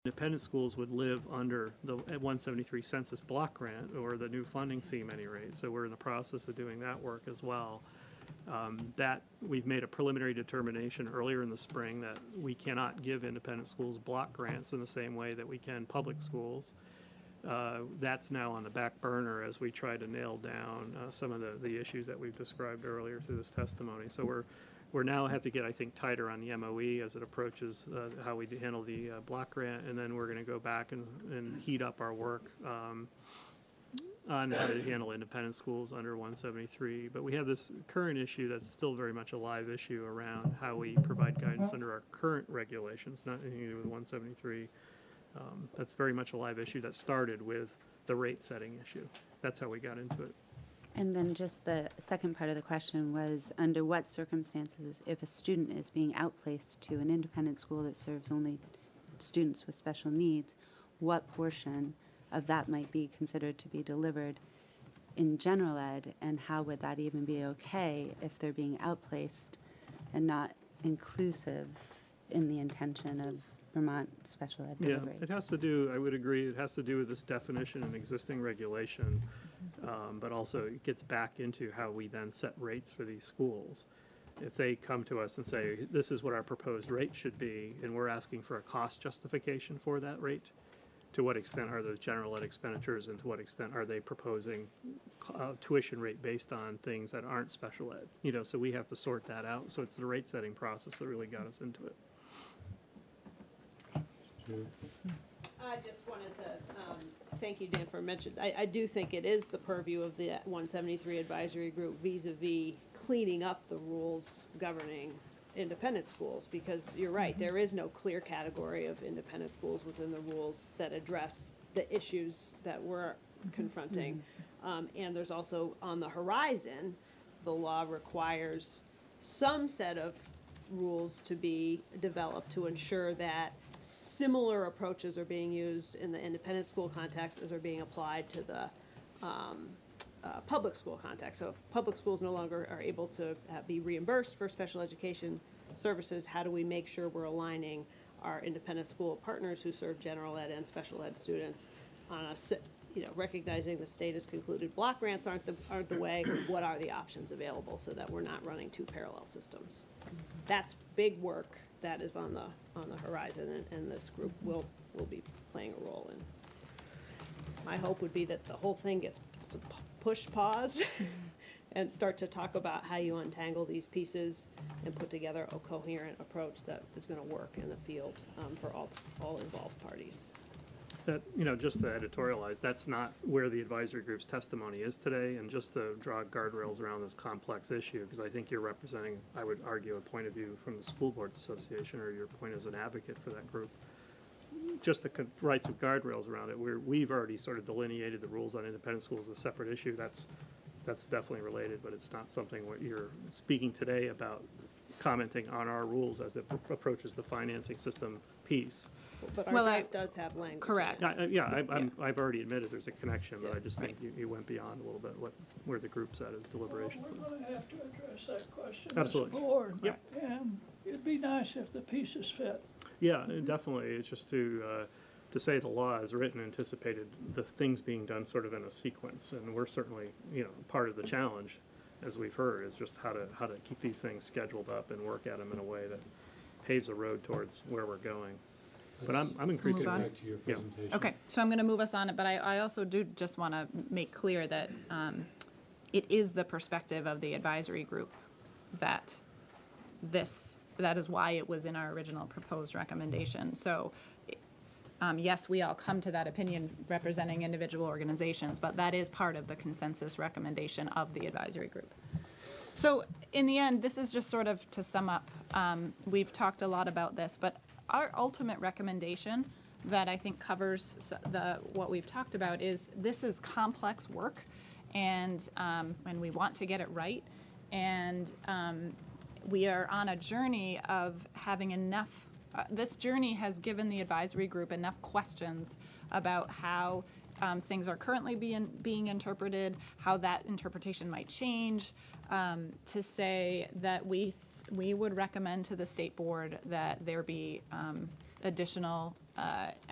independent schools would live under the 173 census block grant or the new funding scheme at any rate. So we're in the process of doing that work as well. That we've made a preliminary determination earlier in the spring that we cannot give independent schools block grants in the same way that we can public schools. That's now on the back burner as we try to nail down some of the issues that we've described earlier through this testimony. So we're now have to get, I think, tighter on the MOE as it approaches how we handle the block grant, and then we're going to go back and heat up our work on how to handle independent schools under 173. But we have this current issue that's still very much a live issue around how we provide guidance under our current regulations, not anything to do with 173. That's very much a live issue that started with the rate setting issue. That's how we got into it. And then just the second part of the question was, under what circumstances, if a student is being outplaced to an independent school that serves only students with special needs, what portion of that might be considered to be delivered in general ed, and how would that even be okay if they're being outplaced and not inclusive in the intention of Vermont special ed delivery? Yeah, it has to do, I would agree, it has to do with this definition and existing regulation, but also it gets back into how we then set rates for these schools. If they come to us and say, this is what our proposed rate should be, and we're asking for a cost justification for that rate, to what extent are those general ed expenditures, and to what extent are they proposing tuition rate based on things that aren't special ed? You know, so we have to sort that out. So it's the rate setting process that really got us into it. I just wanted to thank you, Dan, for mentioning. I do think it is the purview of the 173 advisory group vis-a-vis cleaning up the rules governing independent schools, because you're right, there is no clear category of independent schools within the rules that address the issues that we're confronting. And there's also, on the horizon, the law requires some set of rules to be developed to ensure that similar approaches are being used in the independent school context as are being applied to the public school context. So if public schools no longer are able to be reimbursed for special education services, how do we make sure we're aligning our independent school partners who serve general ed and special ed students on a, you know, recognizing the state has concluded block grants aren't the way, what are the options available so that we're not running two parallel systems? That's big work that is on the horizon, and this group will be playing a role in. My hope would be that the whole thing gets push pause and start to talk about how you untangle these pieces and put together a coherent approach that is going to work in the field for all involved parties. That, you know, just to editorialize, that's not where the advisory group's testimony is today, and just to draw guardrails around this complex issue, because I think you're representing, I would argue, a point of view from the School Boards Association, or your point as an advocate for that group. Just to write some guardrails around it, we've already sort of delineated the rules on independent schools as a separate issue. That's definitely related, but it's not something what you're speaking today about, commenting on our rules as it approaches the financing system piece. But our draft does have language. Correct. I've already admitted there's a connection, but I just think you went beyond a little bit where the group's at is deliberation. Well, we're going to have to address that question Absolutely. as a board. Yep. And it'd be nice if the pieces fit. Yeah, definitely. It's just to say the law is written, anticipated the things being done sort of in a sequence, and we're certainly, you know, part of the challenge, as we've heard, is just how to keep these things scheduled up and work at them in a way that paves a road towards where we're going. But I'm increasingly back to your presentation. Okay, so I'm going to move us on it, but I also do just want to make clear that it is the perspective of the advisory group that is why it was in our original proposed recommendation. So yes, we all come to that opinion representing individual organizations, but that is part of the consensus recommendation of the advisory group. So in the end, this is just sort of to sum up. We've talked a lot about this, but our ultimate recommendation that I think covers what we've talked about is this is complex work, and we want to get it right, and we are on a journey of having enough. This journey has given the advisory group enough questions about how things are currently being interpreted, how that interpretation might change, to say that we would recommend to the state board that there be additional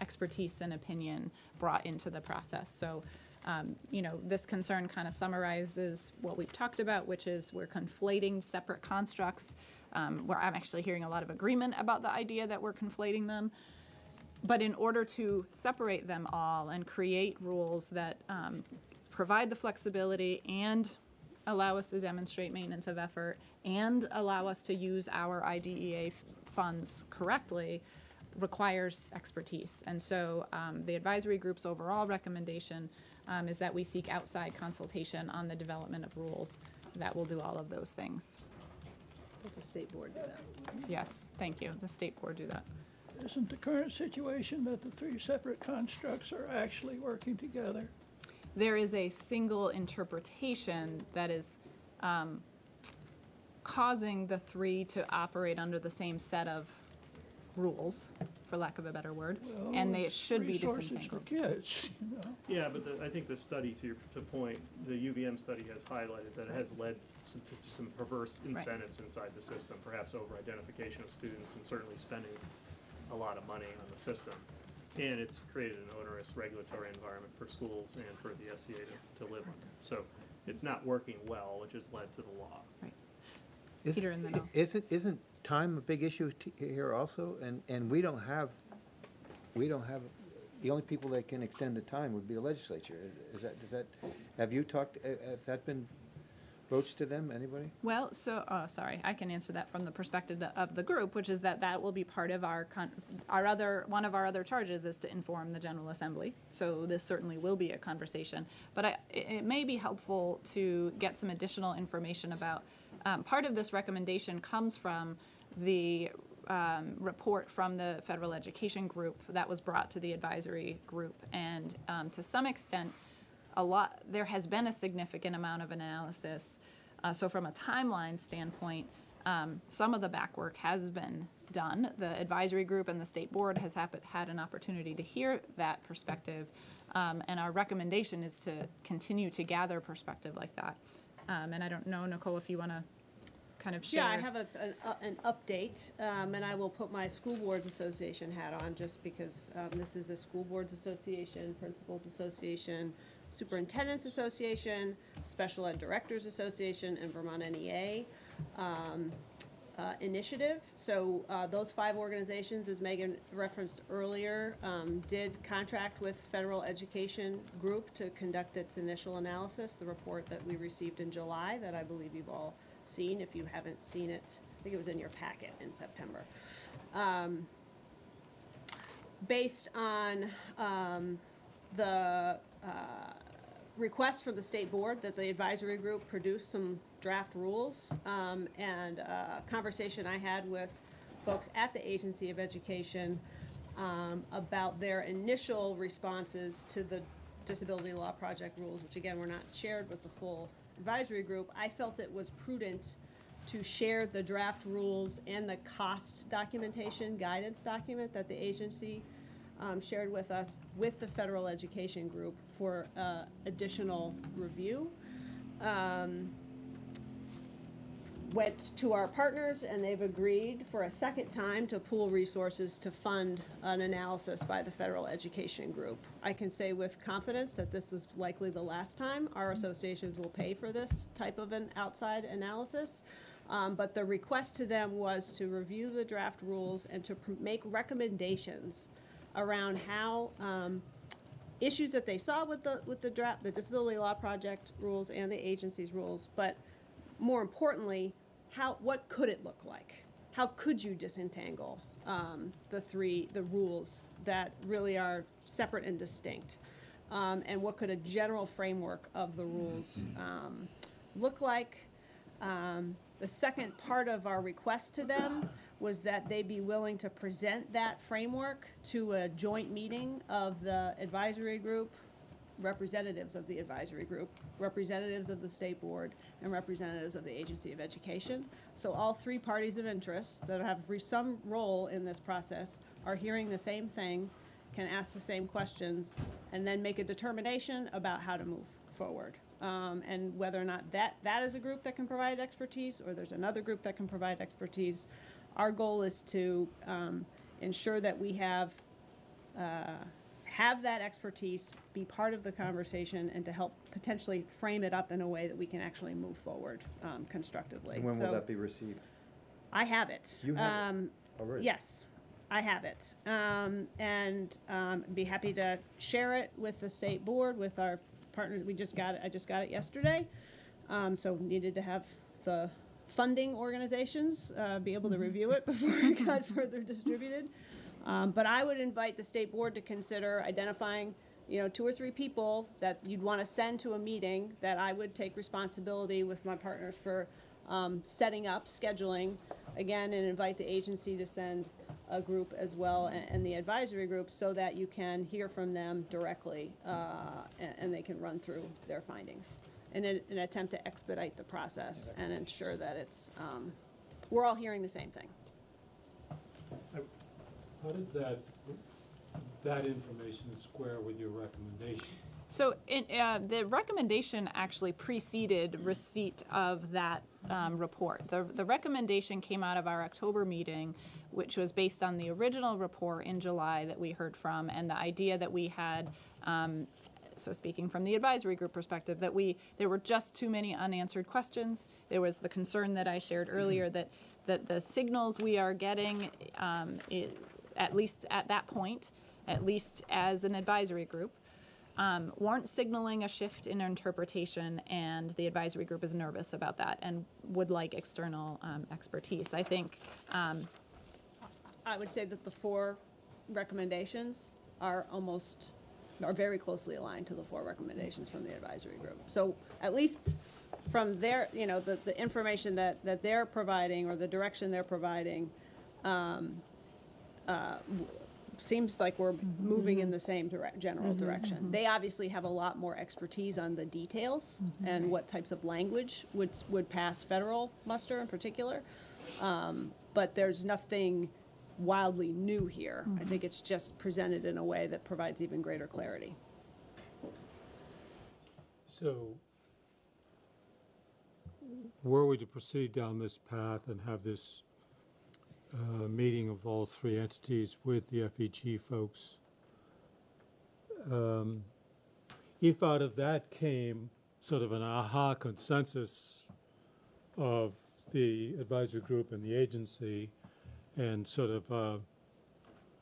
expertise and opinion brought into the process. So, this concern kind of summarizes what we've talked about, which is we're conflating separate constructs, where I'm actually hearing a lot of agreement about the idea that we're conflating them. But in order to separate them all and create rules that provide the flexibility and allow us to demonstrate maintenance of effort and allow us to use our IDEA funds correctly, requires expertise. And so the advisory group's overall recommendation is that we seek outside consultation on the development of rules that will do all of those things. Let the state board do that. Yes, thank you. The state board do that. Isn't the current situation that the three separate constructs are actually working together? There is a single interpretation that is causing the three to operate under the same set of rules, for lack of a better word, and they should be Resources for disentangled. kids, you know? Yeah, but I think the study, to point, the UVM study has highlighted that it has led to some perverse incentives inside the system, perhaps over-identification of students and certainly spending a lot of money on the system. And it's created an onerous regulatory environment for schools and for the SEA to live under. So it's not working well, which has led to the law. Right. Isn't- Peter in the middle. Isn't time a big issue here also? And we don't have, the only people that can extend the time would be the legislature. Have you talked, has that been broached to them, anybody? Well, so, sorry, I can answer that from the perspective of the group, which is that will be part of one of our other charges is to inform the General Assembly. So this certainly will be a conversation. But it may be helpful to get some additional information about, part of this recommendation comes from the report from the Federal Education Group that was brought to the advisory group. And to some extent, there has been a significant amount of analysis. So from a timeline standpoint, some of the back work has been done. The advisory group and the state board has had an opportunity to hear that perspective. And our recommendation is to continue to gather perspective like that. And I don't know, Nicole, if you want to kind of share. Yeah, I have an update, and I will put my School Boards Association hat on just because this is a School Boards Association, Principals Association, Superintendents Association, Special Ed Directors Association, and Vermont NEA initiative. So those 5 organizations, as Megan referenced earlier, did contract with Federal Education Group to conduct its initial analysis, the report that we received in July that I believe you've all seen. If you haven't seen it, I think it was in your packet in September. Based on the request from the state board that the advisory group produce some draft rules, and a conversation I had with folks at the Agency of Education about their initial responses to the Disability Law Project rules, which again were not shared with the full advisory group. I felt it was prudent to share the draft rules and the cost documentation guidance document that the agency shared with us with the Federal Education Group for additional review. Went to our partners and they've agreed for a second time to pool resources to fund an analysis by the Federal Education Group. I can say with confidence that this is likely the last time our associations will pay for this type of an outside analysis. But the request to them was to review the draft rules and to make recommendations around how issues that they saw with the draft, the Disability Law Project rules and the agency's rules, but more importantly, what could it look like? How could you disentangle the rules that really are separate and distinct? And what could a general framework of the rules look like? The second part of our request to them was that they be willing to present that framework to a joint meeting of the advisory group, representatives of the advisory group, representatives of the state board, and representatives of the Agency of Education. So all 3 parties of interest that have some role in this process are hearing the same thing, can ask the same questions, and then make a determination about how to move forward. And whether or not that is a group that can provide expertise or there's another group that can provide expertise. Our goal is to ensure that we have have that expertise be part of the conversation and to help potentially frame it up in a way that we can actually move forward constructively. And when will So that be received? I have it. You have it already? Yes, I have it. And be happy to share it with the state board, with our partners. I just got it yesterday. So needed to have the funding organizations be able to review it before it got further distributed. But I would invite the state board to consider identifying, 2 or 3 people that you'd want to send to a meeting that I would take responsibility with my partners for setting up, scheduling, again, and invite the agency to send a group as well, and the advisory group, so that you can hear from them directly, and they can run through their findings in an attempt to expedite the process and ensure that it's, we're all hearing the same thing. How does that information square with your recommendation? So the recommendation actually preceded receipt of that report. The recommendation came out of our October meeting, which was based on the original report in July that we heard from, and the idea that we had, so speaking from the advisory group perspective, that there were just too many unanswered questions. There was the concern that I shared earlier that the signals we are getting, at least at that point, at least as an advisory group, weren't signaling a shift in interpretation, and the advisory group is nervous about that and would like external expertise. I think I would say that the 4 recommendations are very closely aligned to the 4 recommendations from the advisory group. So at least from their, the information that they're providing, or the direction they're providing, seems like we're moving in the same general direction. They obviously have a lot more expertise on the details and what types of language would pass federal muster in particular. But there's nothing wildly new here. I think it's just presented in a way that provides even greater clarity. So, were we to proceed down this path and have this meeting of all 3 entities with the FEG folks, if out of that came sort of an aha consensus of the advisory group and the agency, and sort of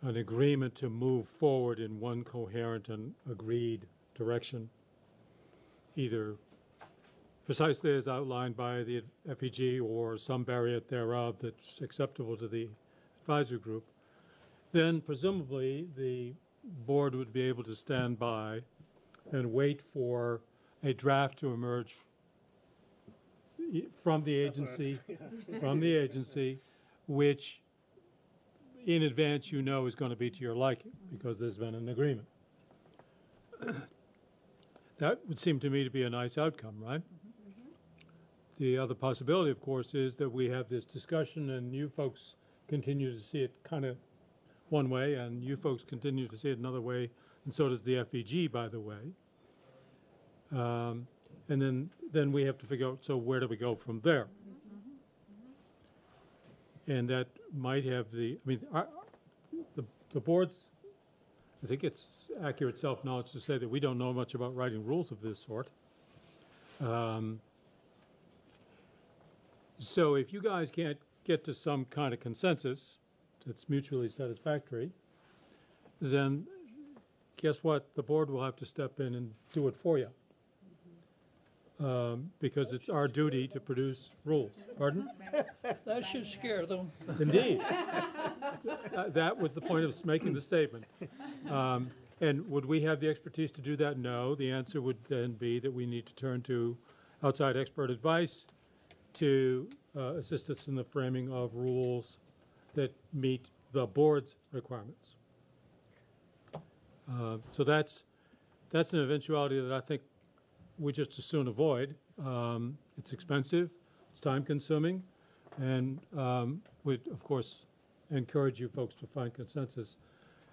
an agreement to move forward in one coherent and agreed direction, either precisely as outlined by the FEG or some variant thereof that's acceptable to the advisory group, then presumably the board would be able to stand by and wait for a draft to emerge from the agency, which in advance is going to be to your liking because there's been an agreement. That would seem to me to be a nice outcome, right? The other possibility, of course, is that we have this discussion and you folks continue to see it kind of one way and you folks continue to see it another way, and so does the FEG, by the way. And then we have to figure out, so where do we go from there? And that might have the board's, I think it's accurate self-knowledge to say that we don't know much about writing rules of this sort. So if you guys can't get to some kind of consensus that's mutually satisfactory, then guess what? The board will have to step in and do it for you. Because it's our duty to produce rules. Pardon? That should scare them. Indeed. That was the point of making the statement. And would we have the expertise to do that? No. The answer would then be that we need to turn to outside expert advice to assist us in the framing of rules that meet the board's requirements. So that's an eventuality that I think we just as soon avoid. It's expensive, it's time-consuming, and we'd, of course, encourage you folks to find consensus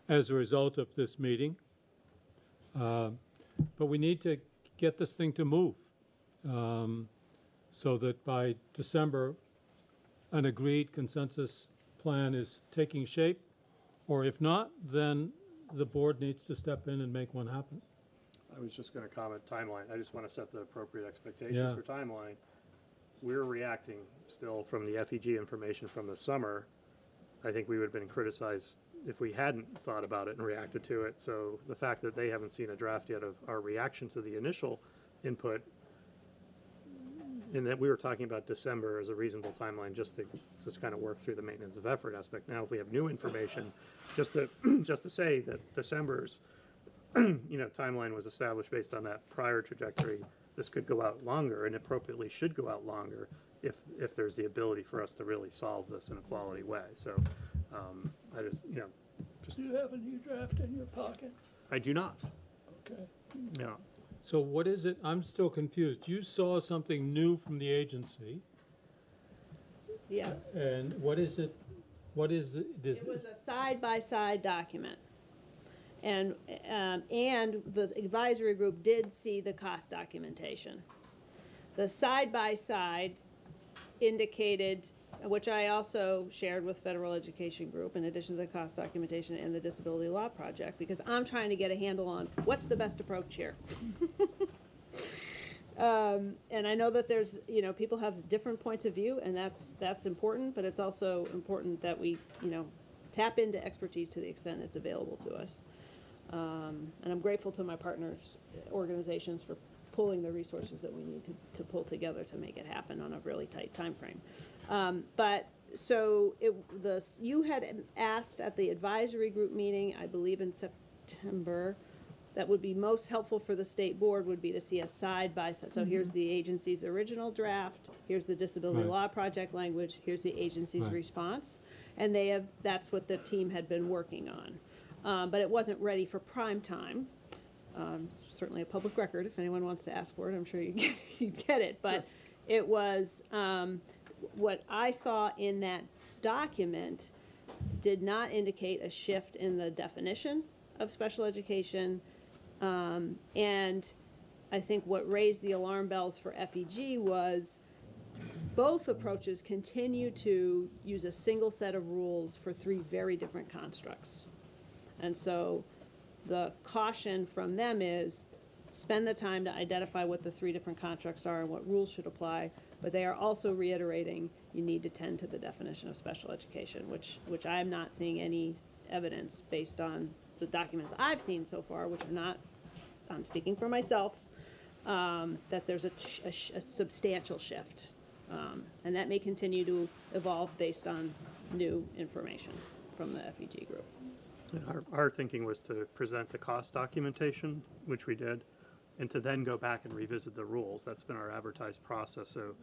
as a result of this meeting. But we need to get this thing to move so that by December, an agreed consensus plan is taking shape, or if not, then the board needs to step in and make one happen? I was just gonna comment timeline. I just wanna set the appropriate expectations Yeah. for timeline. We're reacting still from the FEG information from the summer. I think we would have been criticized if we hadn't thought about it and reacted to it. So the fact that they haven't seen a draft yet of our reaction to the initial input, and that we were talking about December as a reasonable timeline just to kind of work through the maintenance of effort aspect. Now, if we have new information, just to, just to say that December's, timeline was established based on that prior trajectory, this could go out longer and appropriately should go out longer if there's the ability for us to really solve this in a quality way. So, I just, Do you have a new draft in your pocket? I do not, Okay. no. So what is it? I'm still confused. You saw something new from the agency, Yes. and what is it? What is it? It was a side-by-side document. And the advisory group did see the cost documentation. The side-by-side indicated, which I also shared with Federal Education Group, in addition to the cost documentation and the Disability Law Project, because I'm trying to get a handle on what's the best approach here. And I know that there's, people have different points of view, and that's important, but it's also important that we, tap into expertise to the extent it's available to us. And I'm grateful to my partners, organizations, for pulling the resources that we need to pull together to make it happen on a really tight timeframe. But so you had asked at the advisory group meeting, I believe in September, that would be most helpful for the state board would be to see a side by side. So here's the agency's original draft, here's the Disability Right. Law Project language, here's the agency's Right. response. And that's what the team had been working on. But it wasn't ready for prime time. Certainly a public record, if anyone wants to ask for it, I'm sure you get it. But it was, what I saw in that document did not indicate a shift in the definition of special education. And I think what raised the alarm bells for FEG was both approaches continue to use a single set of rules for three very different constructs. And so the caution from them is spend the time to identify what the three different contracts are and what rules should apply, but they are also reiterating you need to tend to the definition of special education, which I'm not seeing any evidence based on the documents I've seen so far, which are not, I'm speaking for myself, that there's a substantial shift. And that may continue to evolve based on new information from the FEG group. Our thinking was to present the cost documentation, which we did, and to then go back and revisit the rules. That's been our advertised process. So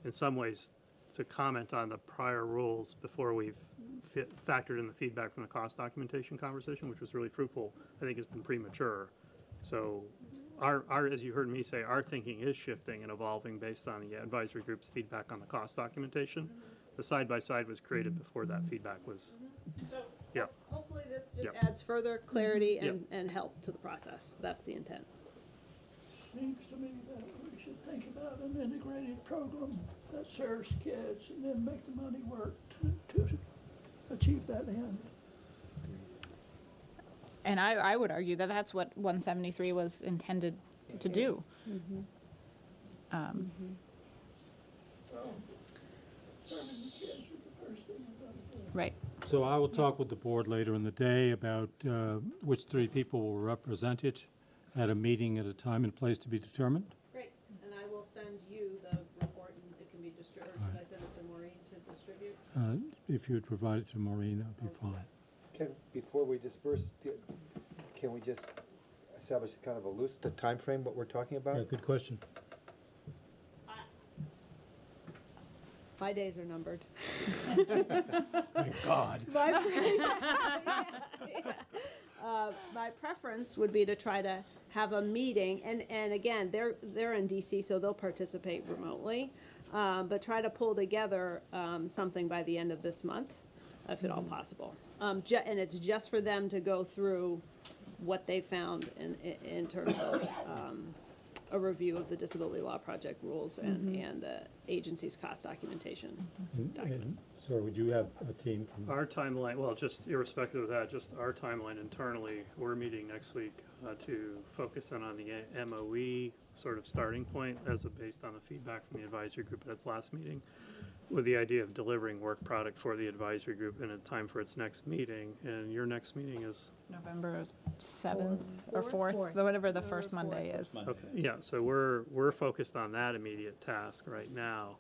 in some ways, to comment on the prior rules before we've factored in the feedback from the cost documentation conversation, which was really fruitful, I think has been premature. So our, as you heard me say, our thinking is shifting and evolving based on the advisory group's feedback on the cost documentation. The side-by-side was created before that feedback was, So yeah. hopefully this just Yep. adds further clarity Yep. and help to the process. That's the intent. Seems to me that we should think about an integrated program that serves kids and then make the money work to achieve that end. And I would argue that that's what 173 was intended to do. Serving the kids is the first thing we've got to do. Right. So I will talk with the board later in the day about which three people will represent it at a meeting at a time and place to be determined. Great. And I will send you the report and it can be distributed, or should I send it to Maureen to distribute? If you would provide it to Maureen, that would be fine. Before we disperse, can we just establish a kind of a loose, the timeframe, what we're talking about? Yeah, good question. My days are numbered. Thank God. My preference would be to try to have a meeting, and again, they're in DC, so they'll participate remotely, but try to pull together something by the end of this month, if at all possible. And it's just for them to go through what they found in terms a review of the disability law project rules and the agency's cost documentation. And so would you have a team from? Our timeline, well, just irrespective of that, just our timeline internally, we're meeting next week to focus in on the MOE sort of starting point as based on the feedback from the advisory group at its last meeting, with the idea of delivering work product for the advisory group in a time for its next meeting. And your next meeting is? November 7th or 4th, whatever the first Monday is. Okay, yeah, so we're focused on that immediate task right now.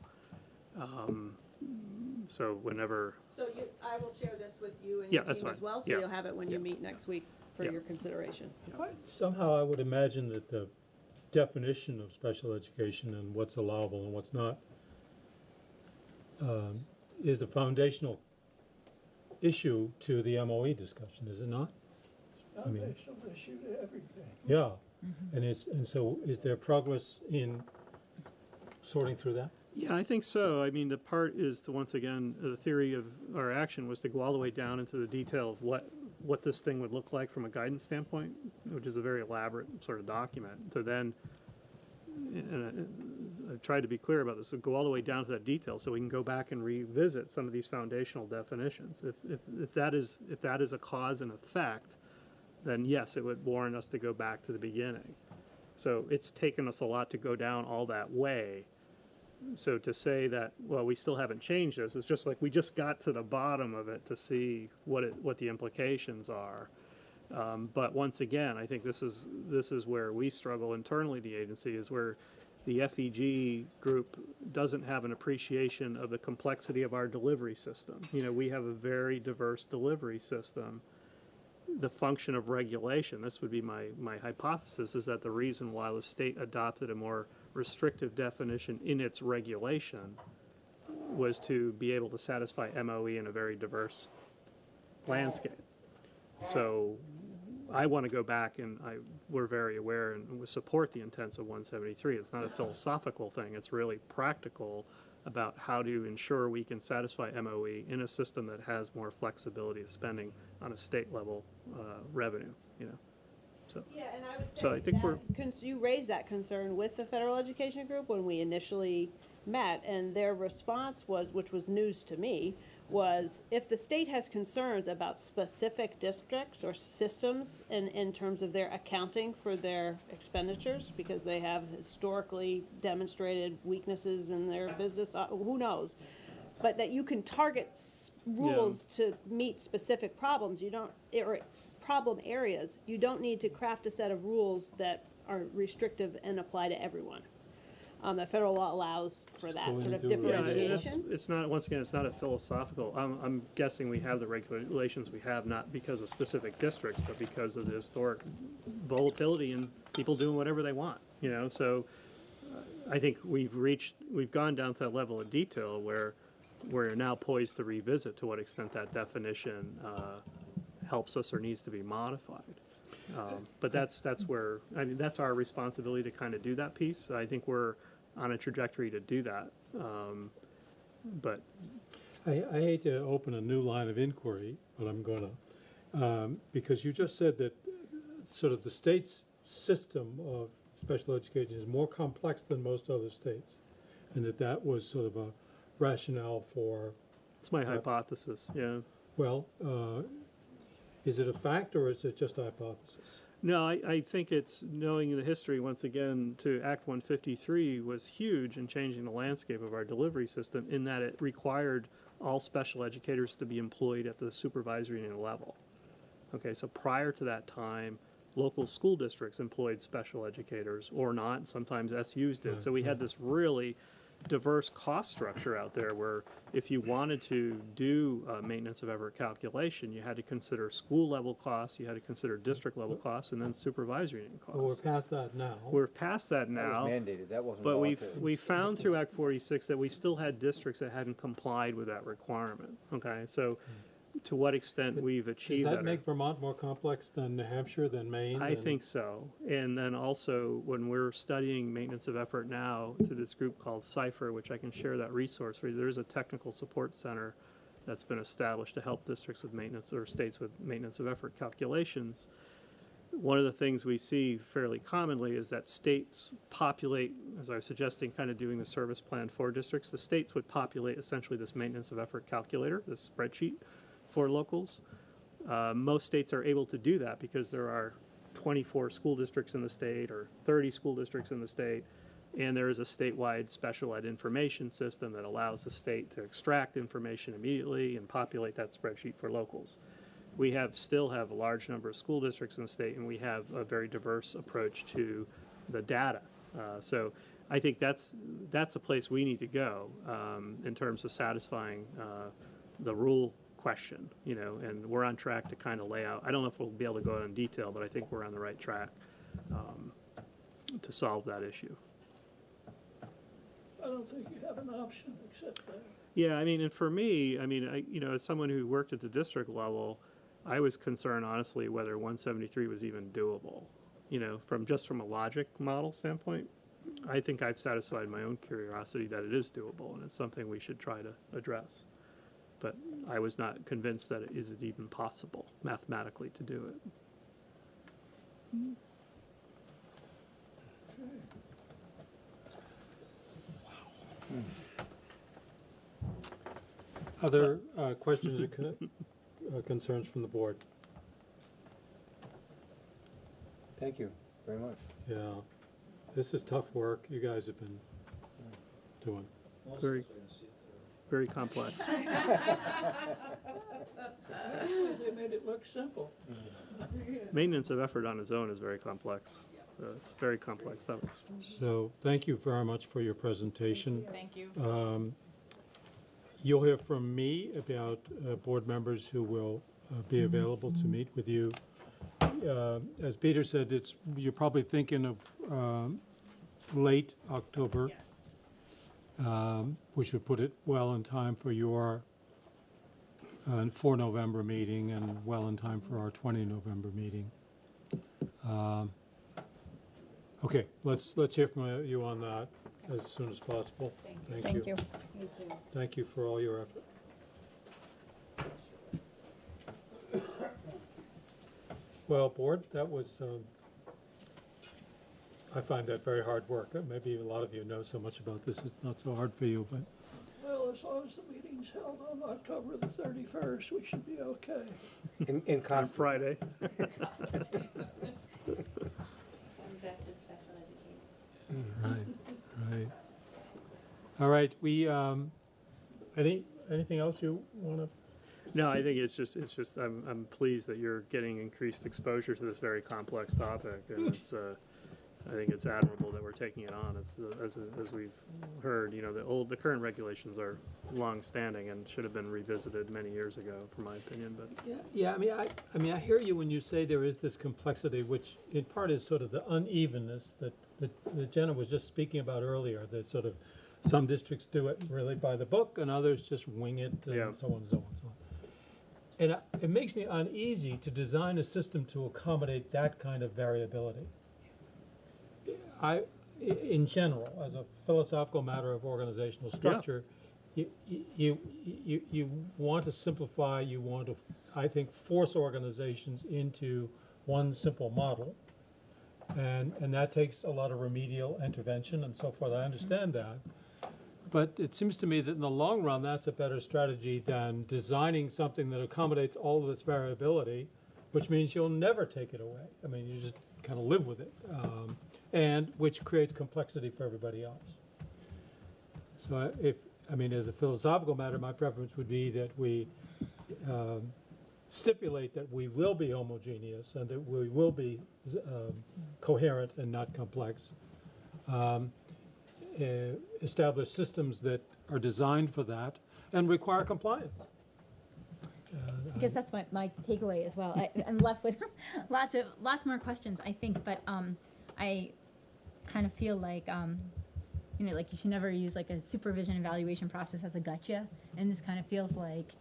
So whenever, So I will share this with you and Yeah, your that's team as fine. well, so Yeah. you'll have it when you Yeah. meet next week for Yeah. your consideration. Somehow I would imagine that the definition of special education and what's allowable and what's not is a foundational issue to the MOE discussion, is it not? mean- Foundational issue to everything. Yeah, and so is there progress in sorting through that? yeah, I think so. I mean, the part is to, once again, the theory of our action was to go all the way down into the detail of what this thing would look like from a guidance standpoint, which is a very elaborate sort of document, to then, and I tried to be clear about this, so go all the way down to that detail so we can go back and revisit some of these foundational definitions. If that is a cause and effect, then yes, it would warrant us to go back to the beginning. So it's taken us a lot to go down all that way. So to say that, well, we still haven't changed this, it's just like we just got to the bottom of it to see what the implications are. But once again, I think this is where we struggle internally, the agency, is where the FEG group doesn't have an appreciation of the complexity of our delivery system. You know, we have a very diverse delivery system. The function of regulation, this would be my hypothesis, is that the reason why the state adopted a more restrictive definition in its regulation was to be able to satisfy MOE in a very diverse landscape. So I want to go back, and we're very aware and we support the intents of 173. It's not a philosophical thing. It's really practical about how to ensure we can satisfy MOE in a system that has more flexibility of spending on a state level revenue, you know. So, Yeah, and I would say So I think we're- you raised that concern with the federal education group when we initially met, and their response was, which was news to me, was if the state has concerns about specific districts or systems in terms of their accounting for their expenditures, because they have historically demonstrated weaknesses in their business, who knows? But that you can target rules to meet specific problems, you don't, or problem areas, you don't need to craft a set of rules that are restrictive and apply to everyone. The federal law allows for Just that go sort of into it. yeah, differentiation. it's not, once again, it's not a philosophical, I'm guessing we have the regulations we have, not because of specific districts, but because of the historic volatility and people doing whatever they want, you know, so I think we've gone down to that level of detail where we're now poised to revisit to what extent that definition helps us or needs to be modified. But that's where, I mean, that's our responsibility to kind of do that piece. I think we're on a trajectory to do that. But I hate to open a new line of inquiry, but I'm gonna, because you just said that sort of the state's system of special education is more complex than most other states, and that was sort of a rationale for, it's my hypothesis, yeah. well, is it a fact or is it just a hypothesis? No, I think it's knowing the history, once again, to Act 153 was huge in changing the landscape of our delivery system in that it required all special educators to be employed at the supervisory level. Okay, so prior to that time, local school districts employed special educators or not, sometimes SUs did. So we had this really diverse cost structure out there where if you wanted to do maintenance of effort calculation, you had to consider school level costs, you had to consider district level costs, and then supervisory costs. Well, we're past that now. We're past that now. That was mandated, that wasn't But voluntary. we found through Act 46 that we still had districts that hadn't complied with that requirement, okay? So to what extent we've Does achieved that. that make Vermont more complex than New Hampshire, than Maine? I than- think so. And then also, when we're studying maintenance of effort now through this group called CIPHER, which I can share that resource for you, there's a technical support center that's been established to help districts with maintenance or states with maintenance of effort calculations. one of the things we see fairly commonly is that states populate, as I was suggesting, kind of doing the service plan for districts, the states would populate essentially this maintenance of effort calculator, this spreadsheet for locals. Most states are able to do that because there are 24 school districts in the state or 30 school districts in the state, and there is a statewide special ed information system that allows the state to extract information immediately and populate that spreadsheet for locals. We still have a large number of school districts in the state, and we have a very diverse approach to the data. So I think that's a place we need to go in terms of satisfying the rule question, and we're on track to kind of lay out. I don't know if we'll be able to go out in detail, but I think we're on the right track to solve that issue. I don't think you have an option except that. Yeah, I mean, and for me, as someone who worked at the district level, I was concerned, honestly, whether 173 was even doable. From a logic model standpoint, I think I've satisfied my own curiosity that it is doable, and it's something we should try to address. But I was not convinced that it is even possible mathematically to do it. Other questions or concerns from the board? Thank you very much. Yeah, this is tough work you guys have been doing. Very, very complex. They made it look simple. Maintenance of effort on its own is very complex. It's very complex. So thank you very much for your presentation. Thank you. You'll hear from me about board members who will be available to meet with you. As Peter said, you're probably thinking of late October, which would put it well in time for your 4 November meeting and well in time for our 20 November meeting. Okay, let's hear from you on that as soon as possible. Thank you. Thank you for all your effort. Well, board, that was, I find that very hard work. Maybe a lot of you know so much about this, it's not so hard for you, but. Well, as long as the meeting's held on October the 31st, we should be okay. In On cost, Friday. Dressed as special educators. Right, right. All right, anything else you want to? No, I think it's just I'm pleased that you're getting increased exposure to this very complex topic, and I think it's admirable that we're taking it on. It's as we've heard, the current regulations are long-standing and should have been revisited many years ago, from my opinion. But Yeah. I hear you when you say there is this complexity, which in part is sort of the unevenness that Jenna was just speaking about earlier. That sort of some districts do it really by the book, and others just wing it, and so on and so on and so on. And it makes me uneasy to design a system to accommodate that kind of variability. In general, as a philosophical matter of organizational structure, you want to simplify, you want to, I think, force organizations into one simple model. And that takes a lot of remedial intervention and so forth. I understand that. But it seems to me that in the long run, that's a better strategy than designing something that accommodates all of this variability, which means you'll never take it away. I mean, you just kind of live with it, and which creates complexity for everybody else. So as a philosophical matter, my preference would be that we stipulate that we will be homogeneous and that we will be coherent and not complex. Establish systems that are designed for that and require compliance. I guess that's my takeaway as well. I'm left with lots more questions, I think, but I kind of feel like like you should never use like a supervision evaluation process as a gotcha, and this kind of feels like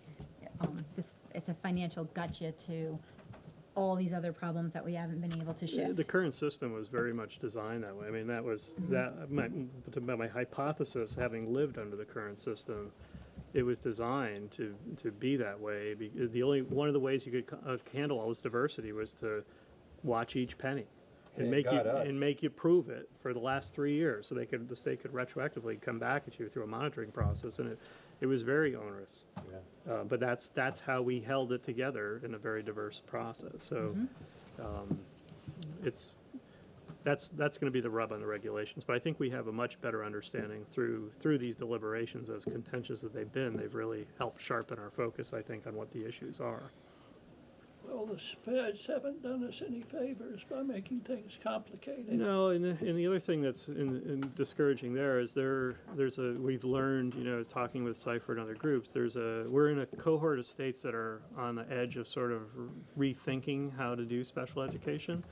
it's a financial gotcha to all these other problems that we haven't been able to shift. the current system was very much designed that way. I mean, that was my hypothesis, having lived under the current system. It was designed to be that way. One of the ways you could handle all this diversity was to watch each penny. And Yeah, make you, got us. and make you prove it for the last 3 years, so the state could retroactively come back at you through a monitoring process, and it was very onerous. Yeah. But that's how we held it together in a very diverse process, so, that's gonna be the rub on the regulations, but I think we have a much better understanding through these deliberations, as contentious as they've been. They've really helped sharpen our focus, I think, on what the issues are. Well, the feds haven't done us any favors by making things complicated. No, and the other thing that's discouraging there is we've learned, talking with Cypher and other groups, we're in a cohort of states that are on the edge of sort of rethinking how to do special education.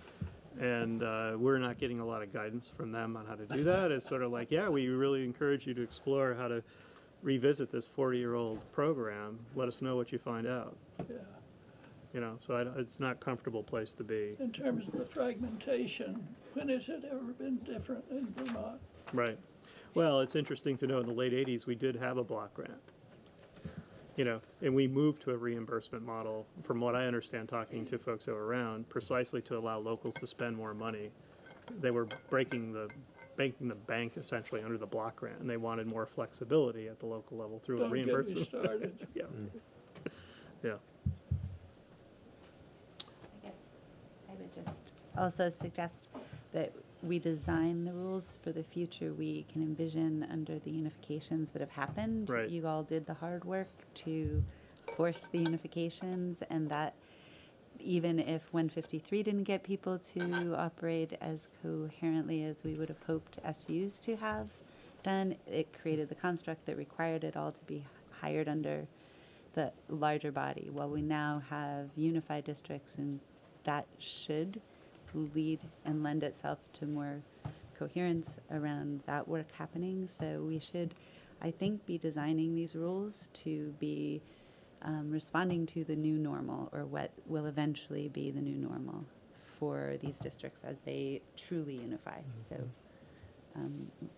And we're not getting a lot of guidance from them on how to do that. It's sort of like, yeah, we really encourage you to explore how to revisit this 40-year-old program. Let us know what you find out. Yeah. So it's not a comfortable place to be. In terms of the fragmentation, when has it ever been different in Vermont? Right. Well, it's interesting to know in the late 80s, we did have a block grant. And we moved to a reimbursement model, from what I understand, talking to folks that were around, precisely to allow locals to spend more money. They were breaking the bank essentially under the block grant, and they wanted more flexibility at the local level through a Don't get me reimbursement. started. Yeah. Yeah. I guess I would just also suggest that we design the rules for the future we can envision under the unifications that have happened. Right. You all did the hard work to force the unifications, and that even if 153 didn't get people to operate as coherently as we would have hoped SUs to have done, it created the construct that required it all to be hired under the larger body. Well, we now have unified districts, and that should lead and lend itself to more coherence around that work happening. So we should, I think, be designing these rules to be responding to the new normal, or what will eventually be the new normal for these districts as they truly unify. So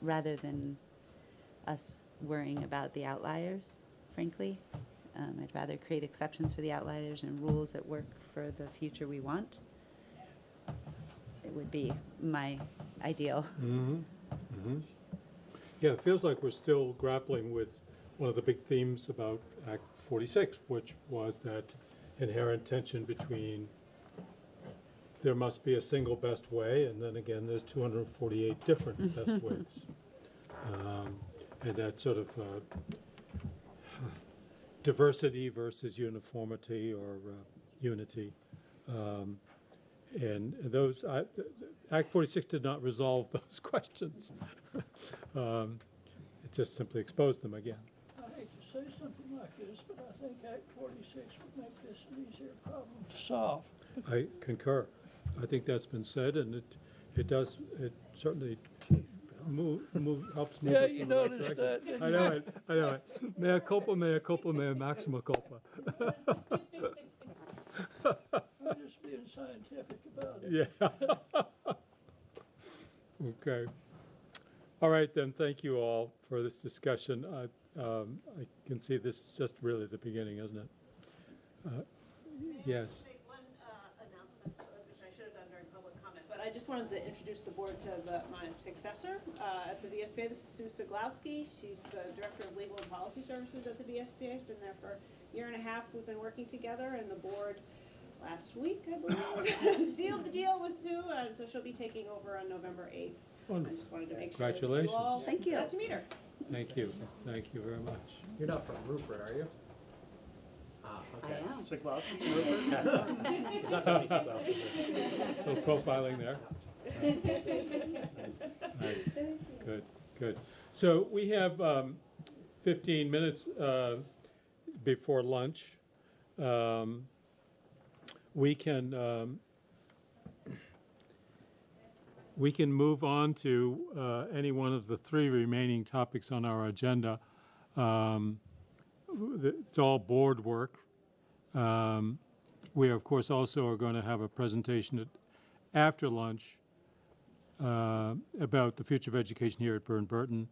rather than us worrying about the outliers, frankly, I'd rather create exceptions for the outliers and rules that work for the future we want. It would be my ideal. Yeah, it feels like we're still grappling with one of the big themes about Act 46, which was that inherent tension between there must be a single best way, and then again, there's 248 different best ways. And that sort of diversity versus uniformity or unity. And those, Act 46 did not resolve those questions. It just simply exposed them again. I hate to say something like this, but I think Act 46 would make this an easier problem to solve. I concur. I think that's been said, and it certainly helps move Yeah, us you in the right noticed direction. that, I know it. Mea culpa, maxima culpa. We're just being scientific about it. Yeah. Okay. All right, then, thank you all for this discussion. I can see this is just really the beginning, isn't it? Yes. Make one announcement, which I should have done during public comment, but I just wanted to introduce the board to my successor at the VSBA. This is Sue Siglowski. She's the Director of Legal and Policy Services at the VSBA. She's been there for a year and a half. We've been working together, and the board last week, I believe, sealed the deal with Sue, and so she'll be taking over on November 8th. I just wanted to make sure that you Congratulations. all Thank you. got to meet her. Thank you. Thank you very much. You're not from Rupert, are you? Ah, okay. I am. Siglowski, There's not that many Siglowskis. A little profiling there. Nice. Good, good. So we have 15 minutes before lunch. We can move on to any one of the three remaining topics on our agenda. It's all board work. We, of course, also are going to have a presentation after lunch about the future of education here at Burton,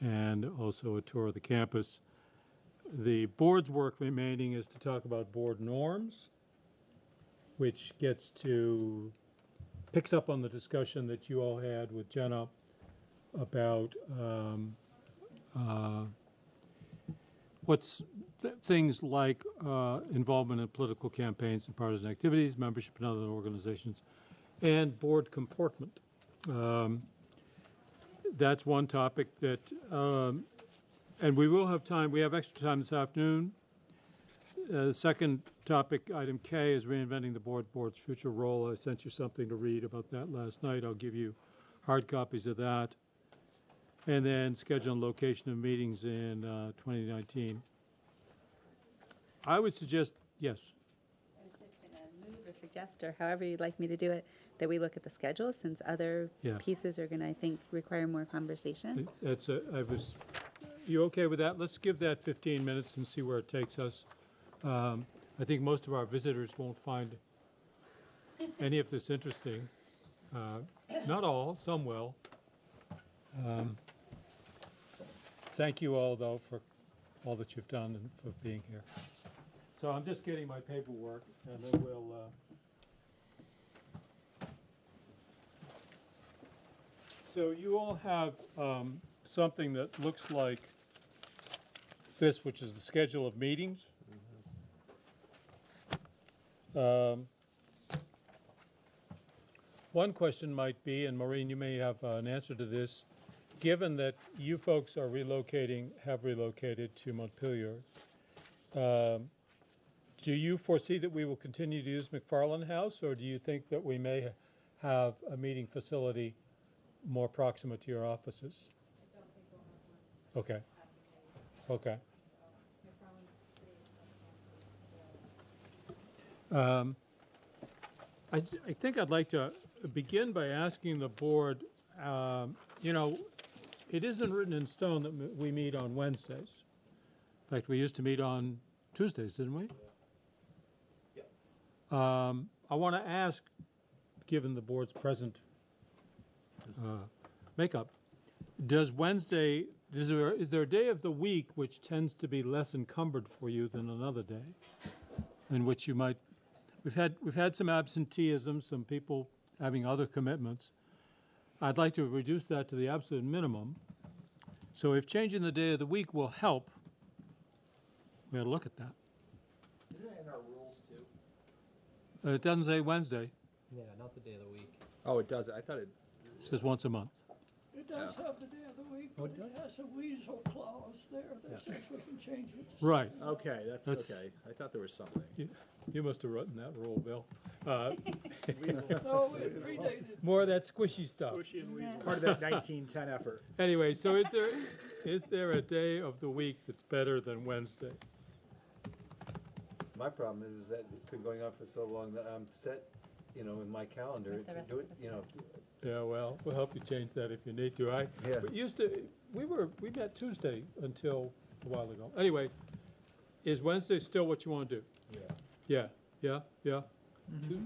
and also a tour of the campus. The board's work remaining is to talk about board norms, which gets to picks up on the discussion that you all had with Jenna about things like involvement in political campaigns and partisan activities, membership in other organizations, and board comportment. That's one topic that, and we will have time, we have extra time this afternoon. The second topic, item K, is reinventing the board's future role. I sent you something to read about that last night. I'll give you hard copies of that. And then schedule and location of meetings in 2019. I would suggest, yes. I was just going to move or suggest, or however you'd like me to do it, that we look at the schedule, since other Yeah. pieces are going to, I think, require more conversation. You okay with that? Let's give that 15 minutes and see where it takes us. I think most of our visitors won't find any of this interesting. Not all, some will. Thank you all, though, for all that you've done and for being here. So I'm just getting my paperwork, and then we'll... So you all have something that looks like this, which is the schedule of meetings. One question might be, and Maureen, you may have an answer to this, given that you folks are have relocated to Montpelier, do you foresee that we will continue to use McFarland House, or do you think that we may have a meeting facility more proximate to your offices? I don't think we'll have one. Okay. I think I'd like to begin by asking the board, you know, it isn't written in stone that we meet on Wednesdays. In fact, we used to meet on Tuesdays, didn't we? Yeah. I want to ask, given the board's present makeup, is there a day of the week which tends to be less encumbered for you than another day, in which you might? We've had some absenteeism, some people having other commitments. I'd like to reduce that to the absolute minimum. So if changing the day of the week will help, we ought to look at that. Isn't it in our rules too? It doesn't say Wednesday. Yeah, not the day of the week. Oh, it does. I thought it. It says once a month. It does have the day of the week, but it has a weasel clause there that says we can change it. to Right. Okay, that's That's- okay. I thought there was something. You must have written that rule, Bill. No, it predated. More of that squishy stuff. Part of that 1910 effort. Anyway, so is there a day of the week that's better than Wednesday? My problem is that it's been going on for so long that I'm set, you know, in my calendar With the to rest do of it, us. you know. Yeah, well, we'll help you change that if you need to. Yeah. We met Tuesday until a while ago. Anyway, is Wednesday still what you want to do? Yeah. Yeah. Do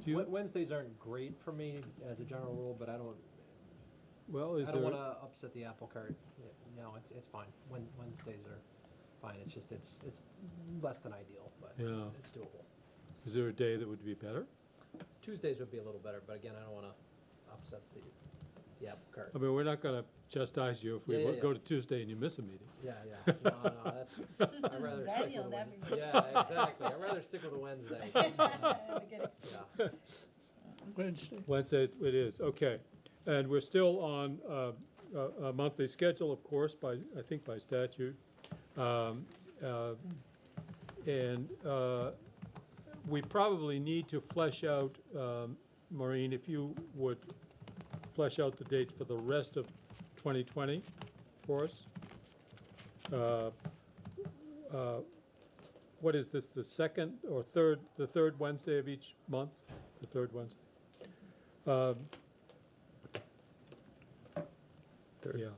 you- Wednesdays aren't great for me as a general rule, but I don't want to upset the apple cart. No, it's fine. Wednesdays are fine. It's just it's less than ideal, but Yeah. it's doable. Is there a day that would be better? Tuesdays would be a little better, but again, I don't want to upset the apple cart. I mean, we're not going to chastise you if we Yeah. go to Tuesday and you miss a meeting. Yeah. No, that's. I'd rather Then stick with you'll a never Wednesday. Yeah, exactly. I'd rather stick with a Wednesday. Yeah. Wednesday it is, okay. And we're still on a monthly schedule, of course, I think by statute. And we probably need to flesh out, Maureen, if you would flesh out the dates for the rest of 2020 for us. What is this, the second or the third Wednesday of each month? The third Wednesday? Yeah.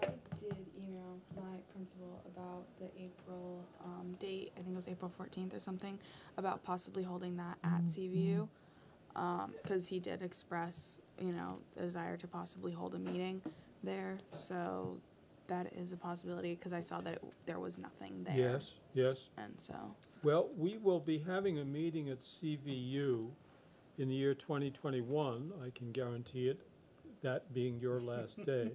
I did email my principal about the April date, I think it was April 14th or something, about possibly holding that at CVU, because he did express, you know, a desire to possibly hold a meeting there, so that is a possibility, because I saw that there was nothing there. Yes. And so, Well, we will be having a meeting at CVU in the year 2021, I can guarantee it, that being your last day.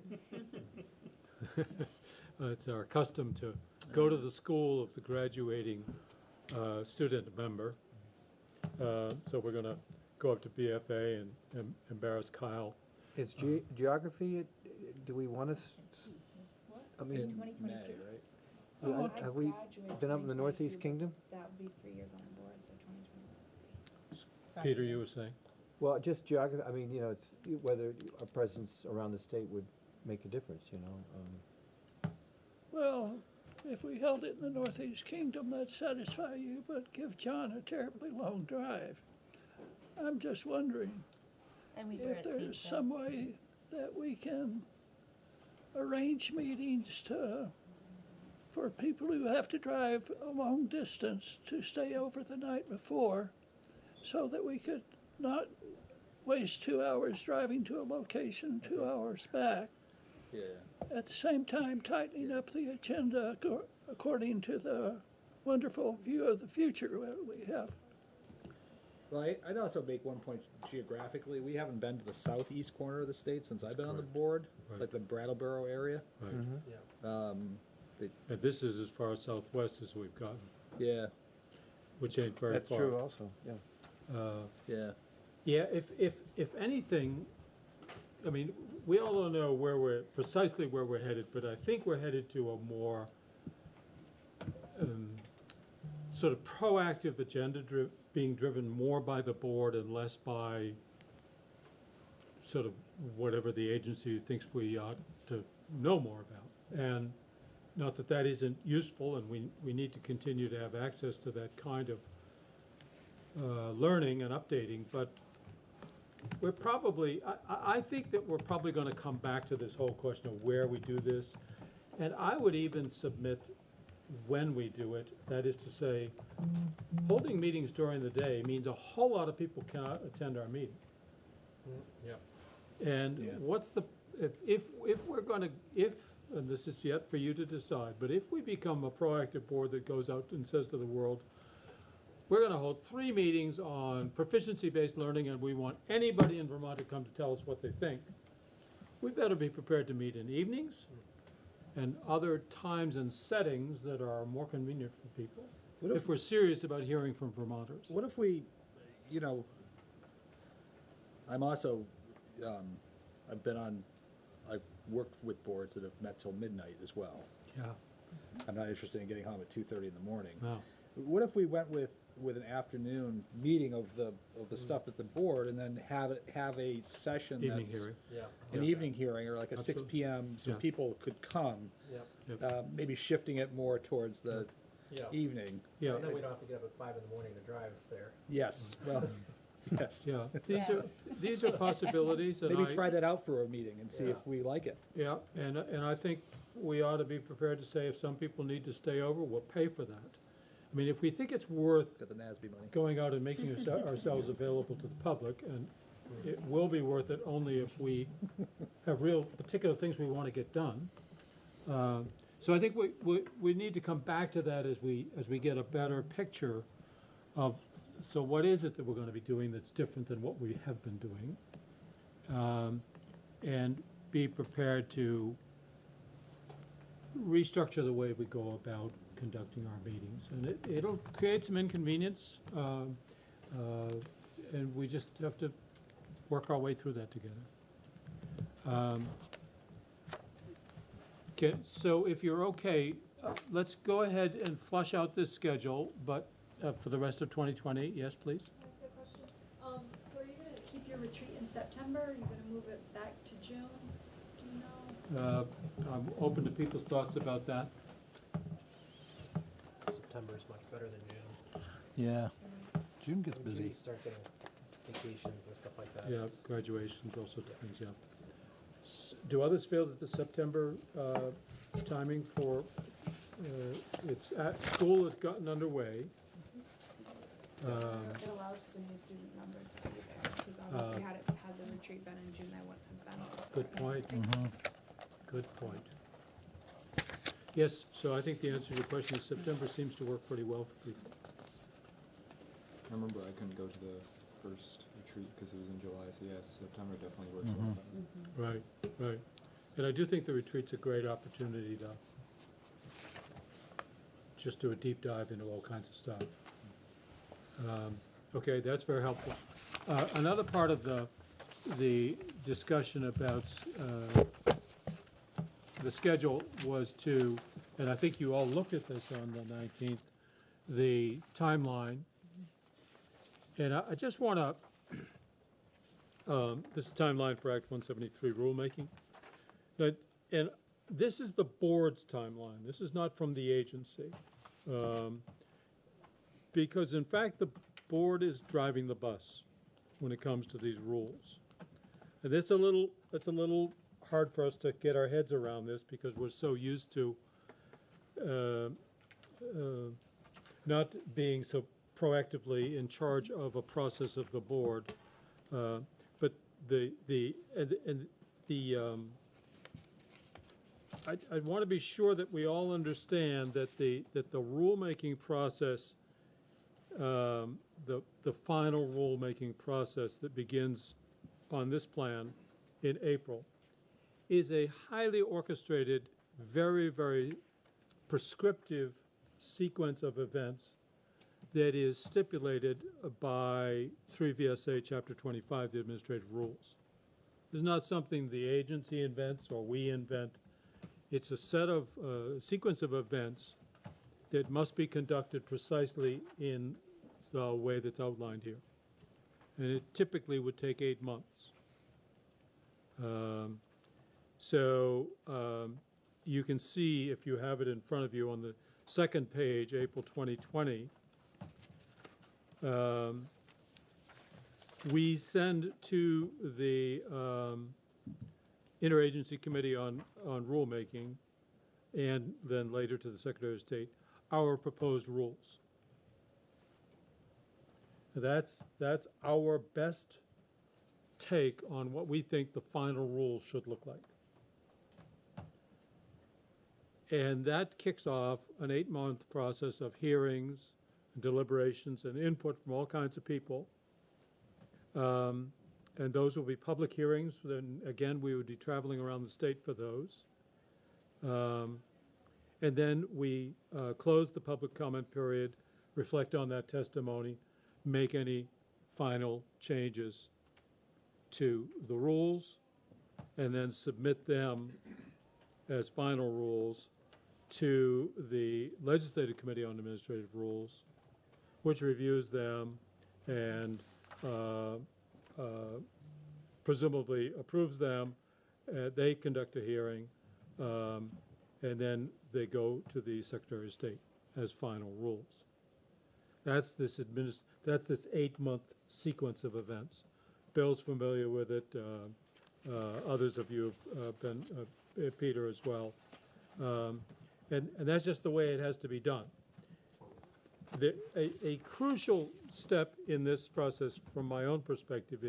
It's our custom to go to the school of the graduating student member. So we're going to go up to BFA and embarrass Kyle. Is geography, do we want to, I mean, 2022. have we been up in the Northeast Kingdom? That would be 3 years on the board, so 2021. Peter, you were saying? Well, just geography, I mean, it's whether a presence around the state would make a difference, Well, if we held it in the Northeast Kingdom, that'd satisfy you, but give John a terribly long drive. I'm just wondering And we if there's some way that we can arrange meetings for people who have to drive a long distance to stay over the night before, so that we could not waste 2 hours driving to a location, 2 hours back. Yeah. At the same time, tightening up the agenda according to the wonderful view of the future that we have. Well, I'd also make one point geographically. We haven't been to the southeast corner of the state since I've been on the board, Right. like the Brattleboro area. Right. Yeah. And this is as far southwest as we've gotten, Yeah, which ain't very That's far. true also, yeah. yeah. Yeah, if anything, I mean, we all don't know precisely where we're headed, but I think we're headed to a more sort of proactive agenda being driven more by the board and less by sort of whatever the agency thinks we ought to know more about. And not that that isn't useful, and we need to continue to have access to that kind of learning and updating, but we're probably, I think that we're probably going to come back to this whole question of where we do this. And I would even submit when we do it, that is to say, holding meetings during the day means a whole lot of people cannot attend our meeting. Yep. And Yeah. what's the, if we're going to, and this is yet for you to decide, but if we become a proactive board that goes out and says to the world, we're going to hold 3 meetings on proficiency-based learning, and we want anybody in Vermont to come to tell us what they think, we better be prepared to meet in evenings and other times and settings that are more convenient for people, if we're serious about hearing from Vermonters. What if we, I'm also, I've worked with boards that have met till midnight as well. Yeah, I'm not interested in getting home at 2:30 in the morning. no, What if we went with an afternoon meeting of the stuff at the board, and then have a session evening that's hearing. Yeah. an Yeah. evening hearing, or like a 6 Absolutely. p.m. so Yeah. people could come, Yep. maybe shifting it more towards the Yeah. evening. Yeah, And then we don't have to get up at 5 in the morning to drive there. Yes, well, yes. yeah, these are possibilities, and Maybe try that out for a meeting and see Yeah. if we like it. Yeah, and I think we ought to be prepared to say if some people need to stay over, we'll pay for that. I mean, if we think it's worth Got the NASB money. going out and making ourselves available to the public, and it will be worth it only if we have real particular things we want to get done. So I think we need to come back to that as we get a better picture of, so what is it that we're going to be doing that's different than what we have been doing? And be prepared to restructure the way we go about conducting our meetings. And it'll create some inconvenience, and we just have to work our way through that together. Okay, so if you're okay, let's go ahead and flush out this schedule, but for the rest of 2020, yes, please? Can I ask a question? So are you gonna keep your retreat in September? Are you gonna move it back to June? Do you know? I'm open to people's thoughts about that. September is much better than June. Yeah, June gets When June, you start getting vacations and stuff like that. Yeah, It's- graduations, all sorts of things, yeah. Do others feel that the September timing for, school has gotten underway? It allows for the new student number to be there, because obviously had the retreat been in June, I wouldn't have been. Good point. Good point. Yes, so I think the answer to your question is September seems to work pretty well for people. I remember I couldn't go to the first retreat retreat because it was in July, so yeah, September definitely works well. Right, right. And I do think the retreat's a great opportunity to just do a deep dive into all kinds of stuff. Okay, that's very helpful. Another part of the discussion about the schedule was to, and I think you all looked at this on the 19th, the timeline. And I just want to, this is timeline for Act 173 rulemaking. And this is the board's timeline. This is not from the agency. Because in fact, the board is driving the bus when it comes to these rules. And it's a little hard for us to get our heads around this because we're so used to not being so proactively in charge of a process of the board. But I want to be sure that we all understand that the rulemaking process, the final rulemaking process that begins on this plan in April, is a highly orchestrated, very, very prescriptive sequence of events that is stipulated by 3 VSA Chapter 25, the Administrative Rules. It's not something the agency invents or we invent. It's a set of sequence of events that must be conducted precisely in the way that's outlined here. And it typically would take 8 months. You can see, if you have it in front of you on the second page, April 2020, we send to the Interagency Committee on Rulemaking, and then later to the Secretary of State, our proposed rules. That's our best take on what we think the final rules should look like. And that kicks off an 8-month process of hearings, and deliberations, and input from all kinds of people. And those will be public hearings. Then again, we would be traveling around the state for those. And then we close the public comment period, reflect on that testimony, make any final changes to the rules, and then submit them as final rules to the Legislative Committee on Administrative Rules, which reviews them and presumably approves them. They conduct a hearing, and then they go to the Secretary of State as final rules. That's this 8-month sequence of events. Bill's familiar with it. Others of you have been, Peter as well. And that's just the way it has to be done. A crucial step in this process, from my own perspective,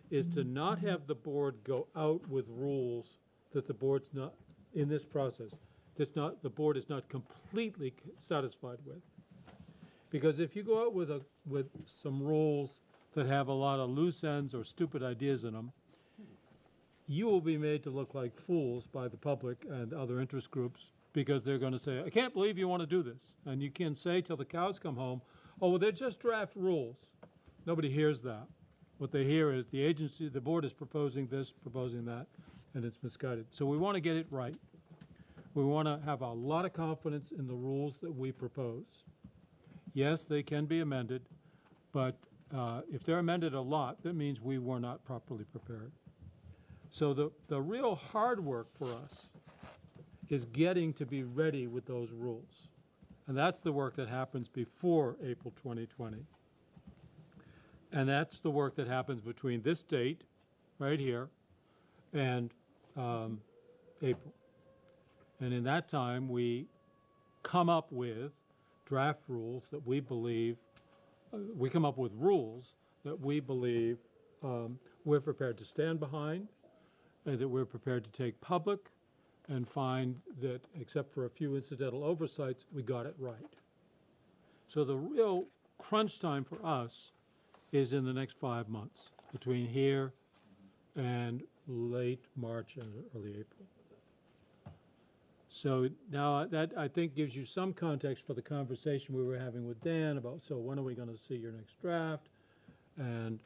is to not have the board go out with rules that the board's not, in this process, the board is not completely satisfied with. Because if you go out with some rules that have a lot of loose ends or stupid ideas in them, you will be made to look like fools by the public and other interest groups, because they're going to say, I can't believe you want to do this. And you can say till the cows come home, oh, well, they're just draft rules. Nobody hears that. What they hear is the agency, the board is proposing this, proposing that, and it's misguided. So we want to get it right. We want to have a lot of confidence in the rules that we propose. Yes, they can be amended, but if they're amended a lot, that means we were not properly prepared. So the real hard work for us is getting to be ready with those rules. And that's the work that happens before April 2020. And that's the work that happens between this date, right here, and April. And in that time, we come up with draft rules that we believe, we come up with rules that we believe we're prepared to stand behind, and that we're prepared to take public, and find that, except for a few incidental oversights, we got it right. So the real crunch time for us is in the next 5 months, between here and late March and early April. So now that, I think, gives you some context for the conversation we were having with Dan about, so when are we going to see your next draft? And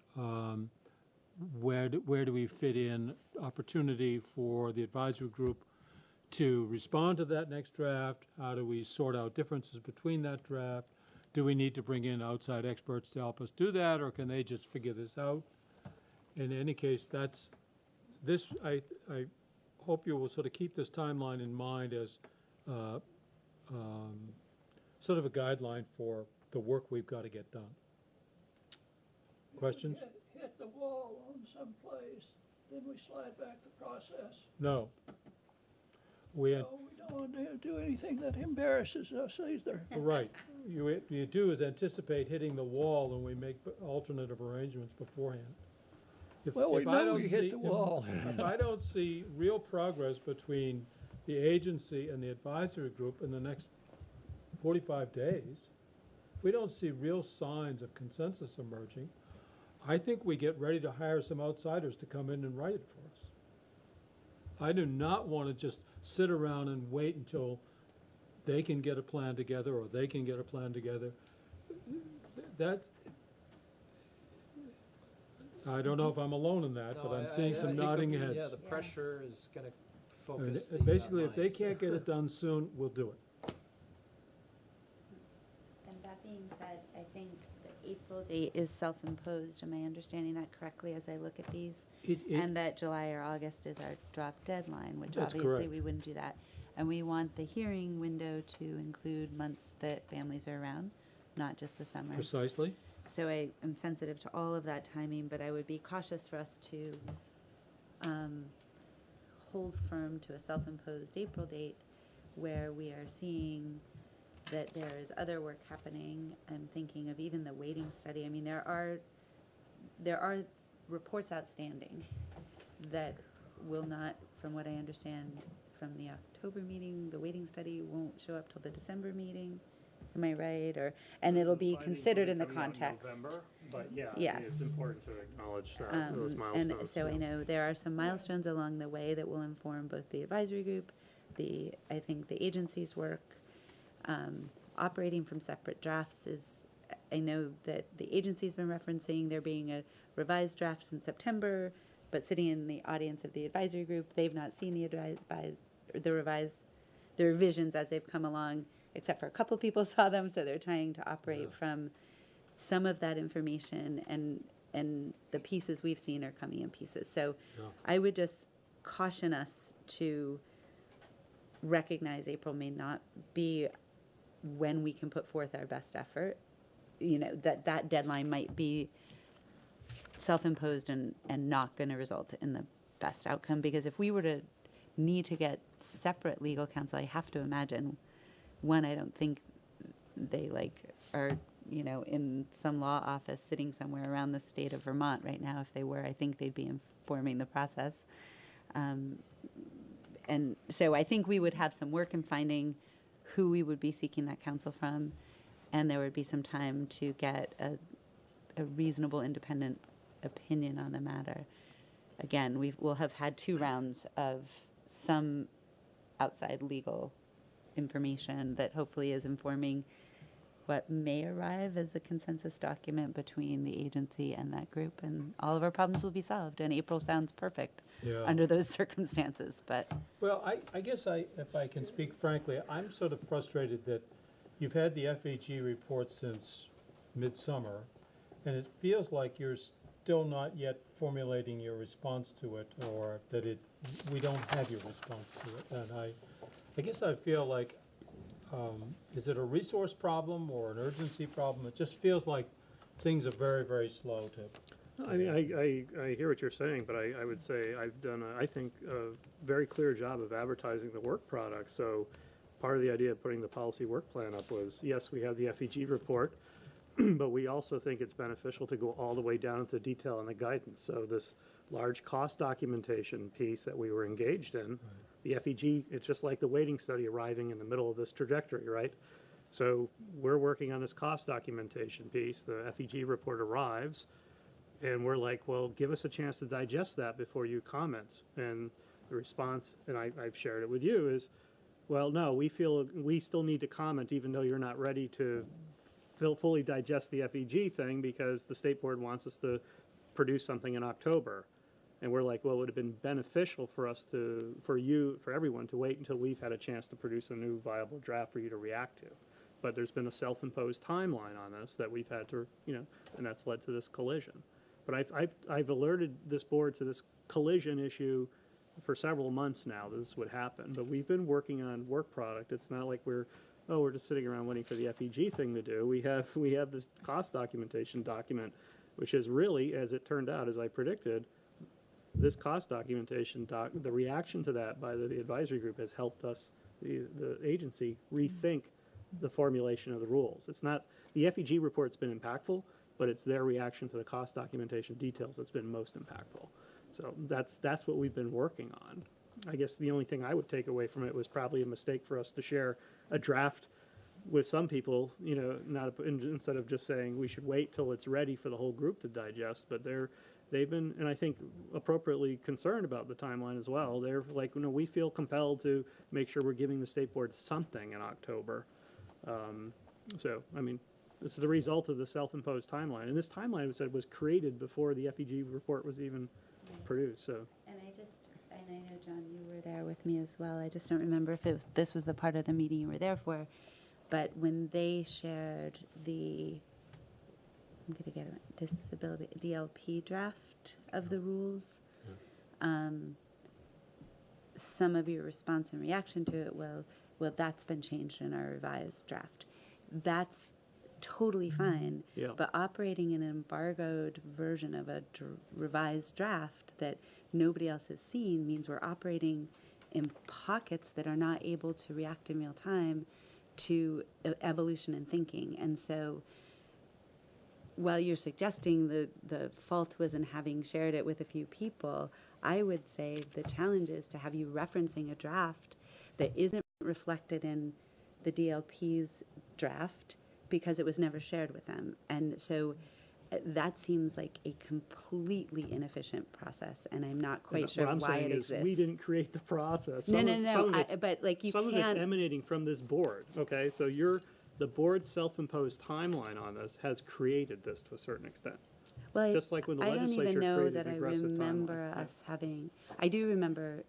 where do we fit in opportunity for the advisory group to respond to that next draft? How do we sort out differences between that draft? Do we need to bring in outside experts to help us do that, or can they just figure this out? In any case, that's this. I hope you will sort of keep this timeline in mind as sort of a guideline for the work we've got to get done. Questions? Hit the wall on some place, then we slide back the process. No. We No, we don't want to do anything that embarrasses us either. right. You do is anticipate hitting the wall, and we make alternative arrangements beforehand. Well, we I know don't we hit see- the wall. If I don't see real progress between the agency and the advisory group in the next 45 days, if we don't see real signs of consensus emerging, I think we get ready to hire some outsiders to come in and write it for us. I do not want to just sit around and wait until they can get a plan together or they can get a plan together. That, I don't know if I'm alone in that, but No, I'm seeing I some think nodding yeah, heads. the pressure is gonna I mean, focus the basically, if they minds. can't get it done soon, we'll do it. And that being said, I think the April date is self-imposed. Am I understanding that correctly as I look at these? And that July or August is our drop deadline, which That's obviously correct. we wouldn't do that. And we want the hearing window to include months that families are around, not just the summer. Precisely. So I am sensitive to all of that timing, but I would be cautious for us to hold firm to a self-imposed April date where we are seeing that there is other work happening. I'm thinking of even the weighting study. I mean, there are reports outstanding that will not, from what I understand from the October meeting, the weighting study won't show up till the December meeting. Am I right? And it'll be considered in the context. But yeah, Yes. it's important to acknowledge those milestones. And so I know there are some milestones along the way that will inform both the advisory group, I think the agency's work. Operating from separate drafts is, I know that the agency's been referencing there being a revised draft in September, but sitting in the audience of the advisory group, they've not seen the revisions as they've come along, except for a couple people saw them, so they're trying to operate from some of that information, and the pieces we've seen are coming in pieces. So I would just caution us to recognize April may not be when we can put forth our best effort. You know, that deadline might be self-imposed and not going to result in the best outcome, because if we were to need to get separate legal counsel, I have to imagine, one, I don't think they are, in some law office sitting somewhere around the state of Vermont right now. If they were, I think they'd be informing the process. And so I think we would have some work in finding who we would be seeking that counsel from, and there would be some time to get a reasonable independent opinion on the matter. Again, we'll have had 2 rounds of some outside legal information that hopefully is informing what may arrive as a consensus document between the agency and that group, and all of our problems will be solved. And April sounds perfect under those circumstances, but. Well, I guess if I can speak frankly, I'm sort of frustrated that you've had the FAG report since midsummer, and it feels like you're still not yet formulating your response to it, or that we don't have your response to it. And I guess I feel like, is it a resource problem or an urgency problem? It just feels like things are very, very slow to. I mean, I hear what you're saying, but I would say I've done, I think, a very clear job of advertising the work product. So part of the idea of putting the policy work plan up was, yes, we have the FEG report, but we also think it's beneficial to go all the way down into the detail and the guidance. So this large cost documentation piece that we were engaged in, the FEG, it's just like the weighting study arriving in the middle of this trajectory, right? So we're working on this cost documentation piece. The FEG report arrives, and we're like, well, give us a chance to digest that before you comment. And the response, and I've shared it with you, is, well, no, we feel we still need to comment even though you're not ready to fully digest the FEG thing because the state board wants us to produce something in October. And we're like, well, it would have been beneficial for us to, for everyone to wait until we've had a chance to produce a new viable draft for you to react to. But there's been a self-imposed timeline on this that we've had to, and that's led to this collision. But I've alerted this board to this collision issue for several months now. This would happen. But we've been working on work product. It's not like we're just sitting around waiting for the FEG thing to do. We have this cost documentation document, which is really, as it turned out, as I predicted, this cost documentation, the reaction to that by the advisory group has helped us, the agency, rethink the formulation of the rules. It's not, the FEG report's been impactful, but it's their reaction to the cost documentation details that's been most impactful. So that's what we've been working on. I guess the only thing I would take away from it was probably a mistake for us to share a draft with some people, instead of just saying we should wait till it's ready for the whole group to digest, but they've been, and I think appropriately concerned about the timeline as well. They're like, we feel compelled to make sure we're giving the state board something in October. So, I mean, this is the result of the self-imposed timeline. And this timeline, we said, was created before the FEG report was even produced, so. And I know, John, you were there with me as well. I just don't remember if this was the part of the meeting you were there for. But when they shared I'm going to get a disability DLP draft of the rules, some of your response and reaction to it, well, that's been changed in our revised draft. That's totally fine. Yeah. But operating an embargoed version of a revised draft that nobody else has seen means we're operating in pockets that are not able to react in real time to evolution and thinking. And so while you're suggesting the fault was in having shared it with a few people, I would say the challenge is to have you referencing a draft that isn't reflected in the DLP's draft because it was never shared with them. And so that seems like a completely inefficient process, and I'm not quite sure why it exists. We didn't create the process. No, But like you can't. Some of it's emanating from this board, okay? So the board's self-imposed timeline on this has created this to a certain extent. Well, just like when the legislature I don't even know created that I regressive remember timeline. us having, I do remember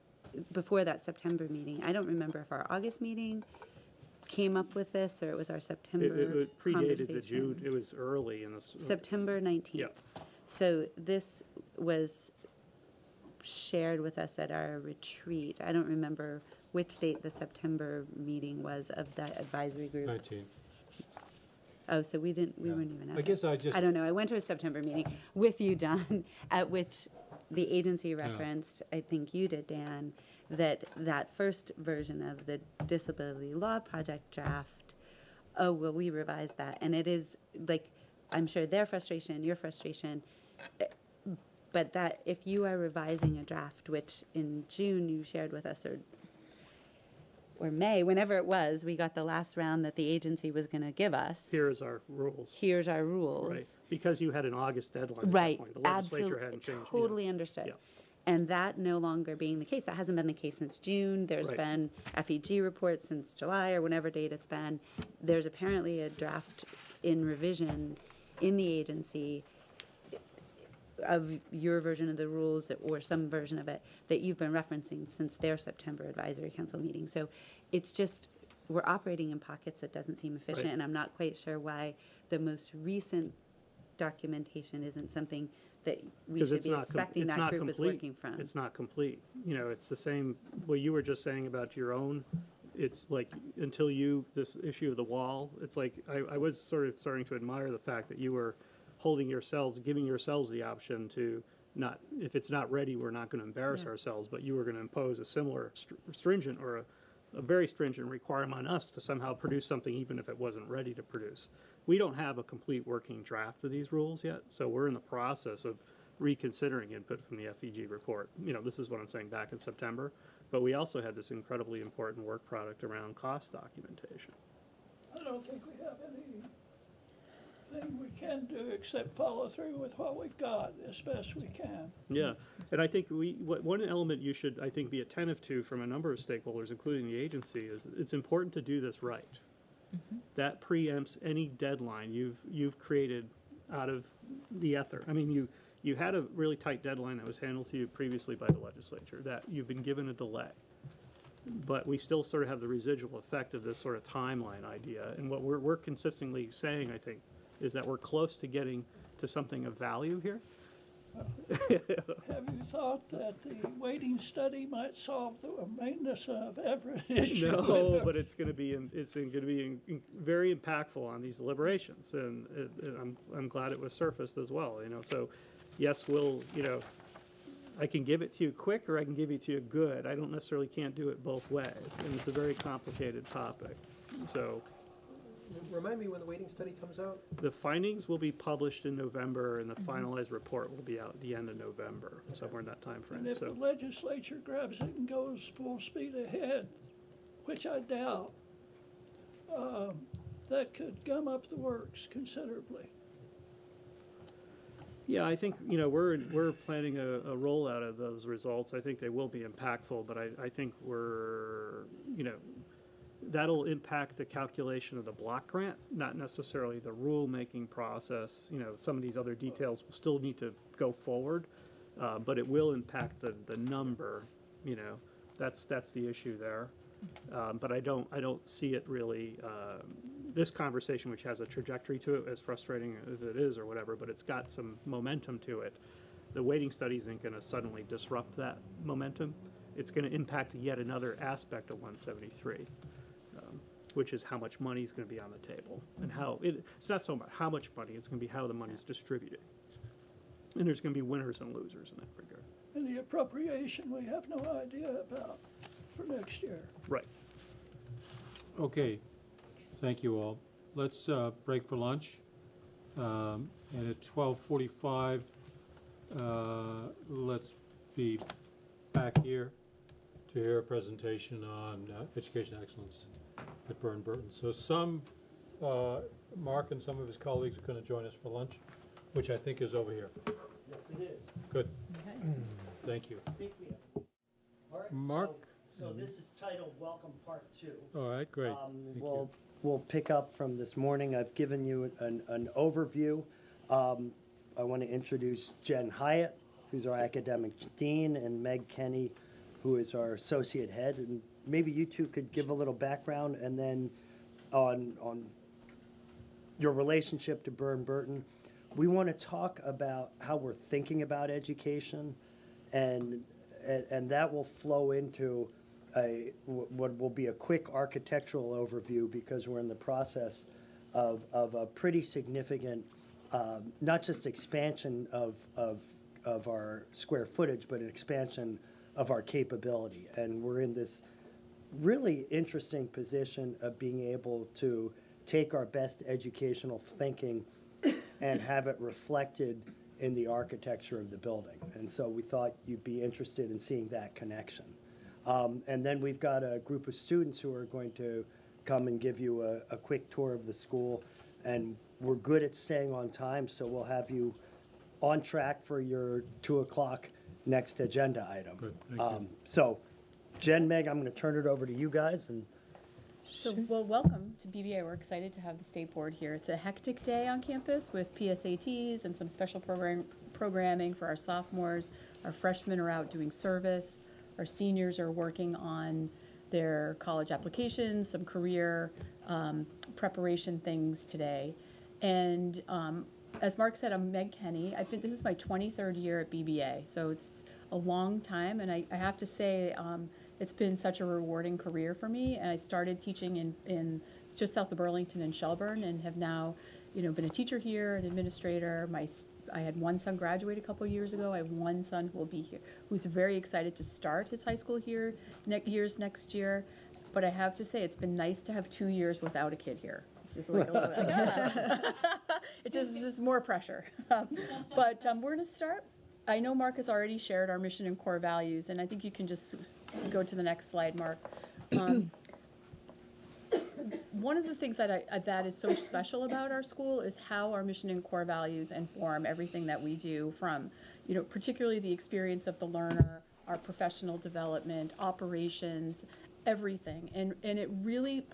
before that September meeting, I don't remember if our August meeting came up with this or it was our September It predated the conversation. June, it was early in this. September 19th. Yeah. So this was shared with us at our retreat. I don't remember which date the September meeting was of that advisory group. 19. Oh, so we weren't even at I guess it. I don't know. I went to a September meeting with you, John, at which the agency referenced, I think you did, Dan, that first version of the disability law project draft, we revised that. And it is, like, I'm sure their frustration, your frustration, but that if you are revising a draft, which in June you shared with us, or May, whenever it was, we got the last round that the agency was going to give us. Here's our rules. Here's our rules. Right, because you had an August deadline at Right, that point. The legislature absolutely, hadn't changed. totally understood. Yeah. And that no longer being the case, that hasn't been the case since June. There's Right. been FEG reports since July or whenever date it's been. There's apparently a draft in revision in the agency of your version of the rules or some version of it that you've been referencing since their September advisory council meeting. So it's just, we're operating in pockets that doesn't seem efficient, Right. and I'm not quite sure why the most recent documentation isn't something that we 'Cause should it's be not expecting it's that not group is complete. working from. It's not complete. It's the same, what you were just saying about your own, it's like, until this issue of the wall, it's like, I was sort of starting to admire the fact that you were giving yourselves the option to not, if it's not ready, we're not going to embarrass ourselves, but you were going to impose a similar stringent or a very stringent requirement on us to somehow produce something even if it wasn't ready to produce. We don't have a complete working draft of these rules yet, so we're in the process of reconsidering input from the FEG report. This is what I'm saying back in September, but we also had this incredibly important work product around cost documentation. don't think we have anything we can do except follow through with what we've got as best we can. Yeah, and I think one element you should, I think, be attentive to from a number of stakeholders, including the agency, is it's important to do this right. That preempts any deadline you've created out of the ether. I mean, you had a really tight deadline that was handled to you previously by the legislature, that you've been given a delay. But we still sort of have the residual effect of this sort of timeline idea. And what we're consistently saying, I think, is that we're close to getting to something of value here. Have you thought that the waiting study might solve the maintenance of every issue? No, but it's going to be very impactful on these deliberations, and I'm glad it was surfaced as well. You know, so yes, I can give it to you quick, or I can give it to you good. I don't necessarily can't do it both ways, and it's a very complicated topic. So. Remind me when the waiting study comes out? The findings will be published in November, and the finalized report will be out at the end of November, somewhere in that time frame. And if the legislature grabs it and goes full speed ahead, which I doubt, that could gum up the works considerably. Yeah, I think, we're planning a rollout of those results. I think they will be impactful, but I think that'll impact the calculation of the block grant, not necessarily the rulemaking process. Some of these other details will still need to go forward, but it will impact the number. That's the issue there. But I don't see it really. This conversation, which has a trajectory to it, as frustrating as it is or whatever, but it's got some momentum to it. The waiting study isn't going to suddenly disrupt that momentum. It's going to impact yet another aspect of 173. Which is how much money is going to be on the table, and it's not so much how much money, it's going to be how the money is distributed. And there's going to be winners and losers in that regard. And the appropriation, we have no idea about for next year. Right. Okay, thank you all. Let's break for lunch. And at 12:45, let's be back here to hear a presentation on education excellence at Burton. So Mark and some of his colleagues are going to join us for lunch, which I think is over here. Yes, it is. Good. Thank you. All right, Mark? So this is titled Welcome Part 2. All right, great. Thank you. We'll pick up from this morning. I've given you an overview. I want to introduce Jen Hyatt, who's our academic dean, and Meg Kenny, who is our associate head. And maybe you two could give a little background, and then on your relationship to Burton. We want to talk about how we're thinking about education, and that will flow into what will be a quick architectural overview, because we're in the process of a pretty significant, not just expansion of our square footage, but an expansion of our capability. And we're in this really interesting position of being able to take our best educational thinking and have it reflected in the architecture of the building. And so we thought you'd be interested in seeing that connection. And then we've got a group of students who are going to come and give you a quick tour of the school. And we're good at staying on time, so we'll have you on track for your 2 o'clock next agenda item. Good, thank you. So, Jen, Meg, I'm going to turn it over to you guys. And well, welcome to BBA. We're excited to have the state board here. It's a hectic day on campus with PSATs and some special programming for our sophomores. Our freshmen are out doing service. Our seniors are working on their college applications, some career preparation things today. And as Mark said, I'm Meg Kenny. This is my 23rd year at BBA, so it's a long time. And I have to say, it's been such a rewarding career for me. And I started teaching in just south of Burlington and Shelburne, and have now, been a teacher here, an administrator. I had one son graduate a couple of years ago. I have one son who will be here, who's very excited to start his high school here next year. But I have to say, it's been nice to have 2 years without a kid here. It's just like a little it's just more pressure. But we're going to start. I know Mark has already shared our mission and core values, and I think you can just go to the next slide, Mark. one of the things that is so special about our school is how our mission and core values inform everything that we do, from, particularly the experience of the learner, our professional development, operations, everything. And it really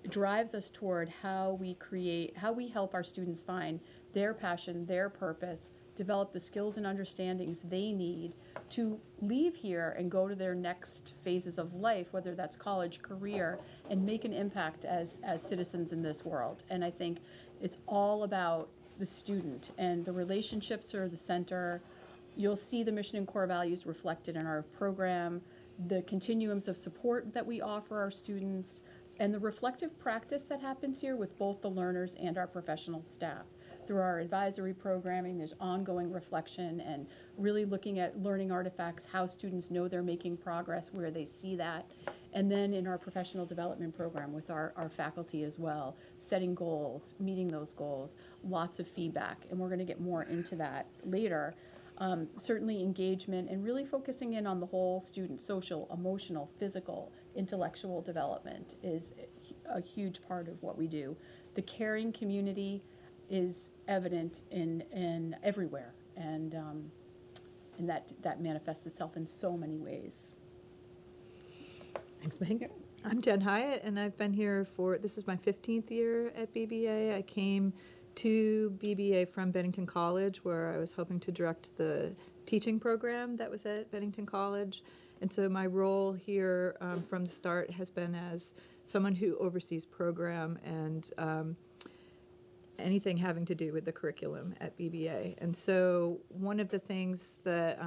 drives us toward how we help our students find their passion, their purpose, develop the skills and understandings they need to leave here and go to their next phases of life, whether that's college, career, and make an impact as citizens in this world. And I think it's all about the student, and the relationships are the center. You'll see the mission and core values reflected in our program, the continuums of support that we offer our students, and the reflective practice that happens here with both the learners and our professional staff. Through our advisory programming, there's ongoing reflection and really looking at learning artifacts, how students know they're making progress, where they see that. And then in our professional development program with our faculty as well, setting goals, meeting those goals, lots of feedback. And we're going to get more into that later. Certainly engagement and really focusing in on the whole student, social, emotional, physical, intellectual development is a huge part of what we do. The caring community is evident in everywhere, and that manifests itself in so many ways. Thanks, Meg. I'm Jen Hyatt, and I've been here this is my 15th year at BBA. I came to BBA from Bennington College, where I was hoping to direct the teaching program that was at Bennington College. And so my role here from the start has been as someone who oversees program and anything having to do with the curriculum at BBA. And so one of the things that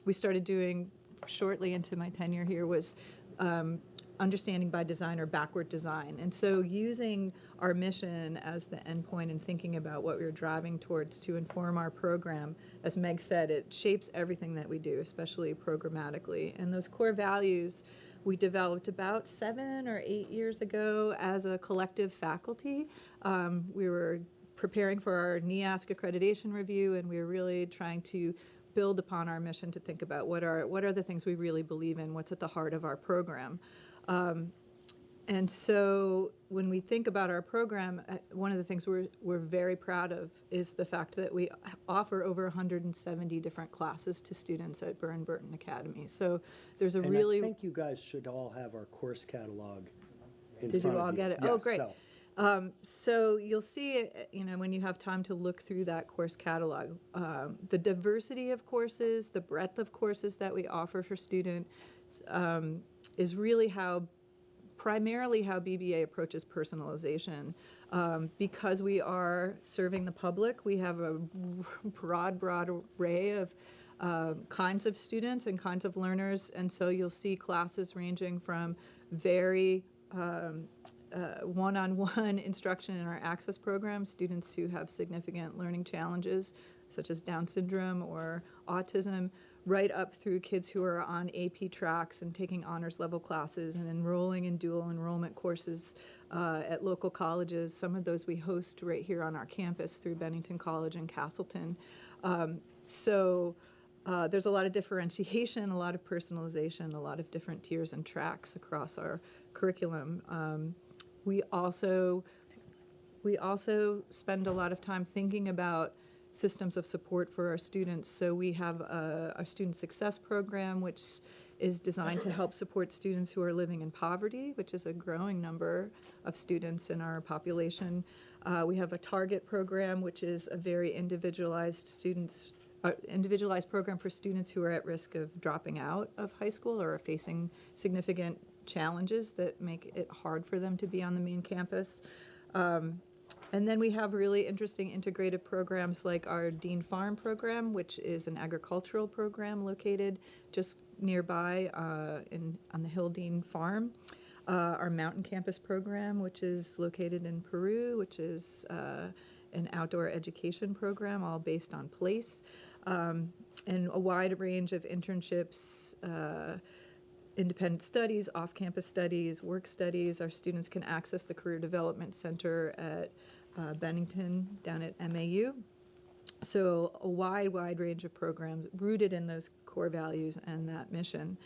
we started doing shortly into my tenure here was understanding by design, or backward design. And so using our mission as the endpoint and thinking about what we were driving towards to inform our program, as Meg said, it shapes everything that we do, especially programmatically. And those core values we developed about 7 or 8 years ago as a collective faculty. We were preparing for our NEASC accreditation review, and we were really trying to build upon our mission to think about what are the things we really believe in, what's at the heart of our program. And so when we think about our program, one of the things we're very proud of is the fact that we offer over 170 different classes to students at Burton Academy. So there's a really... I think you guys should all have our course catalog in Did front you of all get it? Yes, Oh, great. So you'll see, when you have time to look through that course catalog, the diversity of courses, the breadth of courses that we offer for students is really primarily how BBA approaches personalization. Because we are serving the public, we have a broad array of kinds of students and kinds of learners, and so you'll see classes ranging from very one-on-one instruction in our access program, students who have significant learning challenges, such as Down syndrome or autism, right up through kids who are on AP tracks and taking honors level classes and enrolling in dual enrollment courses at local colleges. Some of those we host right here on our campus through Bennington College and Castleton. There's a lot of differentiation, a lot of personalization, a lot of different tiers and tracks across our curriculum. We also spend a lot of time thinking about systems of support for our students. So we have our Student Success Program, which is designed to help support students who are living in poverty, which is a growing number of students in our population. We have a Target program, which is a very individualized program for students who are at risk of dropping out of high school or are facing significant challenges that make it hard for them to be on the main campus. And then we have really interesting integrated programs like our Dean Farm program, which is an agricultural program located just nearby on the Hill Dean Farm. Our Mountain Campus program, which is located in Peru, which is an outdoor education program, all based on place. And a wide range of internships, independent studies, off-campus studies, work studies. Our students can access the Career Development Center at Bennington down at MAU. So a wide range of programs rooted in those core values and that mission.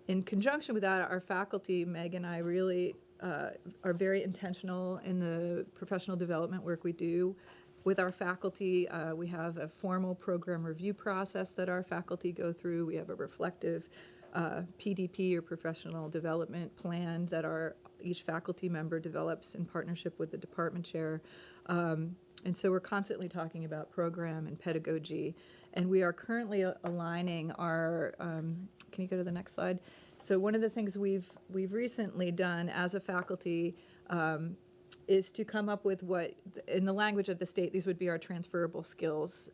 In conjunction with that, our faculty, Meg and I, really are very intentional in the professional development work we do. With our faculty, we have a formal program review process that our faculty go through. We have a reflective PDP, or professional development plan, that each faculty member develops in partnership with the department chair. And so we're constantly talking about program and pedagogy. And we are currently aligning our, can you go to the next slide? So one of the things we've recently done as a faculty is to come up with what, in the language of the state, these would be our transferable skills.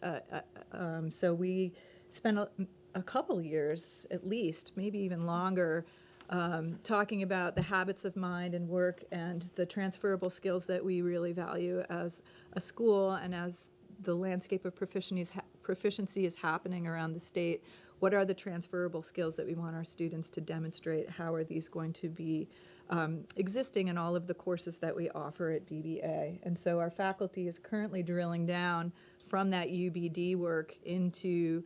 So we spent a couple years, at least, maybe even longer, talking about the habits of mind and work and the transferable skills that we really value as a school, and as the landscape of proficiency is happening around the state. What are the transferable skills that we want our students to demonstrate? How are these going to be existing in all of the courses that we offer at BBA? And so our faculty is currently drilling down from that UBD work into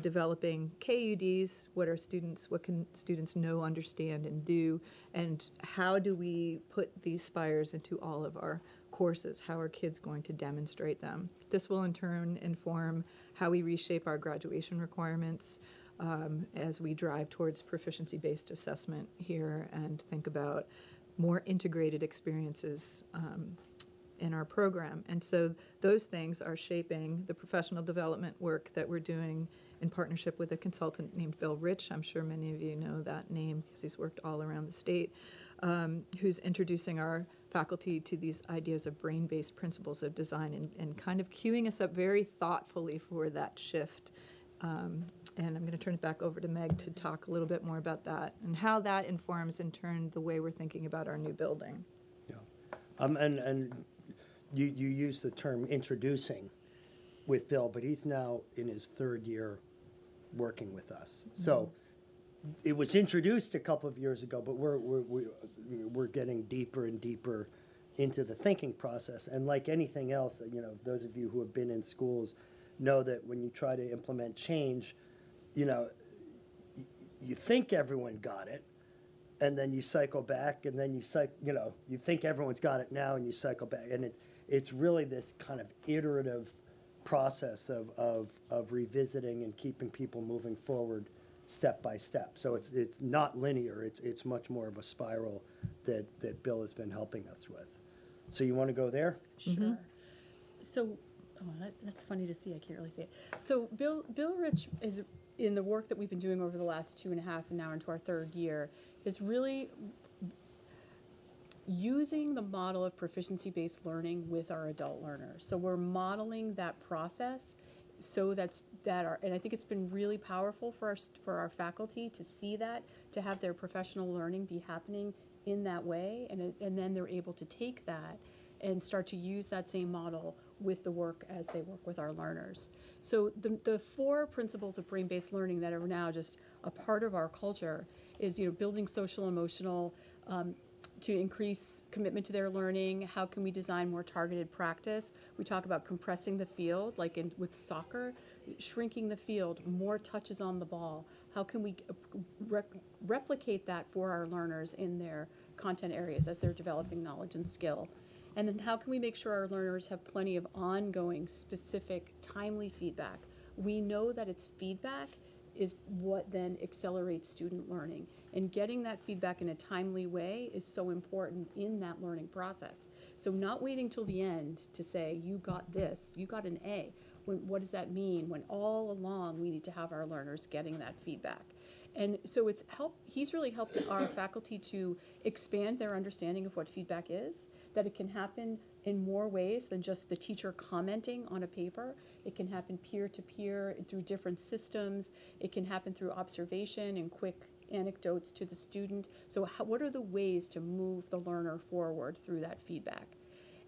developing KUDs. What can students know, understand, and do? And how do we put these spires into all of our courses? How are kids going to demonstrate them? This will in turn inform how we reshape our graduation requirements as we drive towards proficiency-based assessment here and think about more integrated experiences in our program. And so those things are shaping the professional development work that we're doing in partnership with a consultant named Bill Rich. I'm sure many of you know that name because he's worked all around the state, who's introducing our faculty to these ideas of brain-based principles of design and kind of queuing us up very thoughtfully for that shift. And I'm going to turn it back over to Meg to talk a little bit more about that and how that informs, in turn, the way we're thinking about our new building. Yeah. And you use the term introducing with Bill, but he's now in his third year working with us. Mm-hmm. So it was introduced a couple of years ago, but we're getting deeper and deeper into the thinking process. And like anything else, those of you who have been in schools know that when you try to implement change, you think everyone got it, and then you cycle back, and then you think everyone's got it now, and you cycle back, and it's really this kind of iterative process of revisiting and keeping people moving forward step by step. So it's not linear. It's much more of a spiral that Bill has been helping us with. So you want to go there? Sure. Mm-hmm. So, that's funny to see. I can't really see it. So Bill Rich is, in the work that we've been doing over the last 2.5 and now into our third year, is really using the model of proficiency-based learning with our adult learners. So we're modeling that process so and I think it's been really powerful for our faculty to see that, to have their professional learning be happening in that way, and then they're able to take that and start to use that same model with the work as they work with our learners. So the 4 principles of brain-based learning that are now just a part of our culture is, building social emotional, to increase commitment to their learning. How can we design more targeted practice? We talk about compressing the field, like with soccer, shrinking the field, more touches on the ball. How can we replicate that for our learners in their content areas as they're developing knowledge and skill? And then how can we make sure our learners have plenty of ongoing, specific, timely feedback? We know that it's feedback is what then accelerates student learning. And getting that feedback in a timely way is so important in that learning process. So not waiting till the end to say, you got this, you got an A. What does that mean? When all along we need to have our learners getting that feedback. And so he's really helped our faculty to expand their understanding of what feedback is, that it can happen in more ways than just the teacher commenting on a paper. It can happen peer-to-peer through different systems. It can happen through observation and quick anecdotes to the student. So what are the ways to move the learner forward through that feedback?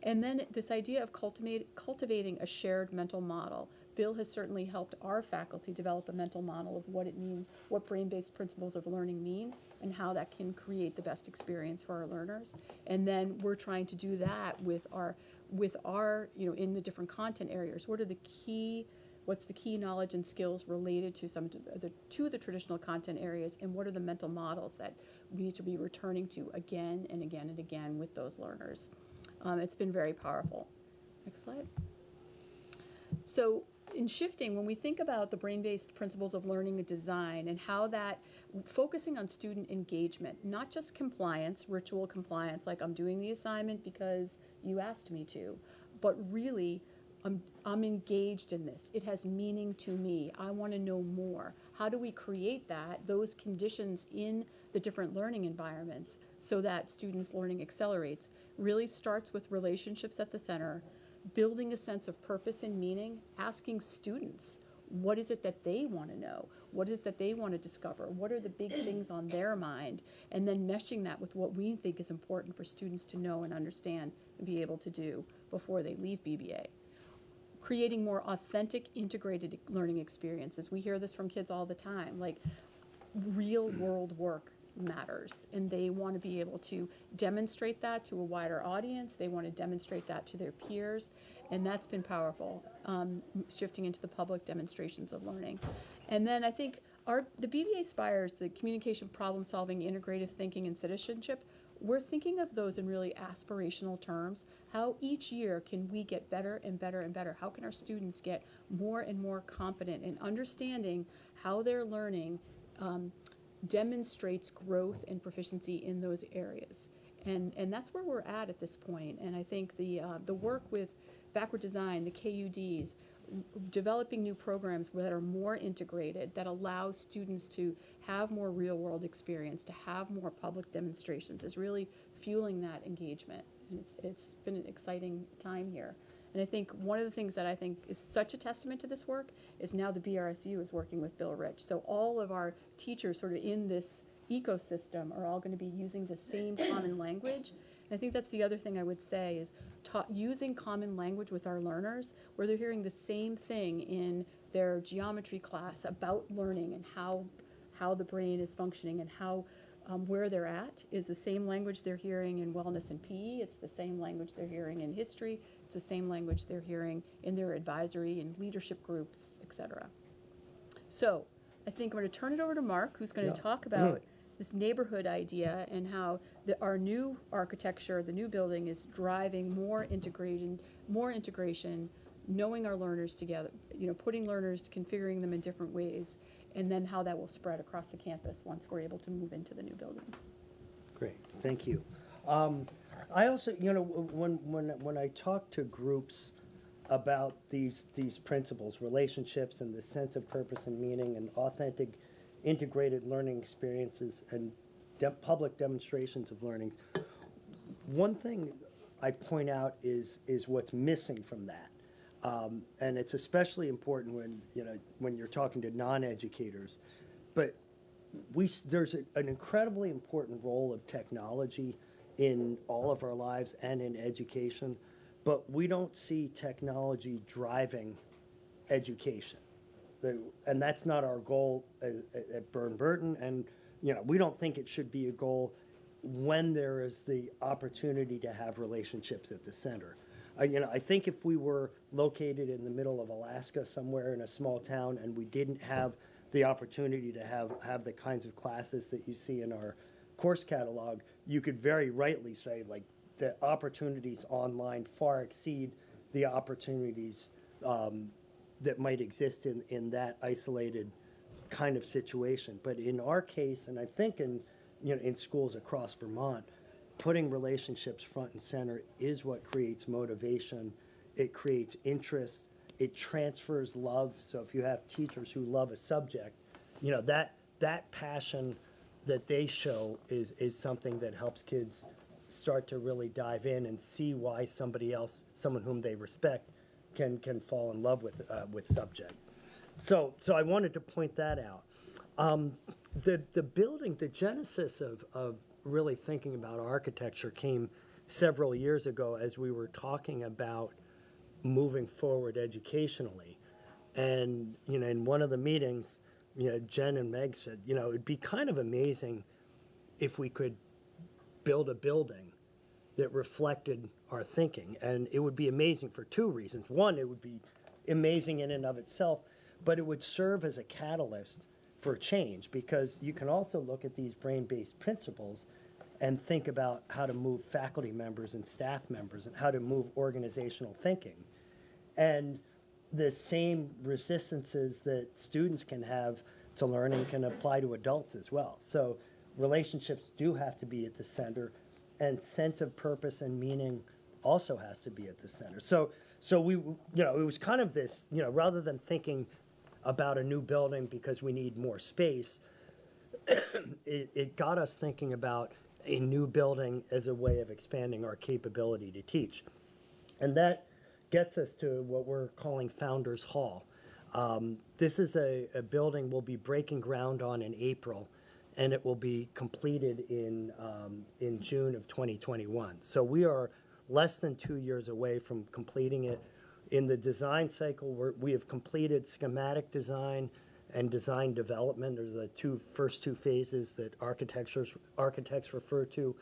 And then this idea of cultivating a shared mental model. Bill has certainly helped our faculty develop a mental model of what it means, what brain-based principles of learning mean, and how that can create the best experience for our learners. And then we're trying to do that with our in the different content areas. What are the key What's the key knowledge and skills related to the traditional content areas, and what are the mental models that we need to be returning to again and again and again with those learners? It's been very powerful. Next slide. So in shifting, when we think about the brain-based principles of learning and design and how that, focusing on student engagement, not just compliance, ritual compliance, like I'm doing the assignment because you asked me to, but really I'm engaged in this. It has meaning to me. I want to know more. How do we create those conditions in the different learning environments so that students' learning accelerates? Really starts with relationships at the center, building a sense of purpose and meaning, asking students, what is it that they want to know? What is it that they want to discover? What are the big things on their mind? And then meshing that with what we think is important for students to know and understand and be able to do before they leave BBA. Creating more authentic, integrated learning experiences. We hear this from kids all the time, like real world work matters, and they want to be able to demonstrate that to a wider audience. They want to demonstrate that to their peers, and that's been powerful, shifting into the public demonstrations of learning. And then I think the BBA Spires, the communication, problem solving, integrative thinking, and citizenship, we're thinking of those in really aspirational terms. How each year can we get better and better and better? How can our students get more and more confident in understanding how their learning demonstrates growth and proficiency in those areas? And that's where we're at this point. And I think the work with backward design, the KUDs, developing new programs that are more integrated, that allow students to have more real-world experience, to have more public demonstrations, is really fueling that engagement. And it's been an exciting time here. And I think one of the things that I think is such a testament to this work is now the BRSU is working with Bill Rich. So all of our teachers sort of in this ecosystem are all going to be using the same common language. And I think that's the other thing I would say is using common language with our learners, where they're hearing the same thing in their geometry class about learning and how the brain is functioning and how where they're at is the same language they're hearing in wellness and PE. It's the same language they're hearing in history. It's the same language they're hearing in their advisory and leadership groups, etc. So I think I'm going to turn it over to Mark, who's going to talk about this neighborhood idea and how our new architecture, the new building, is driving more integration, knowing our learners together, putting learners, configuring them in different ways, and then how that will spread across the campus once we're able to move into the new building. Great, thank you. I also, when I talk to groups about these principles, relationships, and the sense of purpose and meaning, and authentic, integrated learning experiences, and public demonstrations of learnings, one thing I point out is what's missing from that. And it's especially important when you're talking to non-educators. But there's an incredibly important role of technology in all of our lives and in education, but we don't see technology driving education. And that's not our goal at Burton, and we don't think it should be a goal when there is the opportunity to have relationships at the center. I think if we were located in the middle of Alaska somewhere in a small town and we didn't have the opportunity to have the kinds of classes that you see in our course catalog, you could very rightly say, like, the opportunities online far exceed the opportunities that might exist in that isolated kind of situation. But in our case, and I think in schools across Vermont, putting relationships front and center is what creates motivation. It creates interest. It transfers love. So if you have teachers who love a subject, that passion that they show is something that helps kids start to really dive in and see why someone whom they respect, can fall in love with subjects. So I wanted to point that out. The building, the genesis of really thinking about architecture came several years ago as we were talking about moving forward educationally. And, in one of the meetings, Jen and Meg said, it'd be kind of amazing if we could build a building that reflected our thinking. And it would be amazing for two reasons. One, it would be amazing in and of itself, but it would serve as a catalyst for change, because you can also look at these brain-based principles and think about how to move faculty members and staff members and how to move organizational thinking. And the same resistances that students can have to learning can apply to adults as well. So relationships do have to be at the center, and sense of purpose and meaning also has to be at the center. So we, it was kind of this, rather than thinking about a new building because we need more space, it got us thinking about a new building as a way of expanding our capability to teach. And that gets us to what we're calling Founders Hall. This is a building we'll be breaking ground on in April, and it will be completed in June of 2021. So we are less than 2 years away from completing it. In the design cycle, we have completed schematic design and design development. There's the first two phases that architects refer to.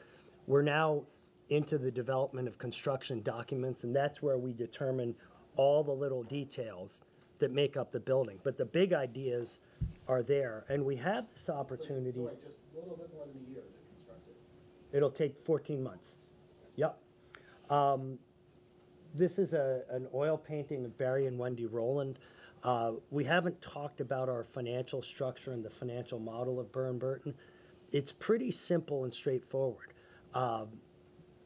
We're now into the development of construction documents, and that's where we determine all the little details that make up the building. But the big ideas are there, and we have this opportunity. So wait, just a little bit more than a year to construct it. It'll take 14 months. Yep. This is an oil painting of Barry and Wendy Rowland. We haven't talked about our financial structure and the financial model of Burr & Burton. It's pretty simple and straightforward.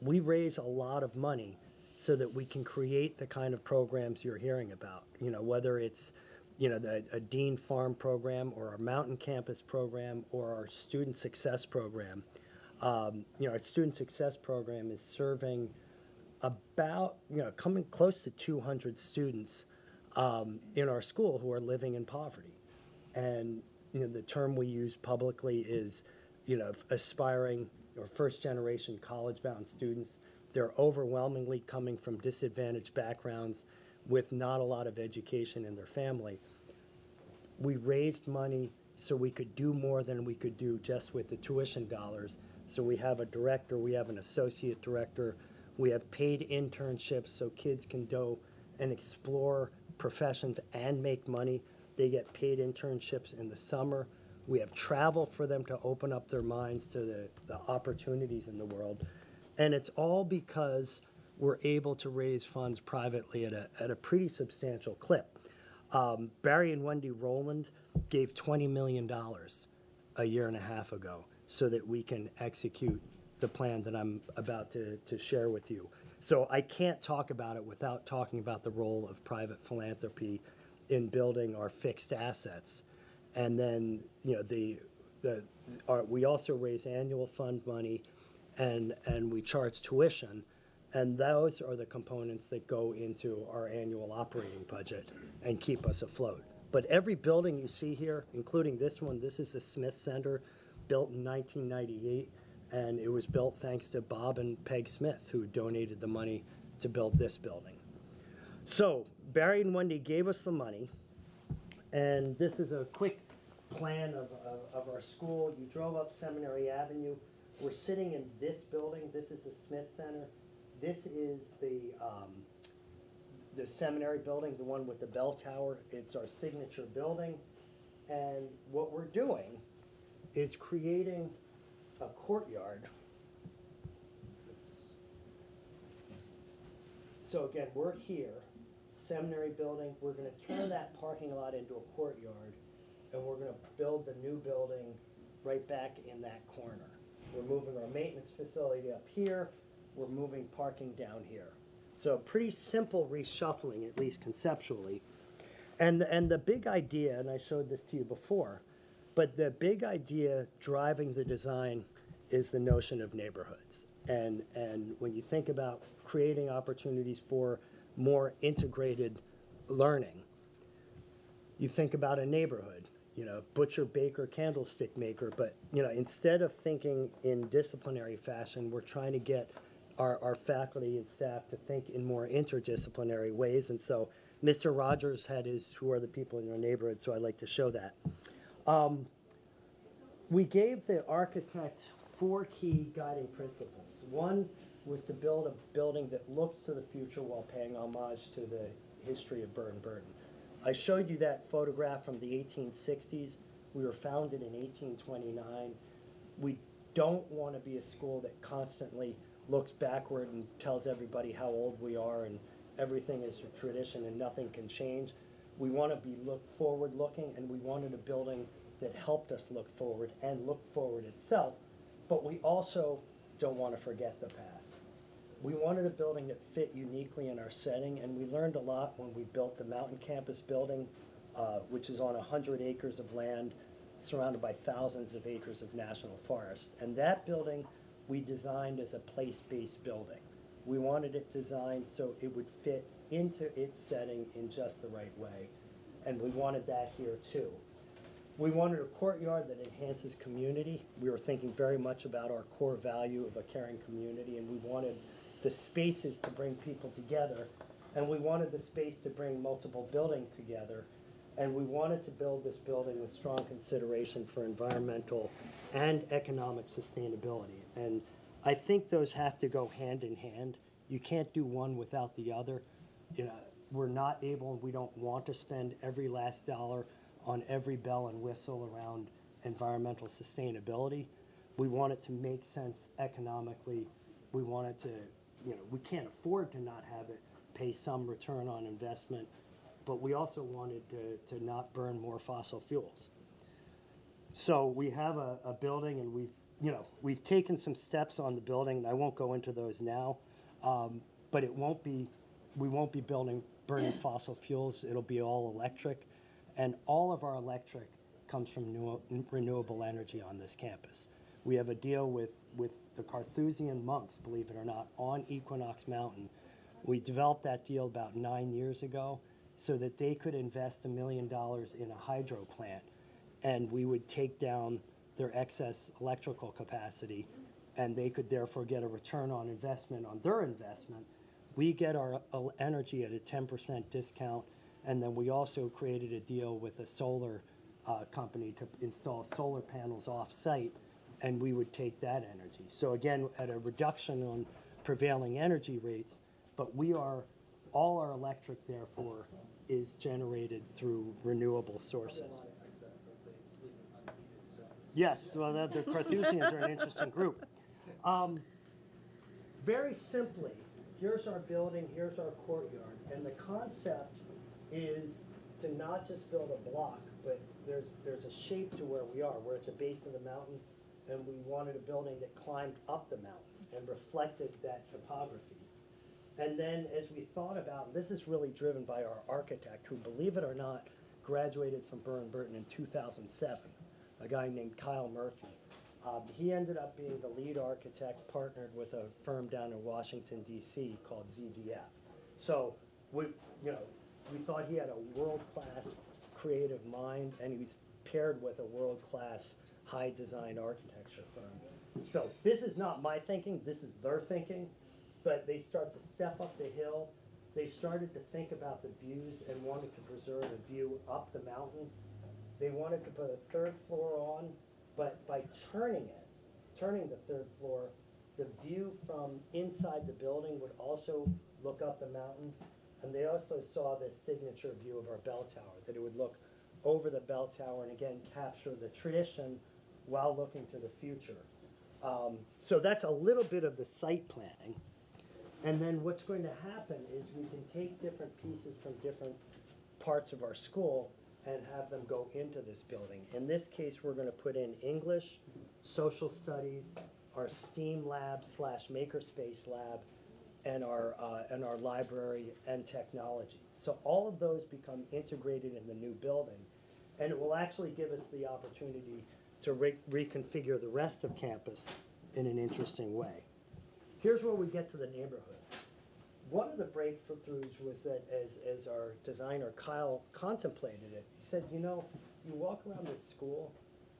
We raise a lot of money so that we can create the kind of programs you're hearing about, whether it's a Dean Farm program or our Mountain Campus program or our Student Success program. Our Student Success program is serving about, coming close to 200 students in our school who are living in poverty. And the term we use publicly is, aspiring or first-generation college-bound students. They're overwhelmingly coming from disadvantaged backgrounds with not a lot of education in their family. We raised money so we could do more than we could do just with the tuition dollars. So we have a director, we have an associate director, we have paid internships so kids can go and explore professions and make money. They get paid internships in the summer. We have travel for them to open up their minds to the opportunities in the world. And it's all because we're able to raise funds privately at a pretty substantial clip. Barry and Wendy Rowland gave $20 million a year and a half ago so that we can execute the plan that I'm about to share with you. So I can't talk about it without talking about the role of private philanthropy in building our fixed assets. And then, we also raise annual fund money and we charge tuition. And those are the components that go into our annual operating budget and keep us afloat. But every building you see here, including this one, this is the Smith Center, built in 1998. And it was built thanks to Bob and Peg Smith, who donated the money to build this building. So Barry and Wendy gave us the money, and this is a quick plan of our school. You drove up Seminary Avenue. We're sitting in this building. This is the Smith Center. This is the seminary building, the one with the bell tower. It's our signature building. And what we're doing is creating a courtyard. So again, we're here, seminary building. We're going to turn that parking lot into a courtyard, and we're going to build the new building right back in that corner. We're moving our maintenance facility up here. We're moving parking down here. So pretty simple reshuffling, at least conceptually. And the big idea, and I showed this to you before, but the big idea driving the design is the notion of neighborhoods. And when you think about creating opportunities for more integrated learning, you think about a neighborhood, butcher, baker, candlestick maker. But, instead of thinking in disciplinary fashion, we're trying to get our faculty and staff to think in more interdisciplinary ways. And so Mr. Rogers had his "Who are the people in your neighborhood?" So I'd like to show that. We gave the architect 4 key guiding principles. One was to build a building that looks to the future while paying homage to the history of Burton. I showed you that photograph from the 1860s. We were founded in 1829. We don't want to be a school that constantly looks backward and tells everybody how old we are and everything is a tradition and nothing can change. We want to be forward looking, and we wanted a building that helped us look forward and look forward itself, but we also don't want to forget the past. We wanted a building that fit uniquely in our setting, and we learned a lot when we built the Mountain Campus building, which is on 100 acres of land surrounded by thousands of acres of national forest. And that building we designed as a place-based building. We wanted it designed so it would fit into its setting in just the right way, and we wanted that here too. We wanted a courtyard that enhances community. We were thinking very much about our core value of a caring community, and we wanted the spaces to bring people together, and we wanted the space to bring multiple buildings together, and we wanted to build this building with strong consideration for environmental and economic sustainability. And I think those have to go hand in hand. You can't do one without the other. You know, we're not able, and we don't want to spend every last dollar on every bell and whistle around environmental sustainability. We want it to make sense economically. We want it to, we can't afford to not have it pay some return on investment, but we also wanted to not burn more fossil fuels. So we have a building, and we've taken some steps on the building, and I won't go into those now, but we won't be burning fossil fuels. It'll be all electric. And all of our electric comes from renewable energy on this campus. We have a deal with the Carthusian monks, believe it or not, on Equinox Mountain. We developed that deal about 9 years ago so that they could invest $1 million in a hydro plant, and we would take down their excess electrical capacity, and they could therefore get a return on investment on their investment. We get our energy at a 10% discount. And then we also created a deal with a solar company to install solar panels off-site, and we would take that energy. So again, at a reduction on prevailing energy rates, but all our electric, therefore, is generated through renewable sources. Yes, well, the Carthusians are an interesting group. Very simply, here's our building, here's our courtyard, and the concept is to not just build a block, but there's a shape to where we are. We're at the base of the mountain, and we wanted a building that climbed up the mountain and reflected that topography. And then as we thought about, this is really driven by our architect, who, believe it or not, graduated from Burton in 2007, a guy named Kyle Murphy. He ended up being the lead architect, partnered with a firm down in Washington, D.C. called ZDF. So we thought he had a world-class creative mind, and he was paired with a world-class high-design architecture firm. So this is not my thinking, this is their thinking, but they start to step up the hill. They started to think about the views and wanted to preserve a view up the mountain. They wanted to put a third floor on, but by turning the third floor, the view from inside the building would also look up the mountain. And they also saw this signature view of our bell tower, that it would look over the bell tower and again capture the tradition while looking to the future. So that's a little bit of the site planning. And then what's going to happen is we can take different pieces from different parts of our school and have them go into this building. In this case, we're going to put in English, social studies, our STEAM lab / makerspace lab, and our library and technology. So all of those become integrated in the new building, and it will actually give us the opportunity to reconfigure the rest of campus in an interesting way. Here's where we get to the neighborhood. One of the breakthroughs was that as our designer Kyle contemplated it, he said, you walk around this school,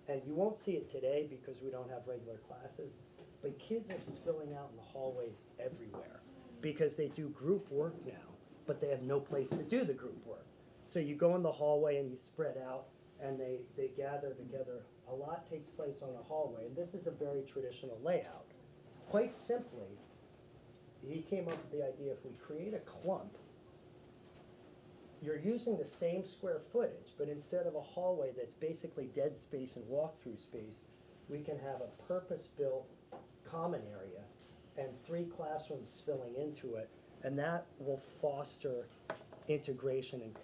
and you won't see it today because we don't have regular classes, but kids are spilling out in the hallways everywhere, because they do group work now, but they have no place to do the group work. So you go in the hallway and you spread out, and they gather together. A lot takes place on the hallway, and this is a very traditional layout. Quite simply, he came up with the idea, if we create a clump you're using the same square footage, but instead of a hallway that's basically dead space and walk-through space, we can have a purpose-built common area and 3 classrooms filling into it, and that will foster integration and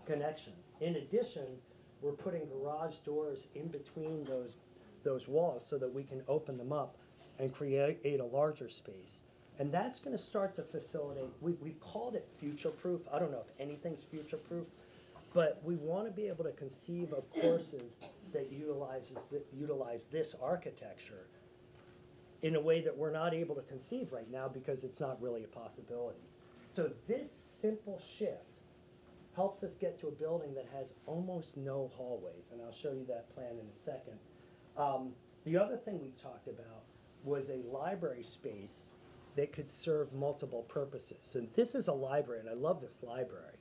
connection. In addition, we're putting garage doors in between those walls so that we can open them up and create a larger space. And that's going to start to facilitate, we've called it future-proof. I don't know if anything's future-proof, but we want to be able to conceive of courses that utilize this architecture in a way that we're not able to conceive right now because it's not really a possibility. So this simple shift helps us get to a building that has almost no hallways, and I'll show you that plan in a second. The other thing we talked about was a library space that could serve multiple purposes. And this is a library, and I love this library.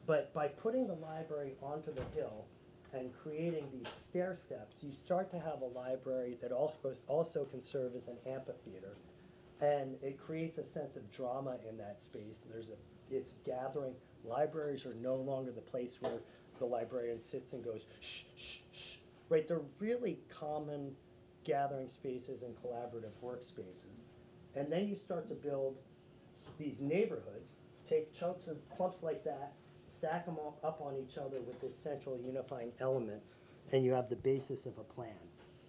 But by putting the library onto the hill and creating these stair steps, you start to have a library that also can serve as an amphitheater. And it creates a sense of drama in that space. It's gathering. Libraries are no longer the place where the librarian sits and goes, shh, shh, shh. Right, they're really common gathering spaces and collaborative workspaces. And then you start to build these neighborhoods, take chunks of clumps like that, stack them all up on each other with this central unifying element, and you have the basis of a plan.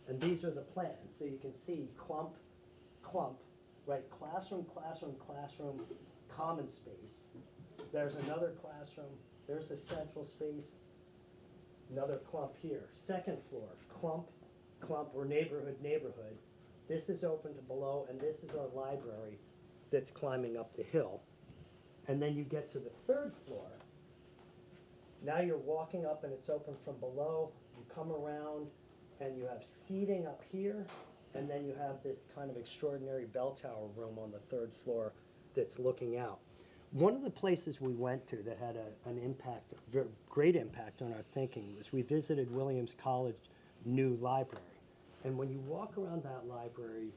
And these are the plans. So you can see clump, clump, right? Classroom, classroom, classroom, common space. There's another classroom. There's the central space. Another clump here. Second floor, clump, clump, or neighborhood, neighborhood. This is open to below, and this is our library that's climbing up the hill. And then you get to the third floor. Now you're walking up, and it's open from below. You come around, and you have seating up here, and then you have this kind of extraordinary bell tower room on the third floor that's looking out. One of the places we went to that had an impact, a great impact on our thinking, was we visited Williams College new library. And when you walk around that library,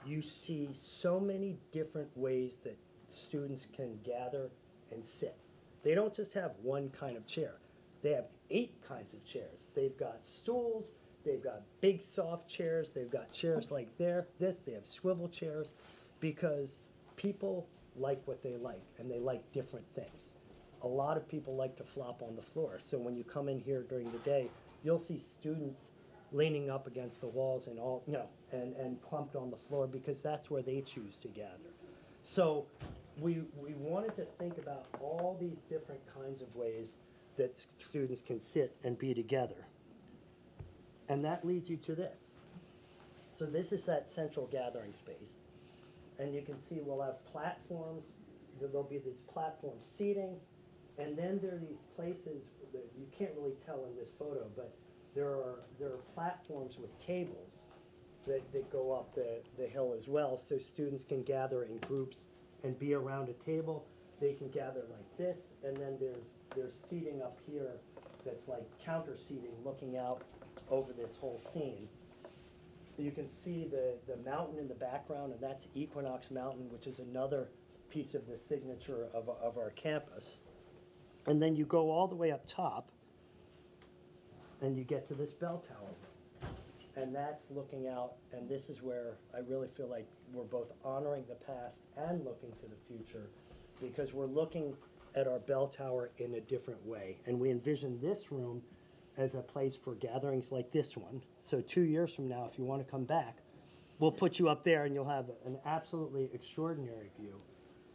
you see so many different ways that students can gather and sit. They don't just have one kind of chair. They have 8 kinds of chairs. They've got stools, they've got big soft chairs, they've got chairs like this, they have swivel chairs, because people like what they like, and they like different things. A lot of people like to flop on the floor. So when you come in here during the day, you'll see students leaning up against the walls and all, and clumped on the floor because that's where they choose to gather. So we wanted to think about all these different kinds of ways that students can sit and be together. And that leads you to this. So this is that central gathering space. And you can see we'll have platforms. There'll be this platform seating. And then there are these places that you can't really tell in this photo, but there are platforms with tables that go up the hill as well, so students can gather in groups and be around a table. They can gather like this, and then there's seating up here that's like counter seating looking out over this whole scene. You can see the mountain in the background, and that's Equinox Mountain, which is another piece of the signature of our campus. And then you go all the way up top, and you get to this bell tower. And that's looking out, and this is where I really feel like we're both honoring the past and looking to the future, because we're looking at our bell tower in a different way. And we envision this room as a place for gatherings like this one. So 2 years from now, if you want to come back, we'll put you up there and you'll have an absolutely extraordinary view.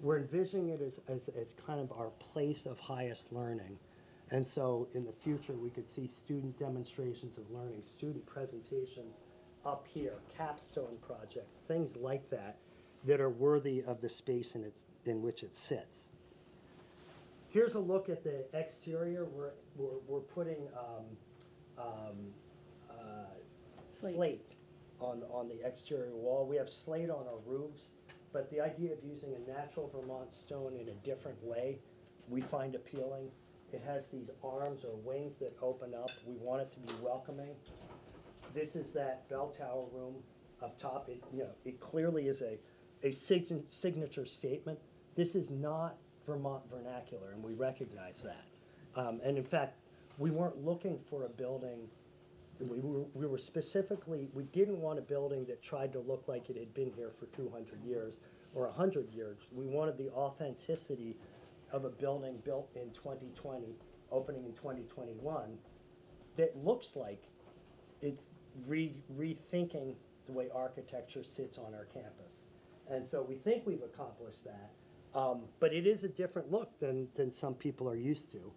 We're envisioning it as kind of our place of highest learning. And so in the future, we could see student demonstrations of learning, student presentations up here, capstone projects, things like that, that are worthy of the space in which it sits. Here's a look at the exterior. We're putting slate on the exterior wall. We have slate on our roofs, but the idea of using a natural Vermont stone in a different way, we find appealing. It has these arms or wings that open up. We want it to be welcoming. This is that bell tower room up top. It clearly is a signature statement. This is not Vermont vernacular, and we recognize that. And in fact, we weren't looking for a building. We were specifically, we didn't want a building that tried to look like it had been here for 200 years or 100 years. We wanted the authenticity of a building built in 2020, opening in 2021, that looks like it's rethinking the way architecture sits on our campus. And so we think we've accomplished that. But it is a different look than some people are used to.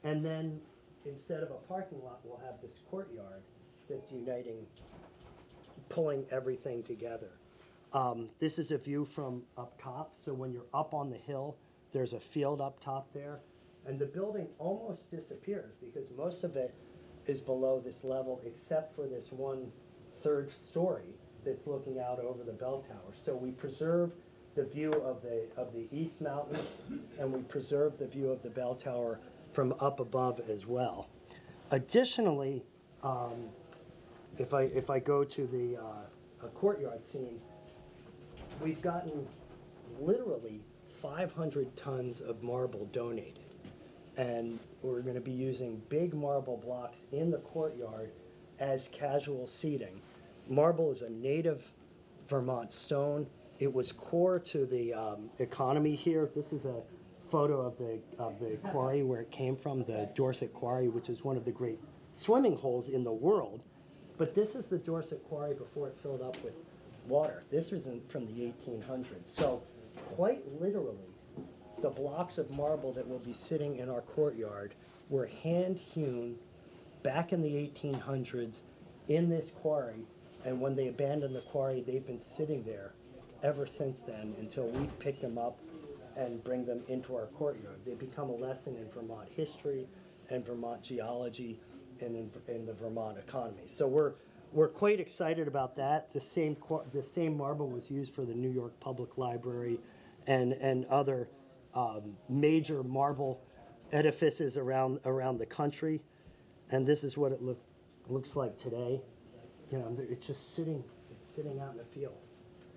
And then instead of a parking lot, we'll have this courtyard that's uniting, pulling everything together. This is a view from up top. So when you're up on the hill, there's a field up top there. And the building almost disappears because most of it is below this level except for this 1/3 story that's looking out over the bell tower. So we preserve the view of the East Mountains, and we preserve the view of the bell tower from up above as well. Additionally, if I go to the courtyard scene, we've gotten literally 500 tons of marble donated. And we're going to be using big marble blocks in the courtyard as casual seating. Marble is a native Vermont stone. It was core to the economy here. This is a photo of the quarry where it came from, the Dorset Quarry, which is one of the great swimming holes in the world. But this is the Dorset Quarry before it filled up with water. This was from the 1800s. So quite literally, the blocks of marble that will be sitting in our courtyard were hand-hewn back in the 1800s in this quarry. And when they abandoned the quarry, they've been sitting there ever since then until we've picked them up and bring them into our courtyard. They become a lesson in Vermont history and Vermont geology and in the Vermont economy. So we're quite excited about that. The same marble was used for the New York Public Library and other major marble edifices around the country. And this is what it looks like today. You know, it's just sitting out in the field.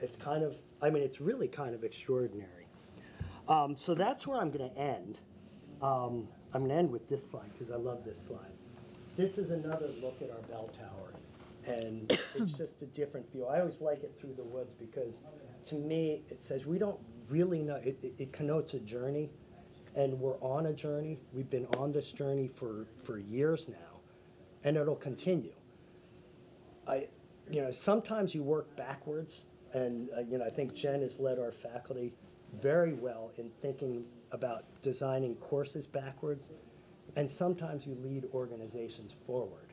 It's kind of, I mean, it's really kind of extraordinary. So that's where I'm going to end. I'm going to end with this slide because I love this slide. This is another look at our bell tower, and it's just a different view. I always like it through the woods because, to me, it says we don't really know. It connotes a journey, and we're on a journey. We've been on this journey for years now, and it'll continue. Sometimes you work backwards, and I think Jen has led our faculty very well in thinking about designing courses backwards, and sometimes you lead organizations forward.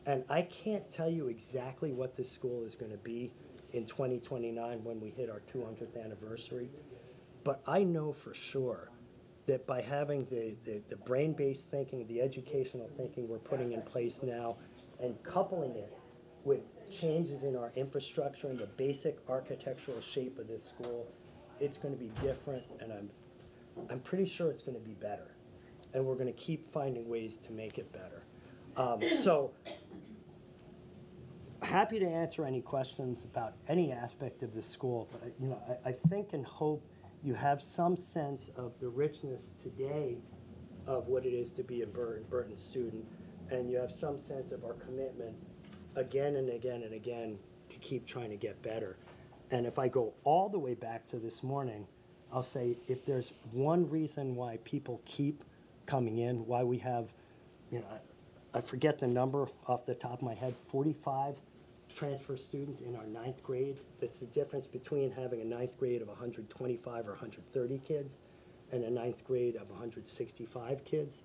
And I can't tell you exactly what this school is going to be in 2029 when we hit our 200th anniversary, but I know for sure that by having the brain-based thinking, the educational thinking we're putting in place now, and coupling it with changes in our infrastructure and the basic architectural shape of this school, it's going to be different, and I'm pretty sure it's going to be better. And we're going to keep finding ways to make it better. So happy to answer any questions about any aspect of the school. But I think and hope you have some sense of the richness today of what it is to be a Burton student, and you have some sense of our commitment again and again and again to keep trying to get better. And if I go all the way back to this morning, I'll say if there's one reason why people keep coming in, why we have, I forget the number off the top of my head, 45 transfer students in our 9th grade. That's the difference between having a 9th grade of 125 or 130 kids and a 9th grade of 165 kids.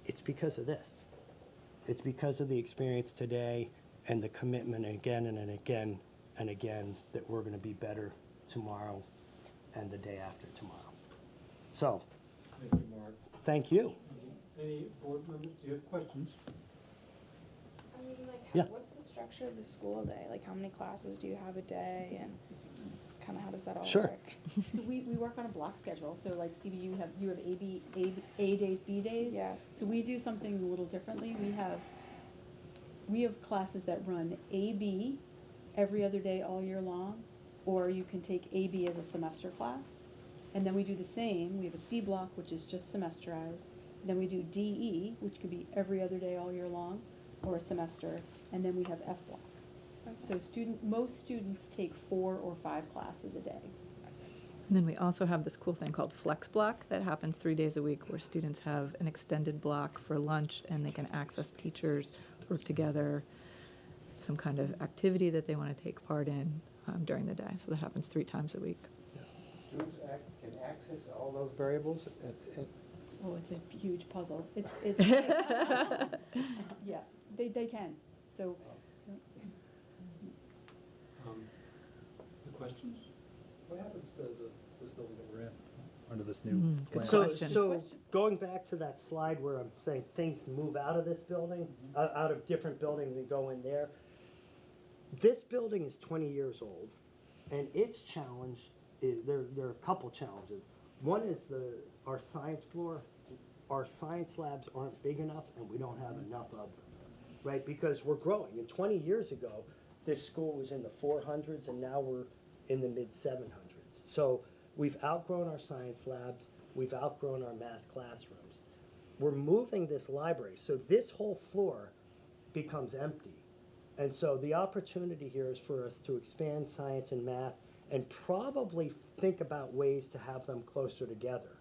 It's because of this. It's because of the experience today and the commitment again and again and again that we're going to be better tomorrow and the day after tomorrow. So, Thank you, Mark. Thank you. Any board members, do you have questions? Yeah. What's the structure of the school day? Like, how many classes do you have a day, and kind of how does that all work? So we work on a block schedule. So like Stevie, you have A days, B days. Yes. So we do something a little differently. We have classes that run AB every other day all year long, or you can take AB as a semester class. And then we do the same. We have a C block, which is just semesterized. Then we do DE, which could be every other day all year long, or a semester, and then we have F block. So most students take 4 or 5 classes a day. And then we also have this cool thing called Flex Block that happens 3 days a week where students have an extended block for lunch and they can access teachers, work together, some kind of activity that they want to take part in during the day. So that happens 3 times a week. Students can access all those variables Oh, it's a huge puzzle. It's yeah, they can. So The questions? What happens to this building that we're in, under this new Good plan? question. So going back to that slide where I'm saying things move out of this building, out of different buildings and go in there. This building is 20 years old, and its challenge is, there are a couple challenges. One is our science floor. Our science labs aren't big enough, and we don't have enough of them, right? Because we're growing. And 20 years ago, this school was in the 400s, and now we're in the mid 700s. So we've outgrown our science labs. We've outgrown our math classrooms. We're moving this library, so this whole floor becomes empty. And so the opportunity here is for us to expand science and math and probably think about ways to have them closer together.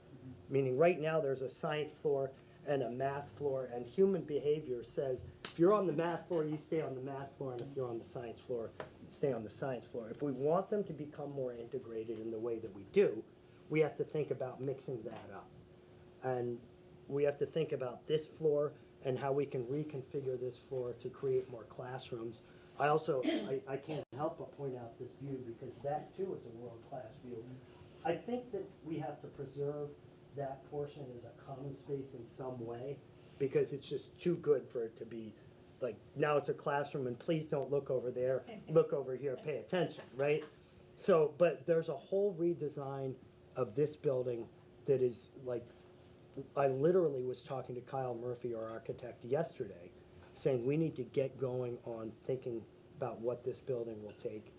Meaning right now there's a science floor and a math floor, and human behavior says, if you're on the math floor, you stay on the math floor, and if you're on the science floor, you stay on the science floor. If we want them to become more integrated in the way that we do, we have to think about mixing that up. And we have to think about this floor and how we can reconfigure this floor to create more classrooms. I also, I can't help but point out this view, because that too is a world-class view. I think that we have to preserve that portion as a common space in some way, because it's just too good for it to be like, now it's a classroom and please don't look over there, look over here, pay attention, right? So, but there's a whole redesign of this building that is like, I literally was talking to Kyle Murphy, our architect, yesterday, saying we need to get going on thinking about what this building will take.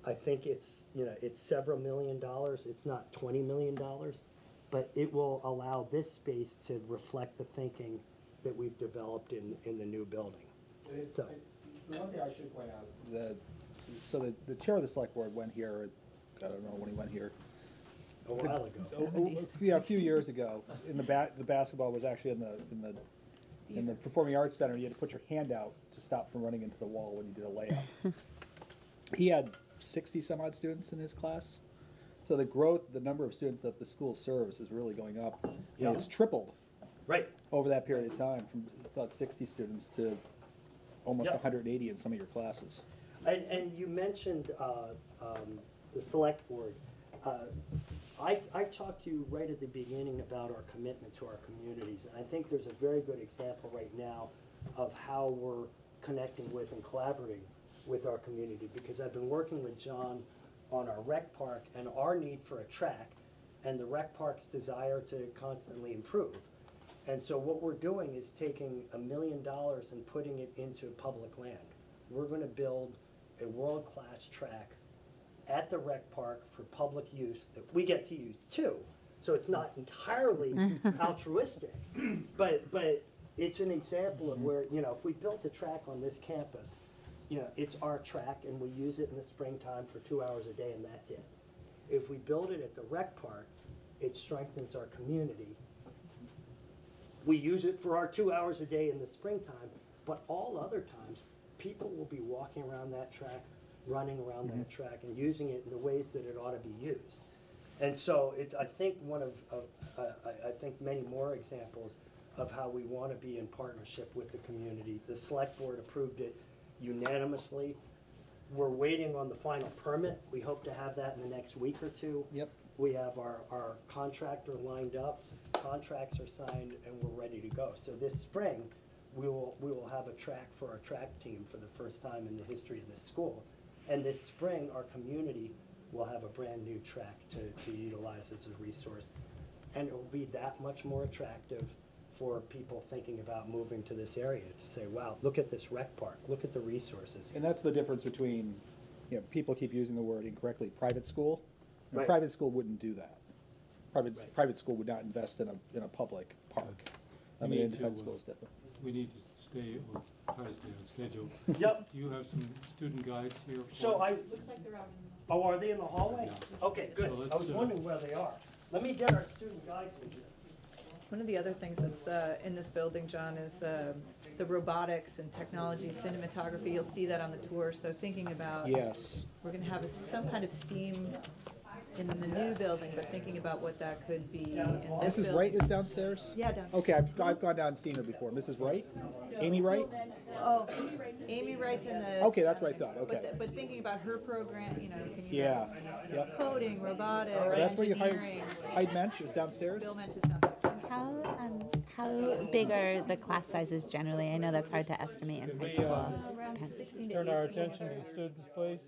I think it's, it's several $1 million. It's not $20 million, but it will allow this space to reflect the thinking that we've developed in the new building. So, The one thing I should point out, the chair of the select board went here, I don't know when he went here. a while ago. Yeah, a few years ago, in the basketball was actually in the Performing Arts Center. You had to put your hand out to stop from running into the wall when you did a layup. He had 60 some odd students in his class. So the number of students that the school serves is really going up. Yeah. And it's tripled right. over that period of time, from about 60 students to almost Yeah. 180 in some of your classes. And you mentioned the select board. I talked to you right at the beginning about our commitment to our communities, and I think there's a very good example right now of how we're connecting with and collaborating with our community, because I've been working with John on our rec park and our need for a track, and the rec park's desire to constantly improve. And so what we're doing is taking $1 million and putting it into public land. We're gonna build a world-class track at the rec park for public use that we get to use too. So it's not entirely altruistic, but it's an example of where, if we built a track on this campus, it's our track and we use it in the springtime for 2 hours a day and that's it. If we build it at the rec park, it strengthens our community. We use it for our 2 hours a day in the springtime, but all other times, people will be walking around that track, running around that track, and using it in the ways that it ought to be used. And so it's, I think, I think many more examples of how we want to be in partnership with the community. The select board approved it unanimously. We're waiting on the final permit. We hope to have that in the next week or two. Yep. We have our contractor lined up, contracts are signed, and we're ready to go. So this spring, we will have a track for our track team for the first time in the history of this school. And this spring, our community will have a brand new track to utilize as a resource. And it will be that much more attractive for people thinking about moving to this area, to say, wow, look at this rec park, look at the resources. And that's the difference between, people keep using the word incorrectly, private school. And Right. private school wouldn't do that. Private school would not invest in a public park. I mean, independent schools, definitely. We need to stay, or try to stay on schedule. Yep. Do you have some student guides here? So I, Looks like they're out in the. oh, are they in the hallway? Yeah. Okay, good. So I was let's, wondering where they are. Let me get our student guides in here. One of the other things that's in this building, John, is the robotics and technology, cinematography. You'll see that on the tour. So thinking about, Yes. we're going to have some kind of STEAM in the new building, but thinking about what that could be in this Mrs. building. Wright is downstairs? Yeah, down. Okay, I've gone down and seen her before. Mrs. Wright? Amy Wright? Oh, Amy Wright's in the. Okay, that's what I thought, okay. But thinking about her program, you know, thinking Yeah, about yep. coding, robotics, That's where you engineering. hide Mensch is downstairs? Bill Mensch is downstairs. How big are the class sizes generally? I know that's hard to estimate in high school. Depends. Turn our attention to the students, please.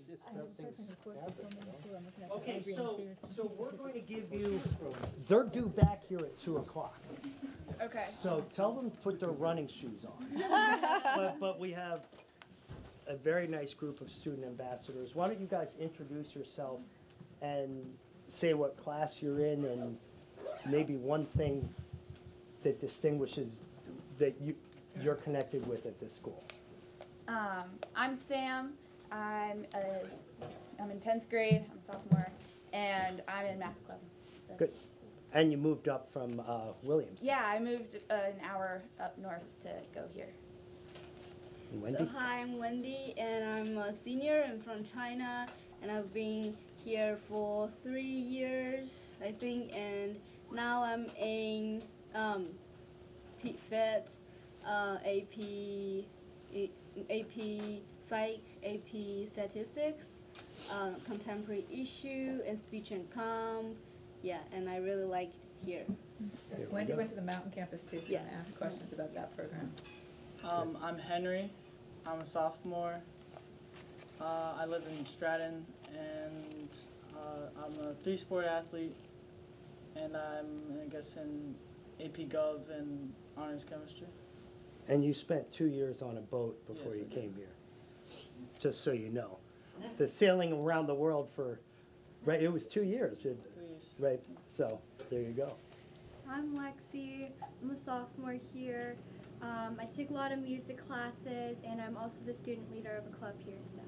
Okay, so we're going to give you, they're due back here at 2 o'clock. Okay. So tell them to put their running shoes on. But we have a very nice group of student ambassadors. Why don't you guys introduce yourself and say what class you're in and maybe one thing that distinguishes that you're connected with at this school. I'm Sam. I'm in 10th grade. I'm a sophomore, and I'm in math club. Good. And you moved up from Williams. Yeah, I moved an hour up north to go here. And Wendy? So hi, I'm Wendy, and I'm a senior. I'm from China, and I've been here for 3 years, I think, and now I'm in PFET, AP Psych, AP Statistics, Contemporary Issue, and Speech and Comm. Yeah, and I really liked here. Wendy went to the Mountain Campus too, if you want to Yes. ask questions about that program. I'm Henry. I'm a sophomore. I live in Stratton, and I'm a 3-sport athlete, and I'm, I guess, in AP Gov and Honors Chemistry. And you spent 2 years on a boat before Yes, you I did. came here. Just so you know. The sailing around the world for, right, it was 2 years. 2 years. Right, so there you go. I'm Lexi. I'm a sophomore here. I take a lot of music classes, and I'm also the student leader of a club here. So.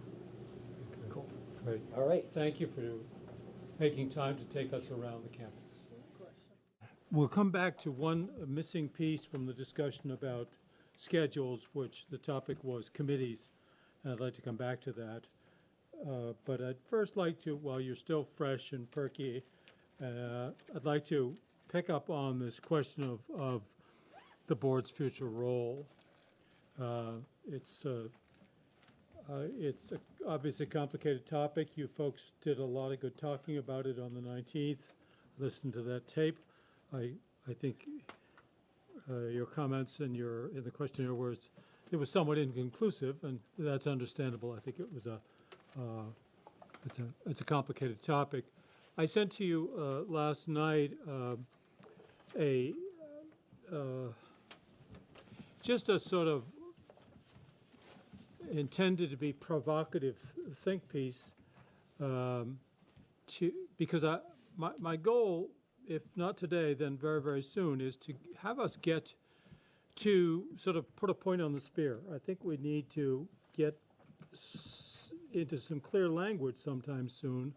Cool. Great. All right. Thank you for making time to take us around the campus. We'll come back to one missing piece from the discussion about schedules, which the topic was committees, and I'd like to come back to that. But I'd first like to, while you're still fresh and perky, I'd like to pick up on this question of the board's future role. It's obviously a complicated topic. You folks did a lot of good talking about it on the 19th. Listen to that tape. I think your comments and in the questionnaire it was somewhat inconclusive, and that's understandable. I think it was it's a complicated topic. I sent to you last night just a sort of intended to be provocative think piece because my goal, if not today, then very, very soon, is to have us get to sort of put a point on the spear. I think we need to get into some clear language sometime soon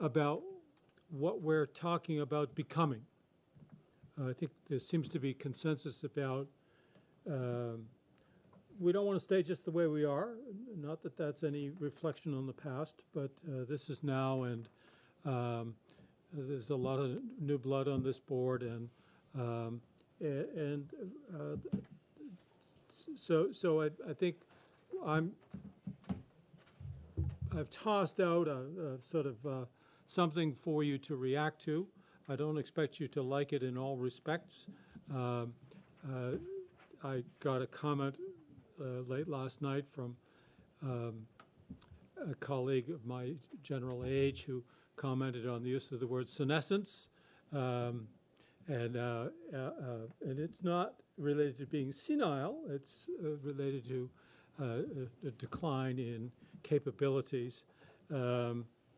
about what we're talking about becoming. I think there seems to be consensus about we don't want to stay just the way we are. Not that that's any reflection on the past, but this is now, and there's a lot of new blood on this board, and so I think I've tossed out a sort of something for you to react to. I don't expect you to like it in all respects. I got a comment late last night from a colleague of my general age who commented on the use of the word senescence, and it's not related to being senile. It's related to a decline in capabilities,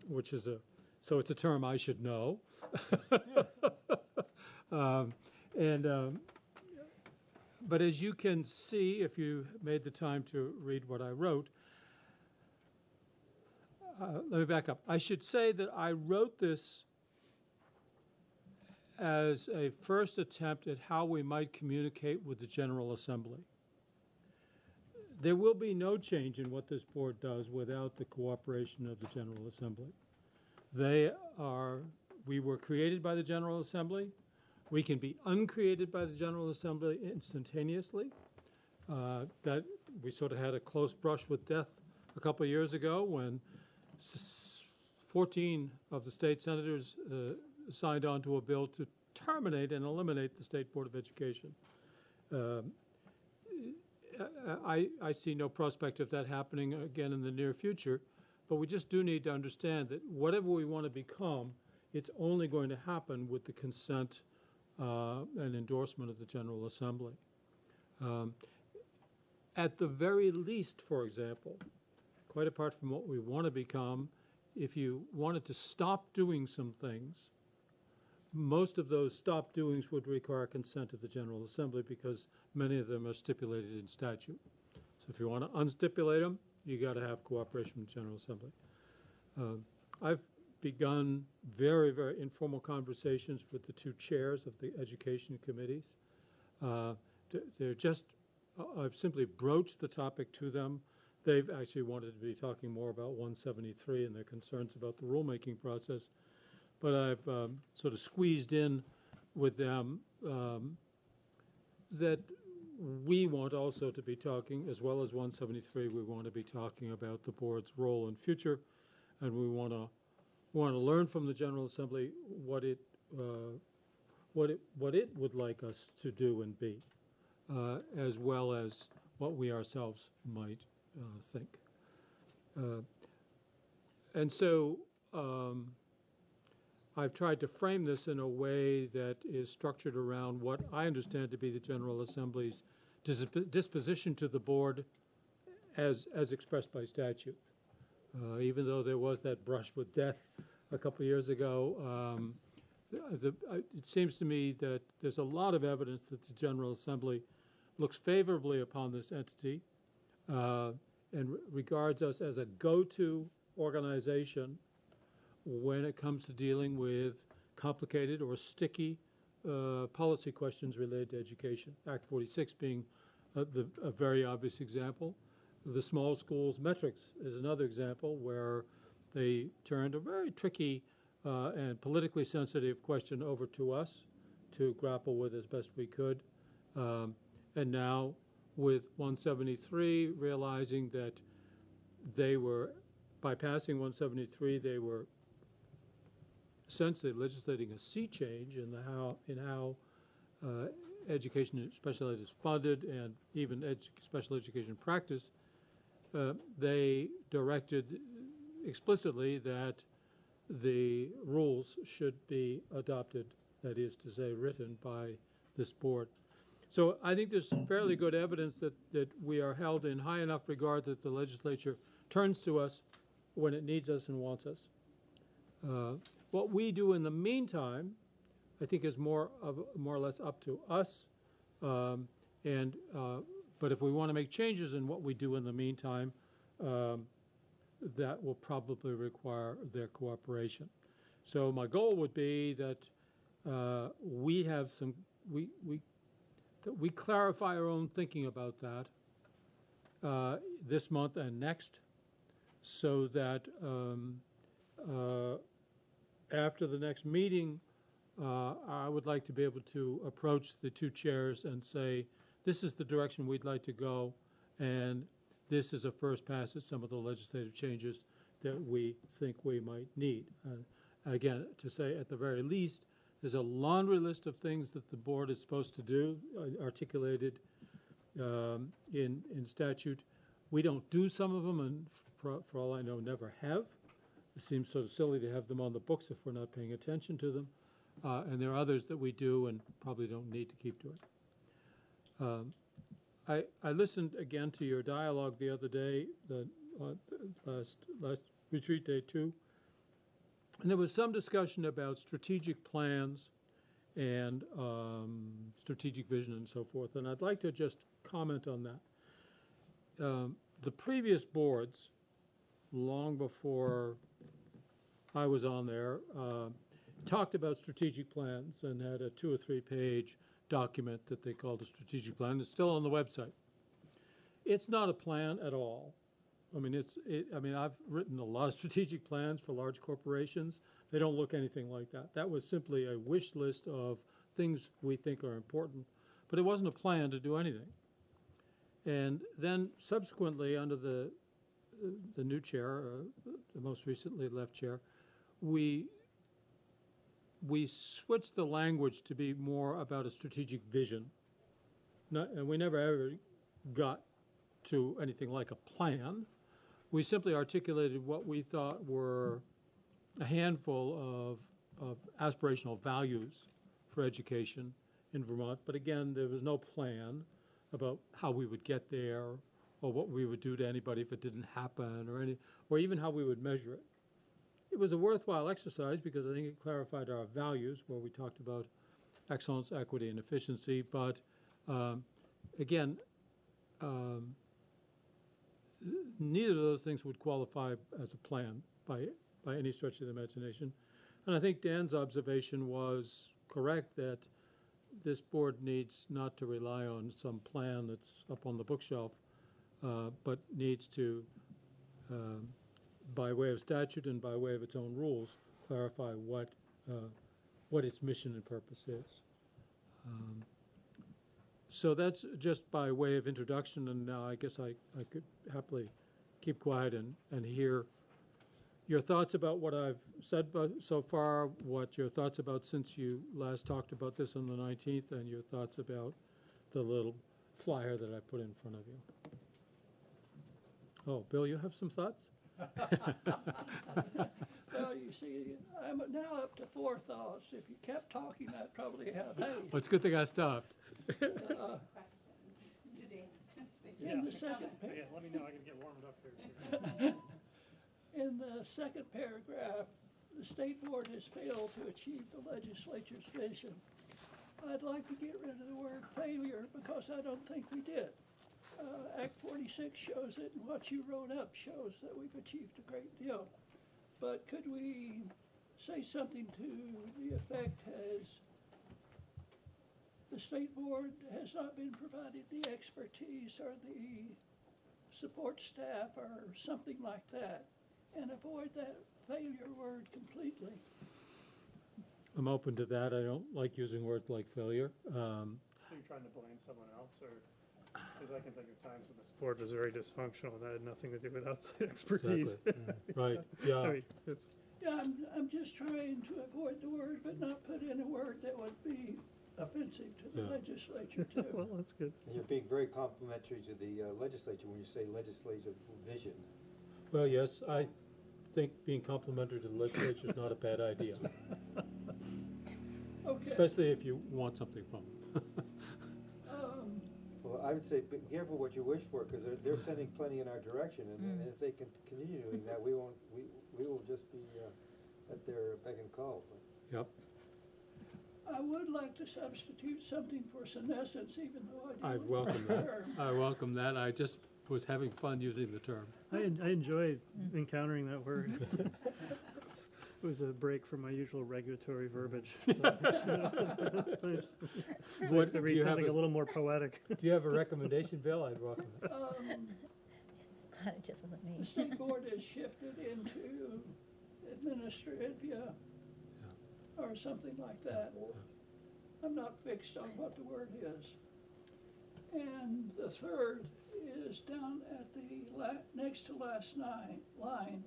which is so it's a term I should know. But as you can see, if you made the time to read what I wrote, let me back up. I should say that I wrote this as a first attempt at how we might communicate with the General Assembly. There will be no change in what this board does without the cooperation of the General Assembly. We were created by the General Assembly. We can be uncreated by the General Assembly instantaneously. That we sort of had a close brush with death a couple of years ago when 14 of the state senators signed on to a bill to terminate and eliminate the State Board of Education. I see no prospect of that happening again in the near future, but we just do need to understand that whatever we want to become, it's only going to happen with the consent and endorsement of the General Assembly. At the very least, for example, quite apart from what we want to become, if you wanted to stop doing some things, most of those stop doings would require consent of the General Assembly because many of them are stipulated in statute. So if you want to unstipulate them, you got to have cooperation from the General Assembly. I've begun very, very informal conversations with the two chairs of the education committees. They're just, I've simply broached the topic to them. They've actually wanted to be talking more about 173 and their concerns about the rulemaking process. But I've sort of squeezed in with them that we want also to be talking, as well as 173, we want to be talking about the board's role and future, and we want to learn from the General Assembly what it would like us to do and be, as well as what we ourselves might think. And so I've tried to frame this in a way that is structured around what I understand to be the General Assembly's disposition to the board as expressed by statute. Even though there was that brush with death a couple of years ago, it seems to me that there's a lot of evidence that the General Assembly looks favorably upon this entity and regards us as a go-to organization when it comes to dealing with complicated or sticky policy questions related to education. Act 46 being a very obvious example. The small schools metrics is another example where they turned a very tricky and politically sensitive question over to us to grapple with as best we could. And now with 173, realizing that they were, by passing 173, they were essentially legislating a sea change in how education, special ed is funded, and even special education practice. They directed explicitly that the rules should be adopted, that is to say, written by this board. So I think there's fairly good evidence that we are held in high enough regard that the legislature turns to us when it needs us and wants us. What we do in the meantime, I think, is more or less up to us. But if we want to make changes in what we do in the meantime, that will probably require their cooperation. So my goal would be that we have that we clarify our own thinking about that this month and next, so that after the next meeting, I would like to be able to approach the two chairs and say, this is the direction we'd like to go, and this is a first pass at some of the legislative changes that we think we might need. Again, to say at the very least, there's a laundry list of things that the board is supposed to do, articulated in statute. We don't do some of them, and for all I know, never have. It seems sort of silly to have them on the books if we're not paying attention to them. And there are others that we do and probably don't need to keep doing. I listened again to your dialogue the other day, the last retreat day 2, and there was some discussion about strategic plans and strategic vision and so forth. And I'd like to just comment on that. The previous boards, long before I was on there, talked about strategic plans and had a 2 or 3 page document that they called a strategic plan. It's still on the website. It's not a plan at all. I mean, I've written a lot of strategic plans for large corporations. They don't look anything like that. That was simply a wish list of things we think are important, but it wasn't a plan to do anything. And then subsequently, under the new chair, the most recently left chair, we switched the language to be more about a strategic vision. And we never ever got to anything like a plan. We simply articulated what we thought were a handful of aspirational values for education in Vermont. But again, there was no plan about how we would get there or what we would do to anybody if it didn't happen or even how we would measure it. It was a worthwhile exercise because I think it clarified our values where we talked about excellence, equity, and efficiency. But again, neither of those things would qualify as a plan by any stretch of the imagination. And I think Dan's observation was correct that this board needs not to rely on some plan that's up on the bookshelf, but needs to, by way of statute and by way of its own rules, clarify what its mission and purpose is. So that's just by way of introduction, and now I guess I could happily keep quiet and hear your thoughts about what I've said so far, what your thoughts about since you last talked about this on the 19th, and your thoughts about the little flyer that I put in front of you. Oh, Bill, you have some thoughts? Well, you see, I'm now up to 4 thoughts. If you kept talking, I'd probably have 8. Well, it's a good thing I stopped. Questions today. In the second Yeah, let me know. I can get warmed up here. In the second paragraph, the state board has failed to achieve the legislature's vision. I'd like to get rid of the word failure because I don't think we did. Act 46 shows it, and what you wrote up shows that we've achieved a great deal. But could we say something to the effect as the state board has not been provided the expertise or the support staff or something like that, and avoid that failure word completely? I'm open to that. I don't like using words like failure. So you're trying to blame someone else, or because I can think of times when this board was very dysfunctional and that had nothing to do with outside expertise. Exactly. Right. Yeah. I mean, it's, Yeah, I'm just trying to avoid the word, but not put in a word that would be offensive to the Yeah. legislature too. well, that's good. And you're being very complimentary to the legislature when you say legislative vision. Well, yes, I think being complimentary to the legislature is not a bad idea, Okay. especially if you want something from them. Well, I would say be careful what you wish for, because they're sending plenty in our direction, and if they can continue doing that, we will just be at their beck and call. Yep. I would like to substitute something for senescence, even though I I don't welcome like the that. term. I welcome that. I just was having fun using the term. I enjoyed encountering that word. It was a break from my usual regulatory verbiage. So it's nice. What, Nice to do read you have something a- a little more poetic. Do you have a recommendation, Bill? I'd welcome it. Glad it just wasn't The me. state board has shifted into administrivia or something like that. I'm not fixed on what the word is. And the third is down at the next to last line,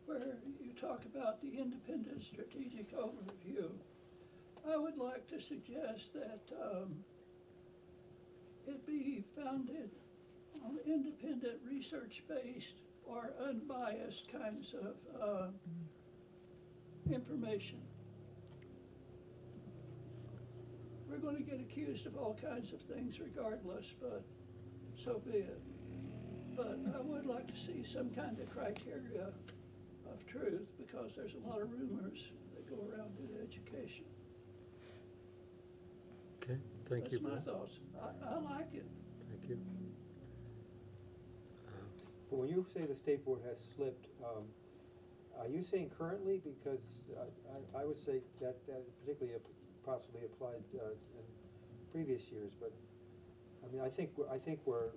where you talk about the independent strategic overview. I would like to suggest that it be founded on independent, research-based, or unbiased kinds of information. We're going to get accused of all kinds of things regardless, but so be it. But I would like to see some kind of criteria of truth, because there's a lot of rumors that go around in education. Thank you, That's my Bill. thoughts. I like it. Thank you. But when you say the state board has slipped, are you saying currently? Because I would say that particularly possibly applied in previous years, but I mean, I think we're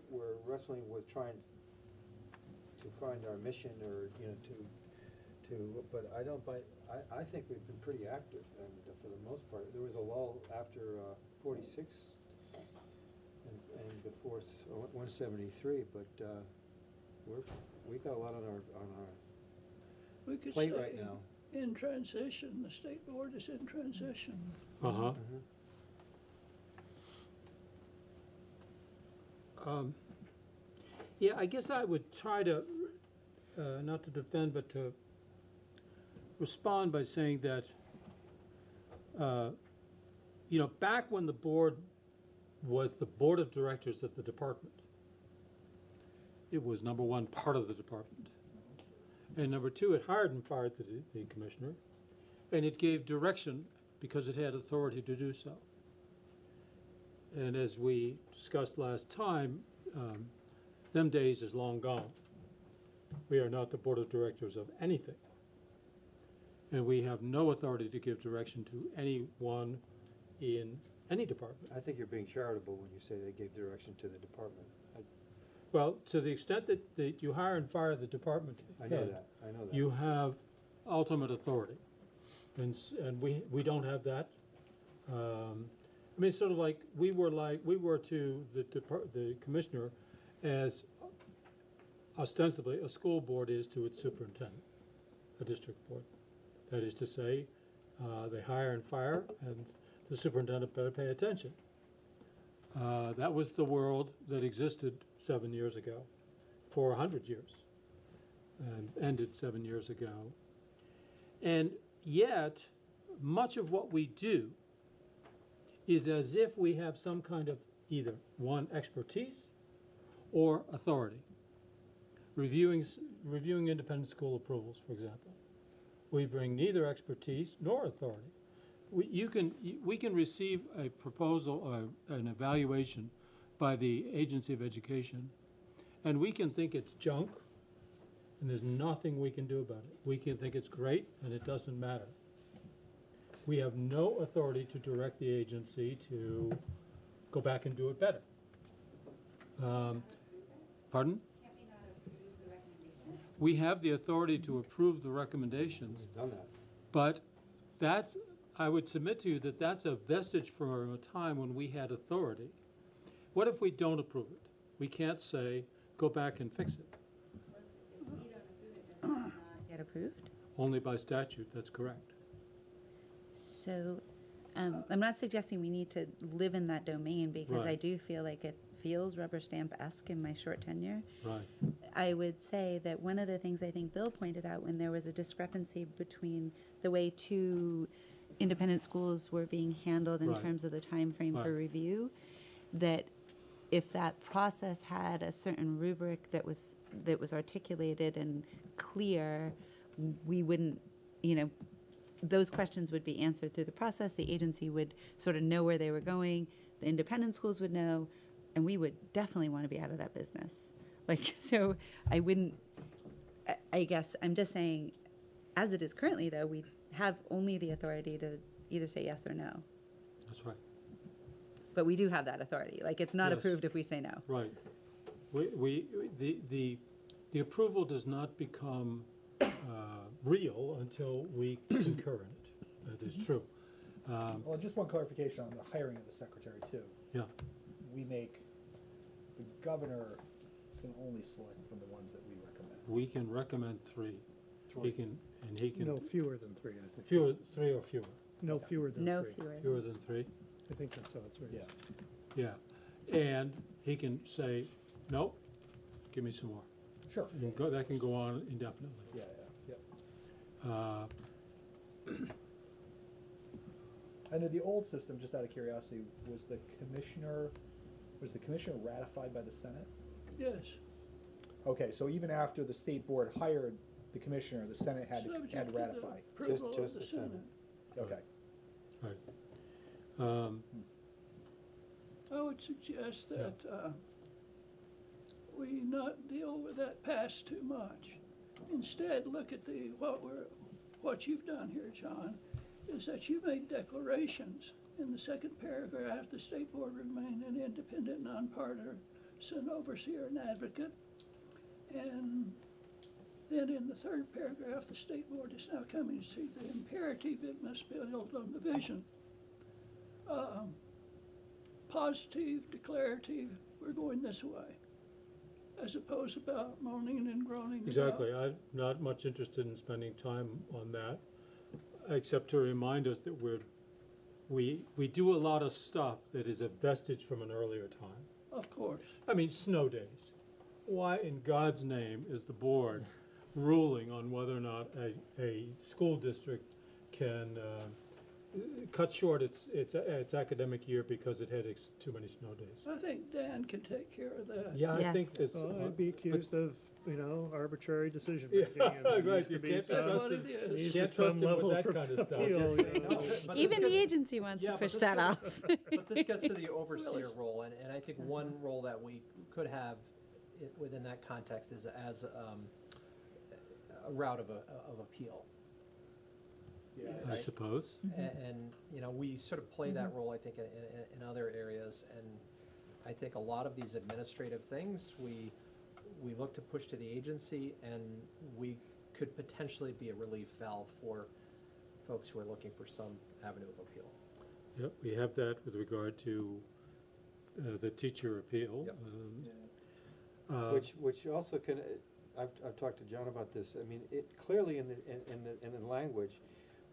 wrestling with trying to find our mission, or but I don't buy. I think we've been pretty active, and for the most part, there was a lull after 46 and before 173, but we've got a lot on our We could plate say right now. in transition, the state board is in transition. Uh-huh. Yeah, I guess I would try to, not to defend, but to respond by saying that, back when the board was the board of directors of the department, it was, number one, part of the department. And number two, it hired and fired the commissioner, and it gave direction because it had authority to do so. And as we discussed last time, them days is long gone. We are not the board of directors of anything. And we have no authority to give direction to anyone in any department. I think you're being charitable when you say they gave direction to the department. Well, to the extent that you hire and fire the department I know head, that. I know that. you have ultimate authority. And we don't have that. I mean, sort of like we were to the commissioner as ostensibly a school board is to its superintendent, a district board. That is to say, they hire and fire, and the superintendent better pay attention. That was the world that existed 7 years ago, for 100 years, and ended 7 years ago. And yet, much of what we do is as if we have some kind of either one, expertise or authority. Reviewing independent school approvals, for example. We bring neither expertise nor authority. We can receive a proposal or an evaluation by the Agency of Education, and we can think it's junk, and there's nothing we can do about it. We can think it's great, and it doesn't matter. We have no authority to direct the agency to go back and do it better. Pardon? We have the authority to approve the recommendations. We've done that. But that's, I would submit to you that that's a vestige from a time when we had authority. What if we don't approve it? We can't say, go back and fix it. Get approved? Only by statute, that's correct. So I'm not suggesting we need to live in that domain, because Right. I do feel like it feels rubber stamp-esque in my short tenure. Right. I would say that one of the things I think Bill pointed out when there was a discrepancy between the way two independent schools were being handled in Right. terms of the time frame for Right. review, that if that process had a certain rubric that was articulated and clear, we wouldn't, those questions would be answered through the process. The agency would sort of know where they were going. The independent schools would know, and we would definitely want to be out of that business. So I wouldn't, I guess, I'm just saying, as it is currently, though, we have only the authority to either say yes or no. That's right. But we do have that authority. It's not Yes. approved if we say no. Right. The approval does not become real until we concur in it. That is true. Well, just one clarification on the hiring of the secretary too. Yeah. The governor can only select from the ones that we recommend. We can recommend three. He can. No fewer than three, I think. Three or fewer. No fewer than No three. fewer. Fewer than three. I think that's how it's written. Yeah. Yeah. And he can say, nope, give me some more. Sure. That can go on indefinitely. Yeah. Under the old system, just out of curiosity, was the commissioner ratified by the Senate? Yes. Okay, so even after the state board hired the commissioner, the Senate had to ratify. Approval of Just the the Senate. Senate. Okay. Right. I would suggest that we not deal with that past too much. Instead, look at what you've done here, John, is that you made declarations. In the second paragraph, the state board remain an independent, nonpartisan overseer and advocate. And then in the third paragraph, the state board is now coming to see the imperative it must build on the vision. Positive, declarative, we're going this way, as opposed about moaning and groaning. Exactly. I'm not much interested in spending time on that, except to remind us that we do a lot of stuff that is a vestige from an earlier time. Of course. I mean, snow days. Why in God's name is the board ruling on whether or not a school district can cut short its academic year because it had too many snow days? I think Dan can take care of that. Yeah, I think this. Well, I'd be accused of, arbitrary decision making. Right, you can't trust him. You can't trust him with that kind of stuff. Even the agency wants to push that off. But this gets to the overseer role, and I think one role that we could have within that context is as a route of appeal. Yeah, I suppose. And we sort of play that role, I think, in other areas, and I think a lot of these administrative things we look to push to the agency, and we could potentially be a relief valve for folks who are looking for some avenue of appeal. Yep, we have that with regard to the teacher appeal. Yep. Which also can, I've talked to John about this. I mean, it clearly in the language,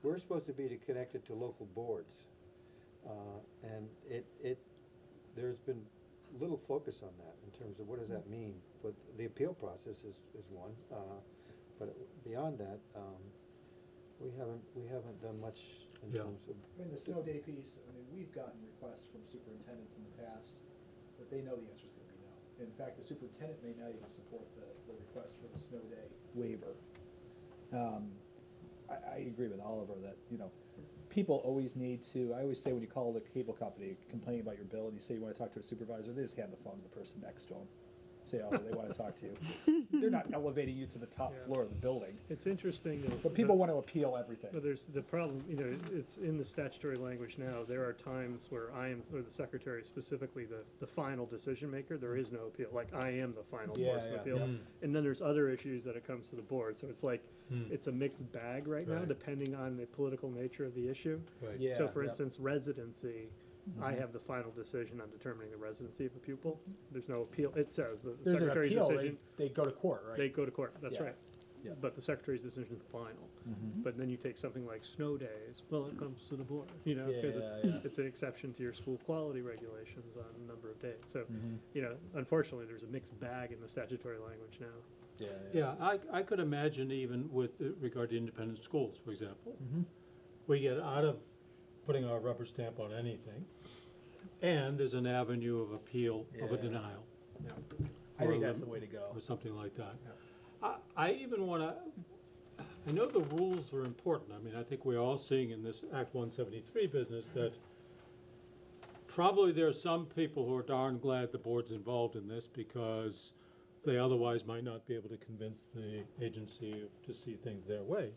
we're supposed to be connected to local boards, and there's been little focus on that in terms of what does that mean. But the appeal process is one, but beyond that, we haven't done much in terms of. I mean, the snow day piece. I mean, we've gotten requests from superintendents in the past that they know the answer is going to be no. In fact, the superintendent may not even support the request for the snow day waiver. I agree with Oliver that, people always need to, I always say when you call the cable company complaining about your bill and you say you want to talk to a supervisor, they just hand the phone to the person next to them. Say, oh, they want to talk to you. They're not elevating you to the top floor of the building. It's interesting. But people want to appeal everything. But there's the problem, it's in the statutory language now. There are times where or the secretary specifically, the final decision maker, there is no appeal. Like, I am the final source of appeal. And then there's other issues that it comes to the board. So it's like, it's a mixed bag right now, depending on the political nature of the issue. Right. So for instance, residency, I have the final decision on determining the residency of a pupil. There's no appeal. It says the There's secretary's an appeal, decision. They go to court, right? They go to court, that's Yeah. right. Yeah. But the secretary's decision is final. But then you take something like snow days, well, it comes to the board, because it's an exception to your school quality regulations on a number of days. So, unfortunately, there's a mixed bag in the statutory language now. Yeah, I could imagine even with regard to independent schools, for example, we get out of putting our rubber stamp on anything, and there's an avenue of appeal of a denial. I think that's the way to go. Or something like that. I even want to, I know the rules are important. I mean, I think we're all seeing in this Act 173 business that probably there are some people who are darn glad the board's involved in this because they otherwise might not be able to convince the agency to see things their way.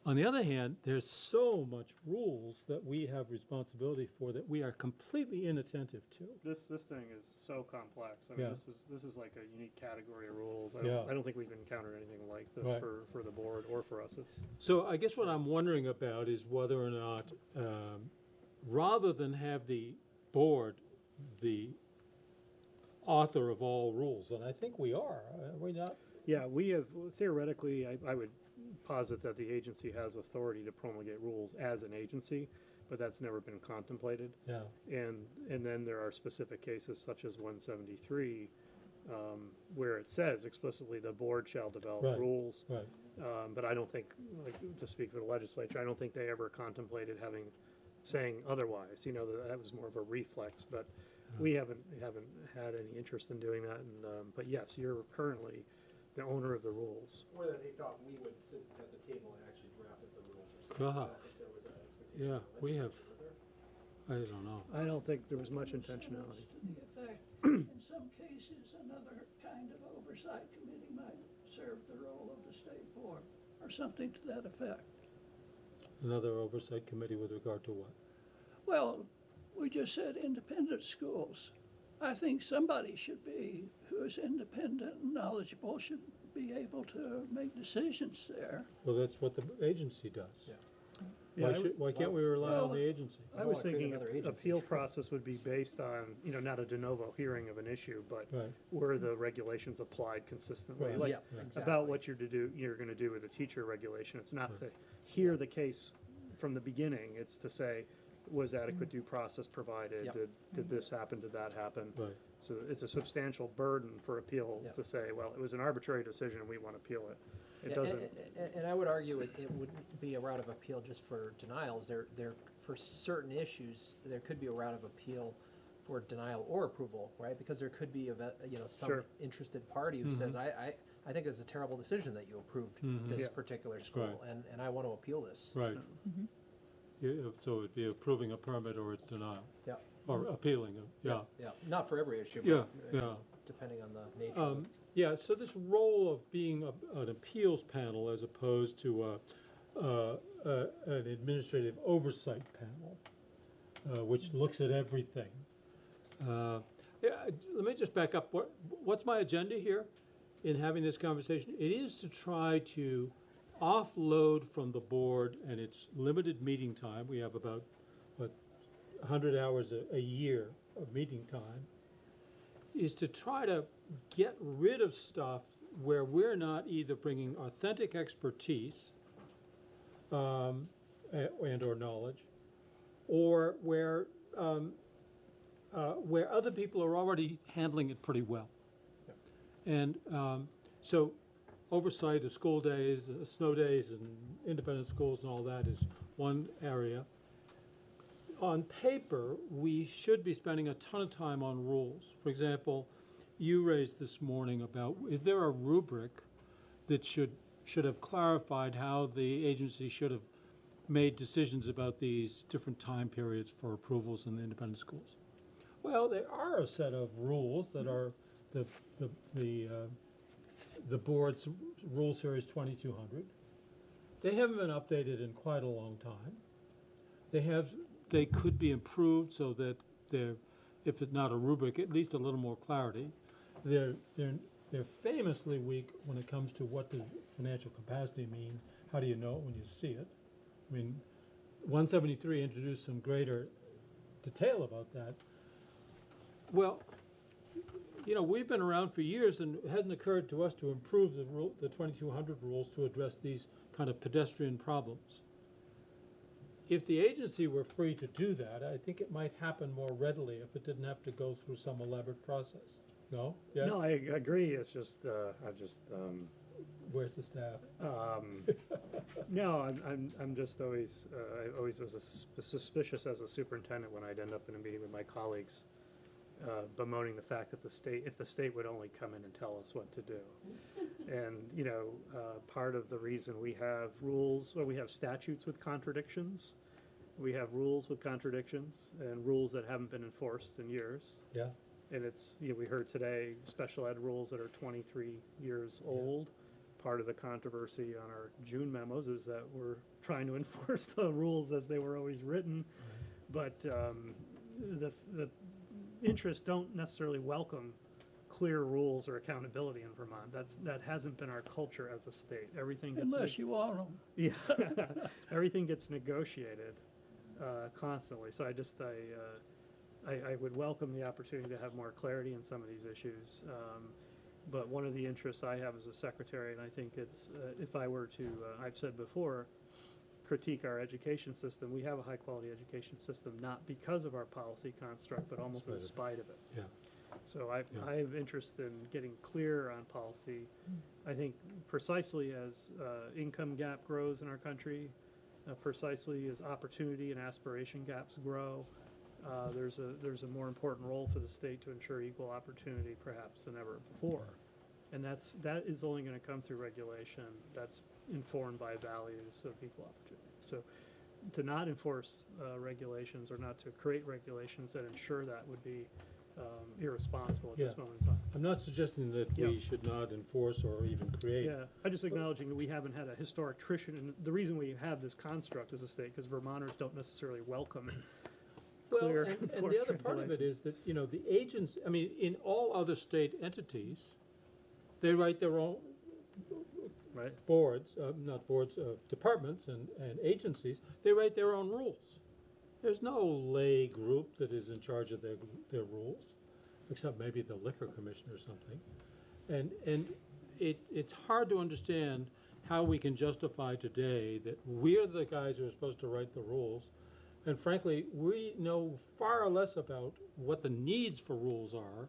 On the other hand, there's so much rules that we have responsibility for that we are completely inattentive to. This thing is so complex. I mean, this is like a unique category of rules. I don't think we've encountered anything like this for the board or for us. So I guess what I'm wondering about is whether or not, rather than have the board the author of all rules, and I think we are we not? Yeah, we have, theoretically, I would posit that the agency has authority to promulgate rules as an agency, but that's never been contemplated. Yeah. And then there are specific cases such as 173, where it says explicitly the board shall develop rules. Right. But I don't think, to speak for the legislature, I don't think they ever contemplated saying otherwise. That was more of a reflex, but we haven't had any interest in doing that. And but yes, you're currently the owner of the rules. Or that they thought we would sit at the table and actually draft up the rules or something. If there was an expectation. Yeah, we have. I don't know. I don't think there was much intentionality. To the effect, in some cases, another kind of oversight committee might serve the role of the state board, or something to that effect. Another oversight committee with regard to what? Well, we just said independent schools. I think somebody should be, who is independent and knowledgeable, should be able to make decisions there. Well, that's what the agency does. Yeah. Why can't we rely on the agency? I was thinking appeal process would be based on, you know, not a de novo hearing of an issue, but Right. were the regulations applied consistently? Right. Like, Yeah, exactly. about what you're gonna do with a teacher regulation. It's not to hear the case from the beginning, it's to say, was adequate due process provided? Yep. Did this happen, did that happen? Right. So it's a substantial burden for appeal Yep. to say, well, it was an arbitrary decision, we want to appeal it. It Yeah, doesn't, and I would argue it wouldn't be a route of appeal just for denials. There, for certain issues, there could be a route of appeal for denial or approval, right? Because there could be some Sure. interested party who says, I think it's a terrible decision that you approved this Yeah. particular school, and I want to appeal this. Right. Yeah, so it'd be approving a permit or its denial, Yeah. or appealing it, yeah. Yeah, not for every issue, Yeah, but yeah. depending on the nature of it. Yeah, so this role of being an appeals panel as opposed to an administrative oversight panel, which looks at everything. Yeah, let me just back up. What's my agenda here in having this conversation? It is to try to offload from the board and its limited meeting time. We have about, 100 hours a year of meeting time, is to try to get rid of stuff where we're not either bringing authentic expertise and or knowledge, or where other people are already handling it pretty well. And so oversight of school days, snow days, and independent schools and all that is one area. On paper, we should be spending a ton of time on rules. For example, you raised this morning about, is there a rubric that should have clarified how the agency should have made decisions about these different time periods for approvals in the independent schools? Well, there are a set of rules that are the board's rule series 2200. They haven't been updated in quite a long time. They could be improved so that they're, if it's not a rubric, at least a little more clarity. They're famously weak when it comes to what does financial capacity mean. How do you know it when you see it? I mean, 173 introduced some greater detail about that. Well, you know, we've been around for years, and it hasn't occurred to us to improve the 2200 rules to address these kind of pedestrian problems. If the agency were free to do that, I think it might happen more readily if it didn't have to go through some elaborate process. No? Yes? no, I agree, it's just, Where's the staff? No, I'm just always, I always was suspicious as a superintendent when I'd end up in a meeting with my colleagues, bemoaning the fact that if the state would only come in and tell us what to do. And, you know, part of the reason we have rules, or we have statutes with contradictions, we have rules with contradictions, and rules that haven't been enforced in years. Yeah. And it's, you know, we heard today, special ed rules that are 23 years old. Part of the controversy on our June memos is that we're trying to enforce the rules as they were always written. But the interests don't necessarily welcome clear rules or accountability in Vermont. That hasn't been our culture as a state. Everything gets Unless you want them. Yeah, everything gets negotiated constantly. So I would welcome the opportunity to have more clarity in some of these issues. But one of the interests I have as a secretary, and I think it's, if I were to, I've said before, critique our education system, we have a high-quality education system, not because of our policy construct, but almost in spite of it. Yeah. So I have interest in getting clear on policy. I think precisely as income gap grows in our country, precisely as opportunity and aspiration gaps grow, there's a more important role for the state to ensure equal opportunity perhaps than ever before. And that is only going to come through regulation that's informed by values of equal opportunity. So to not enforce regulations or not to create regulations that ensure that would be irresponsible at this Yeah. moment in time. I'm not suggesting that Yeah. we should not enforce or even create. Yeah, I'm just acknowledging that we haven't had a historic tradition, and the reason we have this construct as a state, because Vermonters don't necessarily welcome Well, clear and the enforced other part of it regulations. is that, you know, the agents, I mean, in all other state entities, they write their own Right. boards, not boards, departments and agencies, they write their own rules. There's no lay group that is in charge of their rules, except maybe the liquor commission or something. And it's hard to understand how we can justify today that we're the guys who are supposed to write the rules. And frankly, we know far less about what the needs for rules are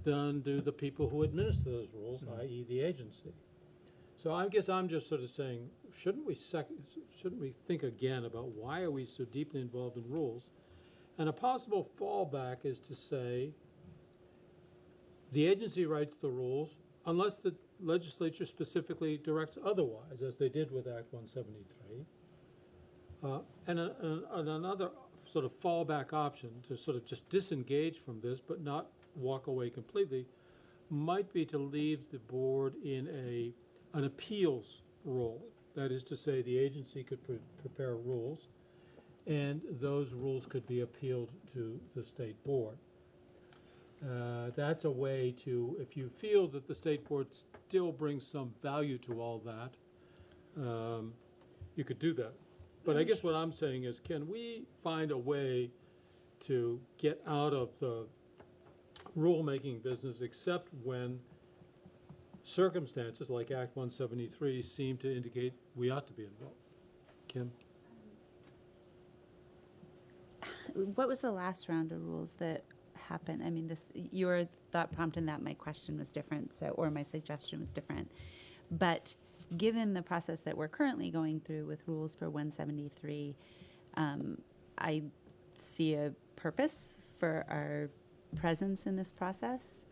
than do the people who administer those rules, i.e. the agency. So I guess I'm just sort of saying, shouldn't we think again about why are we so deeply involved in rules? And a possible fallback is to say, the agency writes the rules unless the legislature specifically directs otherwise, as they did with Act 173. And another sort of fallback option to sort of just disengage from this but not walk away completely might be to leave the board in an appeals role. That is to say, the agency could prepare rules, and those rules could be appealed to the state board. That's a way to, if you feel that the state board still brings some value to all that, you could do that. But I guess what I'm saying is, can we find a way to get out of the rulemaking business except when circumstances like Act 173 seem to indicate we ought to be involved? Kim? What was the last round of rules that happened? I mean, your thought prompt in that, my question was different, or my suggestion was different. But given the process that we're currently going through with rules for 173, I see a purpose for our presence in this process.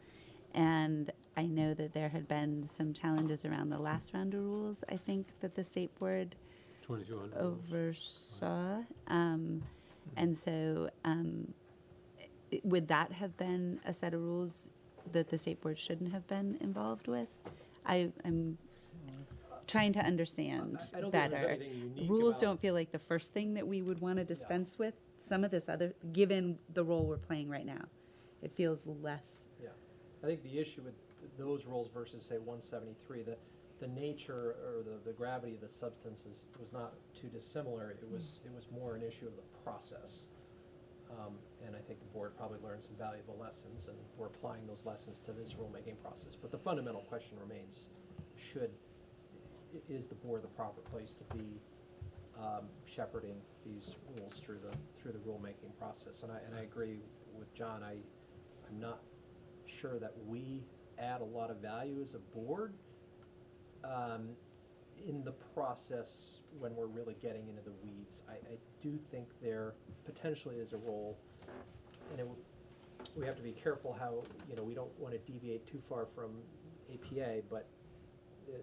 And I know that there had been some challenges around the last round of rules, I think, that the state board 2200 oversaw. And so would that have been a set of rules that the state board shouldn't have been involved with? I'm trying to understand I don't think there's better. anything unique Rules about- don't feel like the first thing that we would want to dispense with. Some of this other, given the role we're playing right now, it feels less. Yeah, I think the issue with those rules versus, say, 173, the nature or the gravity of the substances was not too dissimilar. It was more an issue of the process. And I think the board probably learned some valuable lessons, and we're applying those lessons to this rulemaking process. But the fundamental question remains, is the board the proper place to be shepherding these rules through the rulemaking process? And I agree with John. I'm not sure that we add a lot of value as a board in the process when we're really getting into the weeds. I do think there potentially is a role, and we have to be careful how, we don't want to deviate too far from APA, but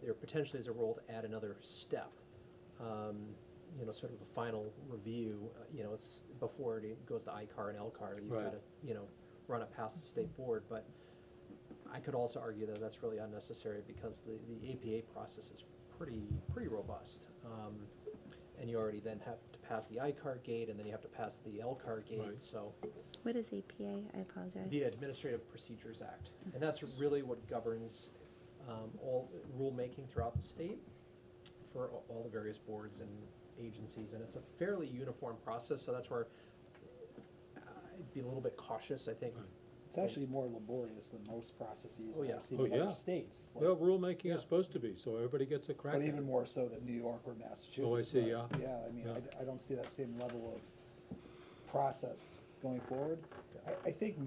there potentially is a role to add another step. Sort of the final review, it's before it goes to ICAR and LCAR, you've got to, run it past the state board. But I could also argue that that's really unnecessary because the APA process is pretty robust. And you already then have to pass the ICAR gate, and then you have to pass the LCAR gate, so. What is APA? I apologize. The Administrative Procedures Act. And that's really what governs all rulemaking throughout the state for all the various boards and agencies. And it's a fairly uniform process, so that's where I'd be a little bit cautious, I think. It's actually more laborious than most processes Oh, that yeah. I've seen Oh, in yeah. other states. Well, rulemaking is supposed to be, so everybody gets a crack But at even it. more so than New York or Massachusetts. Oh, I see, but, yeah. Yeah, I mean, Yeah. I don't see that same level of process going forward. I think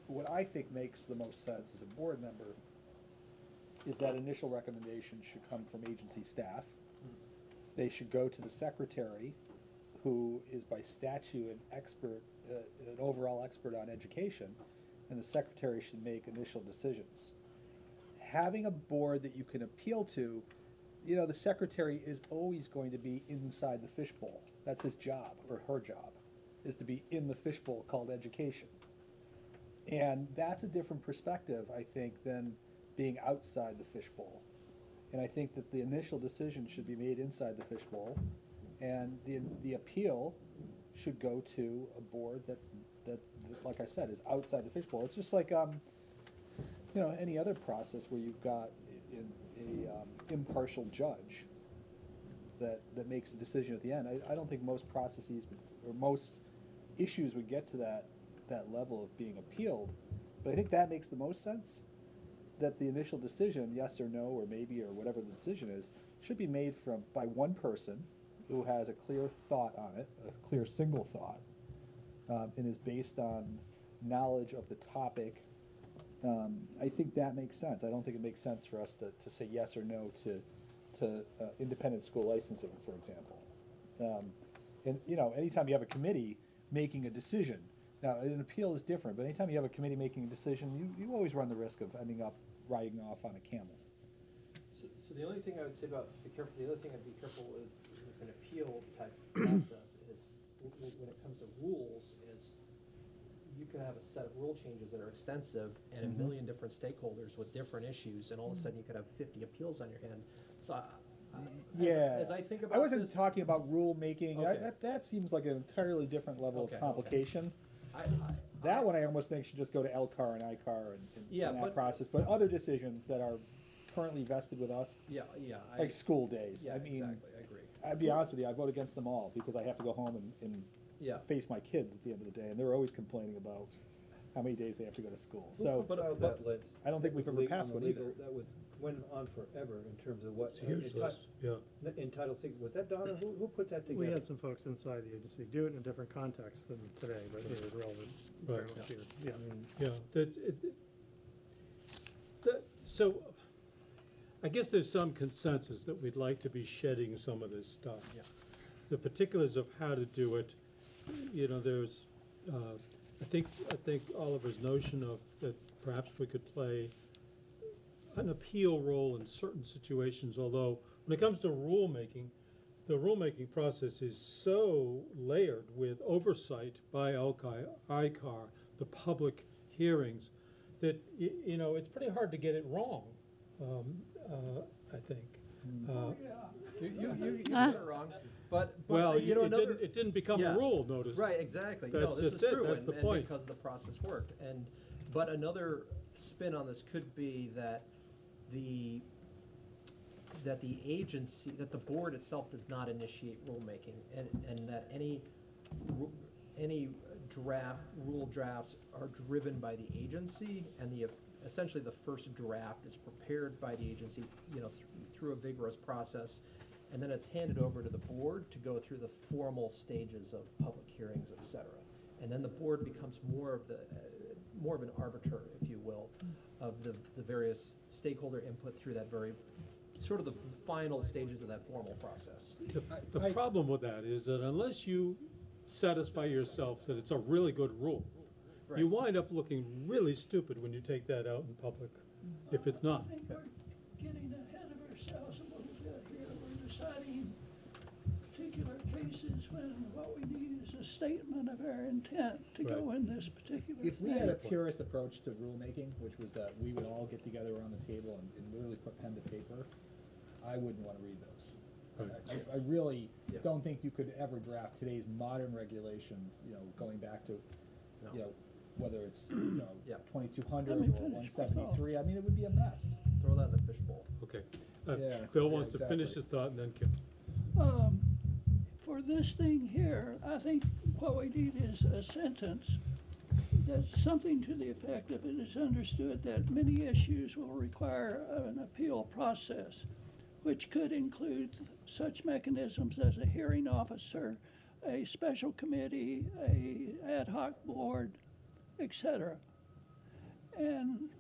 what I think makes the most sense as a board member is that initial recommendation should come from agency staff. They should go to the secretary, who is by statute an expert, an overall expert on education, and the secretary should make initial decisions. Having a board that you can appeal to, you know, the secretary is always going to be inside the fishbowl. That's his job, or her job, is to be in the fishbowl called education. And that's a different perspective, I think, than being outside the fishbowl. And I think that the initial decision should be made inside the fishbowl, and the appeal should go to a board that, like I said, is outside the fishbowl. It's just like, you know, any other process where you've got a impartial judge that makes a decision at the end. I don't think most processes or most issues would get to that level of being appealed, but I think that makes the most sense. That the initial decision, yes or no, or maybe, or whatever the decision is, should be made by one person who has a clear thought on it, a clear single thought, and is based on knowledge of the topic. I think that makes sense. I don't think it makes sense for us to say yes or no to independent school licensing, for example. And you know, anytime you have a committee making a decision, now an appeal is different, but anytime you have a committee making a decision, you always run the risk of ending up riding off on a camel. So the only thing I would say about be careful, the other thing I'd be careful with an appeal type process is when it comes to rules is you could have a set of rule changes that are extensive and a million different stakeholders with different issues, and all of a sudden you could have 50 appeals on your hand. So as I think about I wasn't this, talking about rule making. Okay. That seems like an entirely different level Okay, of complication. That one I almost think should just go to LCAR and ICAR and that process. But other decisions that are currently vested with us, like school days. Yeah, I mean, exactly. I agree. I'd be honest with you, I vote against them all because I have to go home and face my kids at the end of the day, and they're always complaining about how many days they have to go to school. So, Who put out that list? I don't think we've ever passed one either. That went on forever in terms of what. It's a huge list, yeah. In Title VI, was that Donna? Who put that together? We had some folks inside the agency do it in a different context than today, but it was relevant very much here. Yeah. So I guess there's some consensus that we'd like to be shedding some of this stuff. Yeah. The particulars of how to do it, you know, there's, I think Oliver's notion of that perhaps we could play an appeal role in certain situations, although when it comes to rulemaking, the rulemaking process is so layered with oversight by ICAR, the public hearings, that, you know, it's pretty hard to get it wrong, I think. You got it wrong. But well, you know, it didn't become a rule, notice. Right, exactly. That's no, this just is true, That's the and point. because the process worked. But another spin on this could be that the agency, that the board itself does not initiate rulemaking, and that any rule drafts are driven by the agency, and essentially the first draft is prepared by the agency, you know, through a vigorous process, and then it's handed over to the board to go through the formal stages of public hearings, et cetera. And then the board becomes more of an arbiter, if you will, of the various stakeholder input through that very sort of the final stages of that formal process. The problem with that is that unless you satisfy yourself that it's a really good rule, you wind up looking really stupid when you take that out in public, if it's not. I think we're getting ahead of ourselves a little bit here. We're deciding particular cases when what we need is a statement of our intent to go in this particular If we thing. had a purist approach to rulemaking, which was that we would all get together around the table and literally put pen to paper, I wouldn't want to read those. I really don't think you could ever draft today's modern regulations, you know, going back to, you know, whether it's, you know, 2200 or 173. I mean, it would be a mess. Throw that in the fishbowl. Okay. Yeah, Bill wants to exactly. finish his thought and then Kim. For this thing here, I think what we need is a sentence that's something to the effect of it is understood that many issues will require an appeal process, which could include such mechanisms as a hearing officer, a special committee, a ad hoc board, etc. And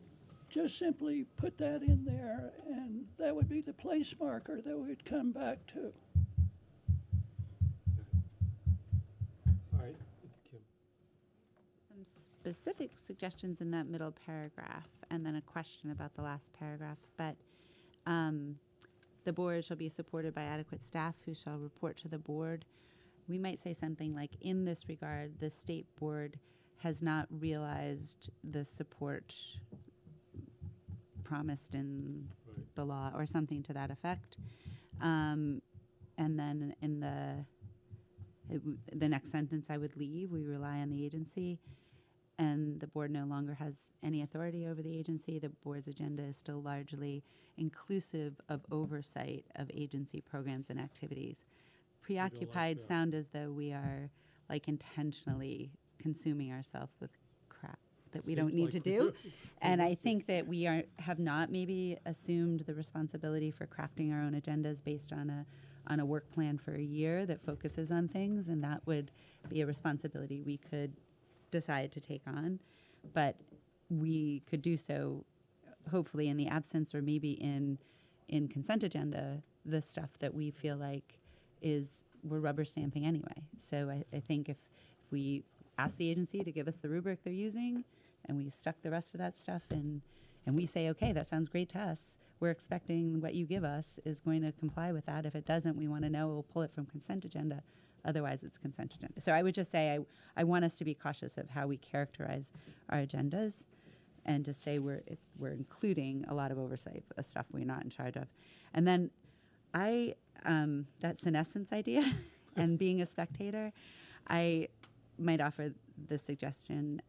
just simply put that in there, and that would be the place marker that we'd come back to. All right, Kim. Some specific suggestions in that middle paragraph, and then a question about the last paragraph. But the board shall be supported by adequate staff who shall report to the board. We might say something like, in this regard, the state board has not realized the support promised in the law, or something to that effect. And then in the next sentence I would leave, we rely on the agency, and the board no longer has any authority over the agency. The board's agenda is still largely inclusive of oversight of agency programs and activities. Preoccupied sound as though we are like intentionally consuming ourselves with crap that we don't need to do. And I think that we have not maybe assumed the responsibility for crafting our own agendas based on a work plan for a year that focuses on things, and that would be a responsibility we could decide to take on. But we could do so hopefully in the absence, or maybe in consent agenda, the stuff that we feel like we're rubber stamping anyway. So I think if we ask the agency to give us the rubric they're using, and we stuck the rest of that stuff in, and we say, okay, that sounds great to us, we're expecting what you give us is going to comply with that. If it doesn't, we want to know, we'll pull it from consent agenda. Otherwise, it's consent agenda. So I would just say I want us to be cautious of how we characterize our agendas, and just say we're including a lot of oversight of stuff we're not in charge of. And then that senescence idea and being a spectator, I might offer the suggestion.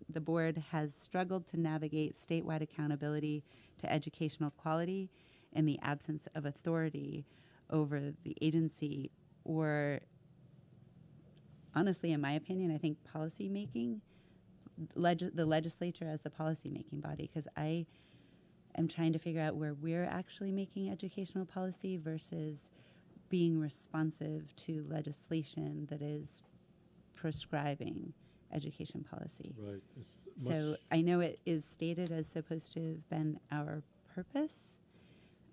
The board has struggled to navigate statewide accountability to educational quality in the absence of authority over the agency, or honestly, in my opinion, I think policy making, the legislature as the policy making body, because I am trying to figure out where we're actually making educational policy versus being responsive to legislation that is prescribing education policy. Right. So I know it is stated as supposed to have been our purpose,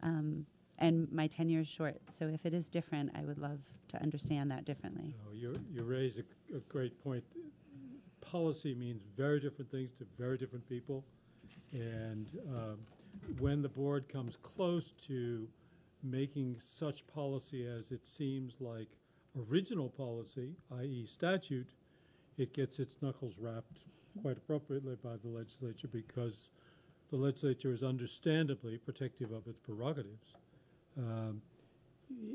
and my tenure is short. So if it is different, I would love to understand that differently. You raise a great point. Policy means very different things to very different people, and when the board comes close to making such policy as it seems like original policy, i.e. statute, it gets its knuckles rapped quite appropriately by the legislature, because the legislature is understandably protective of its prerogatives.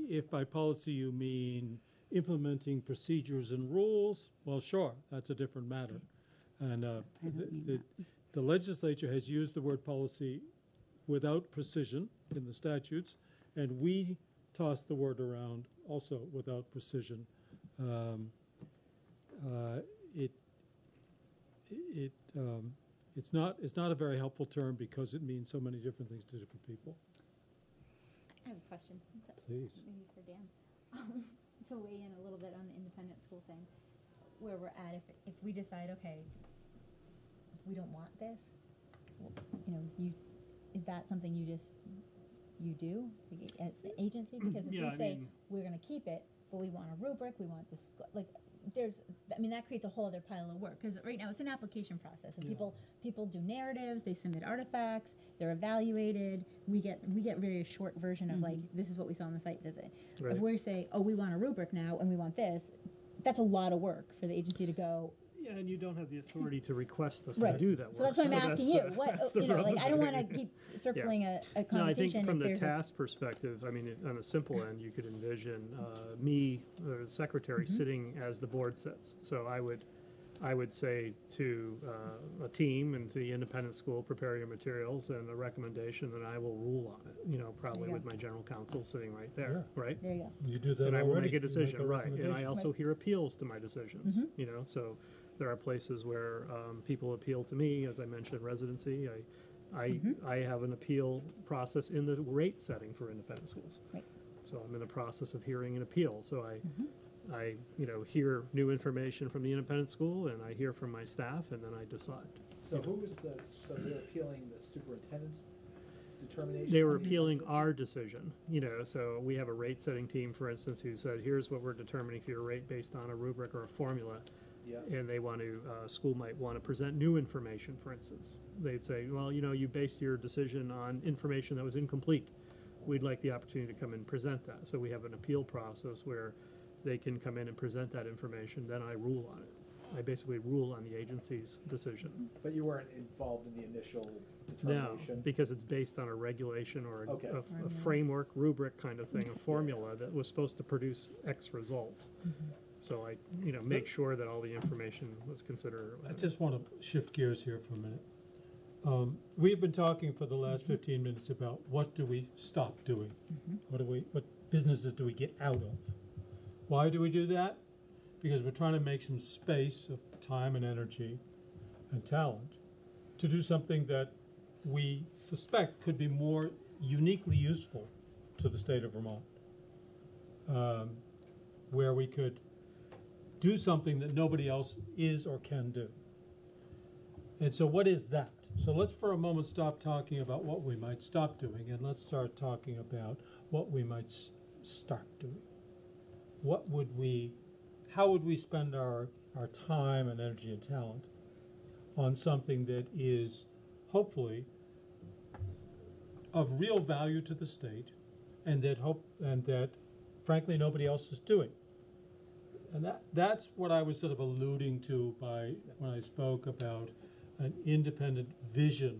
If by policy you mean implementing procedures and rules, well, sure, that's a different matter. And the legislature has used the word policy without precision in the statutes, and we toss the word around also without precision. It's not a very helpful term because it means so many different things to different people. I have a question. Please. Maybe for Dan. To weigh in a little bit on the independent school thing, where we're at, if we decide, okay, we don't want this, is that something you do as an agency? Because if we say we're going to keep it, but we want a rubric, we want this, that creates a whole other pile of work, because right now it's an application process, and people do narratives, they submit artifacts, they're evaluated, we get very short version of like, this is what we saw on the site, does it? Right. If we say, oh, we want a rubric now and we want this, that's a lot of work for the agency to go. Yeah, and you don't have the authority to request us right. to do that work. So that's why I'm asking you. I don't want to keep circling a conversation. No, I think from the task perspective, on a simple end, you could envision me, the secretary, sitting as the board sits. So I would say to a team and to the independent school, prepare your materials and a recommendation, and I will rule on it. Probably with my general counsel sitting right there, right? There you go. You do that and already. I will make a decision, right? And I also right. hear appeals to my decisions. So there are places where people appeal to me, as I mentioned, residency. I have an appeal process in the rate setting for independent schools. Right. So I'm in the process of hearing an appeal. So I hear new information from the independent school, and I hear from my staff, and then I decide. So so they're appealing the superintendent's determination? They were appealing our decision, so we have a rate setting team, for instance, who said, here's what we're determining for your rate based on a rubric or a formula. Yeah. And they want to, school might want to present new information, for instance. They'd say, well, you based your decision on information that was incomplete. we'd like the opportunity to come and present that. So we have an appeal process where they can come in and present that information, then I rule on it. I basically rule on the agency's decision. But you weren't involved in the initial No, determination? because it's based on a regulation or Okay. a framework, rubric kind of thing, a formula that was supposed to produce X result. So I, make sure that all the information was considered. I just want to shift gears here for a minute. We've been talking for the last 15 minutes about what do we stop doing? What businesses do we get out of? Why do we do that? Because we're trying to make some space of time and energy and talent to do something that we suspect could be more uniquely useful to the state of Vermont, where we could do something that nobody else is or can do. And so what is that? So let's for a moment stop talking about what we might stop doing, and let's start talking about what we might start doing. How would we spend our time and energy and talent on something that is hopefully of real value to the state, and that frankly nobody else is doing? And that's what I was sort of alluding to when I spoke about an independent vision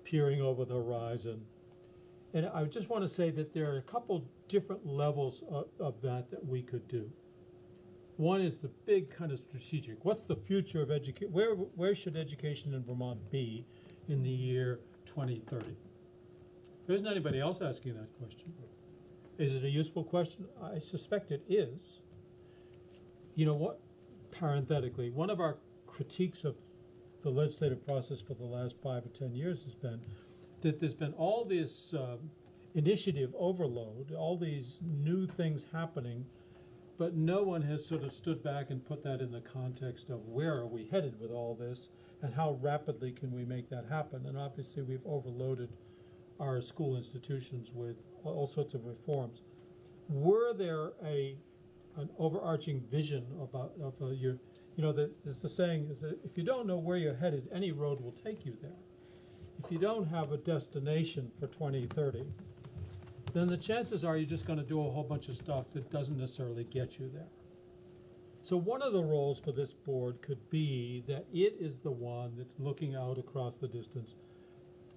peering over the horizon. And I just want to say that there are a couple different levels of that we could do. One is the big kind of strategic. What's the future of education? Where should education in Vermont be in the year 2030? There isn't anybody else asking that question. Is it a useful question? I suspect it is. You know what? Parenthetically, one of our critiques of the legislative process for the last 5 or 10 years has been that there's been all this initiative overload, all these new things happening, but no one has sort of stood back and put that in the context of where are we headed with all this and how rapidly can we make that happen. And obviously we've overloaded our school institutions with all sorts of reforms. Were there an overarching vision there's the saying is that if you don't know where you're headed, any road will take you there. If you don't have a destination for 2030, then the chances are you're just going to do a whole bunch of stuff that doesn't necessarily get you there. So one of the roles for this board could be that it is the one that's looking out across the distance,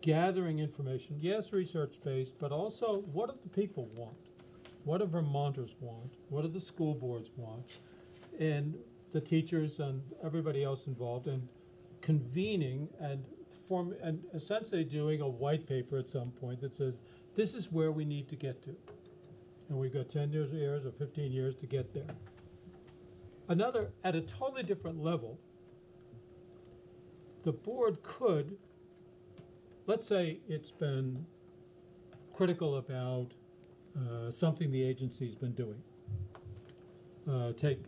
gathering information, yes, research-based, but also what do the people want? What do Vermonters want? What do the school boards want? And the teachers and everybody else involved, and convening and essentially doing a white paper at some point that says, this is where we need to get to. And we've got 10 years or 15 years to get there. Another, at a totally different level, the board could, let's say it's been critical about something the agency's been doing. Take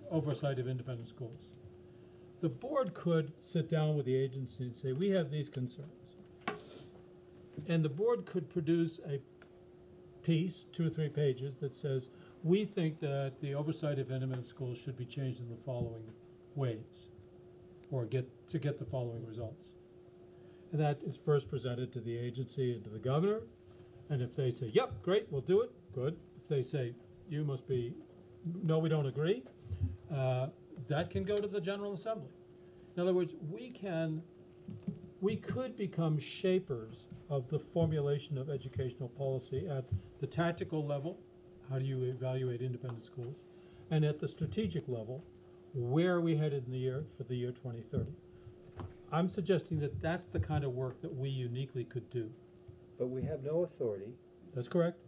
oversight of independent schools. The board could sit down with the agency and say, we have these concerns. And the board could produce a piece, 2 or 3 pages, that says, we think that the oversight of independent schools should be changed in the following ways, or get the following results. And that is first presented to the agency and to the governor. And if they say, yep, great, we'll do it, good. If they say, you must be, no, we don't agree, that can go to the General Assembly. In other words, we could become shapers of the formulation of educational policy at the tactical level, how do you evaluate independent schools, and at the strategic level, where are we headed for the year 2030. I'm suggesting that that's the kind of work that we uniquely could do. But we have no authority. That's correct.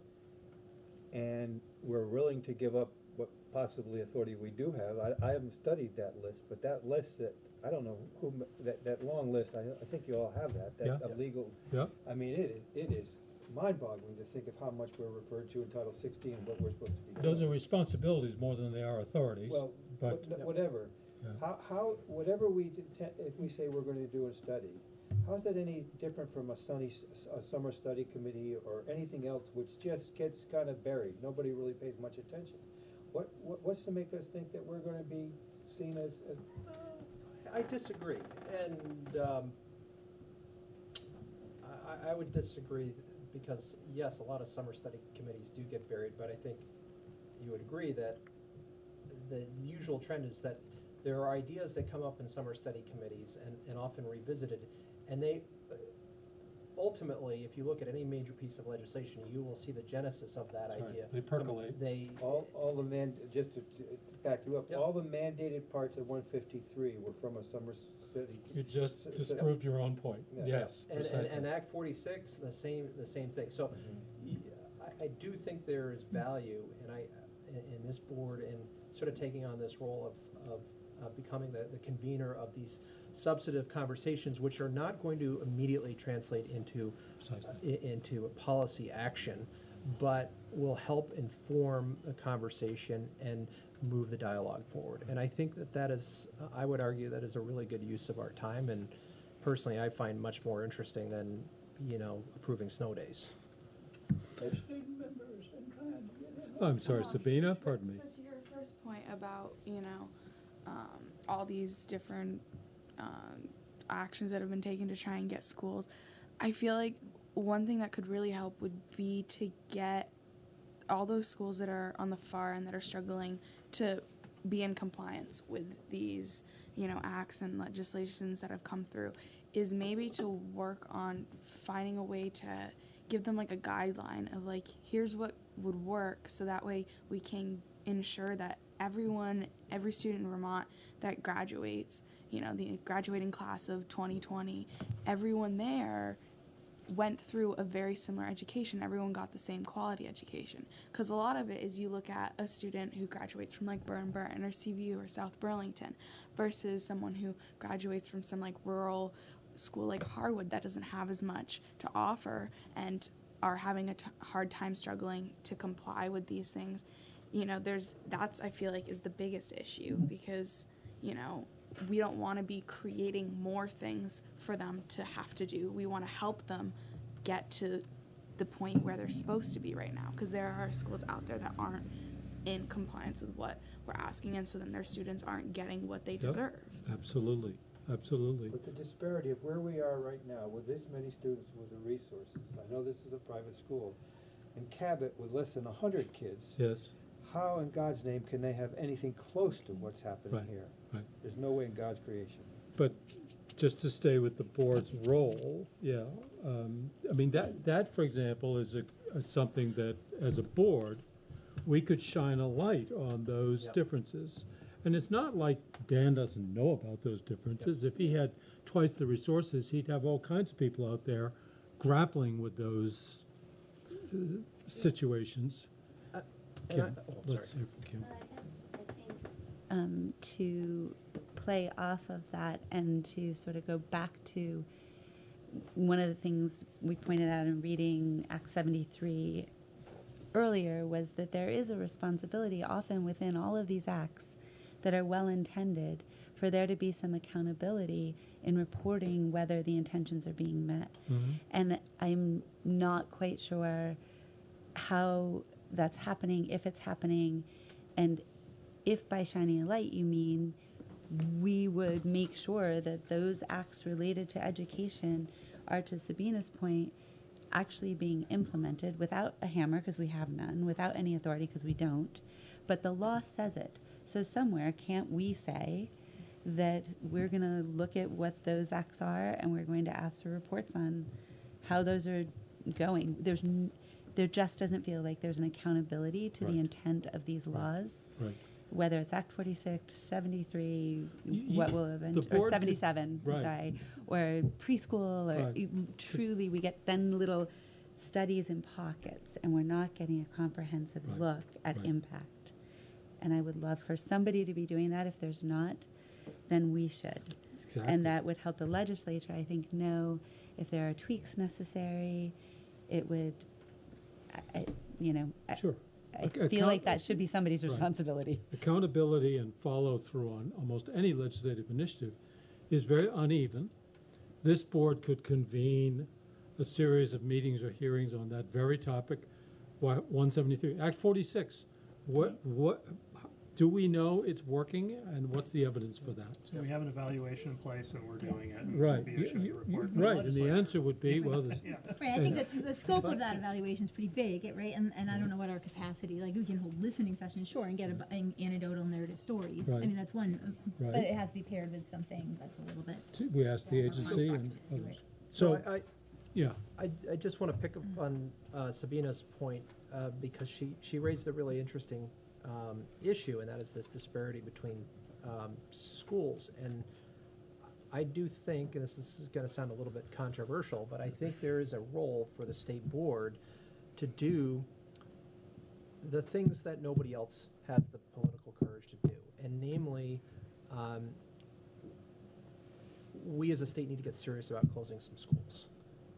And we're willing to give up what possibly authority we do have. I haven't studied that list, but that list that, I don't know who, that long list, I think you all have that Yeah. of legal. Yeah. I mean, it is mind-boggling to think of how much we're referred to in Title 16 and what we're supposed to be doing. Those are responsibilities more than they are authorities. Well, but whatever. Yeah. How whatever if we say we're going to do a study, how is that any different from a summer study committee or anything else which just gets kind of buried? Nobody really pays much attention. What's to make us think that we're going to be seen as I disagree, and I would disagree because yes, a lot of summer study committees do get buried, but I think you would agree that the usual trend is that there are ideas that come up in summer study committees and often revisited, and they ultimately, if you look at any major piece of legislation, you will see the genesis of that That's right. idea. They percolate. All the just to back you up, Yep. all the mandated parts of 153 were from a summer study. You just disproved your own point. Yeah. Yes, And precisely. Act 46, the same thing. So I do think there is value in this board in sort of taking on this role of becoming the convener of these substantive conversations, which are not going to immediately translate into into a policy action, but will help inform the conversation and move the dialogue forward. And I think that is, I would argue, that is a really good use of our time, and personally I find much more interesting than, approving snow days. Student members been trying to get in. I'm sorry, Sabina, pardon me. So to your first point about, all these different actions that have been taken to try and get schools, I feel like one thing that could really help would be to get all those schools that are on the far end that are struggling to be in compliance with these, acts and legislations that have come through, is maybe to work on finding a way to give them like a guideline of like, here's what would work, so that way we can ensure that every student in Vermont that graduates, the graduating class of 2020, everyone there went through a very similar education. Everyone got the same quality education. Because a lot of it is you look at a student who graduates from like Burn or CVU or South Burlington versus someone who graduates from some like rural school like Harwood that doesn't have as much to offer and are having a hard time struggling to comply with these things. That's, I feel like, is the biggest issue, because, we don't want to be creating more things for them to have to do. We want to help them get to the point where they're supposed to be right now, because there are schools out there that aren't in compliance with what we're asking, and so then their students aren't getting what they deserve. Absolutely, absolutely. But the disparity of where we are right now with this many students with the resources, I know this is a private school, and Cabot with less than 100 kids. Yes. How in God's name can they have anything close to what's happening here? Right. There's no way in God's creation. But just to stay with the board's role, I mean, that, for example, is something that, as a board, we could shine a light on those differences. And it's not like Dan doesn't know about those differences. If he had twice the resources, he'd have all kinds of people out there grappling with those situations. Kim, let's hear from Kim. To play off of that and to sort of go back to one of the things we pointed out in reading Act 73 earlier was that there is a responsibility often within all of these acts that are well intended for there to be some accountability in reporting whether the intentions are being met. Mm-hmm. And I'm not quite sure how that's happening, if it's happening, and if by shining a light you mean we would make sure that those acts related to education are, to Sabina's point, actually being implemented without a hammer, because we have none, without any authority, because we don't, but the law says it. So somewhere, can't we say that we're going to look at what those acts are and we're going to ask for reports on how those are going? There just doesn't feel like there's an accountability to the intent of these laws. Right. Whether it's Act 46, 73, what will eventually, or 77, sorry, or preschool, or truly we get then little studies in pockets, and we're not getting a comprehensive look at impact. And I would love for somebody to be doing that. If there's not, then we should. Exactly. And that would help the legislature, I think, know if there are tweaks necessary. It would, Sure. I feel like that should be somebody's responsibility. Accountability and follow-through on almost any legislative initiative is very uneven. This board could convene a series of meetings or hearings on that very topic. 173, Act 46. do we know it's working, and what's the evidence for that? So we have an evaluation in place and we're doing it. and Right, we'll be issuing reports. right, and the answer would be, well, there's, Right, I think the scope of that evaluation is pretty big, right? And I don't know what our capacity, like, we can hold listening sessions, sure, and get anecdotal narrative stories. I Right. mean, that's one, but Right. it has to be paired with something that's a little bit. we asked the agency and to it. others. So So, yeah, I just want to pick up on Sabina's point because she raised a really interesting issue, and that is this disparity between schools. And I do think, and this is going to sound a little bit controversial, but I think there is a role for the state board to do the things that nobody else has the political courage to do, and namely, we as a state need to get serious about closing some schools.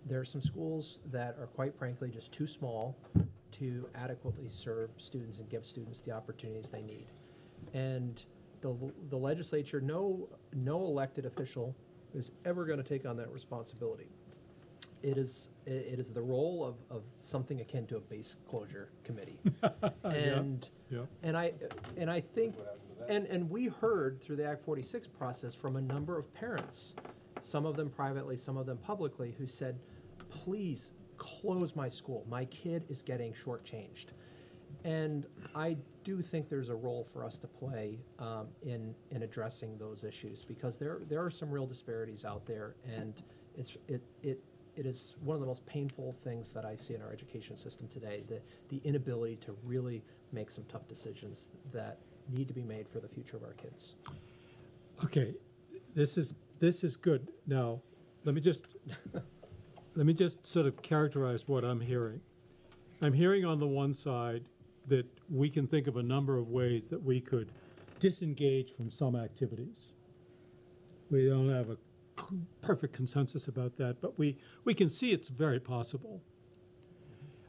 There are some schools that are quite frankly just too small to adequately serve students and give students the opportunities they need. And the legislature, no elected official is ever going to take on that responsibility. It is the role of something akin to a base closure committee. And and I think and we heard through the Act 46 process from a number of parents, some of them privately, some of them publicly, who said, please close my school. My kid is getting shortchanged. And I do think there's a role for us to play in addressing those issues, because there are some real disparities out there, and it is one of the most painful things that I see in our education system today, the inability to really make some tough decisions that need to be made for the future of our kids. okay, this is good. Now, let me just sort of characterize what I'm hearing. I'm hearing on the one side that we can think of a number of ways that we could disengage from some activities. We don't have a perfect consensus about that, but we can see it's very possible.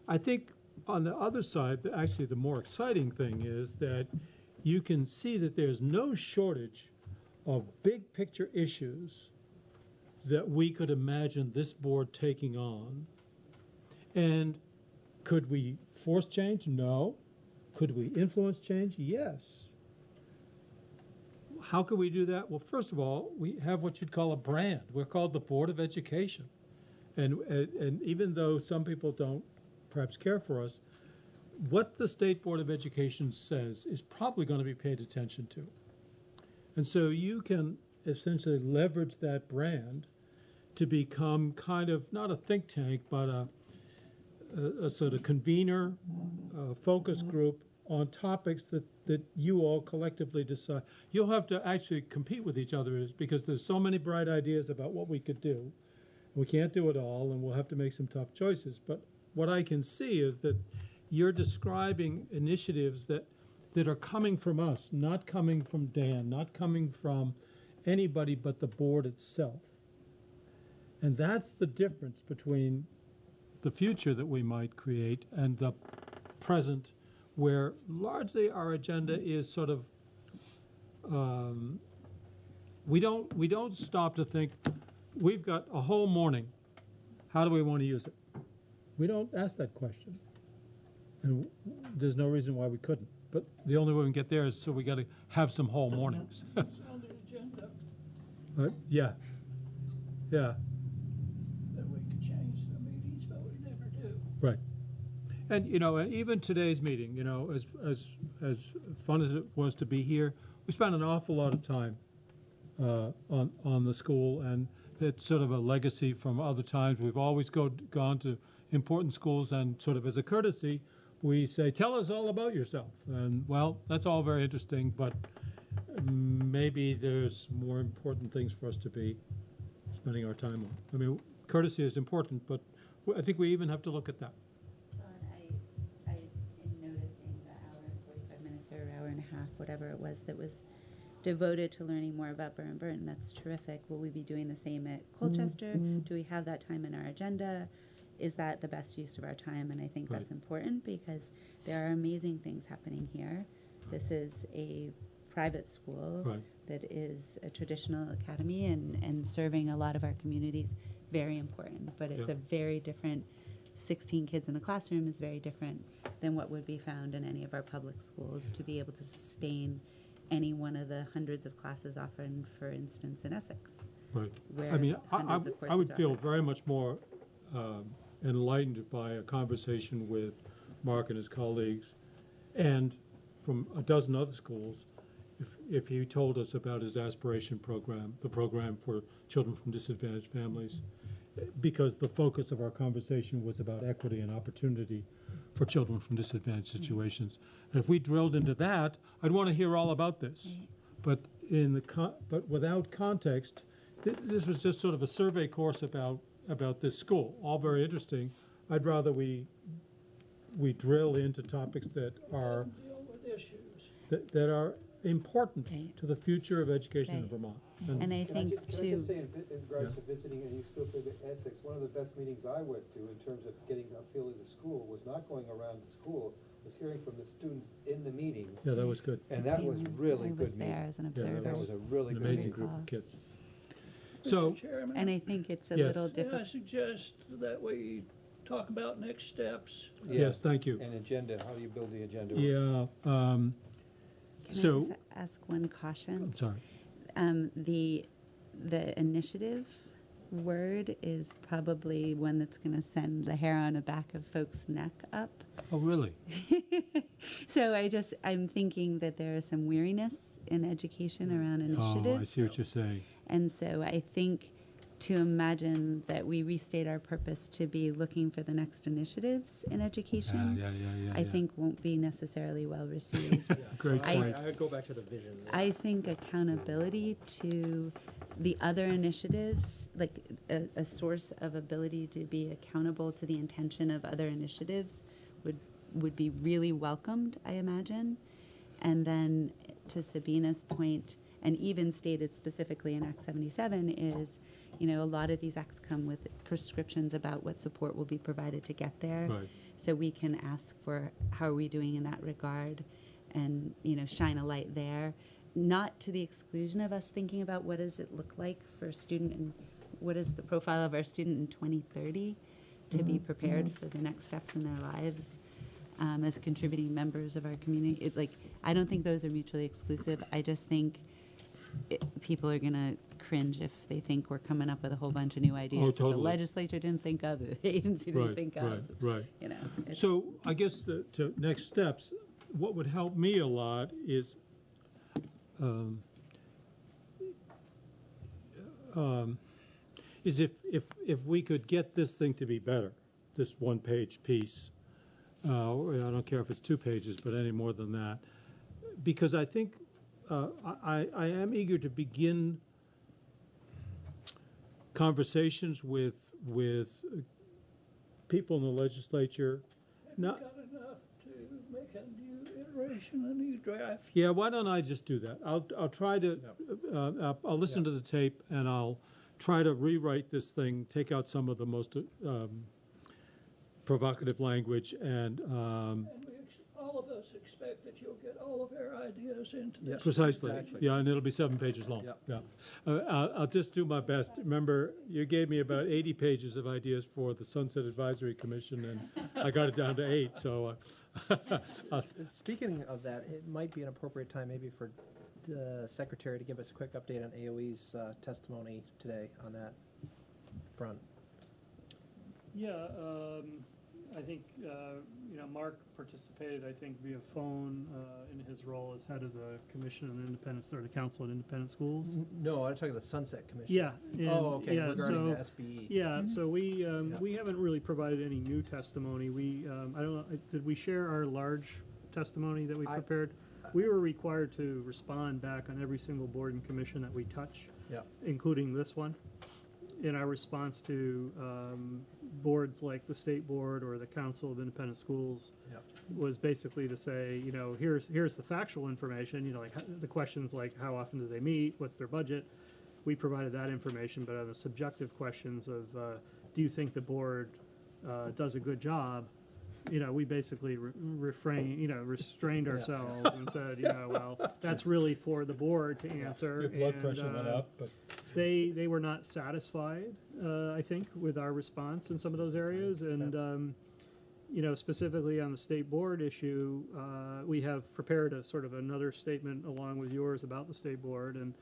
I think on the other side, actually the more exciting thing is that you can see that there's no shortage of big picture issues that we could imagine this board taking on. And could we force change? No. Could we influence change? Yes. How could we do that? Well, first of all, we have what you'd call a brand. We're called the Board of Education. And even though some people don't perhaps care for us, what the State Board of Education says is probably going to be paid attention to. And so you can essentially leverage that brand to become kind of not a think tank, but a sort of convener, focus group on topics that you all collectively decide. You'll have to actually compete with each other, because there's so many bright ideas about what we could do. We can't do it all, and we'll have to make some tough choices. But what I can see is that you're describing initiatives that are coming from us, not coming from Dan, not coming from anybody but the board itself. And that's the difference between the future that we might create and the present, where largely our agenda is sort of, we don't stop to think, we've got a whole morning, how do we want to use it? We don't ask that question. And there's no reason why we couldn't. But the only way we can get there is so we got to have some whole mornings. It's on the agenda Yeah. that we could change the meetings, but we never do. Right. And, and even today's meeting, as fun as it was to be here, we spent an awful lot of time on the school, and it's sort of a legacy from other times. We've always gone to important schools, and sort of as a courtesy, we say, tell us all about yourself. And, well, that's all very interesting, but maybe there's more important things for us to be spending our time on. I mean, courtesy is important, but I think we even have to look at that. I in noticing the hour and 45 minutes or hour and a half, whatever it was, that was devoted to learning more about Burton. That's terrific. Will we be doing the same at Colchester? Do we have that time in our agenda? Is that the best use of our time? And I think that's important, because there are amazing things happening here. This is a private school that is a traditional academy and serving a lot of our communities, very important. But it's a very different 16 kids in a classroom is very different than what would be found in any of our public schools to be able to sustain any one of the hundreds of classes offered, for instance, in Essex. Right. where I mean, hundreds of I would courses are feel offered. very much more enlightened by a conversation with Mark and his colleagues, and from a dozen other schools, if he told us about his aspiration program, the program for children from disadvantaged families, because the focus of our conversation was about equity and opportunity for children from disadvantaged situations. And if we drilled into that, I'd want to hear all about this. But but without context, this was just sort of a survey course about this school. All very interesting. I'd rather we drill into topics that are Deal with issues. that are important to the future of education in Okay. Vermont. And I think Can I too. just say, in regards to visiting any school in Essex, one of the best meetings I went to in terms of getting a feel of the school was not going around the school, was hearing from the students in the meeting. Yeah, that was good. And that was really I good was meeting. there as an Yeah, observer. That was a really An good amazing meeting. group of kids. Mr. So, Chairman, And I think it's a Yes. little may I different. suggest that we talk about next steps? yes, thank you. And agenda, how do you build the agenda? Yeah, Can so, I just ask one caution? I'm sorry. The initiative word is probably one that's going to send the hair on the back of folks' neck up. Oh, really? So I'm thinking that there is some weariness in education around initiatives. Oh, I see what you're saying. And so I think to imagine that we restate our purpose to be looking for the next initiatives in education, I yeah. think won't be necessarily well received. Great I- point. I would go back to the vision. I think accountability to the other initiatives, like a source of ability to be accountable to the intention of other initiatives would be really welcomed, I imagine. And then to Sabina's point, and even stated specifically in Act 77 is, a lot of these acts come with prescriptions about what support will be provided to get there. Right. So we can ask for how are we doing in that regard and, shine a light there. Not to the exclusion of us thinking about what does it look like for a student and what is the profile of our student in 2030 to be prepared for the next steps in their lives as contributing members of our community. I don't think those are mutually exclusive. I just think people are going to cringe if they think we're coming up with a whole bunch of new ideas that the legislature didn't think of, the agency didn't think of. Right. It's- So I guess to next steps, what would help me a lot is if we could get this thing to be better, this one-page piece, or I don't care if it's 2 pages, but any more than that, because I think I am eager to begin conversations with people in the legislature. Have you got enough to make a new iteration, a new draft? Yeah, why don't I just do that? I'll try to, I'll listen to the tape and I'll try to rewrite this thing, take out some of the most provocative language and All of us expect that you'll get all of our ideas into this. precisely, Exactly. yeah, and it'll be 7 pages long. Yep. Yeah, I'll just do my best. Remember, you gave me about 80 pages of ideas for the Sunset Advisory Commission, and I got it down to 8. So, Speaking of that, it might be an appropriate time maybe for the secretary to give us a quick update on AOE's testimony today on that front. Yeah, I think, Mark participated, I think, via phone in his role as head of the Commission on Independence, or the Council on Independent Schools. No, I'm talking about the Sunset Commission. Yeah. Oh, okay, yeah, regarding the so- SBE. Yeah, so we haven't really provided any new testimony. We, I don't know, did we share our large testimony that we prepared? We were required to respond back on every single board and commission that we touch, including this one, in our response to boards like the State Board or the Council of Independent Schools. Was basically to say, here's the factual information, like the questions like how often do they meet, what's their budget. We provided that information, but on the subjective questions of do you think the board does a good job, we basically restrained ourselves and said, well, that's really for the board to answer. Your blood and, pressure went up, but. They were not satisfied, I think, with our response in some of those areas. And, specifically on the state board issue, we have prepared a sort of another statement along with yours about the state board. And,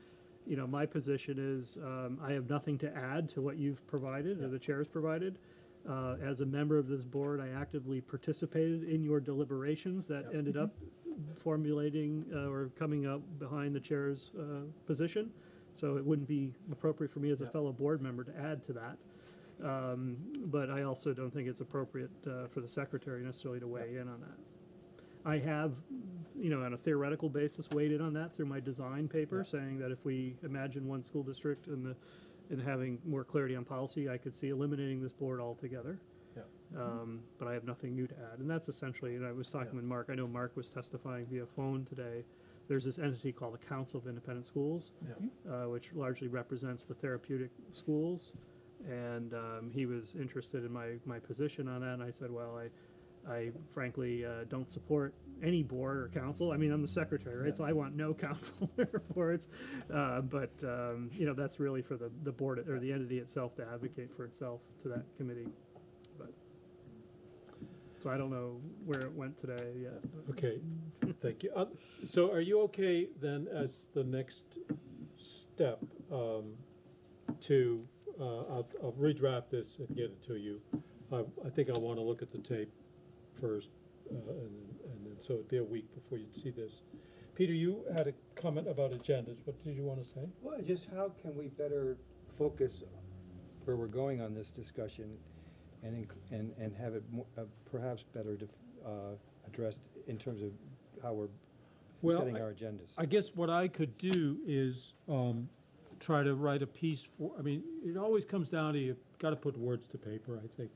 my position is I have nothing to add to what you've provided or the chair's provided. As a member of this board, I actively participated in your deliberations that ended up formulating or coming up behind the chair's position. So it wouldn't be appropriate for me as a fellow board member to add to that. But I also don't think it's appropriate for the secretary necessarily to weigh in on that. I have, on a theoretical basis, weighed in on that through my design paper, saying that if we imagine one school district and having more clarity on policy, I could see eliminating this board altogether. But I have nothing new to add. And that's essentially, I was talking with Mark. I know Mark was testifying via phone today. There's this entity called the Council of Independent Schools, which largely represents the therapeutic schools. And he was interested in my position on that. And I said, well, I frankly don't support any board or council. I mean, I'm the secretary, right? So I want no council or boards. But that's really for the board or the entity itself to advocate for itself to that committee. But so I don't know where it went today yet. Okay, thank you. So are you okay then as the next step to, I'll redraft this and get it to you. I think I want to look at the tape first, and then so it'd be a week before you'd see this. Peter, you had a comment about agendas. What did you want to say? Well, just how can we better focus where we're going on this discussion and have it perhaps better addressed in terms of how we're setting our agendas? I guess what I could do is try to write a piece for, I mean, it always comes down to you've got to put words to paper, I think,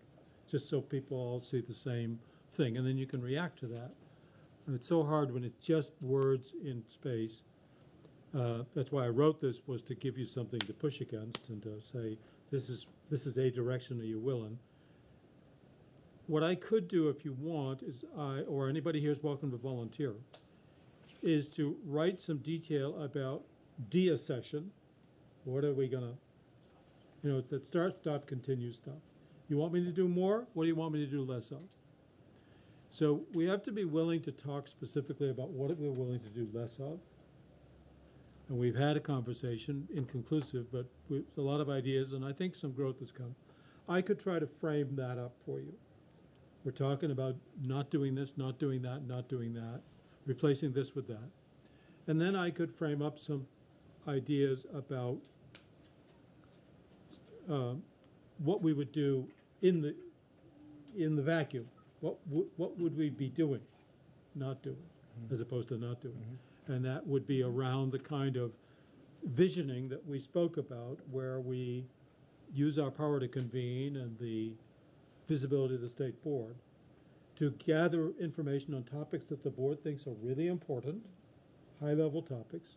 just so people all see the same thing, and then you can react to that. And it's so hard when it's just words in space. That's why I wrote this, was to give you something to push against and to say, this is a direction that you're willing. What I could do if you want is or anybody here is welcome to volunteer, is to write some detail about deaccession. What are we gonna, it's that start, stop, continue stuff. You want me to do more? What do you want me to do less of? So we have to be willing to talk specifically about what we're willing to do less of. And we've had a conversation, inconclusive, but with a lot of ideas, and I think some growth has come. I could try to frame that up for you. We're talking about not doing this, not doing that, not doing that, replacing this with that. And then I could frame up some ideas about what we would do in the vacuum. What would we be doing, not doing, as opposed to not doing? And that would be around the kind of visioning that we spoke about, where we use our power to convene and the visibility of the state board to gather information on topics that the board thinks are really important, high-level topics,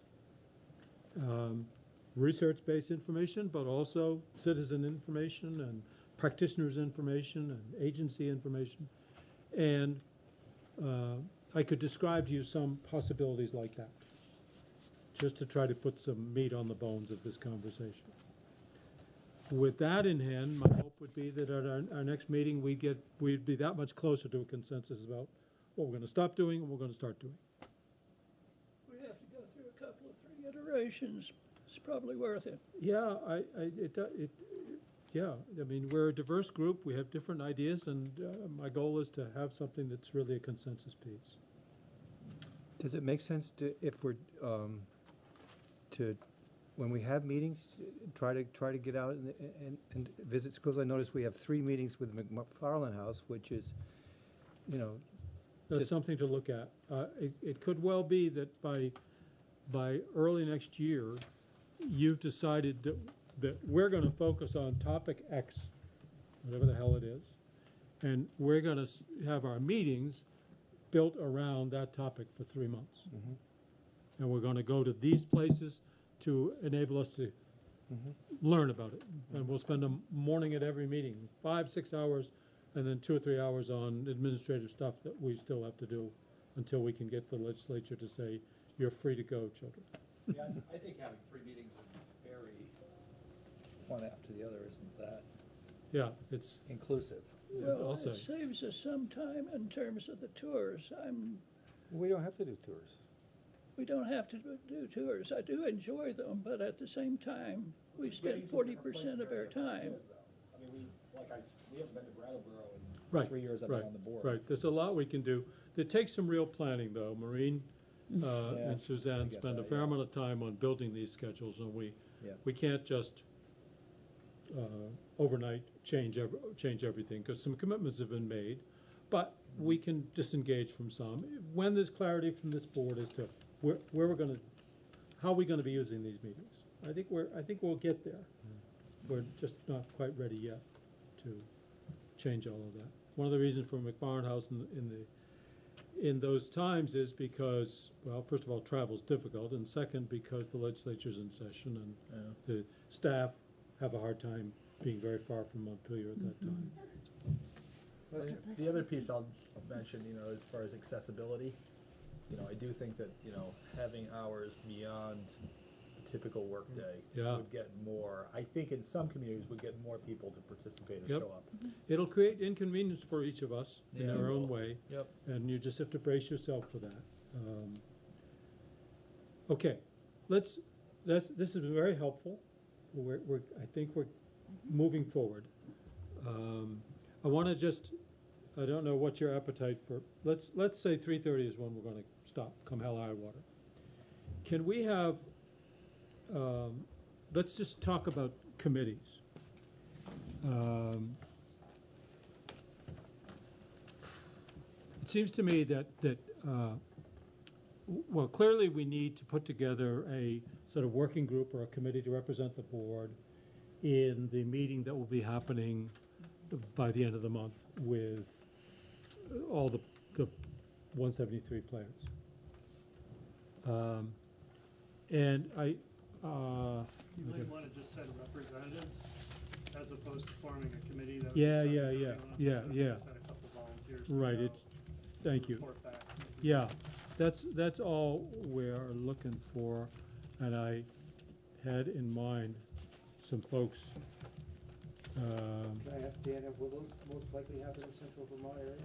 research-based information, but also citizen information and practitioners' information and agency information. And I could describe to you some possibilities like that, just to try to put some meat on the bones of this conversation. With that in hand, my hope would be that at our next meeting, we'd be that much closer to a consensus about what we're going to stop doing and what we're going to start doing. We have to go through a couple of 3 iterations. It's probably worth it. Yeah, yeah. I mean, we're a diverse group. We have different ideas, and my goal is to have something that's really a consensus piece. Does it make sense to, if we're when we have meetings, try to get out and visit schools? I noticed we have 3 meetings with McFarland House, which is, that's something to look at. It could well be that by early next year, you've decided that we're going to focus on topic X, whatever the hell it is, and we're going to have our meetings built around that topic for 3 months. And we're going to go to these places to enable us to learn about it. And we'll spend a morning at every meeting, 5-6 hours and then 2 or 3 hours on administrative stuff that we still have to do until we can get the legislature to say, you're free to go, children. Yeah, I think having 3 meetings in Barry, one after the other, isn't that Yeah, it's, inclusive. Well, I'll it say. saves us some time in terms of the tours. We don't have to do tours. We don't have to do tours. I do enjoy them, but at the same time, we spend 40% of our time. I mean, we haven't been to Brattleboro in right, 3 years I've right, been on the board. right. There's a lot we can do. It takes some real planning, though. Maureen Yeah, and I Suzanne guess spend a that, fair yeah. amount of time on building these schedules, and Yeah. we can't just overnight change everything, because some commitments have been made, but we can disengage from some. When there's clarity from this board as to where we're gonna, how we're gonna be using these meetings. I think we'll get there. We're just not quite ready yet to change all of that. One of the reasons for McFarland House in those times is because, well, first of all, travel's difficult, and second, because the legislature's in session and the staff have a hard time being very far from Montpelier at that time. The other piece I'll mention, as far as accessibility, I do think that, having hours beyond a typical workday Yeah. would get more, I think in some communities would get more people to participate or Yep. show up. It'll create inconvenience for each of us in Yeah. our own way. Yep. And you just have to brace yourself for that. Okay, this has been very helpful. I think we're moving forward. I wanna just, I don't know what's your appetite for, let's say 3:30 is when we're gonna stop, come hell or high water. Can we have, let's just talk about committees. It seems to me that well, clearly we need to put together a sort of working group or a committee to represent the board in the meeting that will be happening by the end of the month with all the 173 players. And I, You might want to just set representatives as opposed to forming a committee that. Yeah, would yeah, decide yeah, everyone. yeah, Just yeah. set a couple volunteers to right, go, it's, thank you. report back. Yeah, that's all we're looking for, and I had in mind some folks. Can I ask Dan, will those most likely happen in central Vermont area?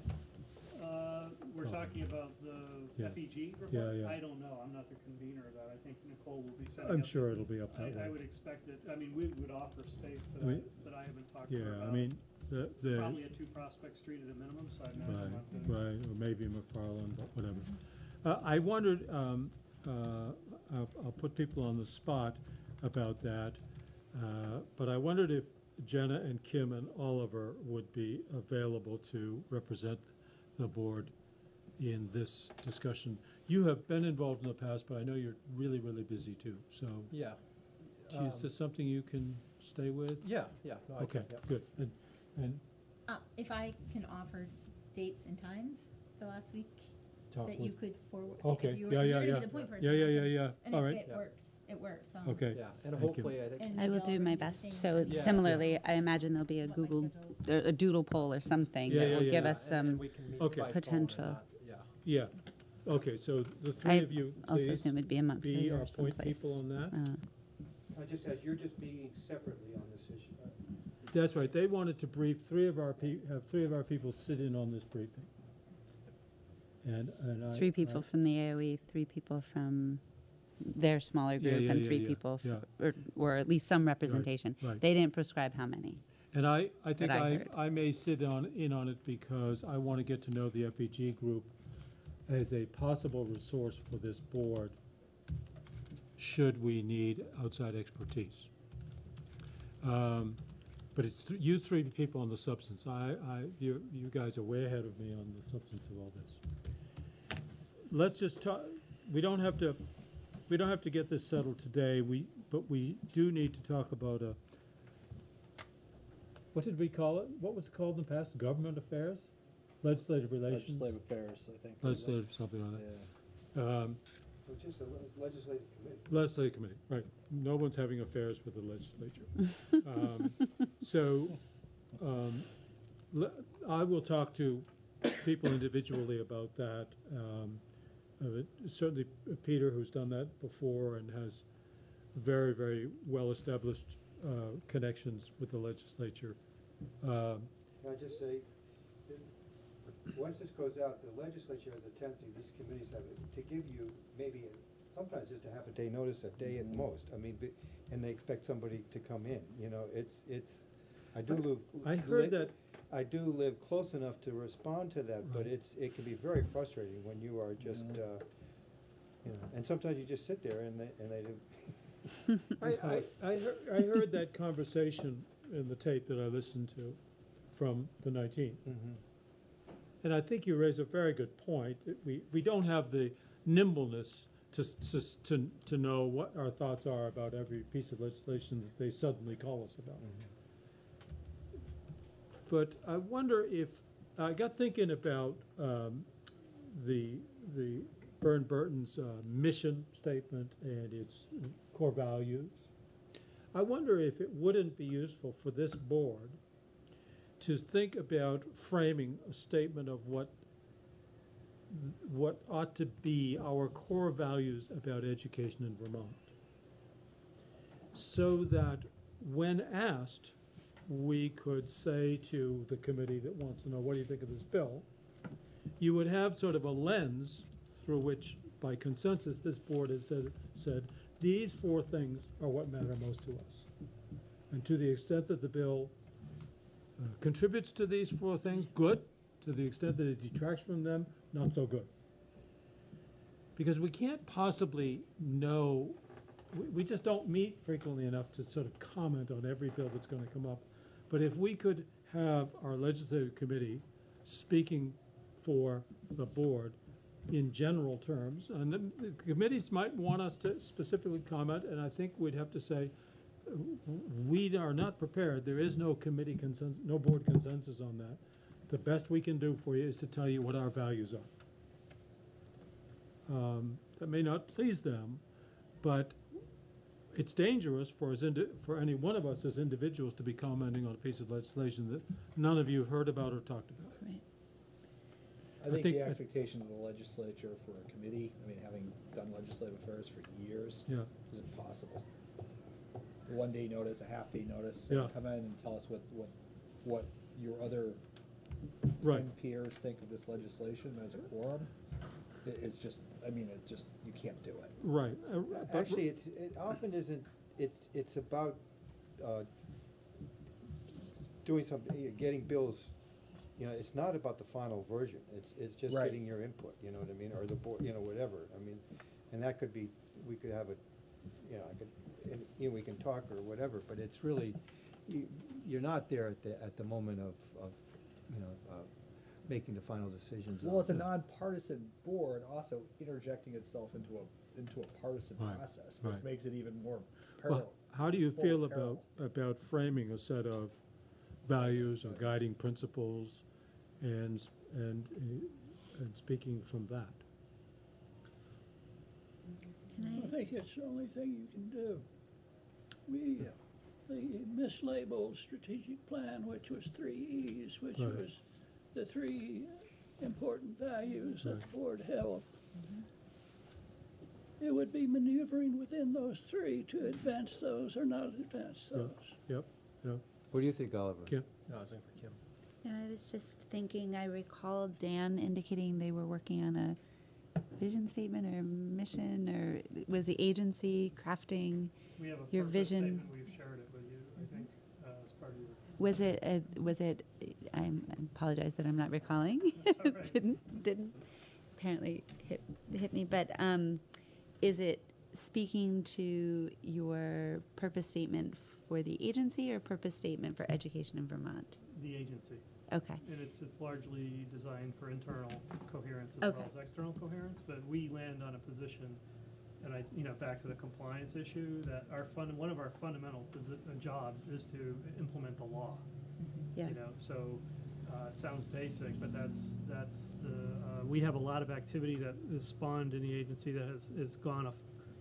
We're talking about the Yeah. FEG report? Yeah, yeah. I don't know, I'm not the convener of that, I think Nicole will be setting up. I'm sure it'll be up that way. I would expect it, I mean, we would offer space, I mean, but I haven't talked to her Yeah, about. I mean, the. Probably at 2 Prospect Street at a minimum, so I imagine Right, not gonna. right, or maybe McFarland, but whatever. I wondered, I'll put people on the spot about that, but I wondered if Jenna and Kim and Oliver would be available to represent the board in this discussion. You have been involved in the past, but I know you're really, really busy too, so. Yeah. Is this something you can stay with? Yeah, no, I Okay, can, yeah. good, and If I can offer dates and times the last week Talk that you with- could forward. Okay, if you were, yeah, if yeah, you're gonna yeah. be the point person. Yeah, yeah, I yeah, can- yeah. And All if right. it Yeah. works, it works, so. Okay. Yeah, and Thank you. hopefully, I think. And I will we do my all best. think So about Yeah. similarly, I imagine there'll be a what my Google, schedule's- a doodle poll or something Yeah, that yeah, will yeah, give yeah. us And some we can meet Okay. by phone and potential. not- Yeah, okay, so the I three of you, also please, assume it'd be a month be or our point someplace. people on that. Just as you're just meeting separately on this issue. That's right, they wanted to brief have 3 of our people sit in on this briefing. And I. 3 people from the AOE, 3 people from their smaller Yeah, group, yeah, and yeah, 3 yeah, people, yeah. or at least some representation. right. They didn't prescribe how many. And I think that I heard. I may sit in on it because I want to get to know the FEG group as a possible resource for this board should we need outside expertise. But it's you 3 people on the substance. You guys are way ahead of me on the substance of all this. Let's just talk, we don't have to get this settled today, but we do need to talk about what did we call it? What was it called in the past? Government affairs? Legislative relations? Legislative affairs, I think. Legislative, something like that. So just a legislative committee. Legislative committee, right. No one's having affairs with the legislature. I will talk to people individually about that. Certainly Peter, who's done that before and has very, very well-established connections with the legislature. Can I just say, once this goes out, the legislature has a tendency, these committees have, to give you maybe, sometimes just a half a day notice, a day at most. I mean, and they expect somebody to come in, you know, I do live. I heard that. I do live close enough to respond to that, but it can be very frustrating when you are just, you know, and sometimes you just sit there and they do. I heard that conversation in the tape that I listened to from the 19th. And I think you raise a very good point. We don't have the nimbleness to know what our thoughts are about every piece of legislation that they suddenly call us about. But I wonder if, I got thinking about the Burton's mission statement and its core values. I wonder if it wouldn't be useful for this board to think about framing a statement of what ought to be our core values about education in Vermont, so that when asked, we could say to the committee that wants to know, what do you think of this bill? You would have sort of a lens through which, by consensus, this board has said these 4 things are what matter most to us. And to the extent that the bill contributes to these 4 things, good. To the extent that it detracts from them, not so good. Because we can't possibly know, we just don't meet frequently enough to sort of comment on every bill that's going to come up. But if we could have our legislative committee speaking for the board in general terms, and the committees might want us to specifically comment, and I think we'd have to say, we are not prepared. There is no committee consensus, no board consensus on that. The best we can do for you is to tell you what our values are. That may not please them, but it's dangerous for any one of us as individuals to be commenting on a piece of legislation that none of you have heard about or talked about. Right. I think the expectations of the legislature for a committee, I mean, having done legislative affairs for years, is impossible. A 1-day notice, a half-day notice, come in and tell us what your other 10 peers think of this legislation as a quorum. It's just, I mean, it's just, you can't do it. Right. Actually, it often isn't, it's about doing something, getting bills, you know, it's not about the final version. It's just getting your input, you know what I mean, or the board, you know, whatever. I mean, and that could be, we could have a, you know, you know, we can talk or whatever, but it's really, you're not there at the moment of you know, making the final decisions. Well, it's a nonpartisan board also interjecting itself into a partisan process, which makes it even more parallel. Well, how do you feel about framing a set of values or guiding principles and speaking from that? I think it's the only thing you can do. The mislabeled strategic plan, which was 3 E's, which was the 3 important values that the board held. It would be maneuvering within those 3 to advance those or not advance those. Yep. What do you think, Oliver? Kim? No, I was looking for Kim. Yeah, I was just thinking, I recall Dan indicating they were working on a vision statement or mission, or was the agency crafting We have a your purpose vision? statement. We've shared it with you, I think, as part of your. Was it, I apologize that I'm not recalling. Right. didn't apparently hit me, but is it speaking to your purpose statement for the agency or purpose statement for education in Vermont? The agency. Okay. And it's largely designed for internal coherence as well as external coherence, but we land on a position, and you know, back to the compliance issue, that one of our fundamental jobs is to implement the law. Yeah. You know, so it sounds basic, but that's the we have a lot of activity that is spawned in the agency that has gone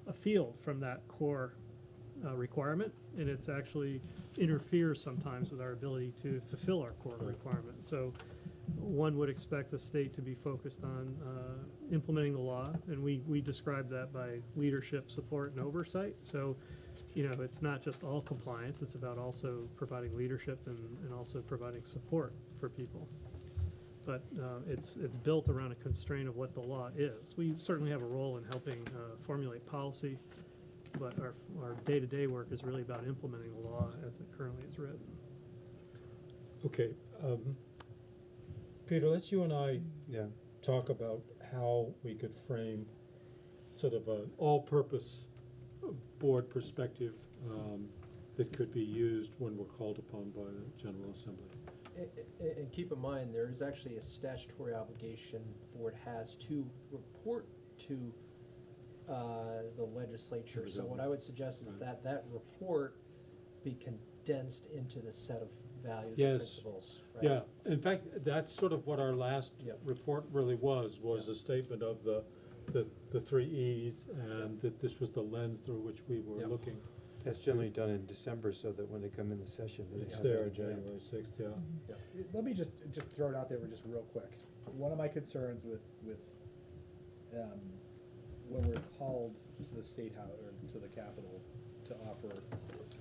afield from that core requirement, and it's actually interferes sometimes with our ability to fulfill our core requirement. So one would expect the state to be focused on implementing the law, and we describe that by leadership, support, and oversight. So, you know, it's not just all compliance, it's about also providing leadership and also providing support for people. But it's built around a constraint of what the law is. We certainly have a role in helping formulate policy, but our day-to-day work is really about implementing the law as it currently is written. Okay, Peter, let's you and I talk about how we could frame sort of an all-purpose board perspective that could be used when we're called upon by the General Assembly. And keep in mind, there is actually a statutory obligation the board has to report to the legislature. So what I would suggest is that that report be condensed into the set of values and principles. Right? Yeah, in fact, that's sort of what our last report really was a statement of the 3 E's, and that this was the lens through which we were looking. That's generally done in December, so that when they come in the session, they It's have there, that in hand. January 6th, yeah. Let me just throw it out there just real quick. One of my concerns with when we're called to the State House or to the Capitol to offer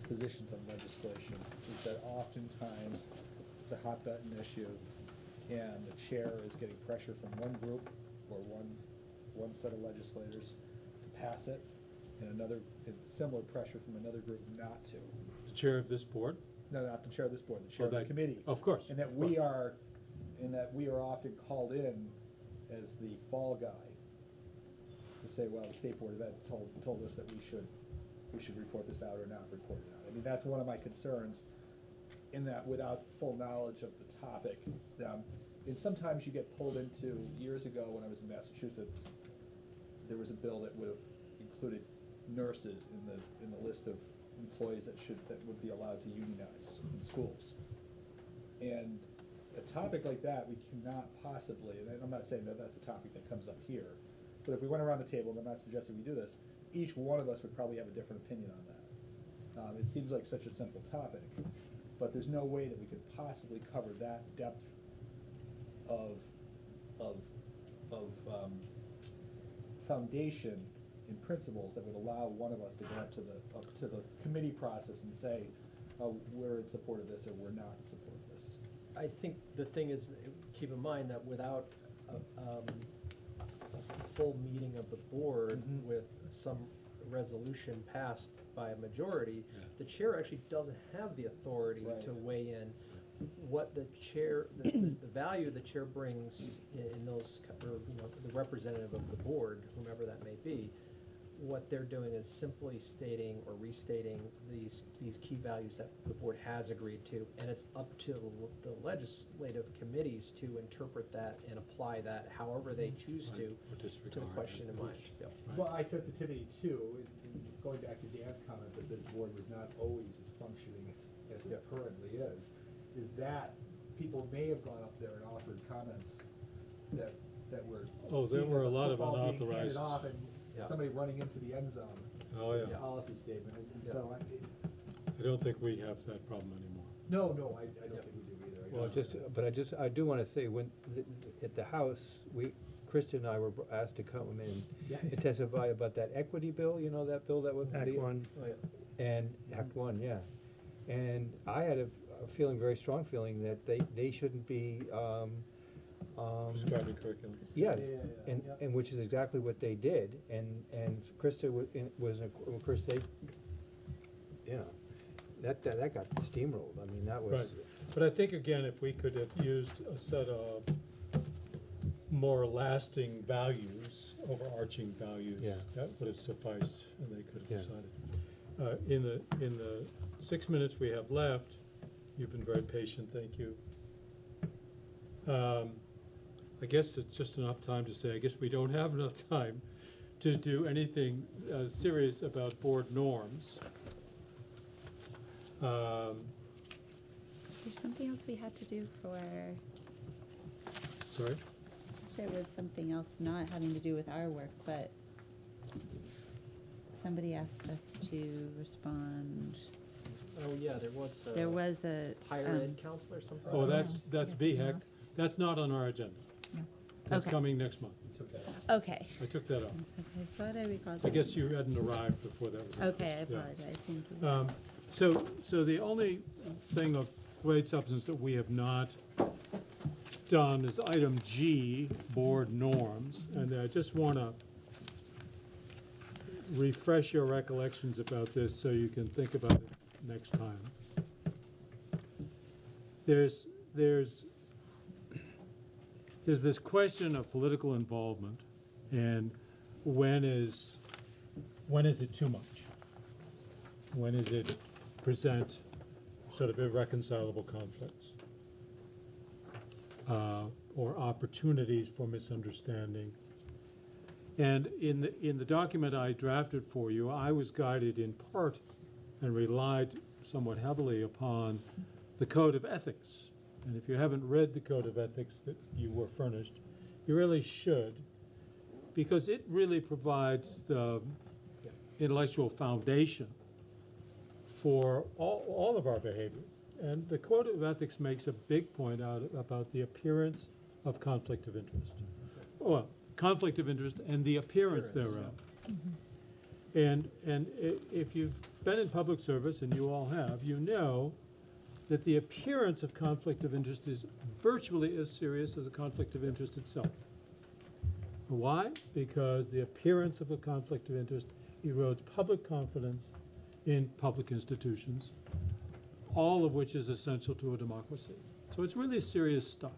positions on legislation is that oftentimes it's a hot button issue, and the chair is getting pressure from one group or one set of legislators to pass it, and another similar pressure from another group not to. The chair of this board? No, not the chair of this board, the chair of the that committee. Of course. And that we are often called in as the fall guy to say, well, the State Board of Ed told us that we should report this out or not report it out. I mean, that's one of my concerns, in that without full knowledge of the topic. And sometimes you get pulled into, years ago when I was in Massachusetts, there was a bill that would have included nurses in the list of employees that would be allowed to unionize in schools. And a topic like that, we cannot possibly, and I'm not saying that that's a topic that comes up here, but if we went around the table, and I'm not suggesting we do this, each one of us would probably have a different opinion on that. It seems like such a simple topic, but there's no way that we could possibly cover that depth of foundation in principles that would allow one of us to go up to the committee process and say, oh, we're in support of this or we're not in support of this. I think the thing is, keep in mind that without a full meeting of the board with some resolution passed by a majority, the chair actually doesn't have the authority to weigh in. What the chair, the value the chair brings in those, or the representative of the board, whomever that may be, what they're doing is simply stating or restating these key values that the board has agreed to, and it's up to the legislative committees to interpret that and apply that however they choose to the question in mind. Well, my sensitivity too, going back to Dan's comment that this board was not always as functioning as it currently is that people may have gone up there and offered comments that were there were a lot of football being unauthorized. handed off and somebody running into the end zone. Oh, yeah. Policy statement, and so I don't think we have that problem anymore. No, I don't think we do either. Well, I do want to say, when at the House, Kristen and I were asked to come in and testify about that equity bill. You know, that bill that was Act 1. And Act 1, yeah. And I had a very strong feeling that they shouldn't be. Prescribing curriculum. Yeah, and which is exactly what they did, and Krista was of course they, that got steamrolled. I mean, that was. Right, but I think again, if we could have used a set of more lasting values, overarching values, that would have sufficed, and they could have decided. In the 6 minutes we have left, you've been very patient. Thank you. I guess it's just enough time to say, I guess we don't have enough time to do anything serious about board norms. Is there something else we had to do for? Sorry? There was something else not having to do with our work, but somebody asked us to respond. Oh, yeah, there was. There was a. Higher ed counselor or something? Oh, that's VHEC. That's not on our agenda. That's Okay. coming next month. Okay. I took that off. I thought I recalled. I guess you hadn't arrived before that was. Okay, I yeah. apologize, thank you. So the only thing of great substance that we have not done is item G, board norms, and I just want to refresh your recollections about this so you can think about it next time. There's this question of political involvement, and when is it too much? When is it present sort of irreconcilable conflicts or opportunities for misunderstanding? And in the document I drafted for you, I was guided in part and relied somewhat heavily upon the Code of Ethics. And if you haven't read the Code of Ethics that you were furnished, you really should, because it really provides the intellectual foundation for all of our behavior. And the Code of Ethics makes a big point out about the appearance of conflict of interest. Well, conflict of interest and the appearance thereof. And if you've been in public service, and you all have, you know that the appearance of conflict of interest is virtually as serious as a conflict of interest itself. Why? Because the appearance of a conflict of interest erodes public confidence in public institutions, all of which is essential to a democracy. So it's really serious stuff.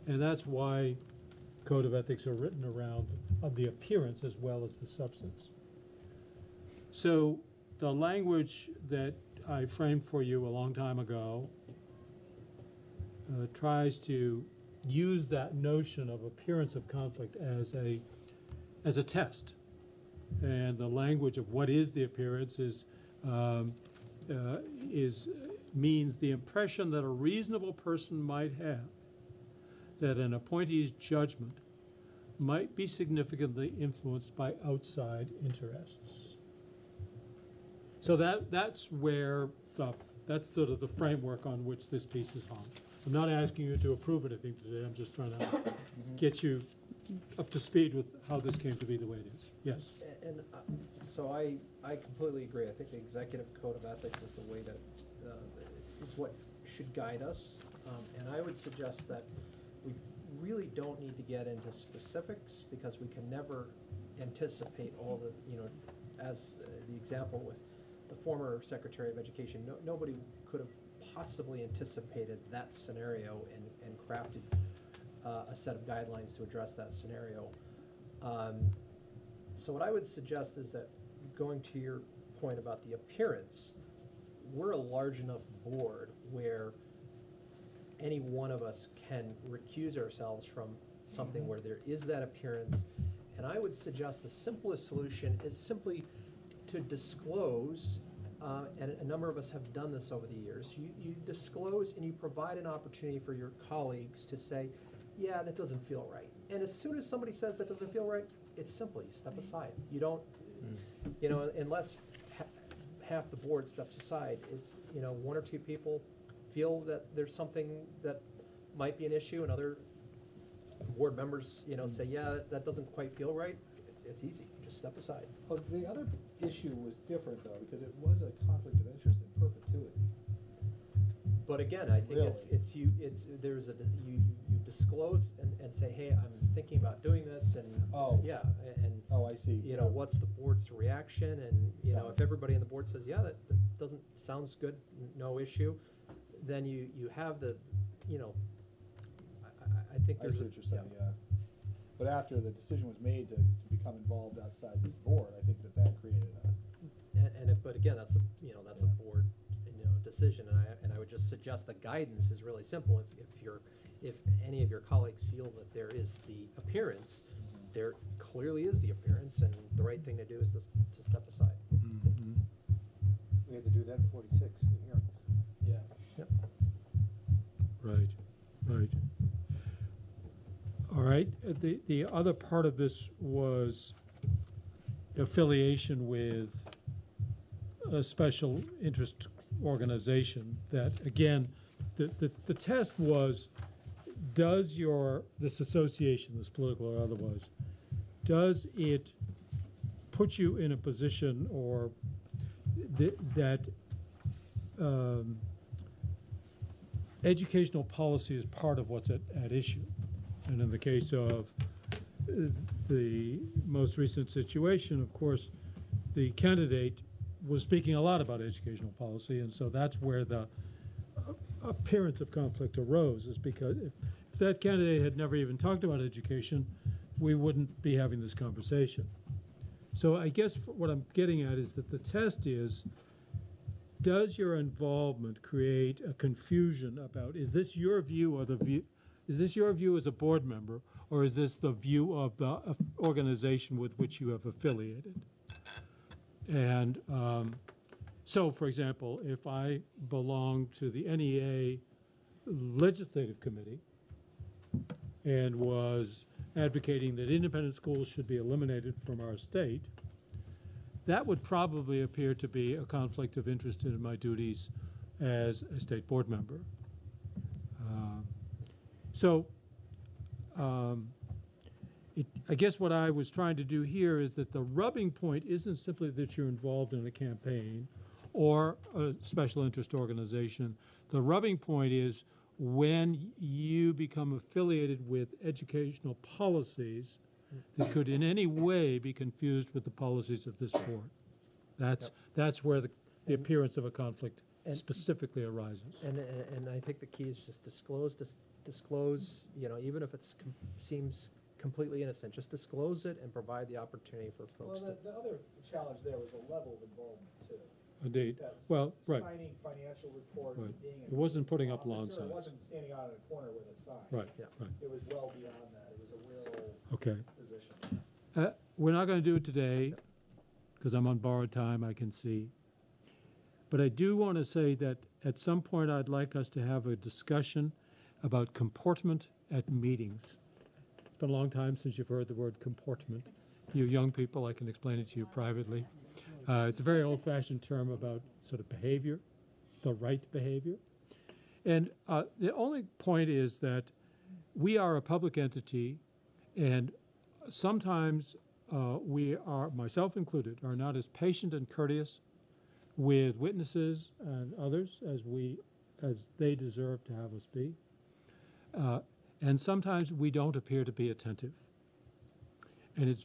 And that's why Code of Ethics are written around of the appearance as well as the substance. So the language that I framed for you a long time ago tries to use that notion of appearance of conflict as a test. And the language of what is the appearance means the impression that a reasonable person might have that an appointee's judgment might be significantly influenced by outside interests. So that's that's sort of the framework on which this piece is hung. I'm not asking you to approve anything today. I'm just trying to get you up to speed with how this came to be the way it is. Yes. And so I completely agree. I think the Executive Code of Ethics is the way that is what should guide us. And I would suggest that we really don't need to get into specifics because we can never anticipate all the, as the example with the former Secretary of Education, nobody could have possibly anticipated that scenario and crafted a set of guidelines to address that scenario. So what I would suggest is that, going to your point about the appearance, we're a large enough board where any one of us can recuse ourselves from something where there is that appearance. And I would suggest the simplest solution is simply to disclose, and a number of us have done this over the years, you disclose and you provide an opportunity for your colleagues to say, yeah, that doesn't feel right. And as soon as somebody says that doesn't feel right, it's simple, you step aside. You don't, unless half the board steps aside, one or two people feel that there's something that might be an issue, and other board members, say, yeah, that doesn't quite feel right. It's easy, just step aside. Well, the other issue was different though, because it was a conflict of interest in perpetuity. But again, I think you disclose and say, hey, I'm thinking about doing this, and I see. What's the board's reaction, and if everybody on the board says, yeah, that sounds good, no issue, then you have the, I think there's see what you're saying, yeah. But after the decision was made to become involved outside this board, I think that created but again, that's a board decision, and I would just suggest the guidance is really simple. If any of your colleagues feel that there is the appearance, there clearly is the appearance, and the right thing to do is to step aside. Mm-hmm. We had to do that in 46, the hearings. Yeah. Yep. Right. All right. The other part of this was affiliation with a special interest organization, that, again, the test was, does this association, this political or otherwise, does it put you in a position or that educational policy is part of what's at issue? And in the case of the most recent situation, of course, the candidate was speaking a lot about educational policy, and so that's where the appearance of conflict arose, is because if that candidate had never even talked about education, we wouldn't be having this conversation. So I guess what I'm getting at is that the test is, does your involvement create a confusion about, is this your view or is this your view as a board member, or is this the view of the organization with which you have affiliated? And so, for example, if I belong to the NEA Legislative Committee and was advocating that independent schools should be eliminated from our state, that would probably appear to be a conflict of interest in my duties as a state board member. I guess what I was trying to do here is that the rubbing point isn't simply that you're involved in a campaign or a special interest organization. The rubbing point is when you become affiliated with educational policies that could in any way be confused with the policies of this board. That's where the appearance of a conflict specifically arises. And I think the key is just disclose, you know, even if it seems completely innocent, just disclose it and provide the opportunity for folks Well, the other challenge there was the level of involvement too. Indeed. That Well, right. Signing financial reports Right. and being It wasn't putting up lawn officer, signs. It wasn't standing out in a corner with a sign. Right, yeah. Right. It was well beyond that. It was a real Okay. position. We're not going to do it today because I'm on borrowed time, I can see. But I do want to say that at some point I'd like us to have a discussion about comportment at meetings. It's been a long time since you've heard the word comportment. You young people, I can explain it to you privately. It's a very old-fashioned term about sort of behavior, the right behavior. And the only point is that we are a public entity, and sometimes we are, myself included, are not as patient and courteous with witnesses and others as they deserve to have us be. And sometimes we don't appear to be attentive. And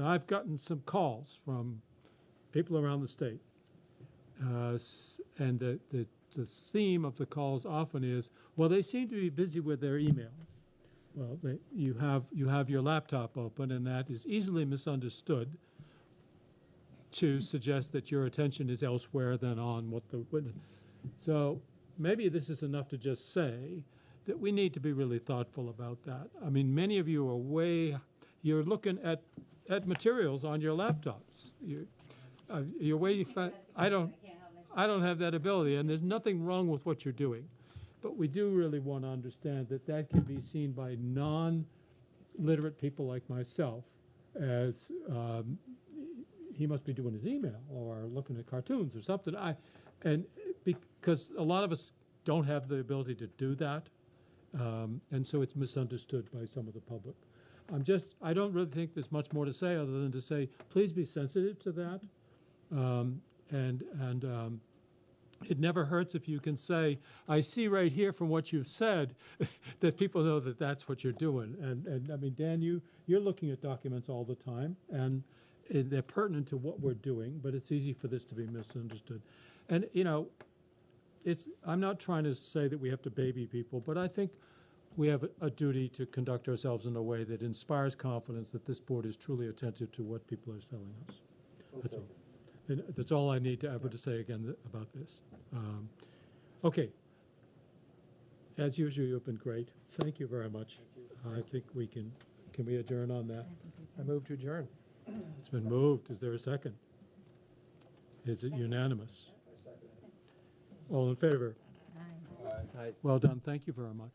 I've gotten some calls from people around the state. And the theme of the calls often is, well, they seem to be busy with their email. Well, you have your laptop open, and that is easily misunderstood to suggest that your attention is elsewhere than on what the witness. So maybe this is enough to just say that we need to be really thoughtful about that. I mean, many of you are you're looking at materials on your laptops. You're waiting for, I don't have that ability, and there's nothing wrong with what you're doing. But we do really want to understand that that can be seen by non-literate people like myself as he must be doing his email or looking at cartoons or something. And because a lot of us don't have the ability to do that, and so it's misunderstood by some of the public. I don't really think there's much more to say other than to say, please be sensitive to that. It never hurts if you can say, I see right here from what you've said that people know that that's what you're doing. And I mean, Dan, you're looking at documents all the time, and they're pertinent to what we're doing, but it's easy for this to be misunderstood. And, you know, I'm not trying to say that we have to baby people, but I think we have a duty to conduct ourselves in a way that inspires confidence that this board is truly attentive to what people are telling us. That's all. And that's all I need to ever to say again about this. Okay. As usual, you've been great. Thank you very much. I think we can we adjourn on that? I move to adjourn. It's been moved. Is there a second? Is it unanimous? All in favor? Aye. Well done. Thank you very much.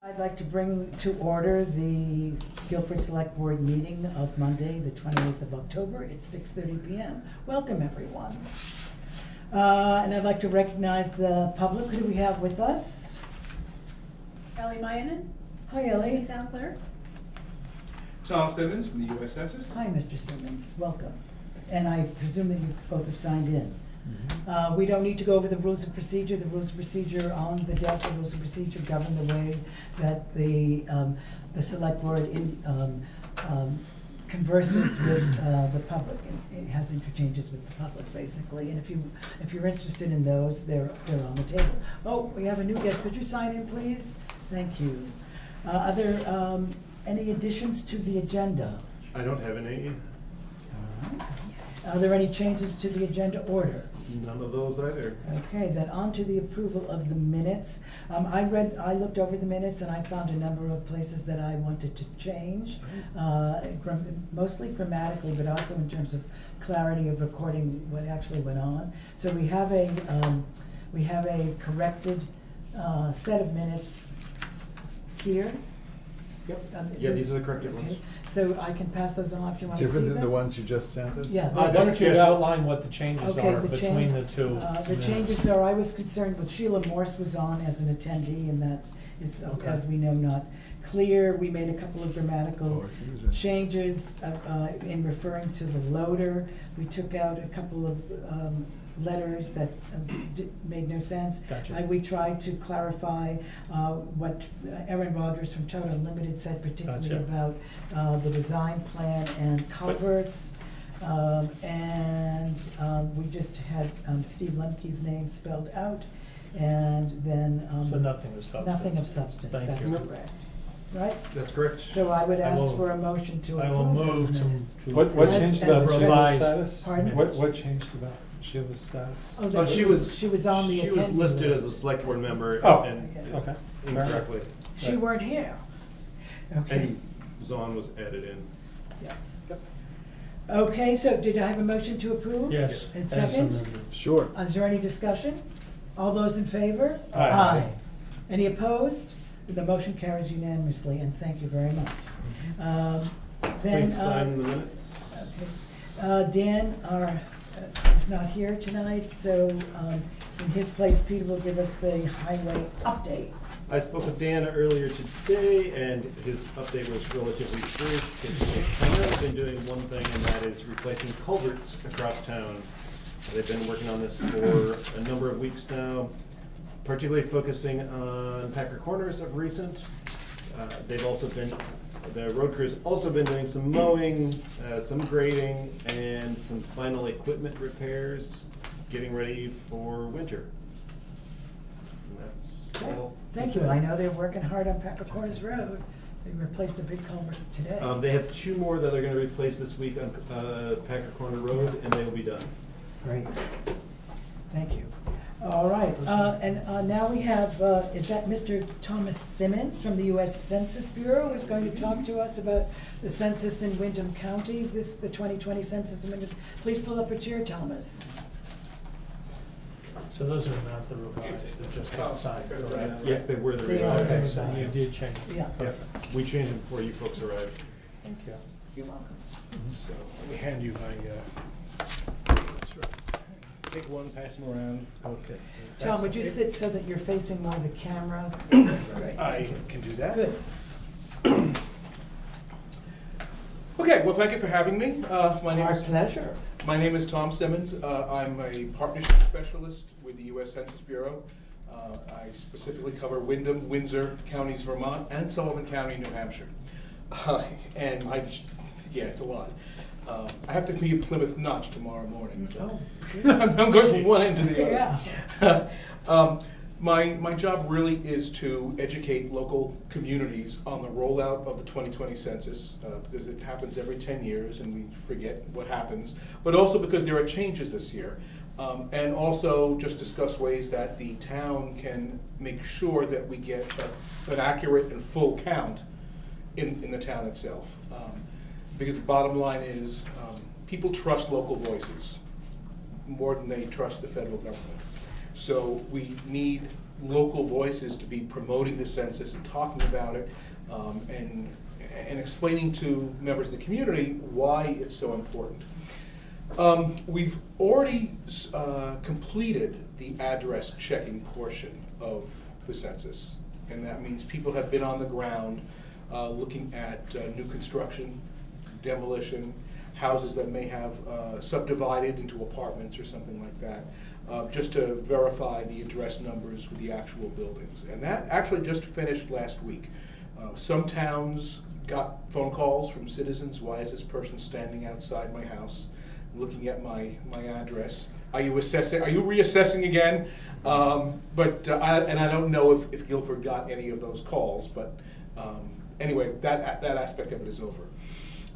I'd like to bring to order the Guilford Select Board meeting of Monday, the 28th of October. It's 6:30 p.m. Welcome, everyone. And I'd like to recognize the public. Who do we have with us? Ellie Mayanen. Hi, Ellie. Assistant Town Clerk. Tom Simmons from the U.S. Census. Hi, Mr. Simmons. Welcome. And I presume that you both have signed in. We don't need to go over the rules of procedure. The rules of procedure on the desk, the rules of procedure govern the way that the select board converses with the public. It has interchanges with the public, basically. And if you're interested in those, they're on the table. Oh, we have a new guest. Could you sign in, please? Thank you. Are there any additions to the agenda? I don't have any. All right. Are there any changes to the agenda order? None of those either. Okay, then on to the approval of the minutes. I looked over the minutes and I found a number of places that I wanted to change, mostly grammatically, but also in terms of clarity of recording what actually went on. So we have a corrected set of minutes here. Yep. Yeah, these are the corrected ones. So I can pass those on if you want to see them. Different than the ones you just sent us? Yeah. Why don't you outline what the changes are the between the two? The changes are, I was concerned with Sheila Morse was on as an attendee, and that is, as we know, not clear. We made a couple of grammatical changes in referring to the loader. We took out a couple of letters that made no sense. Gotcha. We tried to clarify what Erin Rogers from Toto Unlimited said, particularly Gotcha. about the design plan and culverts. And we just had Steve Lemke's name spelled out, and then So nothing of substance. nothing of substance. Thank That's you. correct. Right? That's correct. So I would I ask will- for a motion to I will approve those move to- minutes. What As- changed as about revised Sheila's status? Pardon? What changed about Sheila's status? Oh, that she was on the She was attendee listed list. as a select board member Oh, and okay. incorrectly. She weren't here. Okay. And Zahn was added in. Okay, so did I have a motion to approve? Yes. And second? Sure. Is there any discussion? All those in favor? Aye. Any opposed? The motion carries unanimously, and thank you very much. Then, Please sign the minutes. Dan is not here tonight, so in his place, Peter will give us the highway update. I spoke with Dan earlier today, and his update was relatively brief. He's primarily been doing one thing, and that is replacing culverts across town. They've been working on this for a number of weeks now, particularly focusing on Packer Corners of recent. The road crew's also been doing some mowing, some grading, and some final equipment repairs, getting ready for winter. And that's all. Thank you. I know they're working hard on Packer Corners Road. They replaced the big culvert today. They have 2 more that they're gonna replace this week on Packer Corner Road, and they will be done. Great. Thank you. All right, and now we have, is that Mr. Thomas Simmons from the U.S. Census Bureau who's going to talk to us about the census in Windham County, the 2020 census in Windham. Please pull up a chair, Thomas. So those are not the revised, they just got signed, correct? Yes, they were the They are revised. the Okay, so you revised. did change them. Yeah. Perfect. We changed them before you folks arrived. Thank you. You're welcome. So, let me hand you my, take one, pass them around. Okay. Tom, would you sit so that you're facing more the camera? That's great. I Thank you. can do that. Good. Okay, well, thank you for having me. Our pleasure. My name is Tom Simmons. I'm a partnership specialist with the U.S. Census Bureau. I specifically cover Windham, Windsor counties, Vermont, and Sullivan County, New Hampshire. Yeah, it's a lot. I have to be in Plymouth Notch tomorrow morning, so I'm going from one end to the other. Yeah. My job really is to educate local communities on the rollout of the 2020 census, because it happens every 10 years and we forget what happens, but also because there are changes this year. And also just discuss ways that the town can make sure that we get an accurate and full count in the town itself. Because the bottom line is, people trust local voices more than they trust the federal government. So we need local voices to be promoting the census and talking about it, and explaining to members of the community why it's so important. We've already completed the address checking portion of the census, and that means people have been on the ground looking at new construction, demolition, houses that may have subdivided into apartments or something like that, just to verify the address numbers with the actual buildings. And that actually just finished last week. Some towns got phone calls from citizens. Why is this person standing outside my house looking at my address? Are you reassessing again? I don't know if Guilford got any of those calls, but anyway, that aspect of it is over.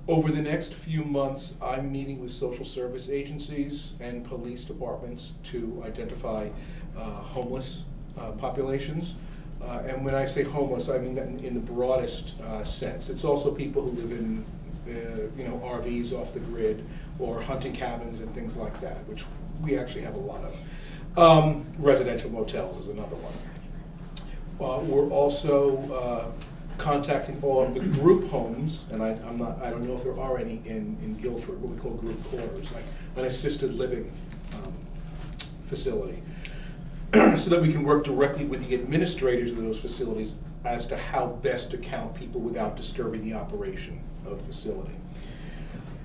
Over the next few months, I'm meeting with social service agencies and police departments to identify homeless populations. And when I say homeless, I mean that in the broadest sense. It's also people who live in RVs off the grid, or hunting cabins and things like that, which we actually have a lot of. Residential motels is another one. We're also contacting all of the group homes, and I don't know if there are any in Guilford, what we call group quarters, like an assisted living facility, so that we can work directly with the administrators of those facilities as to how best to count people without disturbing the operation of the facility.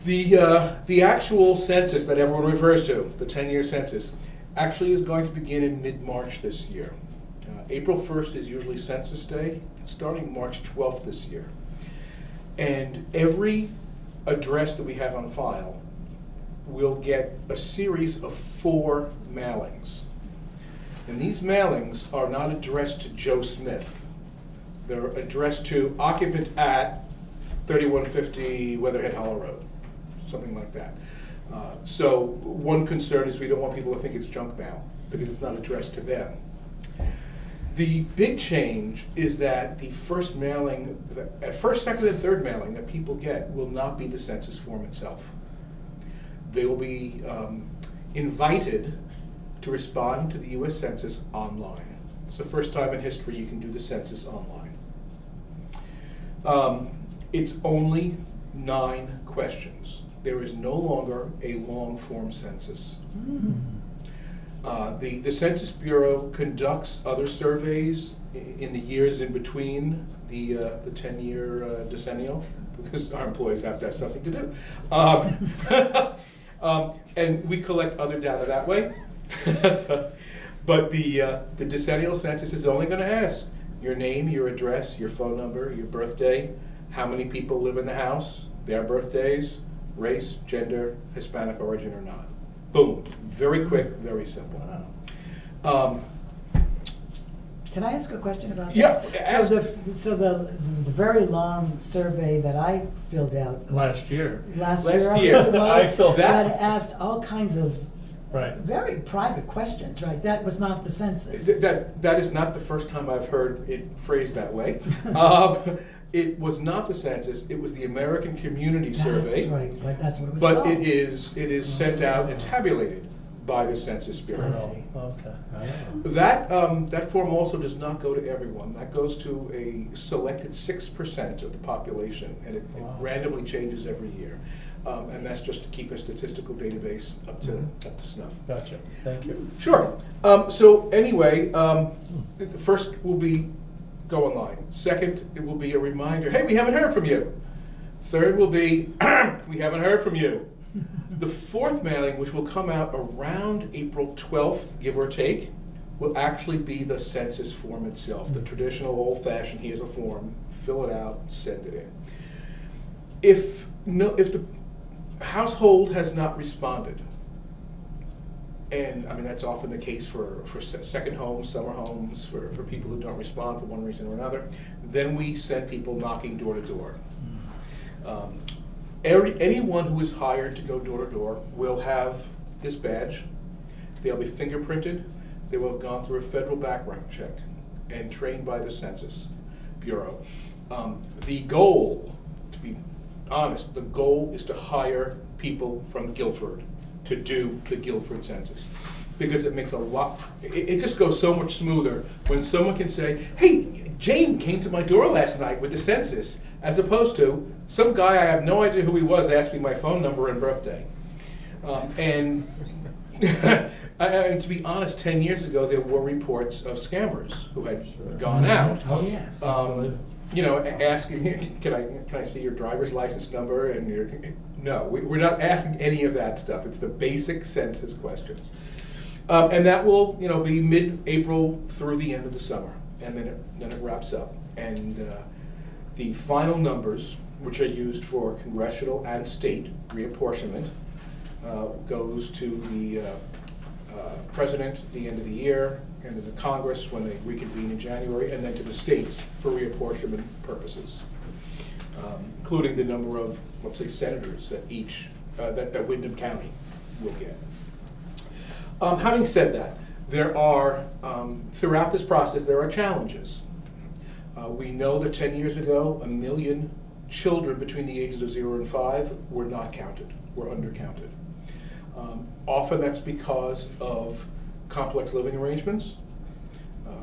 The actual census that everyone refers to, the 10-year census, actually is going to begin in mid-March this year. April 1st is usually Census Day. It's starting March 12th this year. And every address that we have on file will get a series of 4 mailings. And these mailings are not addressed to Joe Smith. They're addressed to occupant at 3150 Weatherhead Hollow Road, something like that. So one concern is we don't want people to think it's junk mail because it's not addressed to them. The big change is that the first mailing, first, second, and third mailing that people get will not be the census form itself. They will be invited to respond to the U.S. Census online. It's the first time in history you can do the census online. It's only 9 questions. There is no longer a long form census. The Census Bureau conducts other surveys in the years in between the 10-year decennial, because our employees have to have something to do. And we collect other data that way. But the decennial census is only going to ask your name, your address, your phone number, your birthday, how many people live in the house, their birthdays, race, gender, Hispanic origin or not. Boom. Very quick, very simple. Can I ask a question about that? Yeah. So the very long survey that I filled out last year, I guess it was, I filled that asked all kinds of very private questions, right? That was not the census. That is not the first time I've heard it phrased that way. It was not the census, it was the American Community Survey. That's right, but that's what it was But called. it is sent out and tabulated by the Census Bureau. I see. Okay. That form also does not go to everyone. That goes to a selected 6% of the population, and it randomly changes every year. And that's just to keep a statistical database up to snuff. Gotcha. Thank you. Sure. So anyway, first will be go online. Second, it will be a reminder, hey, we haven't heard from you. Third will be, we haven't heard from you. The fourth mailing, which will come out around April 12th, give or take, will actually be the census form itself, the traditional old-fashioned, here's a form, fill it out, send it in. If the household has not responded, and I mean that's often the case for second homes, summer homes, for people who don't respond for one reason or another, then we send people knocking door to door. Anyone who is hired to go door to door will have this badge. They'll be fingerprinted. They will have gone through a federal background check and trained by the Census Bureau. The goal, to be honest, the goal is to hire people from Guilford to do the Guilford census. because it makes a lot, it just goes so much smoother when someone can say, hey, Jane came to my door last night with the census, as opposed to some guy I have no idea who he was asked me my phone number and birthday. And to be honest, 10 years ago, there were reports of scammers who had gone out. Oh, yes. You know, asking, can I see your driver's license number and your, no, we're not asking any of that stuff. It's the basic census questions. And that will, you know, be mid-April through the end of the summer, and then it wraps up. And the final numbers, which are used for congressional and state reapportionment, goes to the president at the end of the year, and to the Congress when they reconvene in January, and then to the states for reapportionment purposes, including the number of, let's say, senators that each, that Windham County will get. Having said that, there are, throughout this process, there are challenges. We know that 10 years ago, 1 million children between the ages of 0 and 5 were not counted, were undercounted. Often that's because of complex living arrangements.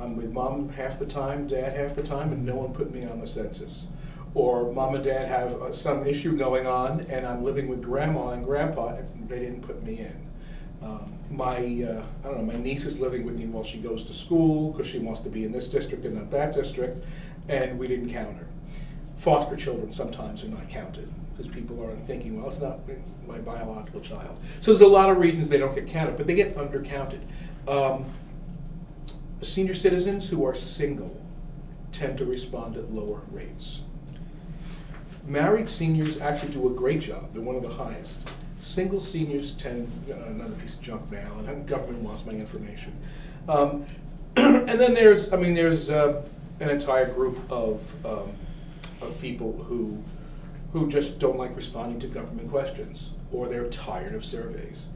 I'm with mom half the time, dad half the time, and no one put me on the census. Or mom and dad have some issue going on, and I'm living with grandma and grandpa, and they didn't put me in. I don't know, my niece is living with me while she goes to school because she wants to be in this district and not that district, and we didn't count her. Foster children sometimes are not counted because people aren't thinking, well, it's not my biological child. So there's a lot of reasons they don't get counted, but they get undercounted. Senior citizens who are single tend to respond at lower rates. Married seniors actually do a great job. They're one of the highest. Single seniors tend, another piece of junk mail, and government wants my information. And then there's an entire group of people who just don't like responding to government questions, or they're tired of surveys.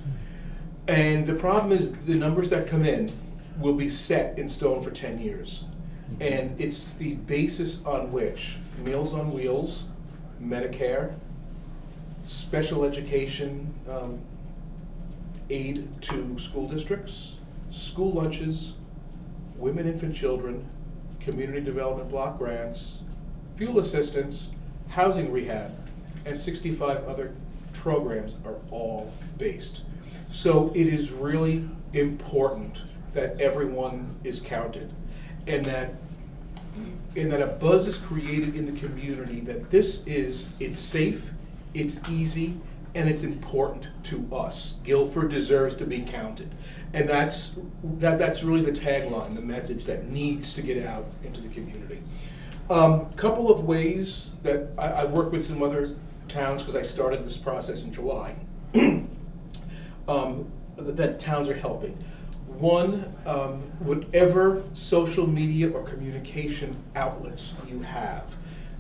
And the problem is the numbers that come in will be set in stone for 10 years. And it's the basis on which Meals on Wheels, Medicare, special education aid to school districts, school lunches, women, infant, children, community development block grants, fuel assistance, housing rehab, and 65 other programs are all based. So it is really important that everyone is counted, and that a buzz is created in the community that it's safe, it's easy, and it's important to us. Guilford deserves to be counted. And that's really the tagline, the message that needs to get out into the community. Couple of ways that I've worked with some other towns, because I started this process in July, that towns are helping. One, whatever social media or communication outlets you have.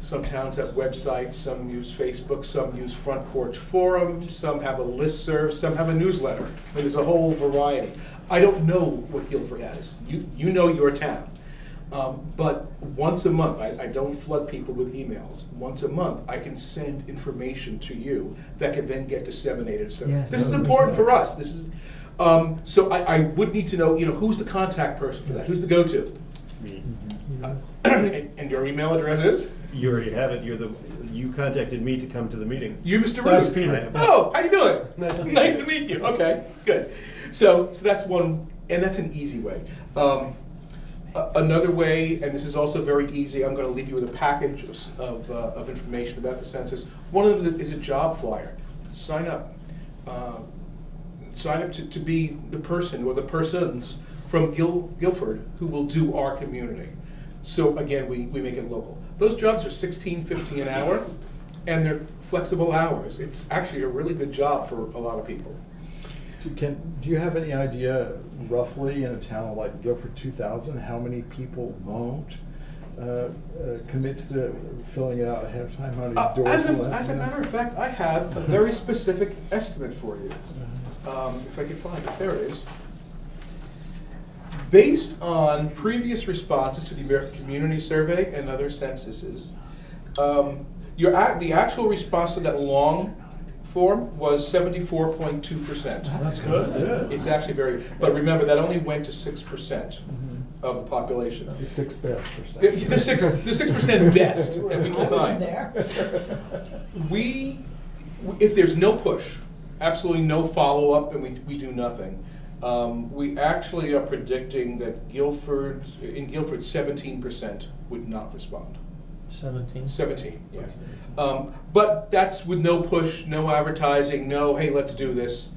Some towns have websites, some use Facebook, some use Front Porch Forum, some have a listserv, some have a newsletter. There's a whole variety. I don't know what Guilford has. You know your town. But once a month, I don't flood people with emails. Once a month, I can send information to you that can then get disseminated. So yes, this is important for us. This is so I would need to know, who's the contact person for that? Who's the go-to? Me. And your email address is? You already have it. You contacted me to come to the meeting. You, Mr. So Ruth? that's Peter. Oh, how you doing? Nice to meet Nice you. to meet you. Okay, good. So that's one, and that's an easy way. Another way, and this is also very easy, I'm going to leave you with a package of information about the census. One of them is a job flyer. Sign up. Sign up to be the person or the persons from Guilford who will do our community. So again, we make it local. Those jobs are $16.50 an hour, and they're flexible hours. It's actually a really good job for a lot of people. Do you have any idea, roughly, in a town like Guilford 2000, how many people won't commit to the filling it out ahead of time? How many doors? As a matter of fact, I have a very specific estimate for you. If I can find it, there it is. Based on previous responses to the American Community Survey and other censuses, the actual response to that long form was 74.2%. That's good. It's actually very, but remember, that only went to 6% of the population. The 6 best The percent. the 6% best that we I can wasn't find. there. If there's no push, absolutely no follow-up, and we do nothing, we actually are predicting that in Guilford, 17% would not respond. 17, yeah. But that's with no push, no advertising, no, hey, let's do this.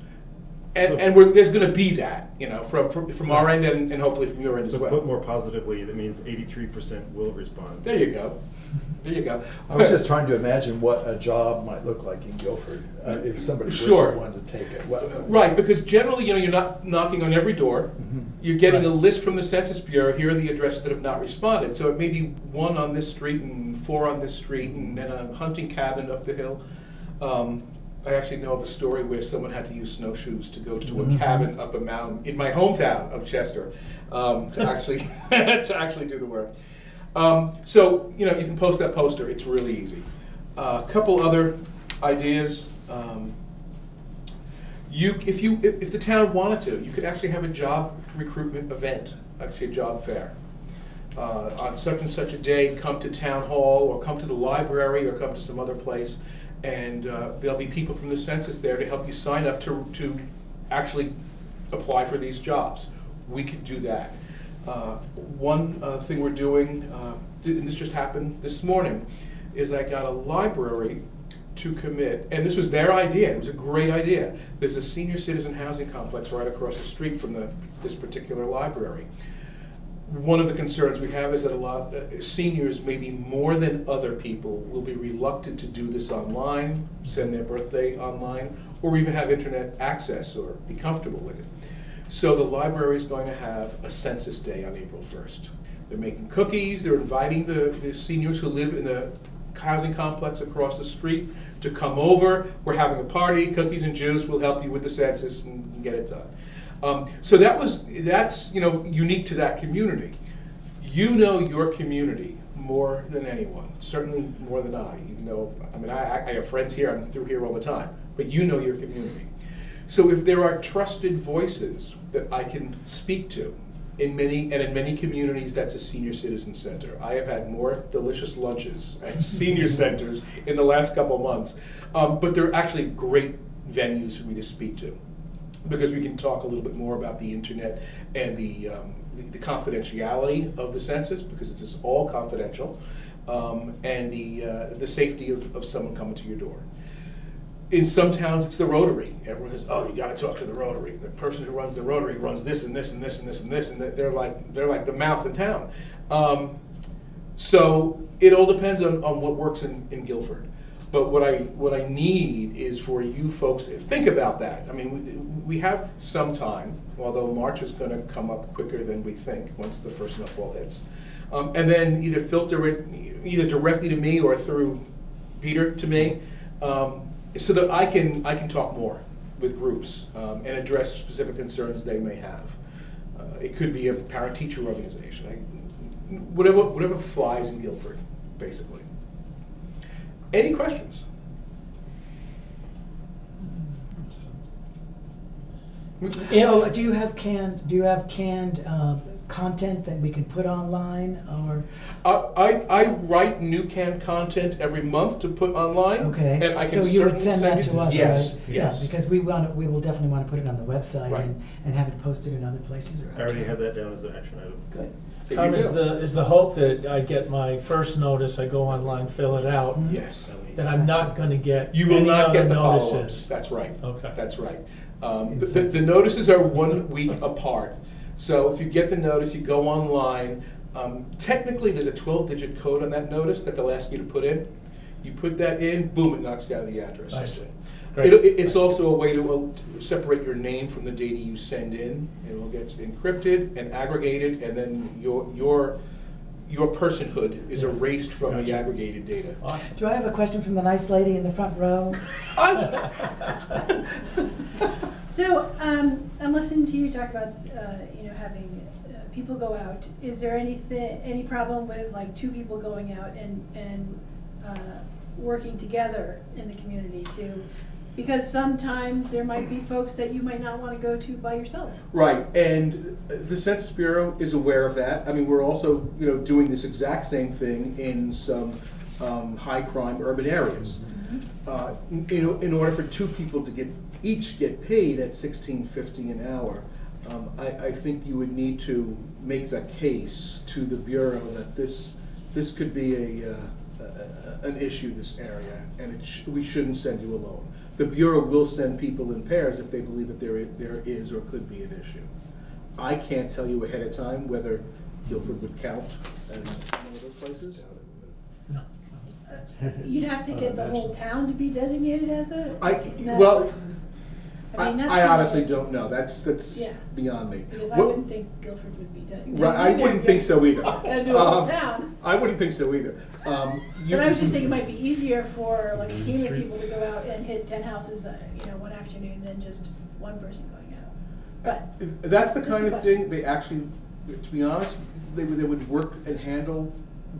And there's going to be that, from our end and hopefully from your end as So well. put more positively, that means 83% will respond. There you go. There you go. I was just trying to imagine what a job might look like in Guilford if somebody Sure. wanted to take it. Right, because generally, you're not knocking on every door. You're getting a list from the Census Bureau. Here are the addresses that have not responded. So it may be 1 on this street and 4 on this street and then a hunting cabin up the hill. I actually know of a story where someone had to use snowshoes to go to a cabin up a mountain in my hometown of Chester to actually do the work. So you can post that poster. It's really easy. A couple other ideas. If the town wanted to, you could actually have a job recruitment event, actually a job fair. On such and such a day, come to town hall or come to the library or come to some other place, and there'll be people from the census there to help you sign up to actually apply for these jobs. We could do that. One thing we're doing, and this just happened this morning, is I got a library to commit, and this was their idea. It was a great idea. There's a senior citizen housing complex right across the street from this particular library. One of the concerns we have is that a lot seniors, maybe more than other people, will be reluctant to do this online, send their birthday online, or even have internet access or be comfortable with it. So the library is going to have a census day on April 1st. They're making cookies. They're inviting the seniors who live in the housing complex across the street to come over. We're having a party, cookies and juice. We'll help you with the census and get it done. So that's unique to that community. You know your community more than anyone, certainly more than I. I have friends here. I'm through here all the time, but you know your community. So if there are trusted voices that I can speak to, in many communities, that's a senior citizen center. I have had more delicious lunches at senior centers in the last couple of months, but they're actually great venues for me to speak to, because we can talk a little bit more about the internet and the confidentiality of the census, because it's just all confidential, and the safety of someone coming to your door. In some towns, it's the Rotary. Everyone says, "Oh, you got to talk to the Rotary. The person who runs the Rotary runs this and this and this and this and this," and they're like the mouth in town. So it all depends on what works in Guilford. But what I need is for you folks to think about that. I mean, we have some time, although March is going to come up quicker than we think once the first snowfall hits, and then either filter it either directly to me or through Peter to me. So that I can talk more with groups and address specific concerns they may have. It could be a parent-teacher organization, whatever flies in Guilford, basically. Any questions? Do you have canned content that we can put online, or? I write new canned content every month to put online. Okay. And I can so you would send that it to us, yes, right? Yes. Yeah, because we will definitely want to put it on the website Right. and have it posted in other places around. I already have that down as an action item. Good. Tom, is the hope that I get my first notice, I go online, fill it out, Yes. that I'm not going to get You will any not other get the notices? follow-ups. That's right. Okay. That's right. The notices are 1 week apart. So if you get the notice, you go online. Technically, there's a 12-digit code on that notice that they'll ask you to put in. You put that in, boom, it knocks down the address. I see. Great. It's also a way to separate your name from the data you send in. It all gets encrypted and aggregated, and then your personhood is erased from the aggregated data. Awesome. Do I have a question from the nice lady in the front row? So I'm listening to you talk about having people go out. Is there any problem with like 2 people going out and working together in the community to Because sometimes there might be folks that you might not want to go to by yourself. Right, and the Census Bureau is aware of that. I mean, we're also, doing this exact same thing in some high crime urban areas. In order for two people to each get paid at $16.50 an hour, I think you would need to make the case to the Bureau that this could be an issue, this area, and we shouldn't send you alone. The Bureau will send people in pairs if they believe that there is or could be an issue. I can't tell you ahead of time whether Guilford would count as one of those places. You'd have to get the whole town to be designated as a. I honestly don't know. That's Yeah. beyond me. Because I wouldn't think Guilford would be designated. Right, I wouldn't think so either. Gotta do a whole town. I wouldn't think so either. But I was just thinking it might be easier for like a team of people to go out and hit 10 houses, one afternoon than just one person going out. But that's the just kind a of question. thing they actually, to be honest, they would work and handle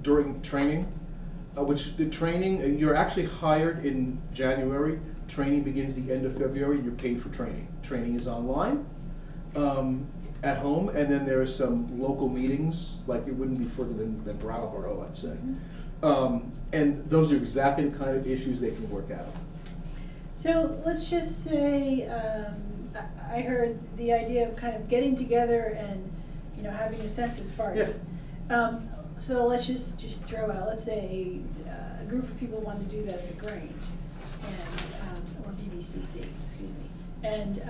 during training, which the training, you're actually hired in January. Training begins the end of February. You're paid for training. Training is online, at home, and then there are some local meetings, like it wouldn't be further than Brattleboro, let's say. And those are exactly the kind of issues they can work out. So let's just say, I heard the idea of kind of getting together and, having a census party. Yeah. So let's just throw out, let's say, a group of people want to do that at the Grange, and, or BBCC, excuse me. And,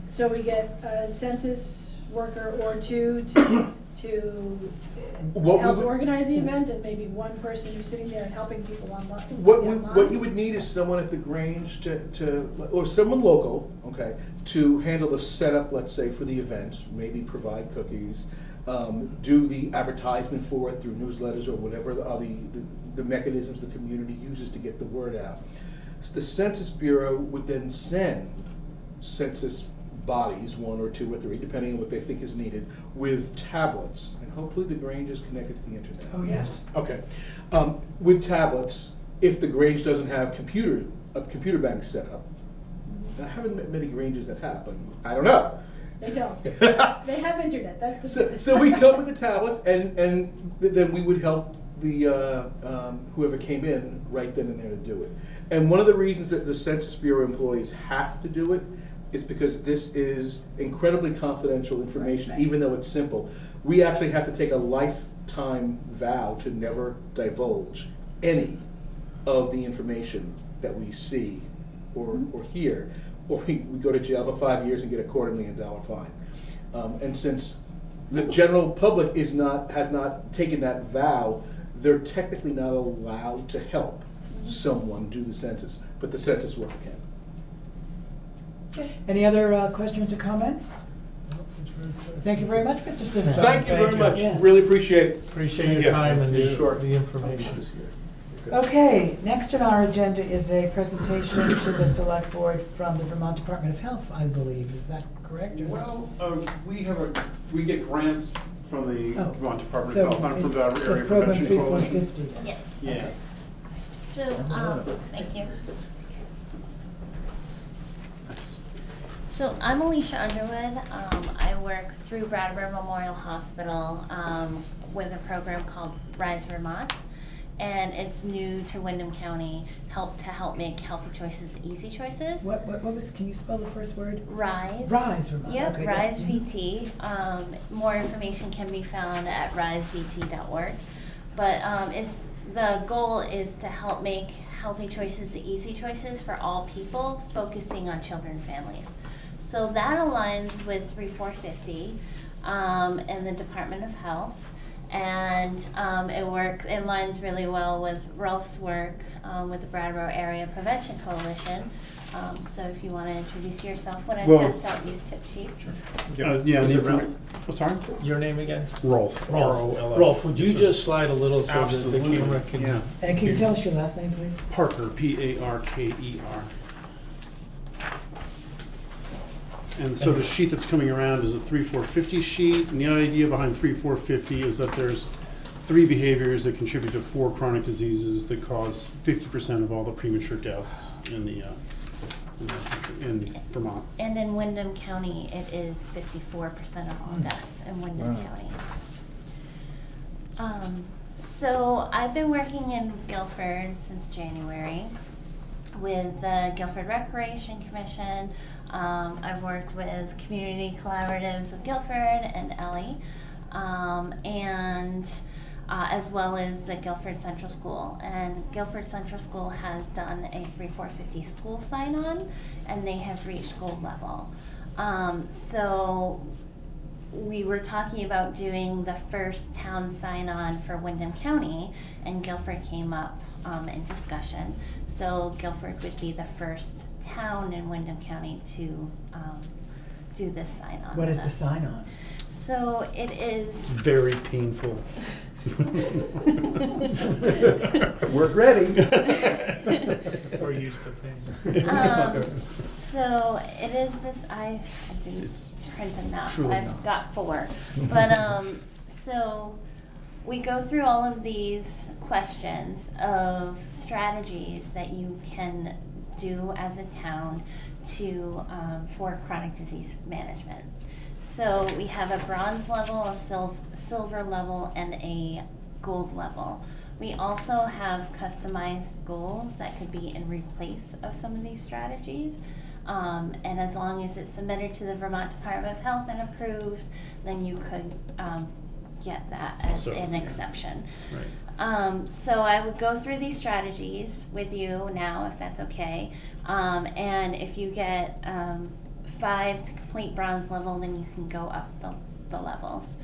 so we get a census worker or two to help organize the event, and maybe one person who's sitting there and helping people online. What you would need is someone at the Grange or someone local, okay, to handle the setup, let's say, for the event, maybe provide cookies, do the advertisement for it through newsletters or whatever the mechanisms the community uses to get the word out. So the Census Bureau would then send census bodies, 1 or 2 or 3, depending on what they think is needed, with tablets, and hopefully the Grange is connected to the internet. Oh, yes. Okay. With tablets, if the Grange doesn't have a computer bank set up, I haven't met many Granges that have, but I don't know. They don't. They have internet, that's the So we come with the tablets, and then we would help the whoever came in right then and there to do it. And one of the reasons that the Census Bureau employees have to do it is because this is incredibly confidential information, even though it's simple. We actually have to take a lifetime vow to never divulge any of the information that we see or hear, or we go to jail for 5 years and get a $250,000 fine. And since the general public has not taken that vow, they're technically not allowed to help someone do the census, but the census worker can. Any other questions or comments? Thank you very much, Mr. Simmons. Thank you very much. Yes. Really appreciate it. Appreciate your time and the information. Okay, next on our agenda is a presentation to the Select Board from the Vermont Department of Health, I believe. Is that correct? Well, we get grants from the Vermont Department so of Health it's from the Area program Prevention Coalition. 3450. Yes. Yeah. Okay. So, thank you. So I'm Alicia Underwood. I work through Brattleboro Memorial Hospital with a program called Rise Vermont, and it's new to Windham County. To help make healthy choices easy choices. What was? Can you spell the first word? Rise. Rise Vermont. Yep. Okay, Rise yeah. VT. More information can be found at risevt.org. But the goal is to help make healthy choices the easy choices for all people, focusing on children and families. So that aligns with 3450 and the Department of Health, and it aligns really well with Rolf's work with the Brattleboro Area Prevention Coalition. So if you want to introduce yourself when I pass out these tip sheets. Yeah. Sorry? Your name again? Rolf. R-O-L-F. Rolf, would you Yes, sir. just slide a little so that the camera can... Yeah. And can you tell us your last name, please? Parker, P-A-R-K-E-R. And so the sheet that's coming around is a 3450 sheet, and the idea behind 3450 is that there's 3 behaviors that contribute to 4 chronic diseases that cause 50% of all the premature deaths in the in Vermont. And in Windham County, it is 54% of all deaths in Windham County. So I've been working in Guilford since January with the Guilford Recreation Commission. I've worked with Community Collaboratives of Guilford and Ellie, and as well as the Guilford Central School. And Guilford Central School has done a 3-4-50 school sign-on, and they have reached gold level. So we were talking about doing the first town sign-on for Windham County, and Guilford came up in discussion. So Guilford would be the first town in Windham County to do this sign-on. What is the sign-on? So it is very painful. We're ready. We're used to pain. So it is this. I didn't print them out. Truly I've not. got 4, but so we go through all of these questions of strategies that you can do as a town to for chronic disease management. So we have a bronze level, a silver level, and a gold level. We also have customized goals that could be in replace of some of these strategies. And as long as it's submitted to the Vermont Department of Health and approved, then you could get that as an exception. Right. So I would go through these strategies with you now, if that's okay. And if you get 5 to complete bronze level, then you can go up the levels.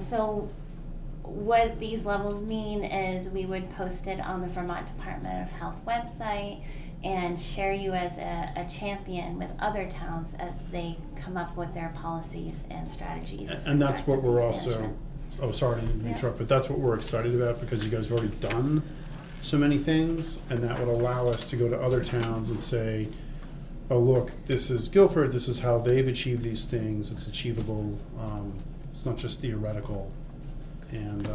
So what these levels mean is we would post it on the Vermont Department of Health website and share you as a champion with other towns as they come up with their policies and strategies. And that's what we're also, management. oh, sorry to interrupt, but that's what we're excited about because you guys have already done so many things, and that would allow us to go to other towns and say, oh, look, this is Guilford, this is how they've achieved these things, it's achievable, it's not just theoretical, and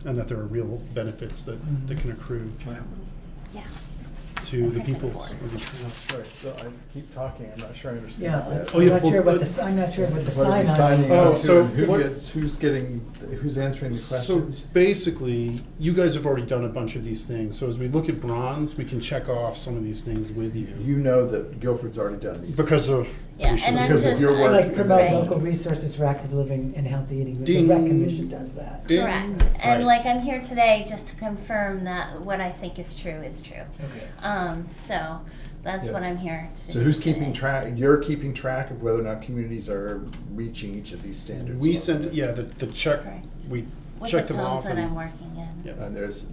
that there are real benefits that can accrue Yeah. to the people of I'm these towns. sorry, so I keep talking, I'm not sure I understand. Yeah, that. I'm not sure what the, I'm not sure what the What are we sign-on signing means. on Oh, to, so and what- who's answering the So questions? basically, you guys have already done a bunch of these things, so as we look at bronze, we can check off some of these things with you. You know that Guilford's already done these. Because of. Yeah, we should- and I'm Because of just your work. Like promote Right. local resources for active living and healthy eating. The Ding. Rec Commission does that. Ding. Correct. And Right. like I'm here today just to confirm that what I think is true is true. Okay. So that's Yes. what I'm here to So do who's today. keeping track, you're keeping track of whether or not communities are reaching each of these standards? We send, yeah, the check, Correct. we With check the them towns off that and. I'm working in. Yeah. And there's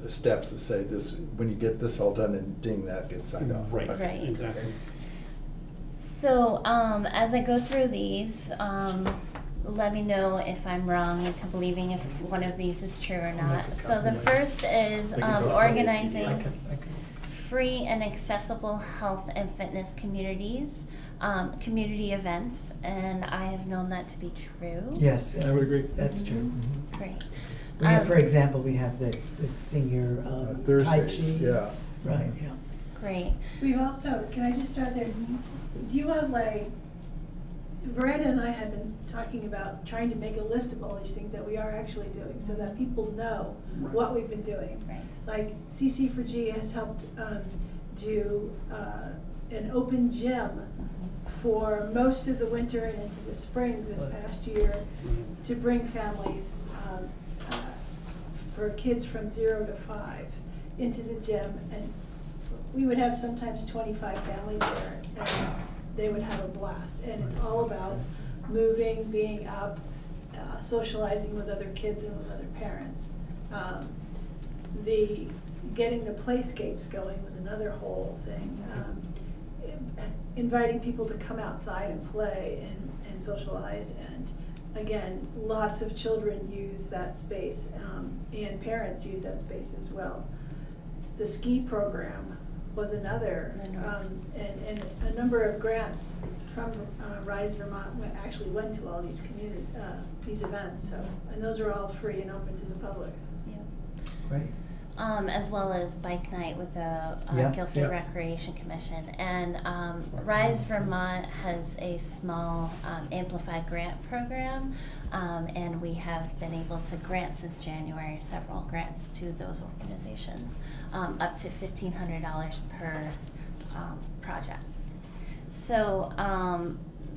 steps that say this, when you get this all done, then ding, that gets signed off. Right, Okay. Right. exactly. So, as I go through these, let me know if I'm wrong into believing if one of these is true or not. So the first is organizing free and accessible health and fitness communities, community events, and I have known that to be true. Yes, I would agree. that's true. Great. We have, for example, we have the senior Tai Thursdays, Chi. yeah. Right, yeah. Great. We've also, can I just start there? Do you want like, Bratt and I have been talking about trying to make a list of all these things that we are actually doing so that people know what we've been doing. Right. Like CC4G has helped do an open gym for most of the winter and into the spring this past year to bring families for kids from 0 to 5 into the gym, and we would have sometimes 25 families there, and they would have a blast. And it's all about moving, being up, socializing with other kids and with other parents. The getting the playscapes going was another whole thing. Inviting people to come outside and play and socialize, and again, lots of children use that space, and parents use that space as well. The ski program was another, and a number of grants from Rise Vermont actually went to all these community, these events, so, and those are all free and open to the public. Great. As well as bike night with the Yeah. Guilford Yeah. Recreation Commission. And Rise Vermont has a small amplified grant program, and we have been able to grant since January several grants to those organizations, up to $1,500 per project. So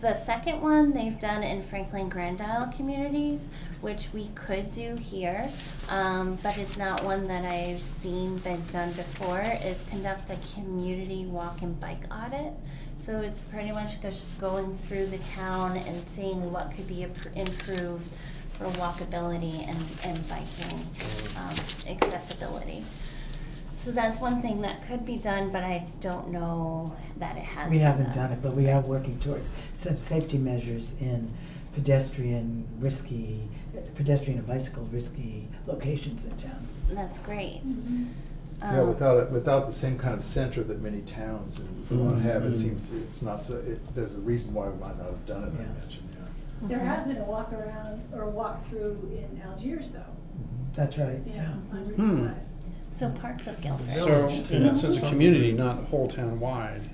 the second one they've done in Franklin Grand Isle communities, which we could do here, but it's not one that I've seen been done before, is conduct a community walk and bike audit. So it's pretty much just going through the town and seeing what could be improved for walkability and biking accessibility. So that's one thing that could be done, but I don't know that it has. We haven't done it, but we are working towards some safety measures in pedestrian and bicycle risky locations in town. That's great. Yeah, without the same kind of center that many towns in Vermont have, it seems it's not so. There's a reason why we might not have done it. I mentioned. There has been a walk around or a walk through in Algiers, though. That's right. Yeah. on Route Hmm. 5. So parts of Guilford. So, and it says a community, not whole town wide.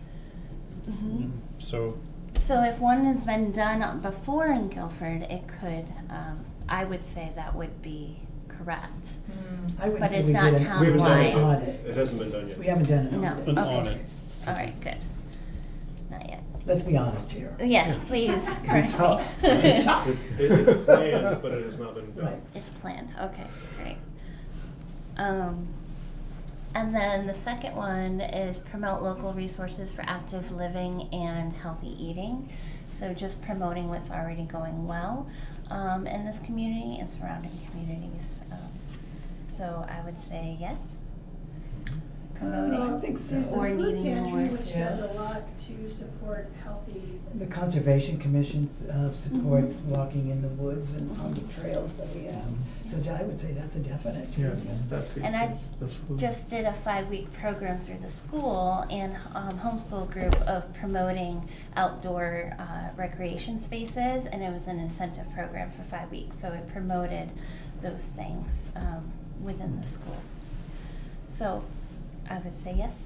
So, So if one has been done before in Guilford, it could, I would say that would be correct. I wouldn't But say it's we not did we haven't done an town-wide. audit. It hasn't been done yet. We haven't done an No, audit. okay. All right, good. Not yet. Let's be honest here. Yes, please, correct me. tough. It's planned, but it has not been done. Right. It's planned, okay, great. And then the second one is promote local resources for active living and healthy eating. So just promoting what's already going well in this community and surrounding communities. So I would say yes. Promoting. I think so. There's the Or food needing pantry, more. which Yeah. does a lot to support healthy. The Conservation Commission supports walking in the woods and on the trails that we have. So I would say that's a definite. Yeah, that piece And I is the food. just did a 5-week program through the school and homeschool group of promoting outdoor recreation spaces, and it was an incentive program for 5 weeks, so it promoted those things within the school. So I would say yes.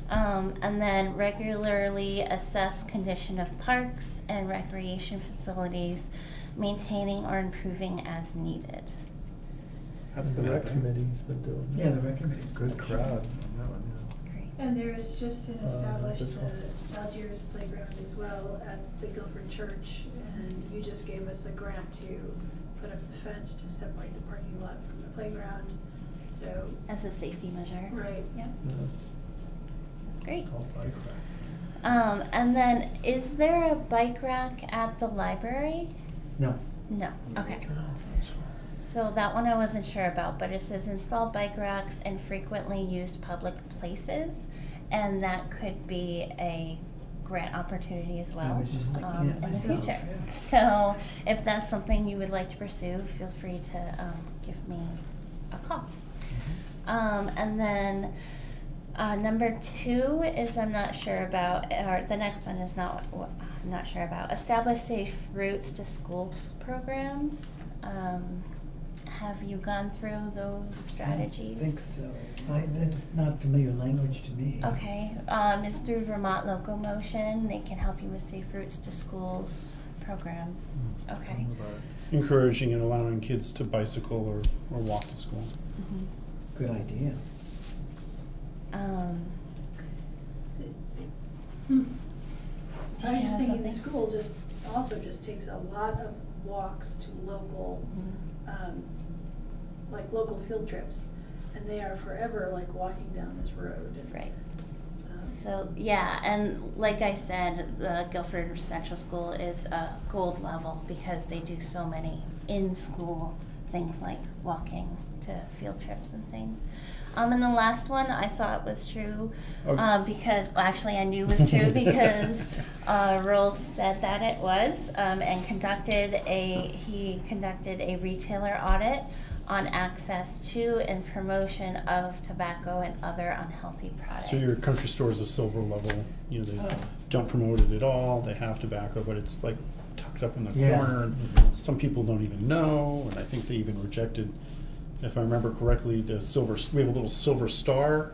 And then regularly assess condition of parks and recreation facilities, maintaining or improving as needed. That's The been rec happening. committee's been doing. Yeah, the rec committee's Good crowd on that one. Great. And there's just been established this one. the Algiers playground as well at the Guilford Church, and you just gave us a grant to put up the fence to separate the parking lot from the playground, so. As a safety measure. Right. Yep, Yeah, that's great. it's all bike racks. And then is there a bike rack at the library? No. No, okay. So that one I wasn't sure about, but it says install bike racks in frequently used public places, and that could be a grant opportunity as well. I was just thinking that in the myself, future. yeah. So if that's something you would like to pursue, feel free to give me a call. And then number 2 is I'm not sure about, or the next one is not, I'm not sure about. Establish safe routes to schools programs. Have you gone through those strategies? I think so. That's not familiar language to me. Okay, it's through Vermont Locomotion. They can help you with safe routes to schools program. Okay. encouraging and allowing kids to bicycle or walk to school. Good idea. I was just thinking the school also takes a lot of walks to local, like local field trips. And they are forever like walking down this road. Right. So, yeah, and like I said, the Guilford Central School is a gold level because they do so many in-school things like walking to field trips and things. And the last one I thought was true because, well, actually I knew was true because Rolf said that it was and he conducted a retailer audit on access to and promotion of tobacco and other unhealthy products. So your country store is a silver level, you know, they don't promote it at all, they have tobacco, but it's like tucked up in the Yeah. corner, and some people don't even know, and I think they even rejected, if I remember correctly, we have a little silver star,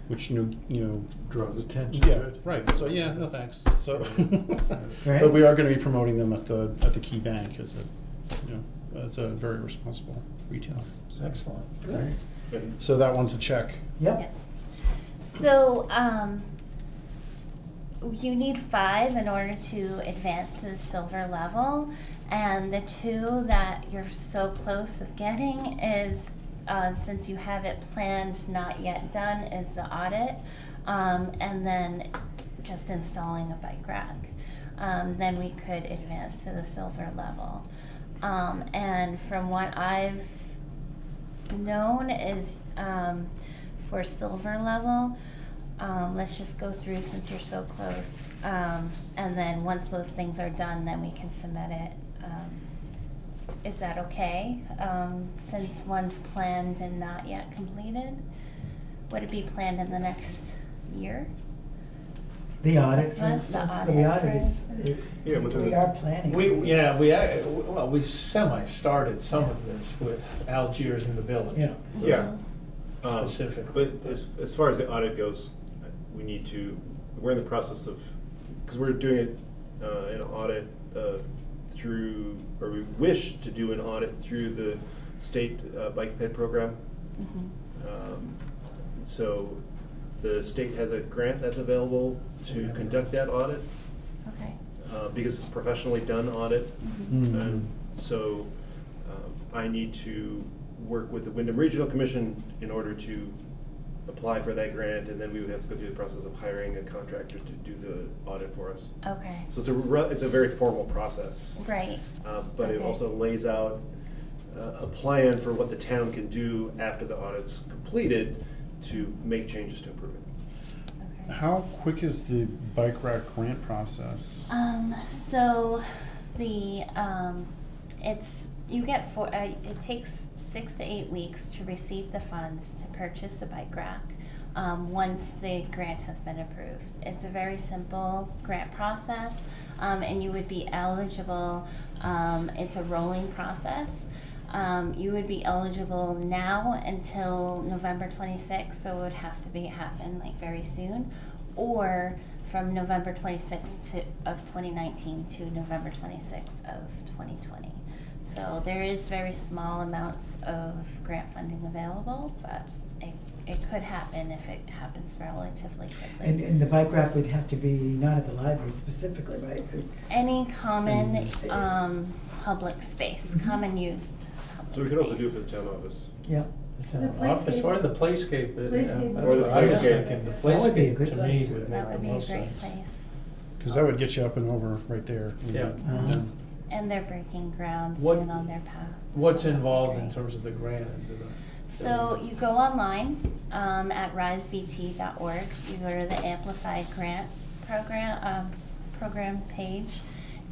which, you know, Draws attention yeah, to it. right, so yeah, no thanks, so. Right. But we are gonna be promoting them at the Key Bank as a, you know, as a very responsible retailer. So. Excellent. Right. So that one's a check. Yep. Yes. So, you need 5 in order to advance to the silver level, and the 2 that you're so close of getting is, since you have it planned, not yet done, is the audit, and then just installing a bike rack. Then we could advance to the silver level. And from what I've known is, for silver level, let's just go through since you're so close. And then once those things are done, then we can submit it. Is that okay? Since one's planned and not yet completed? Would it be planned in the next year? The audit, for Months, the instance, audit, the for audit is, Yeah, we are planning. We've semi-started some of this with Algiers in the village. Yeah. Yeah. Specifically. But as far as the audit goes, we're in the process of, because we're doing an audit through, or we wish to do an audit through the state bike ped program. So the state has a grant that's available to conduct that audit. Okay. Because it's a professionally done audit. Mhm. And so I need to work with the Wyndham Regional Commission in order to apply for that grant, and then we would have to go through the process of hiring a contractor to do the audit for us. Okay. So it's a very formal process. Right. But it Okay. also lays out a plan for what the town can do after the audit's completed to make changes to improve it. How quick is the bike rack grant process? So the, it takes 6 to 8 weeks to receive the funds to purchase a bike rack, once the grant has been approved. It's a very simple grant process, and you would be eligible, it's a rolling process. You would be eligible now until November 26th, so it would have to happen like very soon, or from November 26th of 2019 to November 26th of 2020. So there is very small amounts of grant funding available, but it could happen if it happens relatively quickly. And the bike rack would have to be not at the library specifically, right? Any common public space, common used public So we could also do it space. for the town office. Yeah. The office or the playscape. Playscape. That's Or the what I was playscape. thinking. The That would be a playscape good to place me to- would That make would the be a most great sense. place. Because that would get you up and over right there. Yeah. And And they're breaking ground What- soon on their path. What's so that'd be involved in great. terms of the grant? Is it So you go online at risevt.org. You go to the Amplified Grant program page,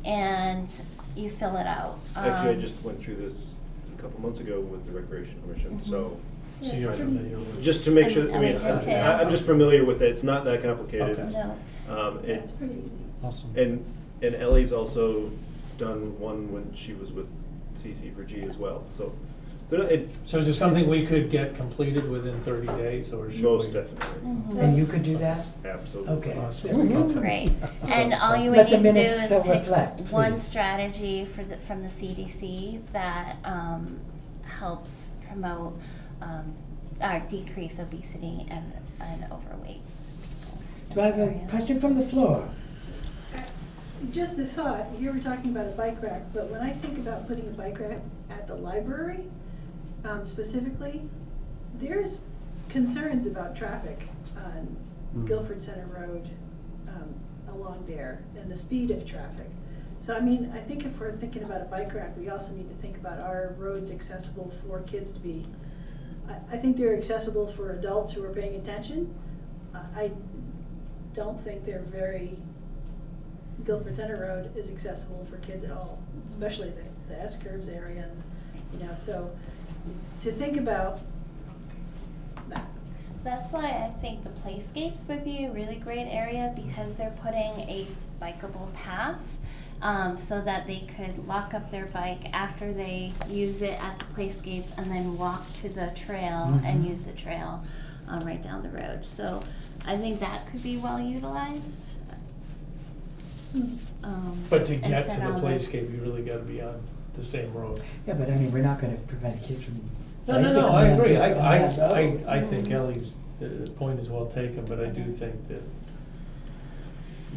and you fill it out. Actually, I just went through this a couple months ago with the Recreation Commission, so. So you're familiar with it? Just to make sure, I mean, And too. I'm just familiar with it, it's not that complicated. Okay. No. It's pretty easy. awesome. And Ellie's also done one when she was with CC4G as well, so. So is there something we could get completed within 30 days, or should Most we? definitely, And you could do that? absolutely. Okay. Awesome. There we go. Great. And all you Let would the need to do minutes is so pick reflect, one please. strategy from the CDC that helps promote or decrease obesity and overweight. Do I have a question from the floor? Just a thought, you were talking about a bike rack, but when I think about putting a bike rack at the library, specifically, there's concerns about traffic on Guilford Center Road, along there, and the speed of traffic. So I mean, I think if we're thinking about a bike rack, we also need to think about our roads accessible for kids to be, I think they're accessible for adults who are paying attention. I don't think they're Guilford Center Road is accessible for kids at all, especially the S-curves area, and, so to think about that. That's why I think the playscapes would be a really great area, because they're putting a bikeable path, so that they could lock up their bike after they use it at the playscapes and then walk to the trail and use the trail right down the road. So I think that could be well utilized. But to get to instead the of playscape, you really gotta be on the same road. Yeah, but I mean, we're not gonna prevent kids from No, bicycling. I agree. on that road. I think Ellie's point is well taken, but I do think that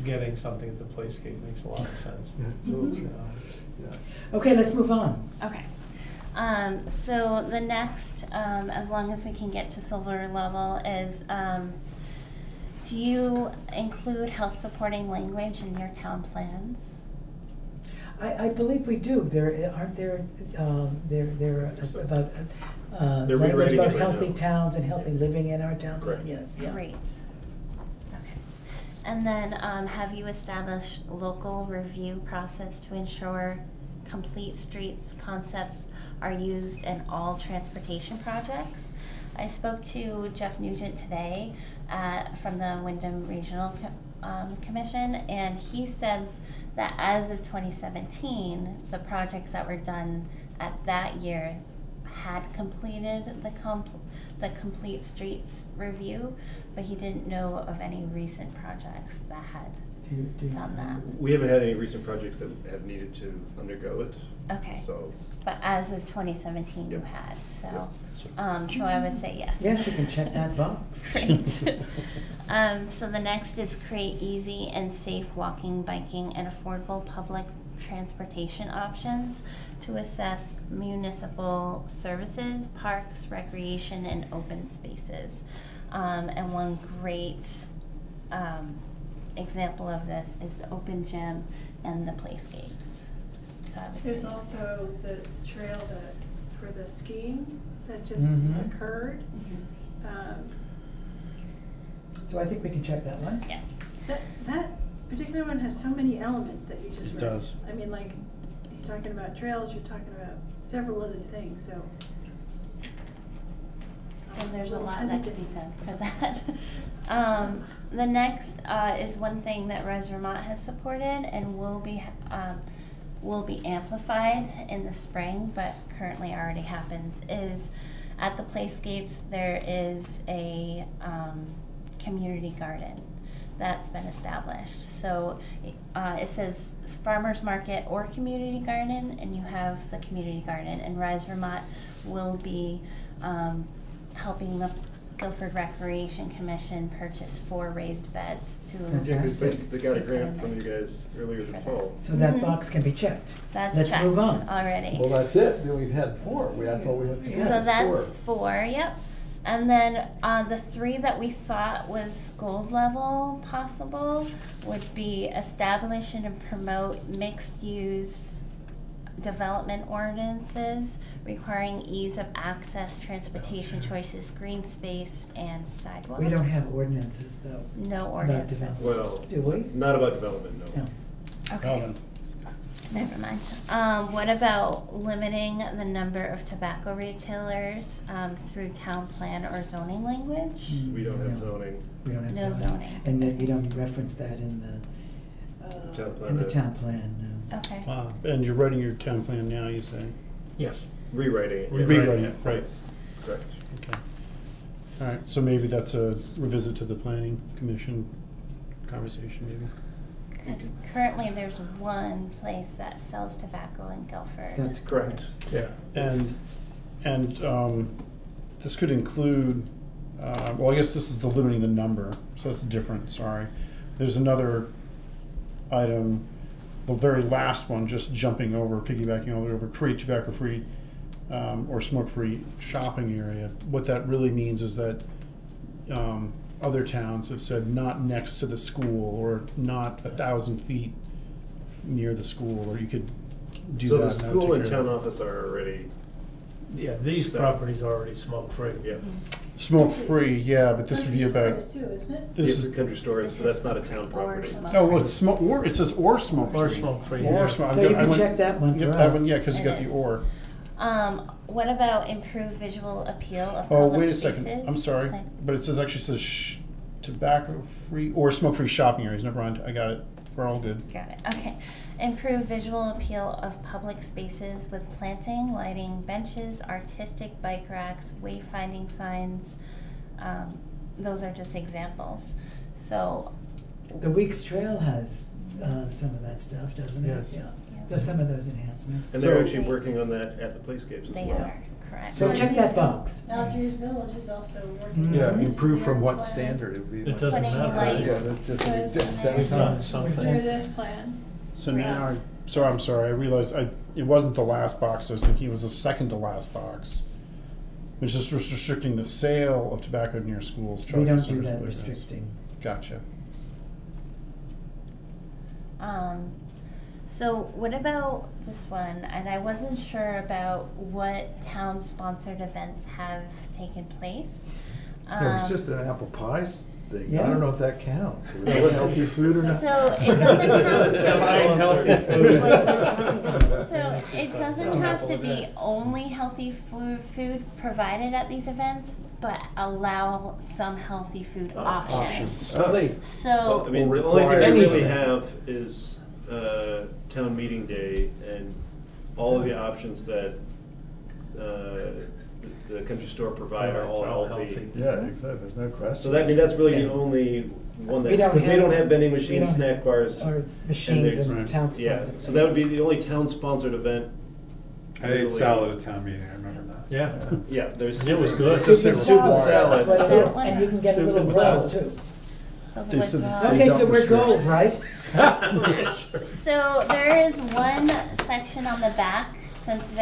getting something at the playscape makes a lot of sense. Okay, let's move on. Okay. So the next, as long as we can get to silver level, is do you include health supporting language in your town plans? I believe we do. There aren't there about They're language rewriting about it right healthy now. towns and healthy living in our town. Correct. Yes. Yeah. Great. Okay. And then have you established local review process to ensure complete streets concepts are used in all transportation projects? I spoke to Jeff Nugent today from the Wyndham Regional Commission, and he said that as of 2017, the projects that were done at that year had completed the complete streets review, but he didn't know of any recent projects that had done that. We haven't had any recent projects that have needed to undergo it. Okay. So, But as of 2017, you had, so, so I would say yes. Yes, you can check that box. Great. So the next is create easy and safe walking, biking, and affordable public transportation options to assess municipal services, parks, recreation, and open spaces. And one great example of this is the open gym and the playscapes. So I would say There's yes. also the trail for the skiing that just Mhm. occurred. So I think we can check that one. Yes. That particular one has so many elements that you just It read. does. I mean, like, you're talking about trails, you're talking about several other things, so. So there's a little lot that could be hesitant. done for that. The next is one thing that Res Vermont has supported and will be amplified in the spring, but currently already happens, is at the playscapes there is a community garden that's been established. So it says farmers market or community garden, and you have the community garden, and Rise Vermont will be helping the Guilford Recreation Commission purchase 4 raised beds to. yeah, 'cause they got a grant from you guys earlier this fall. So that box can be checked. That's Let's checked move on. already. Well, that's it. Then we've had 4. That's all we have to do. So that's 4, yep. And then the 3 that we thought was gold level possible would be establish and promote mixed use development ordinances requiring ease of access, transportation choices, green space, and sidewalks. We don't have ordinances though. No About ordinances. development. Well, Do we? not about development, no. No. Okay. Never mind. What about limiting the number of tobacco retailers through town plan or zoning language? We don't have No. zoning. We don't have No zoning. zoning. And then we don't reference that in Town the, plan, in the no. town plan, no. Okay. And you're writing your town plan now, you say? Yes. Rewriting it. yes. Rewriting it, right. Correct. Okay. All right, so maybe that's a revisit to the planning commission conversation, maybe? Because currently there's one place that sells tobacco in Guilford. That's correct. Yeah. And this could include, well, I guess this is the limiting the number, so that's different, sorry. There's another item, the very last one, just jumping over, piggybacking over, create tobacco-free or smoke-free shopping area. What that really means is that other towns have said not next to the school or not 1,000 feet near the school, or you could do So that. the school and town office are already. Yeah, these So- properties are already smoke-free. Yeah. Smoke-free, yeah, but this would be Country about. stores too, isn't it? Yes, This the country stores, but that's not a town property. Oh, well, it's smoke, or, it says or smoke-free. Or smoke-free, Or yeah. smoke. So you can check that one Yep, for that us. one, yeah, because you It got the is. or. What about improve visual appeal of Oh, public wait a spaces? second, I'm sorry, Okay. but it actually says tobacco-free or smoke-free shopping areas, never mind, I got it, we're all good. Got it, okay. Improve visual appeal of public spaces with planting, lighting, benches, artistic bike racks, wayfinding signs. Those are just examples. So, The Weeks Trail has some of that stuff, doesn't it? Yes. Yeah. So some of those enhancements. And they're actually working on that at the playscapes as they well. are, correct. So check that box. Algiers Village is also working. Yeah, on it. improve from what Plan. standard? It would be. It doesn't Putting matter. lights. Yeah, that's just, With- that's We've not. done something. Through this plan. So now, I'm sorry, I realized it wasn't the last box, I was thinking it was the second to last box, which is restricting the sale of tobacco near schools. We childcare don't do centers, that playgrounds. restricting. Gotcha. So what about this one? And I wasn't sure about what town-sponsored events have taken place. No, it's just an apple pie thing. I Yeah. don't know if that counts. Is that healthy food or not? So it doesn't have to. Buying healthy food. So it doesn't have to be only healthy food provided at these events, but allow some healthy food options. Really? So I mean, Or the only thing require we really anything. have is town meeting day and all of the options that the country store provide are all healthy. Yeah, exactly, there's no question. So that, I mean, that's really the only one that, We don't because we don't have- have vending we machines, don't- snack bars. Or machines there's- and town Yeah, sponsored. so that would be the only town-sponsored event. I ate really. salad at town meeting, I remember that. Yeah. Yeah, there's. It was good. Soup Soup and salad, salad. that's what it So is, what and you can get a soup little and roll salad. too. So They the said that withdrawal- Okay, so don't we're restrict. gold, right? So there is one section on the back, since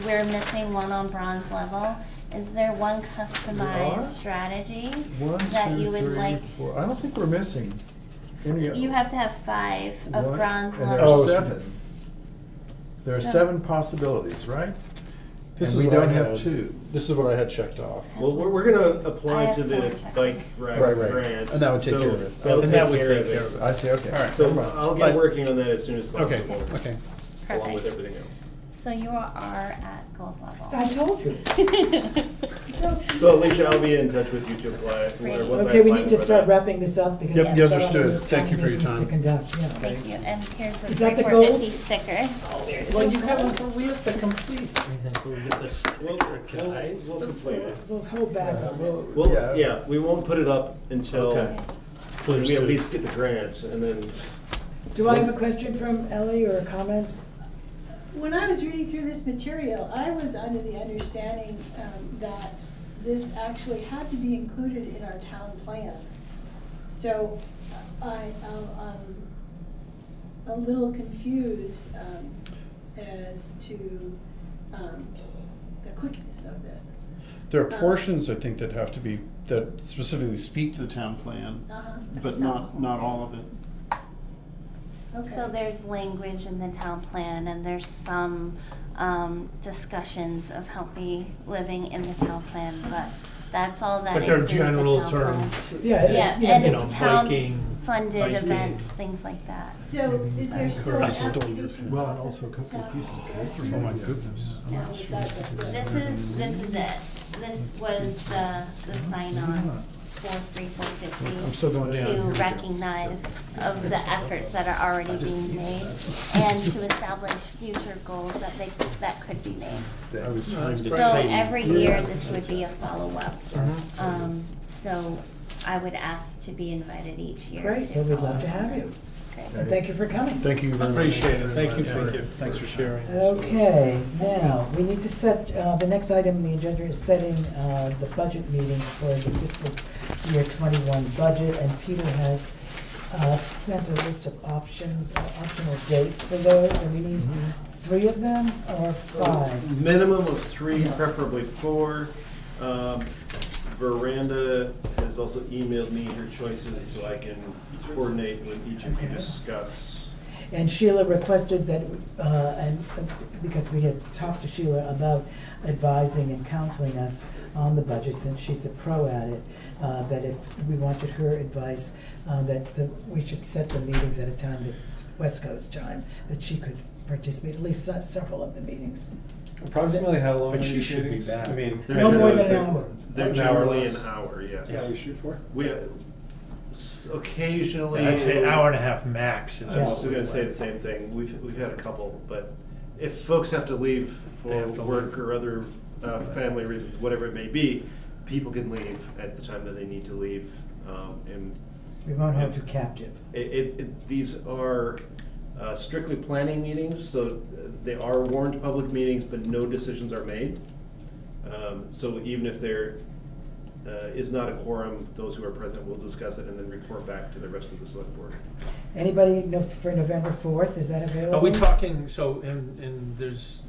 we're missing one on bronze level. Is there one customized strategy One, that two, you would three, like? four. I don't think we're missing any. You have to have 5 of One, bronze and there level. are 7. There are So- 7 possibilities, right? This And is we what I don't have had. 2. This is what I had checked off. Well, we're gonna I apply have to the four check. bike rack Right. grant. And that would take so care of it. That'll And take that would care take of care it. of it. I see, okay. All right. So never mind. I'll get But- working on that as soon as Okay, possible. okay. Along with Perfect. everything else. So you are at gold level. I told you. So Alicia, I'll be in touch with you to apply. Great. once I Okay, we apply need to for start that. wrapping this up because Yep, we've you got understood. other Thank town you for your business to time. conduct, yeah. Thank you. And here's a Is that the 3/450 gold? sticker. Well, you have, we have to complete. I think we'll get the sticker, guys. We'll complete it. We'll hold back on it. Well, Yeah. yeah, we won't put it up until Okay. we at Understood. least get the grant and then. Do I have a question from Ellie or a comment? When I was reading through this material, I was under the understanding that this actually had to be included in our town plan. So I'm a little confused as to the quickness of this. There are portions, I think, that have to be, that specifically speak to the town plan, but not all of it. So there's language in the town plan, and there's some discussions of healthy living in the town plan, but that's all that But they're includes the general town terms. plan. Yeah, it's, you know, and You know, town biking, funded biking. events, things like that. So is there still an I stole your application Well, and process also a couple of for pieces of town paper. Oh my goodness. Now, is that just it? This is it. This was the sign-on for 3/450 I'm still going down. to recognize of the efforts that are already being made and to establish future goals that could be made. I was trying to. So every year, this would be a follow-up. So I would ask to be invited each year. Great, to well, we'd love follow to up have on you. this. Great. And thank you for coming. Thank you very much. Appreciate it. Thank you Yeah. for, Thanks for sharing. Okay, now, we need to set, the next item on the agenda is setting the budget meetings for the fiscal year 21 budget, and Peter has sent a list of optional dates for those, and we need 3 of them or 5? Minimum of 3, preferably 4. Veranda has also emailed me her choices so I can coordinate with each of you to discuss. And Sheila requested that, because we had talked to Sheila about advising and counseling us on the budget, since she's a pro at it, that if we wanted her advice, we should set the meetings at a time that, West Coast time, that she could participate, at least several of the meetings. Approximately how long But are she these should be meetings? back. I mean, They're No more than generally- an hour. They're An hour generally an less. hour, yes. That's what we shoot for? We, occasionally. I'd say hour and a half max is I was what just we gonna say like. the same thing. We've had a couple, but if folks have to leave They for have to work leave. or other family reasons, whatever it may be, people can leave at the time that they need to leave. And We won't hold you captive. these are strictly planning meetings, so they are warned public meetings, but no decisions are made. So even if there is not a quorum, those who are present will discuss it and then report back to the rest of the select board. Anybody for November 4th, is that available? Are we talking, so, and there's,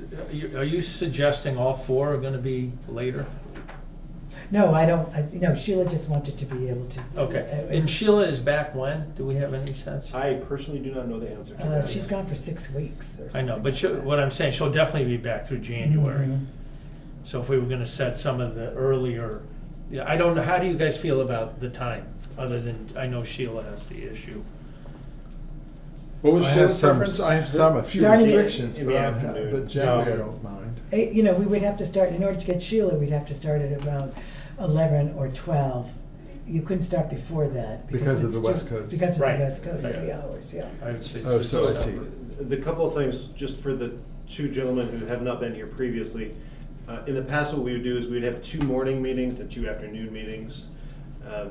are you suggesting all four are gonna be later? No, I don't, no, Sheila just wanted to be able to. Okay, and Sheila is back when? Do we have any sense? I personally do not know the answer to that. She's gone for 6 weeks or I something. know, but like that. what I'm saying, she'll definitely be back through January. Mhm. So if we were gonna set some of the earlier, yeah, I don't know, how do you guys feel about the time? Other than, I know Sheila has the issue. What was I have Sheila's some, preference? I have some, a few Starting at- restrictions, in but the I'm afternoon. but generally I No. don't mind. You know, we would have to start, in order to get Sheila, we'd have to start at about 11 or 12. You couldn't start before that. Because of it's the West too- Coast. Because of the Right. West Coast, Right. 3 hours, yeah. I would say. Oh, so I see. The couple of things, just for the two gentlemen who have not been here previously, in the past, what we would do is we'd have 2 morning meetings and 2 afternoon meetings,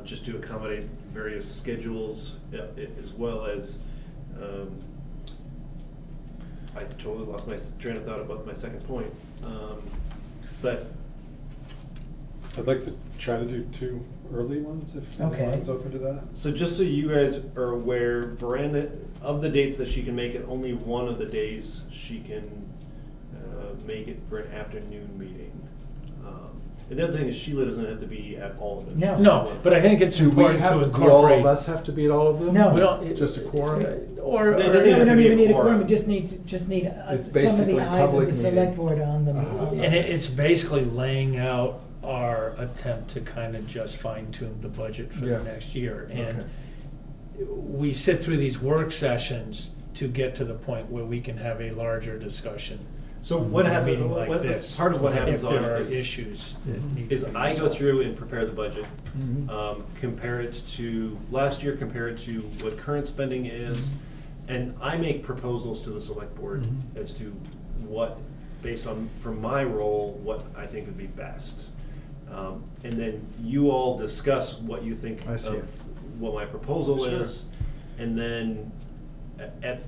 just to accommodate various schedules, as well as, I totally lost my train of thought about my second point. But I'd like to try to do 2 early ones if Okay. anyone's open to that. So just so you guys are aware, Veranda, of the dates that she can make it, only one of the days she can make it for an afternoon meeting. And the other thing is Sheila doesn't have to be at all of them. No. No, but I think it's Do we important to have, do all incorporate. of us have to be at all of them? No. We don't. Just a quorum? Or, They No, doesn't we have to don't be a even need a quorum. quorum, we just need It's some of the basically eyes of public the select meeting. board on them. and it's basically laying out our attempt to kind of just fine tune the budget for Yeah. the next year. And Okay. we sit through these work sessions to get to the point where we can have a larger discussion. So what in a happens, meeting like this, part of what happens if on there are it issues that need is to be I go resolved. through and prepare the budget, Mhm. compare it to last year, compare it to what current spending is, and I make proposals to the select board Mhm. as to what, based on, from my role, what I think would be best. And then you all discuss what you think I see of it. what my proposal Sure. is, and then at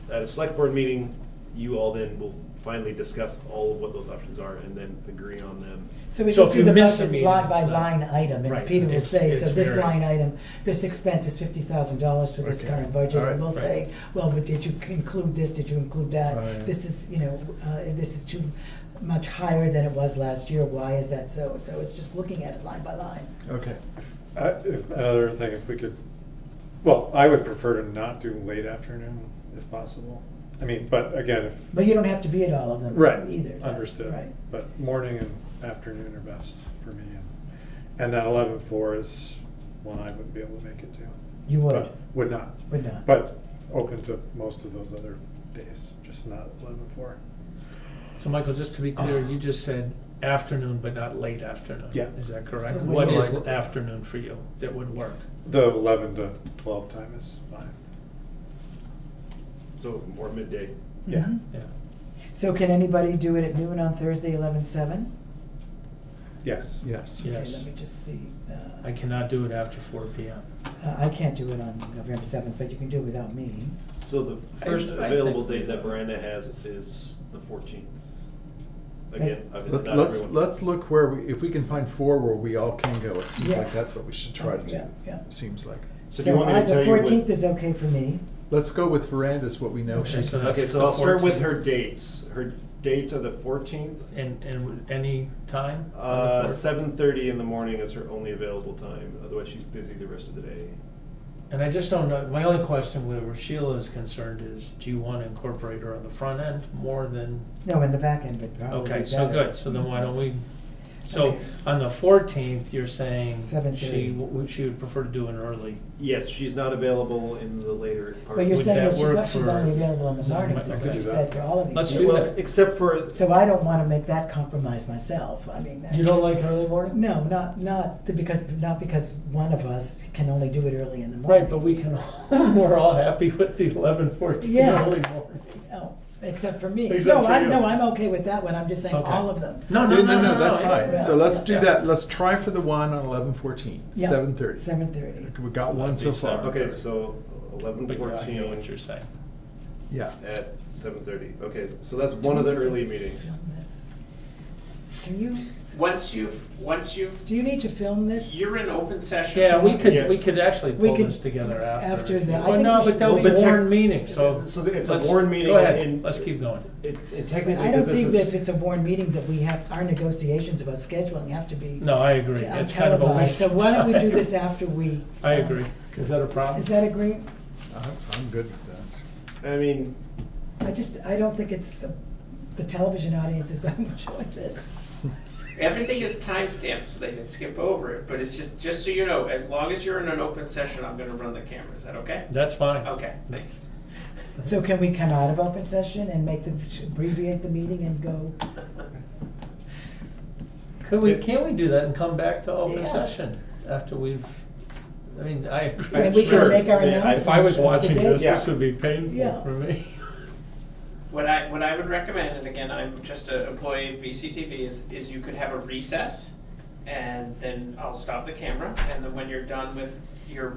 a select board meeting, you all then will finally discuss all of what those options are and then agree on them. So we So go if through you the miss a budget meeting, line by it's not- line item, and Right. Peter will It's- say, it's so this very- line item, this expense is $50,000 for this Okay. current budget, All right. and we'll Right. say, well, but did you include this, did you include that? Right. This is, this is too much higher than it was last year, why is that so? So it's just looking at it line by line. Okay. If another thing, if we could, well, I would prefer to not do late afternoon if possible. I mean, but again, if, But you don't have to be at all of them right, either. understood. Right. But morning and afternoon are best for me. And that 11/4 is one I wouldn't be able to make it to. You would. But would not. Would not. But open to most of those other days, just not 11/4. So Michael, just to be clear, you just said afternoon, but not late afternoon. Yeah. Is that correct? So What what is do you like? afternoon for you that would work? The 11 to 12 time is fine. So more midday. Yeah. Mhm. Yeah. So can anybody do it at noon on Thursday, 11/7? Yes. Yes. Yes. Okay, let me just see. I cannot do it after 4 p.m. I can't do it on November 7th, but you can do it without me. So the first I available think- date that Veranda has is the 14th. That's- Again, obviously not Let's, everyone. let's look where we, if we can find 4 where we all can go, it seems Yeah. like that's what we should try to do. Yeah, yeah. Seems like. So do you want me to The tell you what? 14th is okay for me. Let's go with verandas, what we know. Okay, she so can- that's Okay, so the I'll start with 14th. her dates. Her dates are the 14th. And any time? on the 4th? 7:30 in the morning is her only available time, otherwise she's busy the rest of the day. And I just don't know, my only question where Sheila is concerned is, do you want to incorporate her on the front end more than? No, in the back end would probably be Okay, so better. good, so then why don't we, So Okay. on the 14th, you're saying 7:30. she would prefer to do an early. Yes, she's not available in the later part. But you're Would saying that that she's work not, she's for- only available in the So mornings, I is could what do you that. said for all of these. Let's things. do Well, that. except for, So I don't wanna make that compromise myself, I mean, You don't like early morning? no, not because one of us can only do it early in the morning. Right, but we can, we're all happy with the 11:14 Yeah. early morning. Oh, except for me. Except No, for you. I'm okay with that one, I'm just saying Okay. all of them. No, That's fine. yeah. So let's do Yeah. that. Let's try for the one on 11/14, Yeah. 7:30. 7:30. We got one so far. okay, so But I hear 11:14 what you're saying. Yeah. at 7:30. Okay, so that's one of the early meetings. Film this. Can you, Once you've, do you need to film this? you're in open session. Yeah, we Yes. could actually We pull could- this together after. after the- I Well, think no, we but should- that'll Well, be but warned meeting, so. So it's a let's- warned meeting. Go ahead, and let's keep going. And But technically, I don't because see this that if is, it's a board meeting that we have, our negotiations about scheduling have to be No, I agree. It's kind of a televised. waste So of why don't we do time. this after we? I agree. Is that a problem? Is that agree? I'm good with that. I mean, I don't think it's, the television audience is going to enjoy this. Everything is timestamped so they can skip over it, but it's just so you know, as long as you're in an open session, I'm gonna run the camera. Is that okay? That's fine. Okay, thanks. So can we come out of open session and abbreviate the meeting and go? Can't we do that and come back to open Yeah. session after we've, I mean, I agree. And we can Sure. make our Yeah, announcement. If I was of the watching dates. this would be painful Yeah. for me. What I would recommend, and again, I'm just an employee of BCTV, is you could have a recess, and then I'll stop the camera, and then when you're done with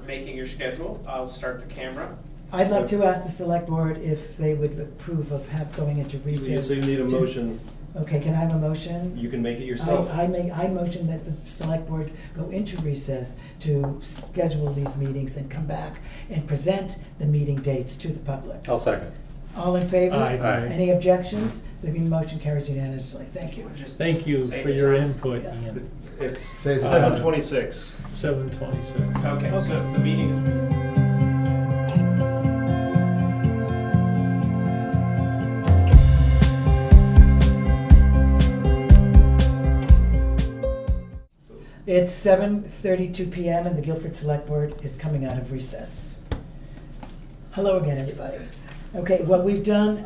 making your schedule, I'll start the camera. I'd like to ask the select board if they would approve of going into recess. so you need a to- motion. Okay, can I have a motion? You can make it yourself. I motion that the select board go into recess to schedule these meetings and come back and present the meeting dates to the public. I'll second. All in favor? Aye. Aye. Any objections? The motion carries unanimously. Thank you. Just Thank you say for the your time. input, Yeah. Ian. It's Says 7:26. 7:26. Okay, so the meeting is recessed. It's 7:32 PM and the Guilford Select Board is coming out of recess. Hello again, everybody. Okay, what we've done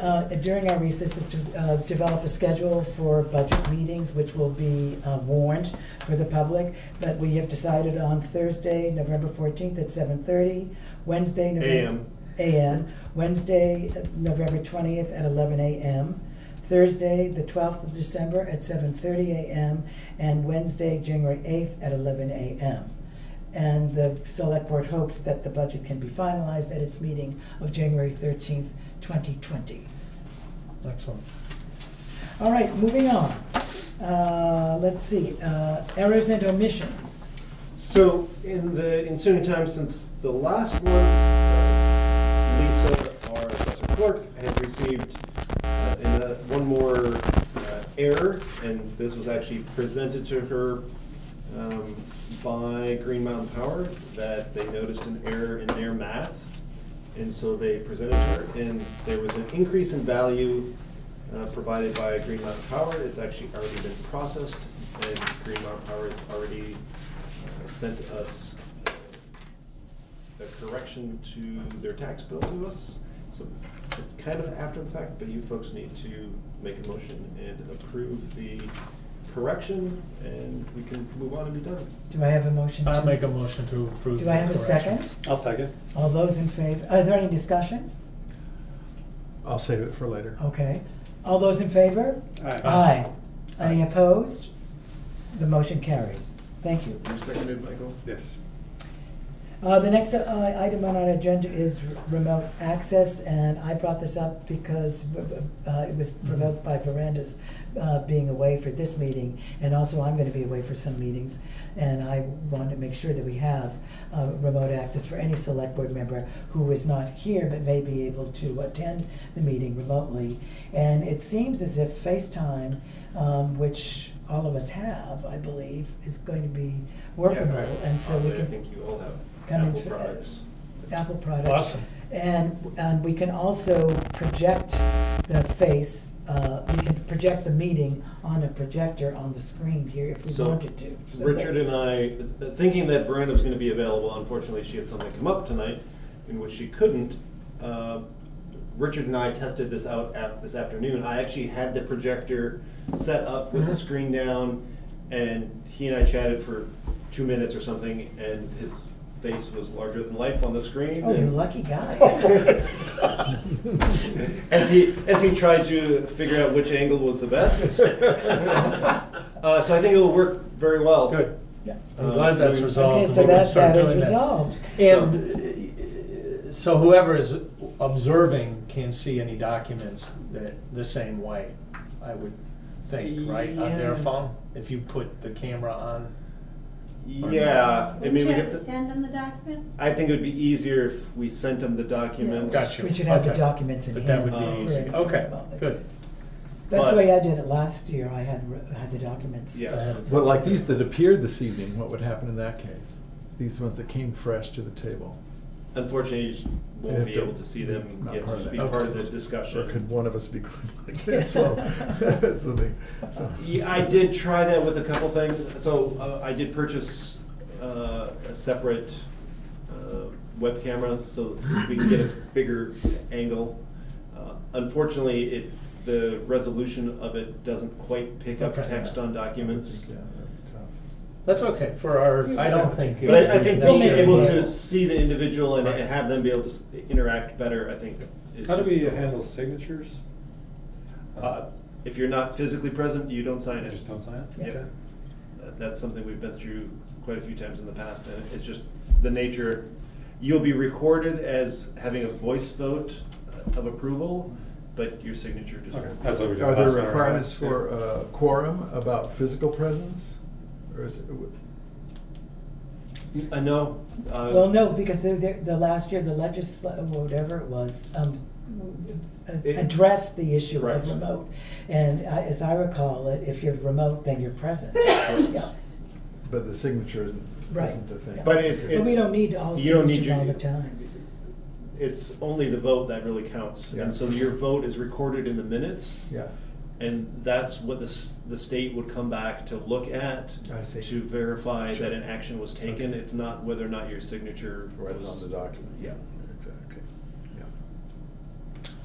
during our recess is to develop a schedule for budget meetings, which will be warned for the public. But we have decided on Thursday, November 14th at 7:30, Wednesday, November AM, Wednesday, November 20th at 11 AM, Thursday, the 12th of December at 7:30 AM, and Wednesday, January 8th at 11 AM. And the select board hopes that the budget can be finalized at its meeting of January 13th, 2020. Excellent. All right, moving on. Let's see, errors and omissions. So in the ensuing time since the last one, Lisa, our assessor clerk, had received one more error, and this was actually presented to her by Green Mountain Power, that they noticed an error in their math. And so they presented to her, and there was an increase in value provided by Green Mountain Power. It's actually already been processed, and Green Mountain Power has already sent us a correction to their tax bill to us. So it's kind of after the fact, but you folks need to make a motion and approve the correction, and we can move on and be done. Do I have a motion? I'll to- make a motion to approve. Do I have a the correction. second? I'll second. All those in favor, are there any discussion? I'll save it for later. Okay. All those in favor? Aye. Any opposed? The motion carries. Thank you. You seconded, Michael? Yes. The next item on our agenda is remote access, and I brought this up because it was provoked by Veranda's being away for this meeting, and also I'm going to be away for some meetings, and I wanted to make sure that we have remote access for any select board member who is not here but may be able to attend the meeting remotely. And it seems as if FaceTime, which all of us have, I believe, is going to be workable, and so we I can think you all have come in Apple for products. Apple products. Awesome. And we can also project the face, we can project the meeting on a projector on the screen here if we So, wanted to. So Richard that- and I, thinking that Veranda was gonna be available, unfortunately, she had something come up tonight in which she couldn't. Richard and I tested this out this afternoon. I actually had the projector set up with the screen down, and he and I chatted for 2 minutes or something, and his face was larger than life on the screen. Oh, you and- lucky guy. as he tried to figure out which angle was the best. So I think it'll work very well. Good. I'm glad that's resolved. Okay, so We're gonna that start is doing that. resolved. And so whoever is observing can see any documents the same way, I would think, right? On their Yeah. phone, if you put the camera on. Yeah, I Would mean, you we have have to to. send them the document? I think it would be easier if we sent them the documents. Gotcha. We should have the Okay. documents in But hand. that would be easy. Right. Okay, good. That's But- the way I did it last year. I had the documents. Yeah. But like these that appeared this evening, what would happen in that case? These ones that came fresh to the table? Unfortunately, you just They won't have be to able to see them. not You have part to of be that. part of Okay. the discussion. Or could one of us be going like this? So, Yeah, I did try that with a couple things. So I did purchase a separate web camera so we can get a bigger angle. Unfortunately, the resolution of it doesn't quite pick up Okay. text on documents. That's okay, for our, I don't think. it But I would think be being necessary. able to see the individual and Right. have them be able to interact better, I think is. How do we handle signatures? If you're not physically present, you don't sign You it. just don't sign it? Yep. Okay. That's something we've been through quite a few times in the past, and it's just the nature. You'll be recorded as having a voice vote of approval, but your signature just won't. That's what we did Are there last time, right? requirements for quorum about physical presence? Or is it? No. Well, no, because the last year, the whatever it was, addressed the issue Correct. of remote. And as I recall it, if you're remote, then you're present. Yeah. But the signature isn't, Right. isn't the thing. But But we don't need all you don't need signatures your- all the time. It's only the vote that really counts, Yeah. and so your vote is recorded in the minutes. Yeah. And that's what the state would come back to look at, I see. to verify Sure. that an action was taken. Okay. It's not whether or not your signature Right, was. it's on the document. Yeah. Exactly. Yeah.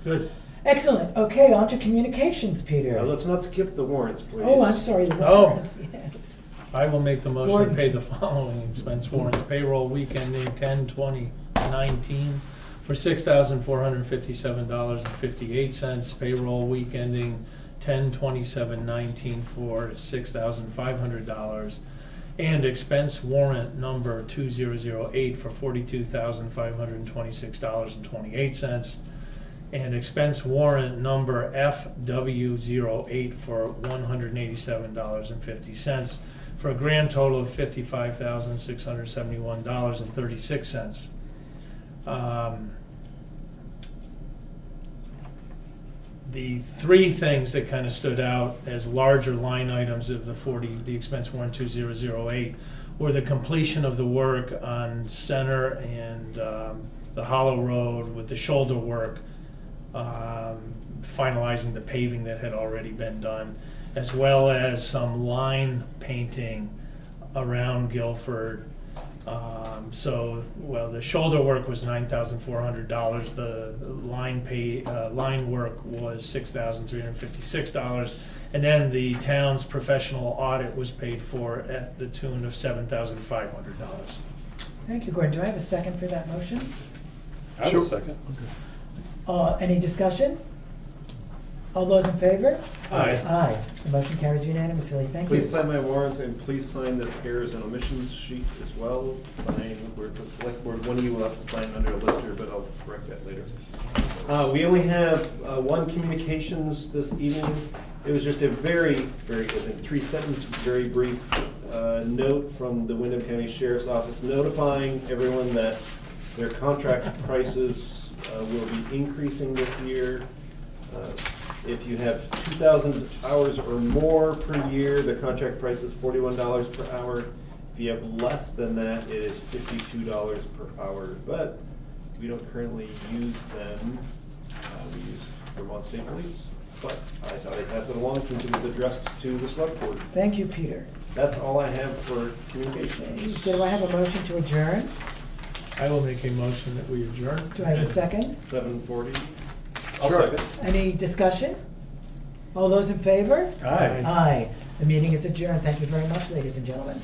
Good. Excellent. Okay, on to communications, Peter. Let's not skip the warrants, please. Oh, I'm sorry. The Oh. warrants, yeah. I will make the motion Gordon. to pay the following expense warrants. Payroll week ending 10/20/19 for $6,457.58. Payroll week ending 10/27/19 for $6,500. And expense warrant number 2008 for $42,526.28. And expense warrant number FW08 for $187.50, for a grand total of $55,671.36. The three things that kind of stood out as larger line items of the expense warrant 2008 were the completion of the work on Center and the Hollow Road with the shoulder work, finalizing the paving that had already been done, as well as some line painting around Guilford. The shoulder work was $9,400. The line work was $6,356. And then the town's professional audit was paid for at the tune of $7,500. Thank you, Gordon. Do I have a second for that motion? I will second. Any discussion? All those in favor? Aye. Aye. The motion carries unanimously. Thank you. Please sign my warrants, and please sign this errors and omissions sheet as well. Sign where it's a select board. One of you will have to sign under a lister, but I'll correct that later. We only have one communications this evening. It was just a very, very, I think, 3-sentence, very brief note from the Windham County Sheriff's Office notifying everyone that their contract prices will be increasing this year. If you have 2,000 hours or more per year, the contract price is $41 per hour. If you have less than that, it is $52 per hour. But we don't currently use them. We use Vermont State Police, but I thought I'd pass it along since it was addressed to the select board. Thank you, Peter. That's all I have for communications. Do I have a motion to adjourn? I will make a motion that we adjourn. Do I have a second? 7:40. I'll Sure. second. Any discussion? All those in favor? Aye. Aye. The meeting is adjourned. Thank you very much, ladies and gentlemen.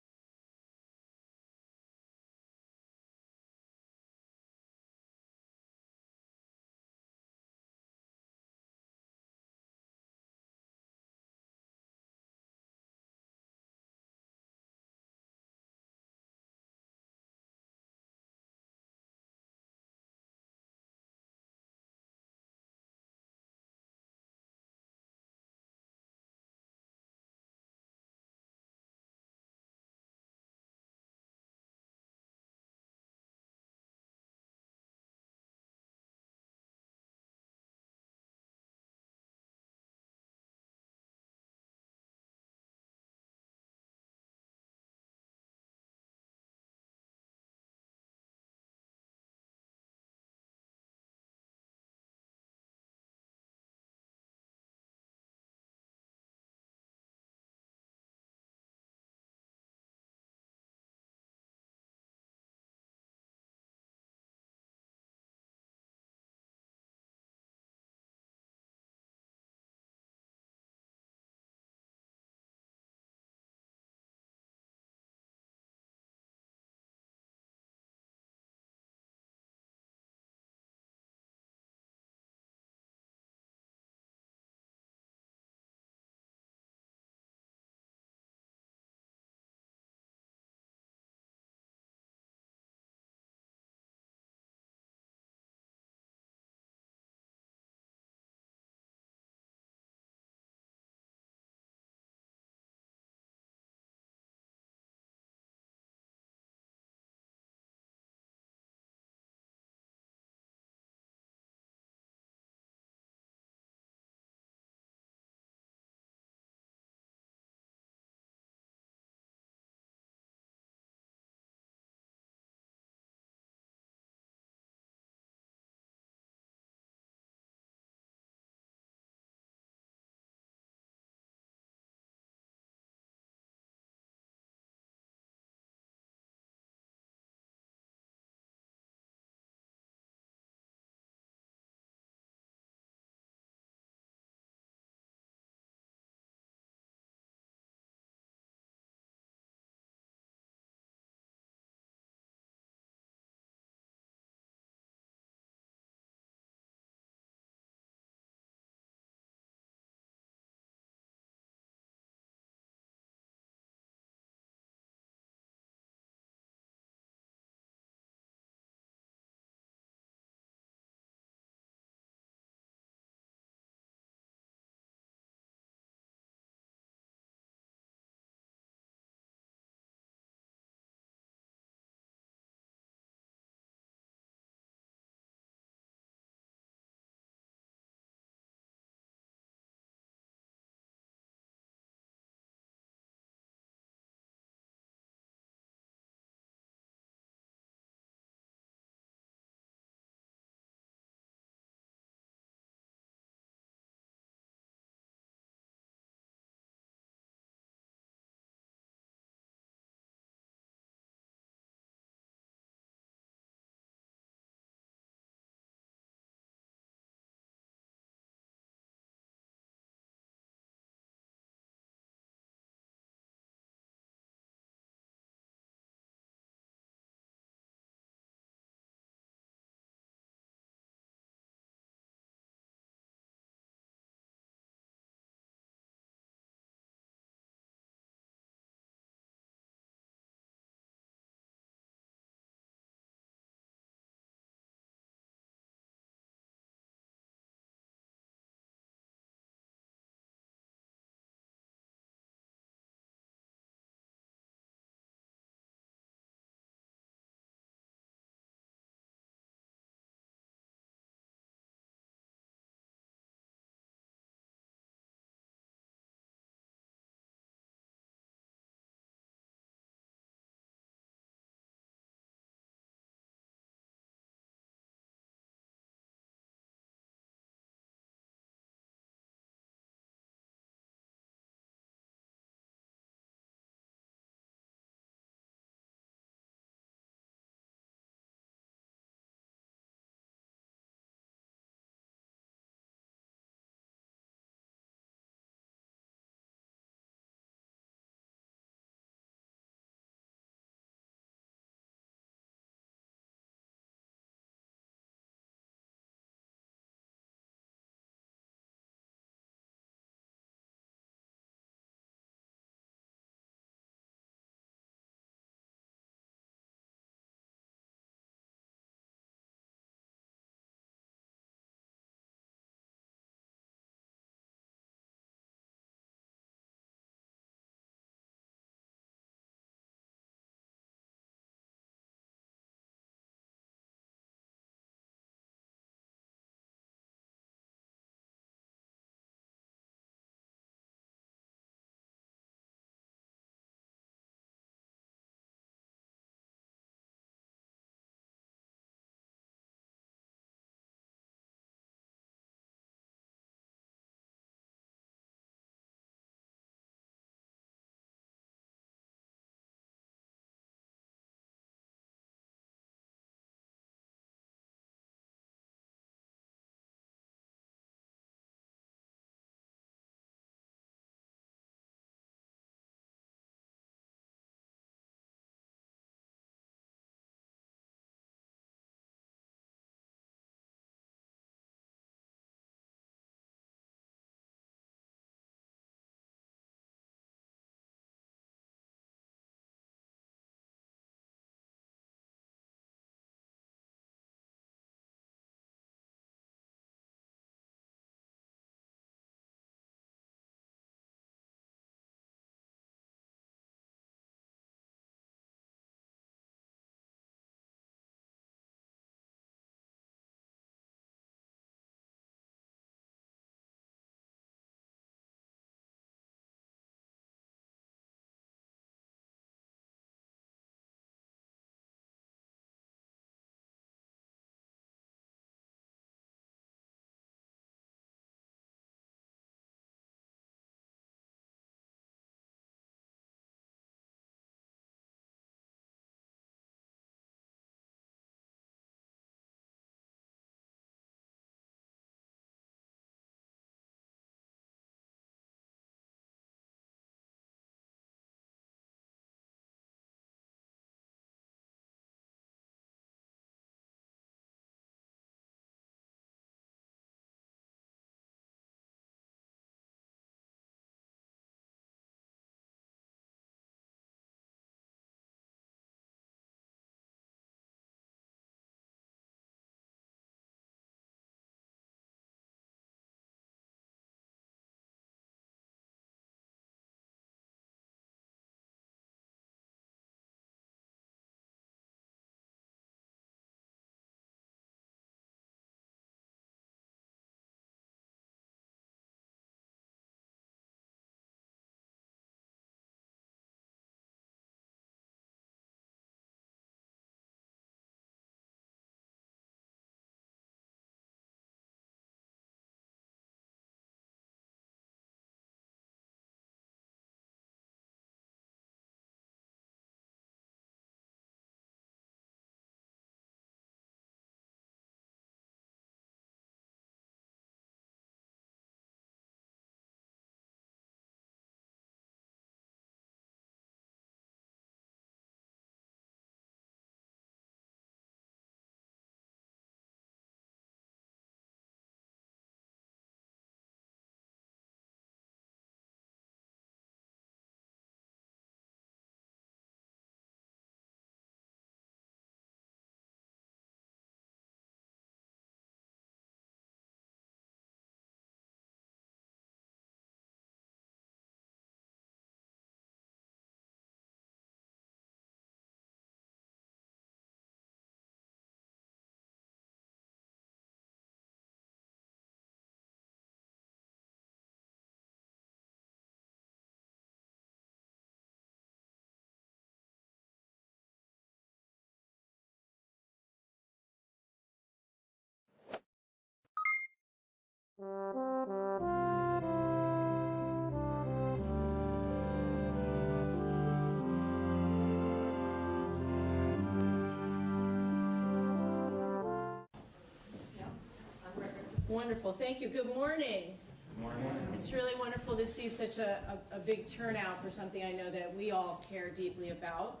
Wonderful, thank you. Good morning. Good morning. It's really wonderful to see such a big turnout for something I know that we all care deeply about.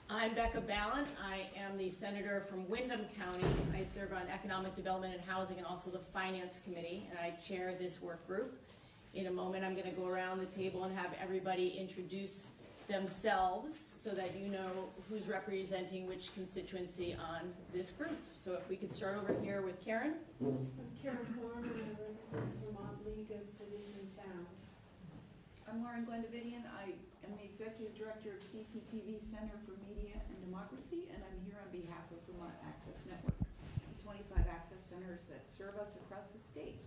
I'm Becca Ballant. I am the senator from Windham County. I serve on Economic Development and Housing and also the Finance Committee, and I chair this work group. In a moment, I'm going to go around the table and have everybody introduce themselves so that you know who's representing which constituency on this group. So if we could start over here with Karen. I'm Karen Horn, and I represent Vermont League of Cities and Towns. I'm Lauren Glendavidian. I am the Executive Director of CCTV Center for Media and Democracy, and I'm here on behalf of Vermont Access Network, 25 access centers that serve us across the state.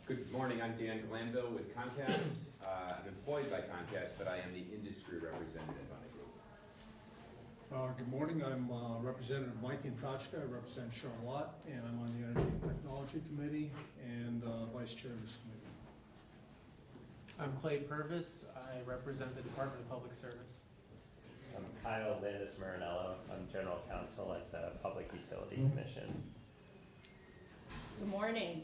Good morning, I'm Dan Glanville with Comcast. I'm employed by Comcast, but I am the industry representative on the group. Good morning, I'm Representative Mike Intochka. I represent Charlotte, and I'm on the Energy and Technology Committee and Vice Chair of this committee. I'm Clay Purvis. I represent the Department of Public Service. I'm Kyle Landis-Marinello. I'm General Counsel at the Public Utility Commission. Good morning.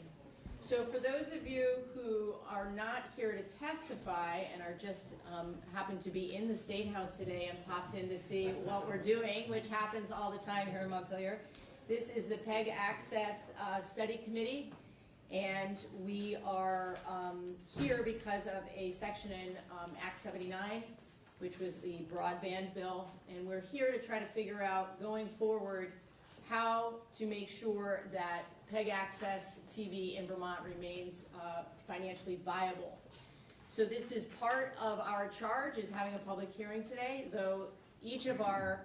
So for those of you who are not here to testify and are just happen to be in the State House today and popped in to see what we're doing, which happens all the time here in Montpelier, this is the PEG Access Study Committee, and we are here because of a section in Act 79, which was the broadband bill, and we're here to try to figure out going forward how to make sure that PEG Access TV in Vermont remains financially viable. So this is part of our charge, is having a public hearing today, though each of our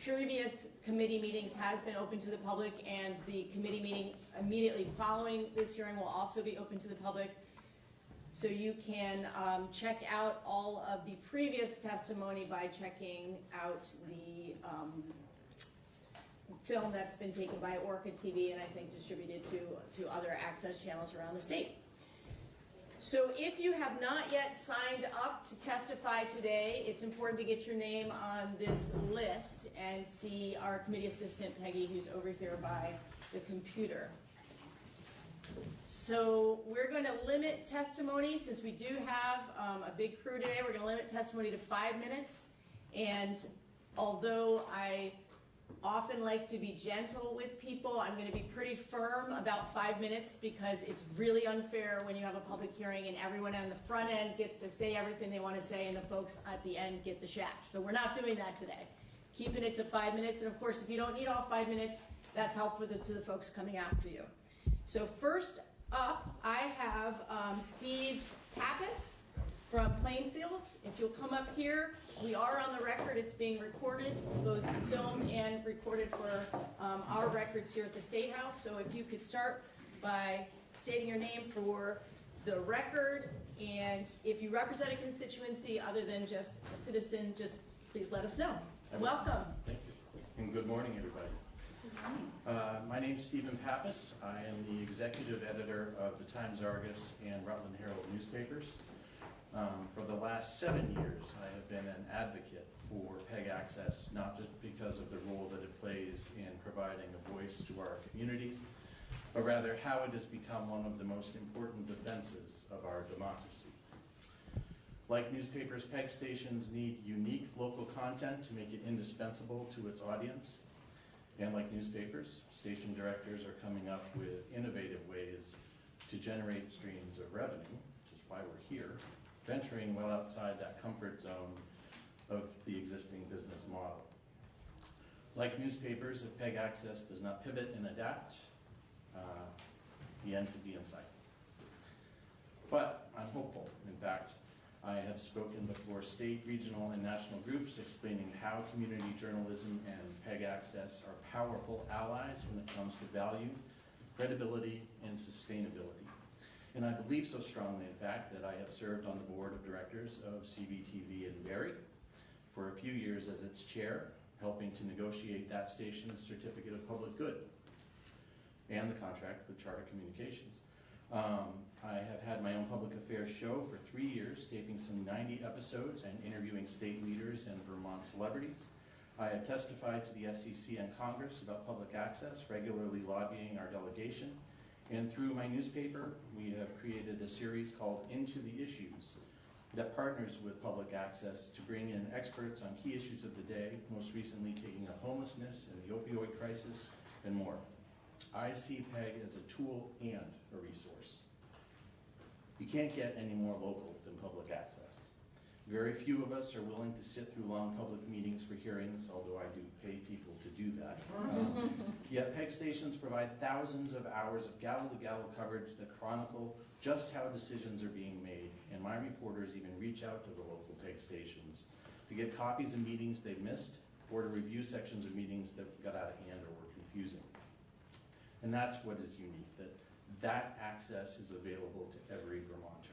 previous committee meetings has been open to the public, and the committee meeting immediately following this hearing will also be open to the public. So you can check out all of the previous testimony by checking out the film that's been taken by Orca TV and I think distributed to other access channels around the state. So if you have not yet signed up to testify today, it's important to get your name on this list and see our committee assistant, Peggy, who's over here by the computer. So we're going to limit testimony, since we do have a big crew today, we're going to limit testimony to 5 minutes. And although I often like to be gentle with people, I'm going to be pretty firm about 5 minutes, because it's really unfair when you have a public hearing and everyone on the front end gets to say everything they want to say and the folks at the end get the shaft. So we're not doing that today. Keeping it to 5 minutes, and of course if you don't need all 5 minutes, that's helpful to the folks coming after you. So first up, I have Steve Pappas from Plainfield. If you'll come up here, we are on the record. It's being recorded, both filmed and recorded for our records here at the State House. So if you could start by stating your name for the record, and if you represent a constituency other than just a citizen, just please let us know. Welcome. Thank you. And good morning, everybody. My name's Stephen Pappas. I am the executive editor of the Times-Argus and Rutland Herald newspapers. For the last 7 years, I have been an advocate for PEG Access, not just because of the role that it plays in providing a voice to our communities, but rather how it has become one of the most important defenses of our democracy. Like newspapers, PEG stations need unique local content to make it indispensable to its audience. And like newspapers, station directors are coming up with innovative ways to generate streams of revenue, which is why we're here, venturing well outside that comfort zone of the existing business model. Like newspapers, if PEG Access does not pivot and adapt, the end could be in sight. But I'm hopeful. In fact, I have spoken before state, regional, and national groups explaining how community journalism and PEG Access are powerful allies when it comes to value, credibility, and sustainability. And I believe so strongly, in fact, that I have served on the board of directors of CBTV in Barrie for a few years as its chair, helping to negotiate that station's certificate of public good and the contract with Charter Communications. I have had my own public affairs show for 3 years, taping some 90 episodes and interviewing state leaders and Vermont celebrities. I have testified to the FCC and Congress about public access, regularly lobbying our delegation, and through my newspaper, we have created a series called Into the Issues that partners with public access to bring in experts on key issues of the day, most recently taking up homelessness and the opioid crisis, and more. I see PEG as a tool and a resource. You can't get any more local than public access. Very few of us are willing to sit through long public meetings for hearings, although I do pay people to do that. Yet PEG stations provide thousands of hours of gavel-to-gavel coverage that chronicle just how decisions are being made, and my reporters even reach out to the local PEG stations to get copies of meetings they missed or to review sections of meetings that got out of hand or were confusing. And that's what is unique, that access is available to every Vermonter.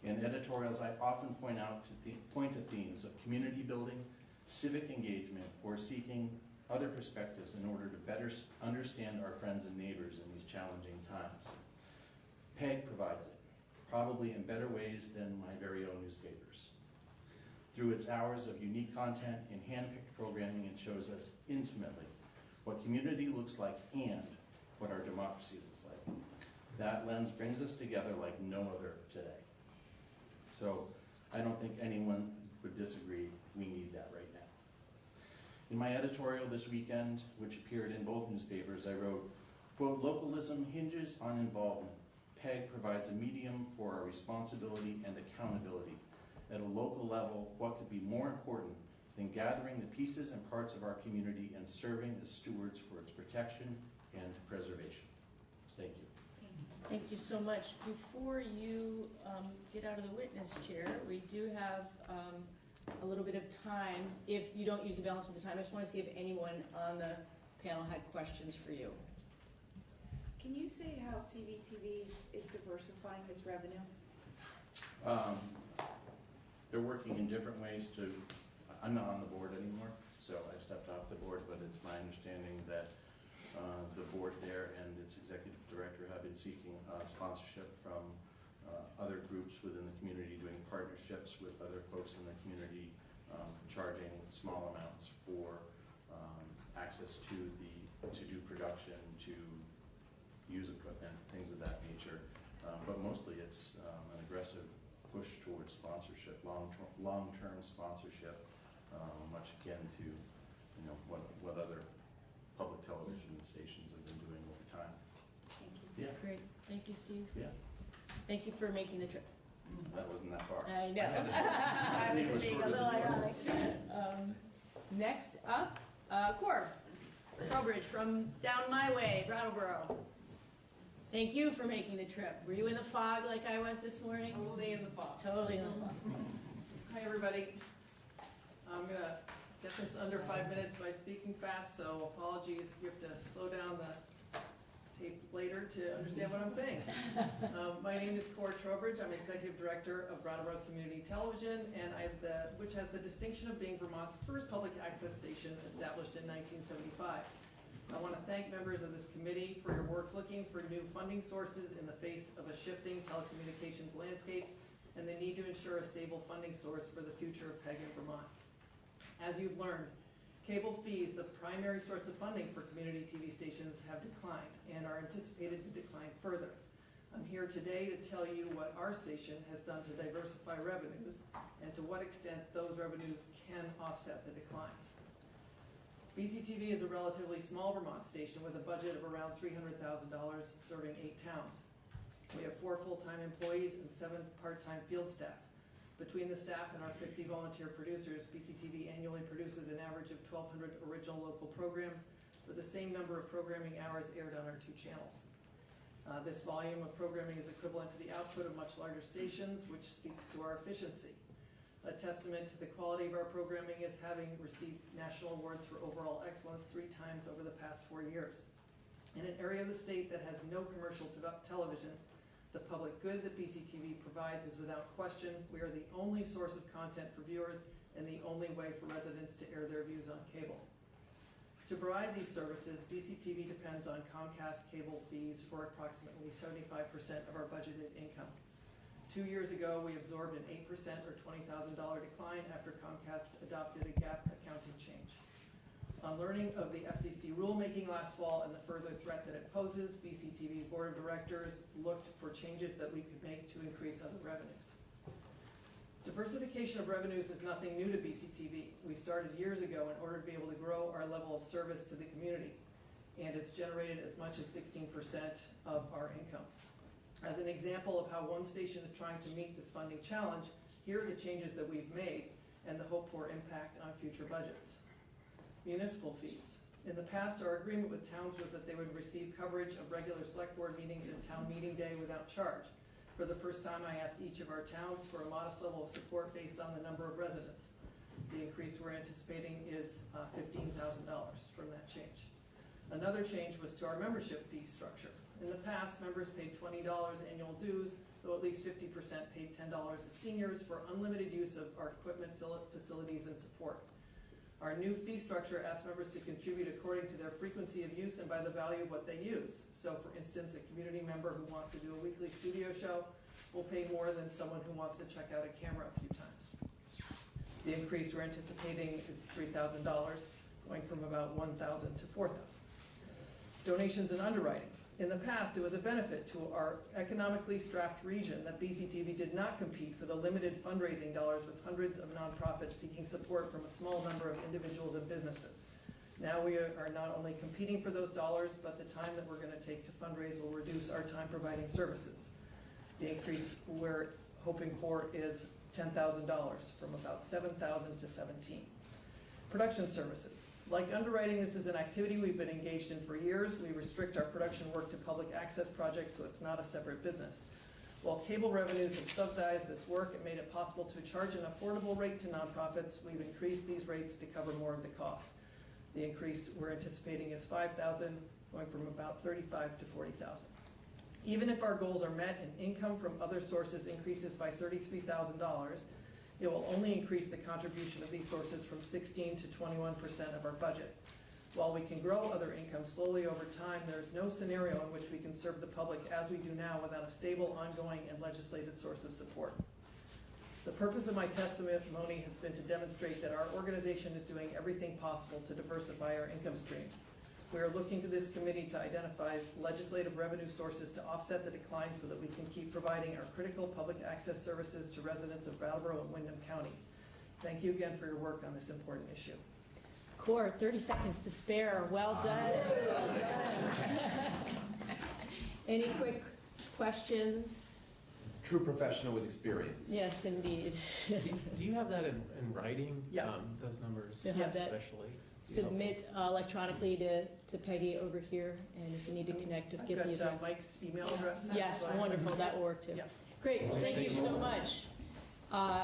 In editorials, I often point to themes of community building, civic engagement, or seeking other perspectives in order to better understand our friends and neighbors in these challenging times. PEG provides it, probably in better ways than my very own newspapers. Through its hours of unique content and hand-picked programming, it shows us intimately what community looks like and what our democracy looks like. That lens brings us together like no other today. So I don't think anyone would disagree we need that right now. In my editorial this weekend, which appeared in both newspapers, I wrote, quote, "Localism hinges on involvement. PEG provides a medium for our responsibility and accountability. At a local level, what could be more important than gathering the pieces and parts of our community and serving as stewards for its protection and preservation?" Thank you. Thank you so much. Before you get out of the witness chair, we do have a little bit of time. If you don't use the balance of the time, I just want to see if anyone on the panel had questions for you. Can you say how CVTV is diversifying its revenue? They're working in different ways to, I'm not on the board anymore, so I stepped off the board, but it's my understanding that the board there and its executive director have been seeking sponsorship from other groups within the community, doing partnerships with other folks in the community, charging small amounts for access to do production, to use equipment, things of that nature. But mostly it's an aggressive push towards sponsorship, long-term sponsorship, much akin to what other public television stations have been doing over time. Thank you. Yeah. Great. Thank you, Steve. Yeah. Thank you for making the trip. That wasn't that far. I know. I was being a little ironic. Next up, Corb Trowbridge from down my way, Brattleboro. Thank you for making the trip. Were you in the fog like I was this morning? Totally in the fog. Totally in the fog. Hi, everybody. I'm going to get this under 5 minutes by speaking fast, so apologies if you have to slow down the tape later to understand what I'm saying. My name is Cor Trowbridge. I'm Executive Director of Brattleboro Community Television, and which has the distinction of being Vermont's first public access station established in 1975. I want to thank members of this committee for your work looking for new funding sources in the face of a shifting telecommunications landscape and the need to ensure a stable funding source for the future of PEG in Vermont. As you've learned, cable fees, the primary source of funding for community TV stations, have declined and are anticipated to decline further. I'm here today to tell you what our station has done to diversify revenues and to what extent those revenues can offset the decline. BCTV is a relatively small Vermont station with a budget of around $300,000 serving 8 towns. We have 4 full-time employees and 7 part-time field staff. Between the staff and our 50 volunteer producers, BCTV annually produces an average of 1,200 original local programs with the same number of programming hours aired on our 2 channels. This volume of programming is equivalent to the output of much larger stations, which speaks to our efficiency. A testament to the quality of our programming is having received national awards for overall excellence 3 times over the past 4 years. In an area of the state that has no commercial television, the public good that BCTV provides is without question. We are the only source of content for viewers and the only way for residents to air their views on cable. To provide these services, BCTV depends on Comcast cable fees for approximately 75% of our budgeted income. 2 years ago, we absorbed an 8% or $20,000 decline after Comcast adopted a GAAP accounting change. On learning of the FCC rulemaking last fall and the further threat that it poses, BCTV's board of directors looked for changes that we could make to increase other revenues. Diversification of revenues is nothing new to BCTV. We started years ago in order to be able to grow our level of service to the community, and it's generated as much as 16% of our income. As an example of how one station is trying to meet this funding challenge, here are the changes that we've made and the hope for impact on future budgets. Municipal fees. In the past, our agreement with towns was that they would receive coverage of regular select board meetings and town meeting day without charge. For the first time, I asked each of our towns for a modest level of support based on the number of residents. The increase we're anticipating is $15,000 from that change. Another change was to our membership fee structure. In the past, members paid $20 annual dues, though at least 50% paid $10 as seniors for unlimited use of our equipment, facilities, and support. Our new fee structure asks members to contribute according to their frequency of use and by the value of what they use. So for instance, a community member who wants to do a weekly studio show will pay more than someone who wants to check out a camera a few times. The increase we're anticipating is $3,000, going from about $1,000 to $4,000. Donations and underwriting. In the past, it was a benefit to our economically strapped region that BCTV did not compete for the limited fundraising dollars with hundreds of nonprofits seeking support from a small number of individuals and businesses. Now we are not only competing for those dollars, but the time that we're going to take to fundraise will reduce our time providing services. The increase we're hoping for is $10,000, from about $7,000 to $17,000. Production services. Like underwriting, this is an activity we've been engaged in for years. We restrict our production work to public access projects, so it's not a separate business. While cable revenues have subsidized this work and made it possible to charge an affordable rate to nonprofits, we've increased these rates to cover more of the cost. The increase we're anticipating is $5,000, going from about $35,000 to $40,000. Even if our goals are met and income from other sources increases by $33,000, it will only increase the contribution of these sources from 16 to 21% of our budget. While we can grow other income slowly over time, there is no scenario in which we can serve the public as we do now without a stable, ongoing, and legislated source of support. The purpose of my testimony has been to demonstrate that our organization is doing everything possible to diversify our income streams. We are looking to this committee to identify legislative revenue sources to offset the decline so that we can keep providing our critical public access services to residents of Brattleboro and Windham County. Thank you again for your work on this important issue. Core, 30 seconds to spare. Well done. Well done. Any quick questions? True professional with experience. Yes, indeed. Do you have that in writing? Yeah. Those numbers, You'll have that. especially? Submit electronically to Peggy over here, and if you need to connect, I've get the got address. Mike's email address. Yes, so I- wonderful. That will work too. Yeah. Great. Thank you so much.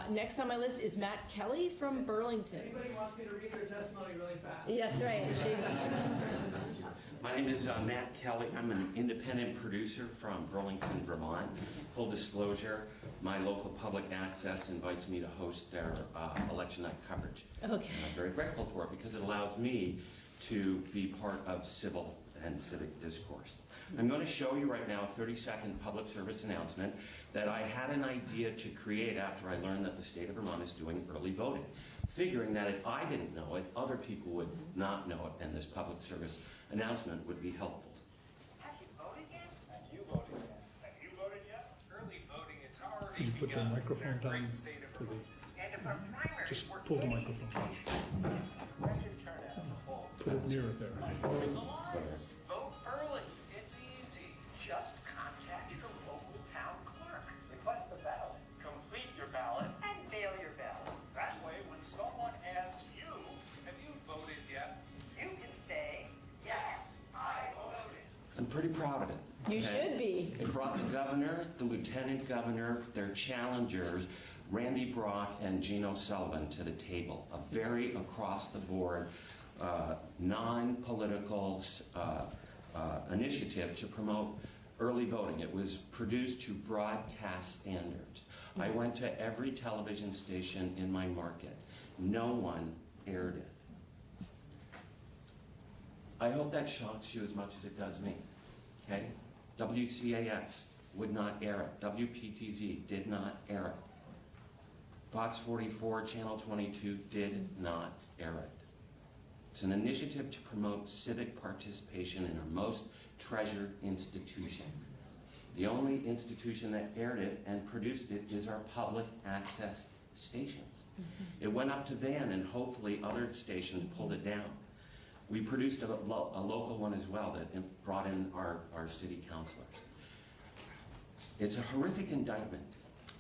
Next on my list is Matt Kelly from Burlington. Anybody wants me to read their testimony really fast? Yes, right. My name is Matt Kelly. I'm an independent producer from Burlington, Vermont. Full disclosure, my local public access invites me to host their election night coverage. Okay. And I'm very grateful for it because it allows me to be part of civil and civic discourse. I'm going to show you right now a 30-second public service announcement that I had an idea to create after I learned that the state of Vermont is doing early voting, figuring that if I didn't know it, other people would not know it, and this public service announcement would be helpful. Have you voted yet? Have you voted yet? Have you voted yet? Early voting is already Can you put the begun microphone in our down great state of for the, Vermont. And if our primaries just were pull the any microphone down. indication, record turnout at the polls. Put it near it there. Alliance, vote early. It's easy. Just contact your local town clerk. Request a ballot. Complete your ballot and mail your ballot. That way, when someone asks you, have you voted yet? You can say, yes, I voted. I'm pretty proud of it. You should be. It brought the governor, the lieutenant governor, their challengers, Randy Bratt and Gino Sullivan, to the table. A very across-the-board, non-political initiative to promote early voting. It was produced to broadcast standards. I went to every television station in my market. No one aired it. I hope that shocks you as much as it does me. Okay? WCAX, would not air it. WPTZ did not air it. Fox 44, Channel 22 did not air it. It's an initiative to promote civic participation in our most treasured institution. The only institution that aired it and produced it is our public access station. It went up to Van, and hopefully other stations pulled it down. We produced a local one as well that brought in our city councilors. It's a horrific indictment.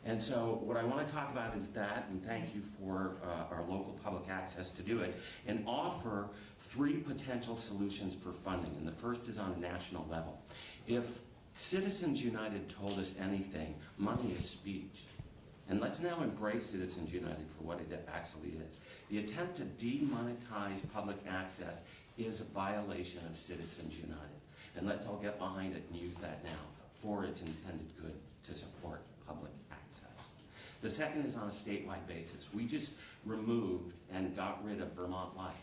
And so what I want to talk about is that, and thank you for our local public access to do it, and offer 3 potential solutions for funding. And the first is on a national level. If Citizens United told us anything, money is speech. And let's now embrace Citizens United for what it actually is. The attempt to demonetize public access is a violation of Citizens United. And let's all get behind it and use that now for its intended good to support public access. The second is on a statewide basis. We just removed and got rid of Vermont Life.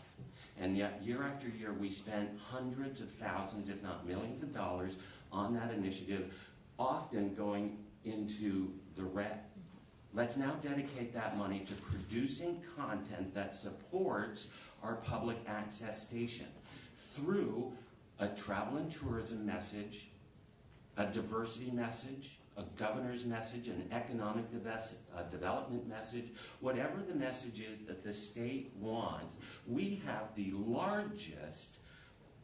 And yet, year after year, we spent hundreds of thousands, if not millions of dollars on that initiative, often going into the red. Let's now dedicate that money to producing content that supports our public access station through a travel and tourism message, a diversity message, a governor's message, an economic development message, whatever the message is that the state wants. We have the largest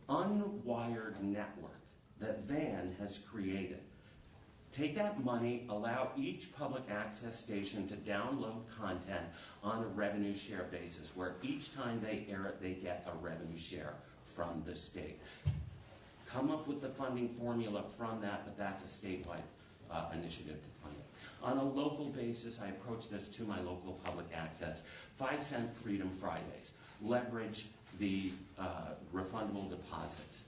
unwired network that Van has created. Take that money, allow each public access station to download content on a revenue share basis, where each time they air it, they get a revenue share from the state. Come up with the funding formula from that, but that's a statewide initiative to fund it. On a local basis, I approach this to my local public access. 5-cent Freedom Fridays. Leverage the refundable deposits.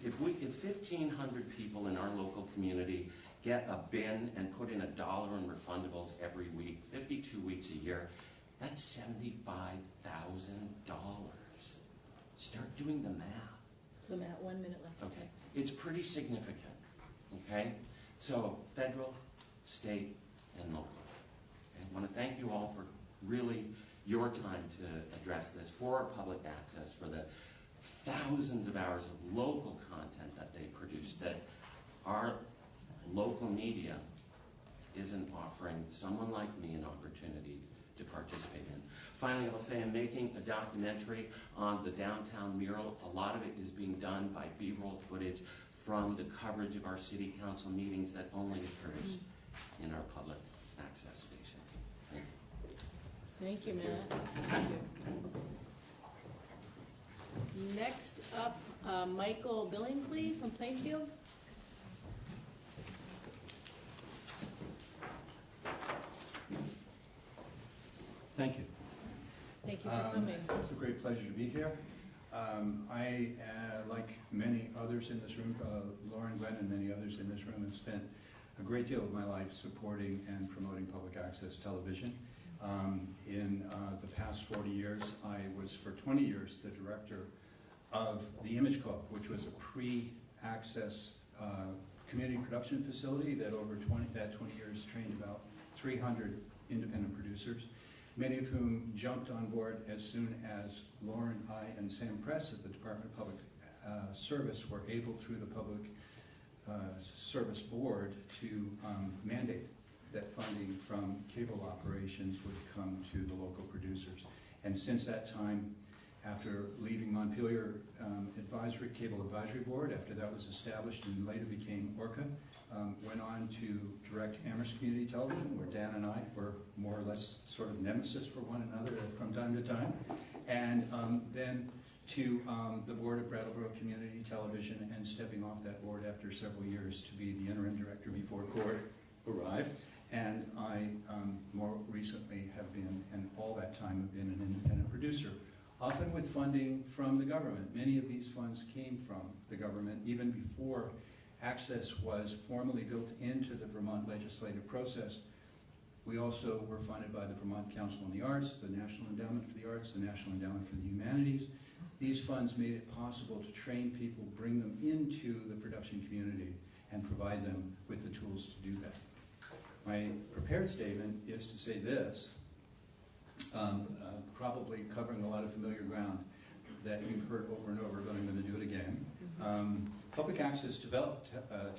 If 1,500 people in our local community get a bin and put in $1 in refundables every week, 52 weeks a year, that's $75,000. Start doing the math. So Matt, 1 minute left. Okay, it's pretty significant, okay? So federal, state, and local. Okay? I want to thank you all for really your time to address this, for our public access, for the thousands of hours of local content that they produce that our local media isn't offering someone like me an opportunity to participate in. Finally, I'll say I'm making a documentary on the downtown mural. A lot of it is being done by B-roll footage from the coverage of our city council meetings that only occurs in our public access stations. Thank you. Thank you, Matt. Thank you. Next up, Michael Billingsley from Plainfield. Thank you. Thank you for coming. It's a great pleasure to be here. I, like many others in this room, Lauren, Glenn, and many others in this room, have spent a great deal of my life supporting and promoting public access television. In the past 40 years, I was for 20 years the director of the Image Club, which was a pre-access community production facility that over 20 years trained about 300 independent producers, many of whom jumped on board as soon as Lauren, I, and Sam Press at the Department of Public Service were able, through the Public Service Board, to mandate that funding from cable operations would come to the local producers. And since that time, after leaving Montpelier Cable Advisory Board, after that was established and later became ORCA, went on to direct Amherst Community Television, where Dan and I were more or less sort of nemesis for one another from time to time, and then to the board of Brattleboro Community Television, and stepping off that board after several years to be the interim director before court arrived. And I more recently have been, and all that time have been, an independent producer, often with funding from the government. Many of these funds came from the government even before access was formally built into the Vermont legislative process. We also were funded by the Vermont Council on the Arts, the National Endowment for the Arts, the National Endowment for the Humanities. These funds made it possible to train people, bring them into the production community. and provide them with the tools to do that. My prepared statement is to say this, probably covering a lot of familiar ground that you've heard over and over, but I'm going to do it again. Public access developed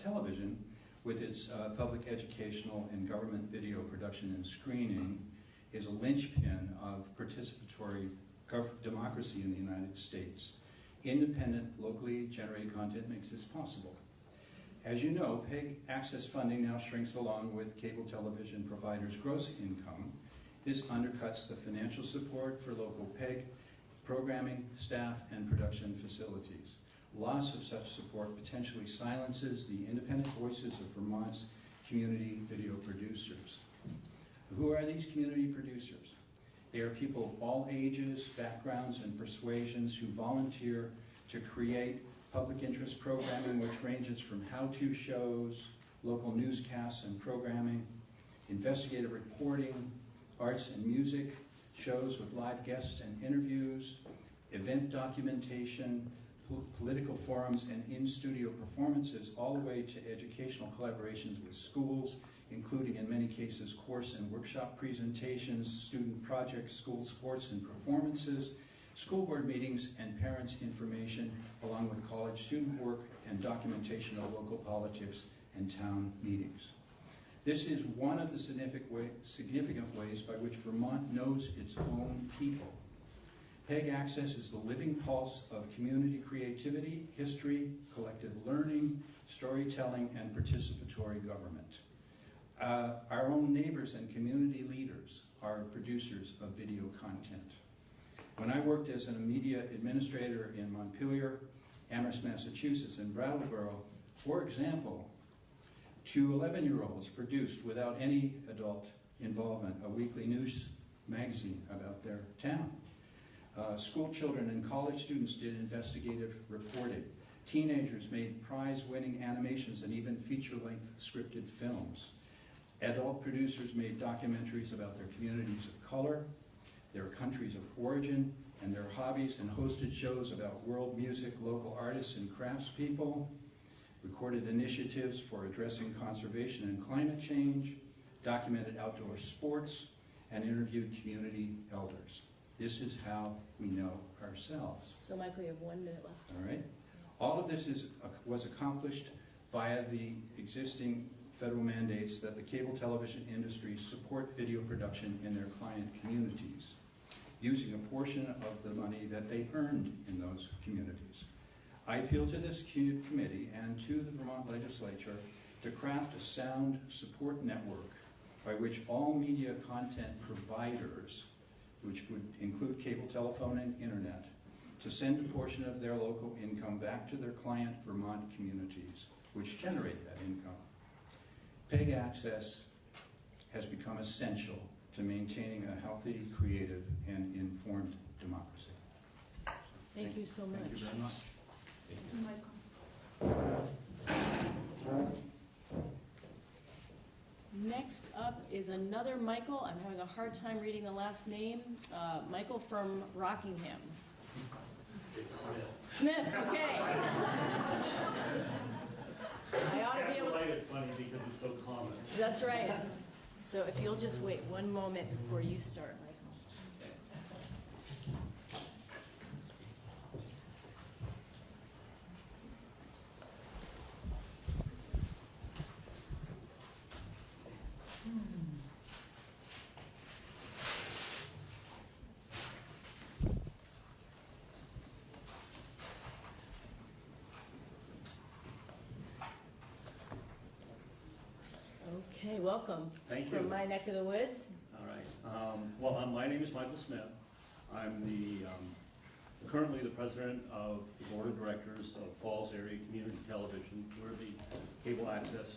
television, with its public educational and government video production and screening, is a linchpin of participatory democracy in the United States. Independent, locally generated content makes this possible. As you know, PEG access funding now shrinks along with cable television providers' gross income. This undercuts the financial support for local PEG programming, staff, and production facilities. Loss of such support potentially silences the independent voices of Vermont's community video producers. Who are these community producers? They are people of all ages, backgrounds, and persuasions who volunteer to create public interest programming, which ranges from how-to shows, local newscasts and programming, investigative reporting, arts and music, shows with live guests and interviews, event documentation, political forums, and in-studio performances, all the way to educational collaborations with schools, including in many cases course and workshop presentations, student projects, school sports and performances, school board meetings and parents' information, along with college student work and documentation of local politics and town meetings. This is one of the significant ways by which Vermont knows its own people. PEG access is the living pulse of community creativity, history, collective learning, storytelling, and participatory government. Our own neighbors and community leaders are producers of video content. When I worked as a media administrator in Montpelier, Amherst, Massachusetts, and Brattleboro, for example, 2 11-year-olds produced, without any adult involvement, a weekly news magazine about their town. School children and college students did investigative reporting. Teenagers made prize-winning animations and even feature-length scripted films. Adult producers made documentaries about their communities of color, their countries of origin, and their hobbies, and hosted shows about world music, local artists and craftspeople, recorded initiatives for addressing conservation and climate change, documented outdoor sports, and interviewed community elders. This is how we know ourselves. So, Michael, you have 1 minute left. All right. All of this was accomplished via the existing federal mandates that the cable television industry support video production in their client communities, using a portion of the money that they earned in those communities. I appeal to this committee and to the Vermont legislature to craft a sound support network by which all media content providers, which would include cable, telephone, and internet, to send a portion of their local income back to their client Vermont communities, which generate that income. PEG access has become essential to maintaining a healthy, creative, and informed democracy. Thank you so much. Thank you very much. Next up is another Michael. I'm having a hard time reading the last name. Michael from Rockingham. It's Smith. Smith, okay. I ought to be able to. I find it funny because it's so common. That's right. So if you'll just wait 1 moment before you start, Michael. Okay, welcome. Thank you. From my neck of the woods. All right. Well, my name is Michael Smith. I'm currently the president of the board of directors of Falls Area Community Television. We're the cable access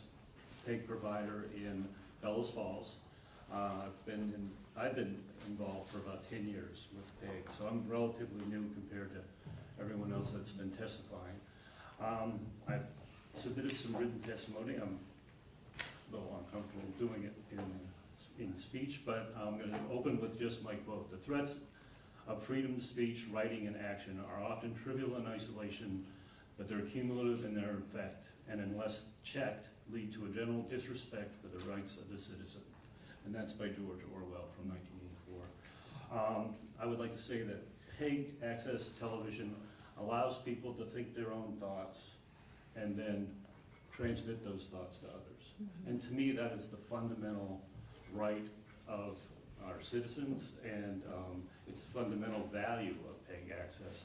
PEG provider in Bellows Falls. I've been involved for about 10 years with PEG, so I'm relatively new compared to everyone else that's been testifying. I've submitted some written testimony. I'm a little uncomfortable doing it in speech, but I'm going to open with just my quote. The threats of freedom of speech, writing, and action are often trivial in isolation, but they're cumulative in their effect. and unless checked, lead to a general disrespect for the rights of the citizen. And that's by George Orwell from 1984. I would like to say that PEG access television allows people to think their own thoughts and then transmit those thoughts to others. And to me, that is the fundamental right of our citizens, and it's the fundamental value of PEG access.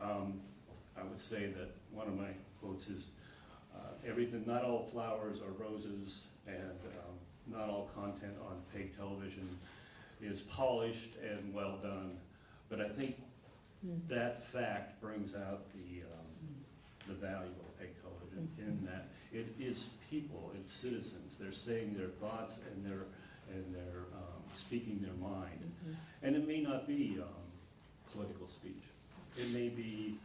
I would say that one of my quotes is, everything, not all flowers are roses, and not all content on PEG television is polished and well done. But I think that fact brings out the value of PEG television in that it is people, it's citizens. They're saying their thoughts and they're speaking their mind. And it may not be political speech. It may be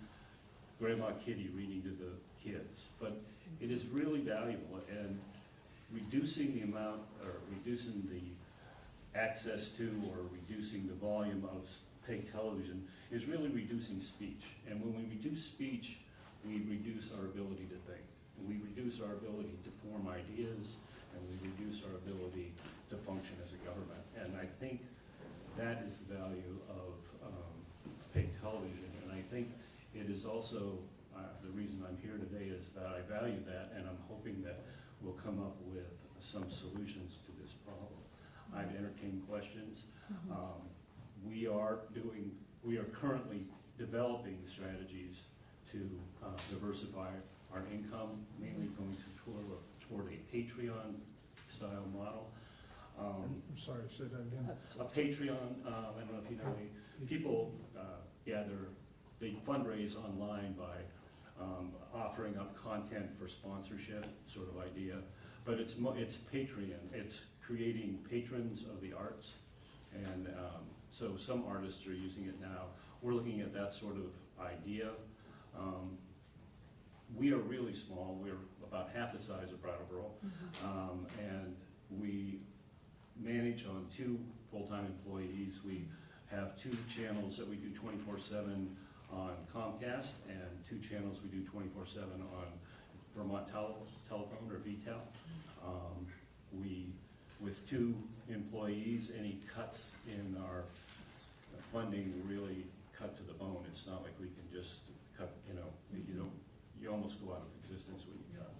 Grandma Kitty reading to the kids, but it is really valuable, and reducing the amount, or reducing the access to, or reducing the volume of PEG television is really reducing speech. And when we reduce speech, we reduce our ability to think. And we reduce our ability to form ideas, and we reduce our ability to function as a government. And I think that is the value of PEG television. And I think it is also, the reason I'm here today is that I value that, and I'm hoping that we'll come up with some solutions to this problem. I've entertained questions. We are currently developing strategies to diversify our income, mainly going toward a Patreon style model. I'm sorry, say that again. A Patreon, I don't know if you know, people gather, they fundraise online by offering up content for sponsorship sort of idea. But it's Patreon, it's creating patrons of the arts. And so some artists are using it now. We're looking at that sort of idea. We are really small. We're about half the size of Brattleboro. And we manage on 2 full-time employees. We have 2 channels that we do 24/7 on Comcast, and 2 channels we do 24/7 on Vermont Telephone, or VTEL. With 2 employees, any cuts in our funding really cut to the bone. It's not like we can just cut, you almost go out of existence when you cut.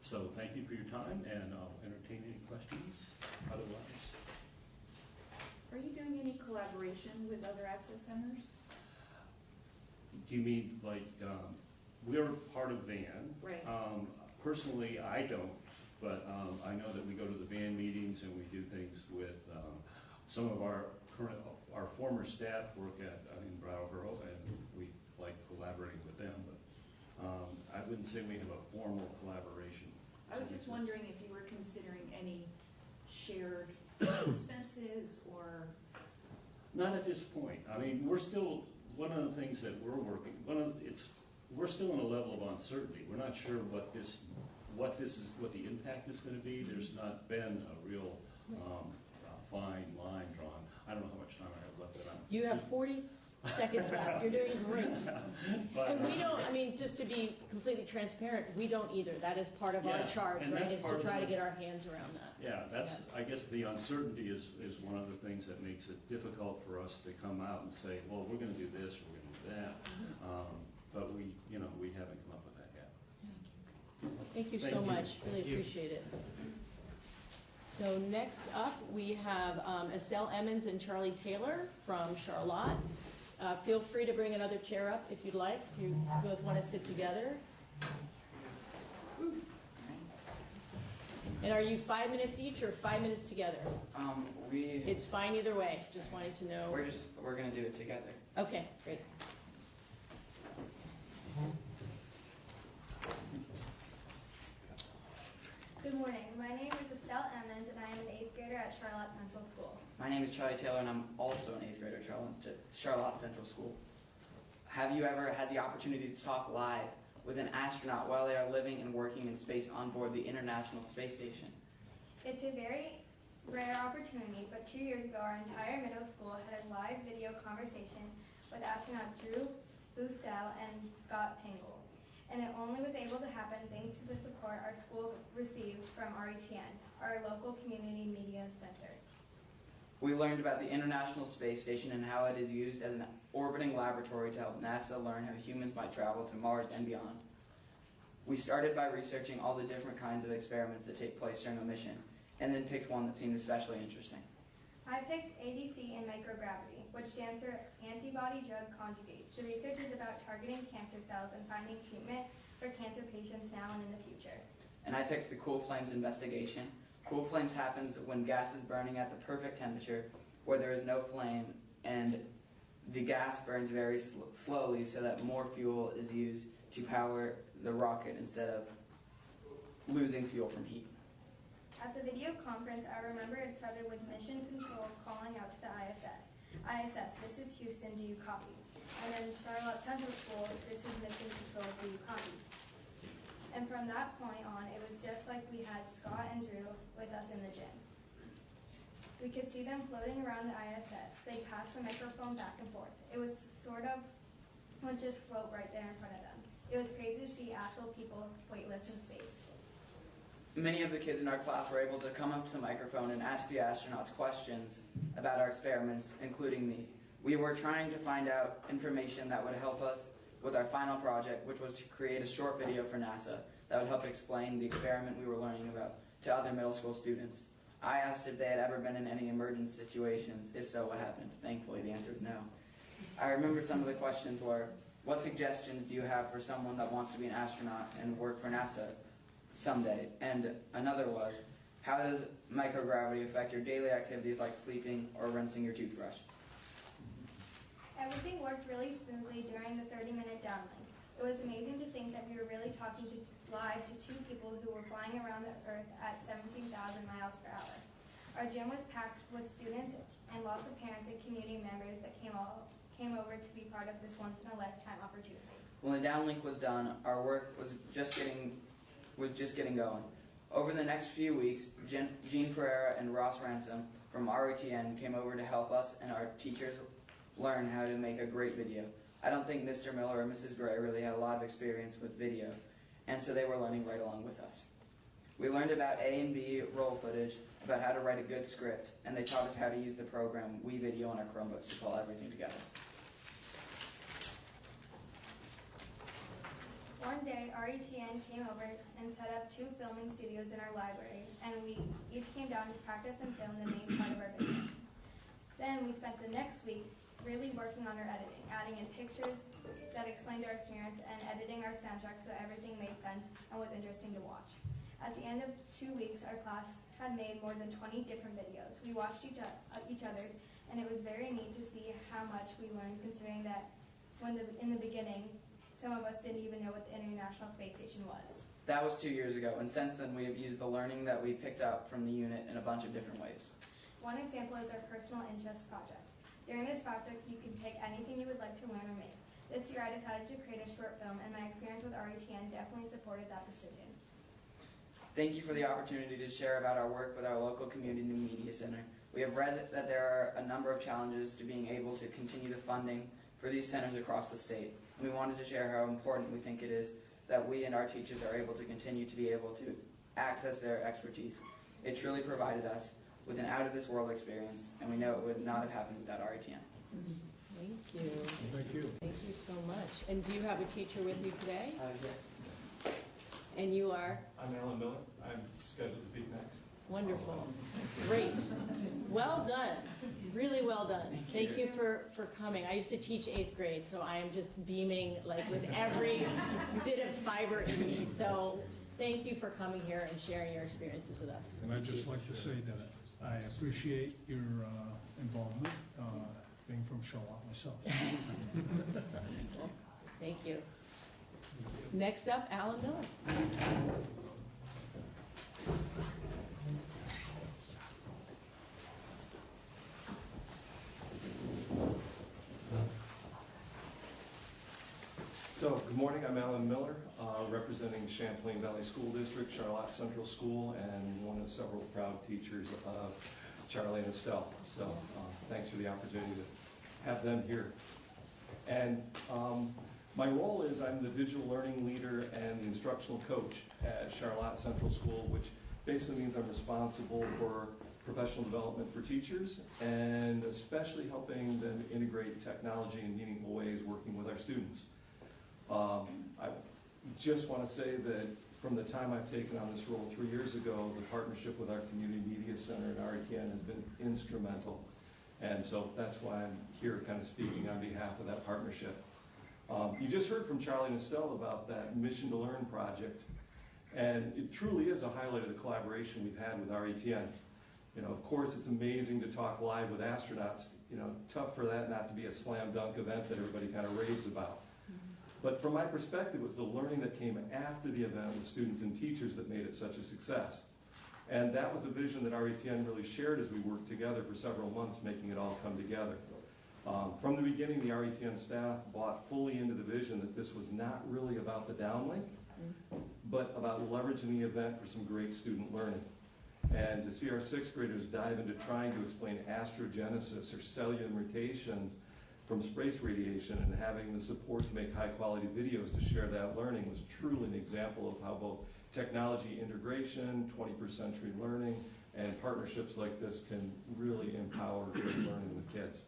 So thank you for your time, and I'll entertain any questions. Otherwise, Are you doing any collaboration with other access centers? do you mean like, we're part of VAN? Right. Personally, I don't, but I know that we go to the VAN meetings and we do things with some of our former staff work in Brattleboro, and we like collaborating with them, but I wouldn't say we have a formal collaboration. I was just wondering if you were considering any shared expenses or... Not at this point. I mean, we're still, one of the things that we're working, we're still in a level of uncertainty. We're not sure what the impact is going to be. There's not been a real fine line drawn. I don't know how much time I have left, but You have 40 seconds left. You're doing great. And we don't, I mean, just to be completely transparent, we don't either. That is part of our charge, right, is to try to get our hands around that. Yeah, I guess the uncertainty is one of the things that makes it difficult for us to come out and say, well, we're going to do this, or we're going to do that. But we haven't come up with that yet. Thank you so much. Really appreciate it. So next up, we have Estelle Emmons and Charlie Taylor from Charlotte. Feel free to bring another chair up if you'd like, if you both want to sit together. And are you 5 minutes each or 5 minutes together? It's fine either way. Just wanted to know. We're gonna do it together. Okay, great. Good morning. My name is Estelle Emmons, and I am an 8th grader at Charlotte Central School. My name is Charlie Taylor, and I'm also an 8th grader at Charlotte Central School. Have you ever had the opportunity to talk live with an astronaut while they are living and working in space on board the International Space Station? It's a very rare opportunity, but 2 years ago, our entire middle school had a live video conversation with astronaut Drew Boostell and Scott Tingle. and it only was able to happen thanks to the support our school received from RETN, our local community media center. We learned about the International Space Station and how it is used as an orbiting laboratory to help NASA learn how humans might travel to Mars and beyond. We started by researching all the different kinds of experiments that take place during a mission, and then picked one that seemed especially interesting. I picked ADC and microgravity, which stands for antibody-drug conjugates. The research is about targeting cancer cells and finding treatment for cancer patients now and in the future. And I picked the cool flames investigation. Cool flames happens when gas is burning at the perfect temperature where there is no flame, and the gas burns very slowly so that more fuel is used to power the rocket instead of losing fuel from heat. At the video conference, I remember it started with mission control calling out to the ISS. ISS, this is Houston, do you copy? And then Charlotte Central School, this is mission control, do you copy? And from that point on, it was just like we had Scott and Drew with us in the gym. We could see them floating around the ISS. They passed the microphone back and forth. It was sort of, would just float right there in front of them. It was crazy to see actual people weightless in space. Many of the kids in our class were able to come up to the microphone and ask the astronauts questions about our experiments, including me. We were trying to find out information that would help us with our final project, which was to create a short video for NASA that would help explain the experiment we were learning about to other middle school students. I asked if they had ever been in any emergency situations. If so, what happened? Thankfully, the answer is no. I remember some of the questions were, what suggestions do you have for someone that wants to be an astronaut and work for NASA someday? And another was, how does microgravity affect your daily activities like sleeping or rinsing your toothbrush? Everything worked really smoothly during the 30-minute downlink. It was amazing to think that we were really talking live to two people who were flying around the Earth at 17,000 miles per hour. Our gym was packed with students and lots of parents and community members that came over to be part of this once-in-a-lifetime opportunity. When the downlink was done, our work was just getting going. Over the next few weeks, Gene Ferreira and Ross Ransom from RETN came over to help us and our teachers learn how to make a great video. I don't think Mr. Miller or Mrs. Gray really had a lot of experience with video, and so they were learning right along with us. We learned about A and B roll footage, about how to write a good script, and they taught us how to use the program WeVideo on our Chromebooks to pull everything together. One day, RETN came over and set up 2 filming studios in our library, and we each came down to practice and film the main part of our video. Then we spent the next week really working on our editing, adding in pictures that explained our experience, and editing our soundtrack so that everything made sense and was interesting to watch. At the end of 2 weeks, our class had made more than 20 different videos. We watched each other's, and it was very neat to see how much we learned, considering that in the beginning, some of us didn't even know what the International Space Station was. That was 2 years ago, and since then we have used the learning that we picked up from the unit in a bunch of different ways. One example is our personal interest project. During this project, you can pick anything you would like to learn or make. This year, I decided to create a short film, and my experience with RETN definitely supported that decision. Thank you for the opportunity to share about our work with our local community media center. We have read that there are a number of challenges to being able to continue the funding for these centers across the state. And we wanted to share how important we think it is that we and our teachers are able to continue to be able to access their expertise. It truly provided us with an out-of-this-world experience, and we know it would not have happened without RETN. Thank you. Thank you. Thank you so much. And do you have a teacher with you today? Yes. And you are? I'm Alan Miller. I'm scheduled to speak next. Wonderful. Great. Well done. Really well done. Thank you for coming. I used to teach 8th grade, so I am just beaming like with every bit of fiber in me. So thank you for coming here and sharing your experiences with us. And I'd just like to say that I appreciate your involvement, being from Charlotte myself. Thank you. Next up, Alan Miller. So, good morning. I'm Alan Miller, representing Champlain Valley School District, Charlotte Central School, and one of several proud teachers of Charlie and Estelle. So, thanks for the opportunity to have them here. And My role is I'm the digital learning leader and the instructional coach at Charlotte Central School, which basically means I'm responsible for professional development for teachers and especially helping them integrate technology in meaningful ways working with our students. I just want to say that from the time I've taken on this role 3 years ago, the partnership with our Community Media Center and RETN has been instrumental. And so that's why I'm here kind of speaking on behalf of that partnership. You just heard from Charlie and Estelle about that Mission to Learn project. And it truly is a highlight of the collaboration we've had with RETN. You know, of course, it's amazing to talk live with astronauts. You know, tough for that not to be a slam dunk event that everybody kind of raves about. But from my perspective, it was the learning that came after the event with students and teachers that made it such a success. And that was a vision that RETN really shared as we worked together for several months, making it all come together. From the beginning, the RETN staff bought fully into the vision that this was not really about the downlink, but about leveraging the event for some great student learning. And to see our 6th graders dive into trying to explain astrogenesis or cellular mutations from space radiation and having the support to make high-quality videos to share that learning was truly an example of how both technology integration, 21st century learning, and partnerships like this can really empower great learning with kids.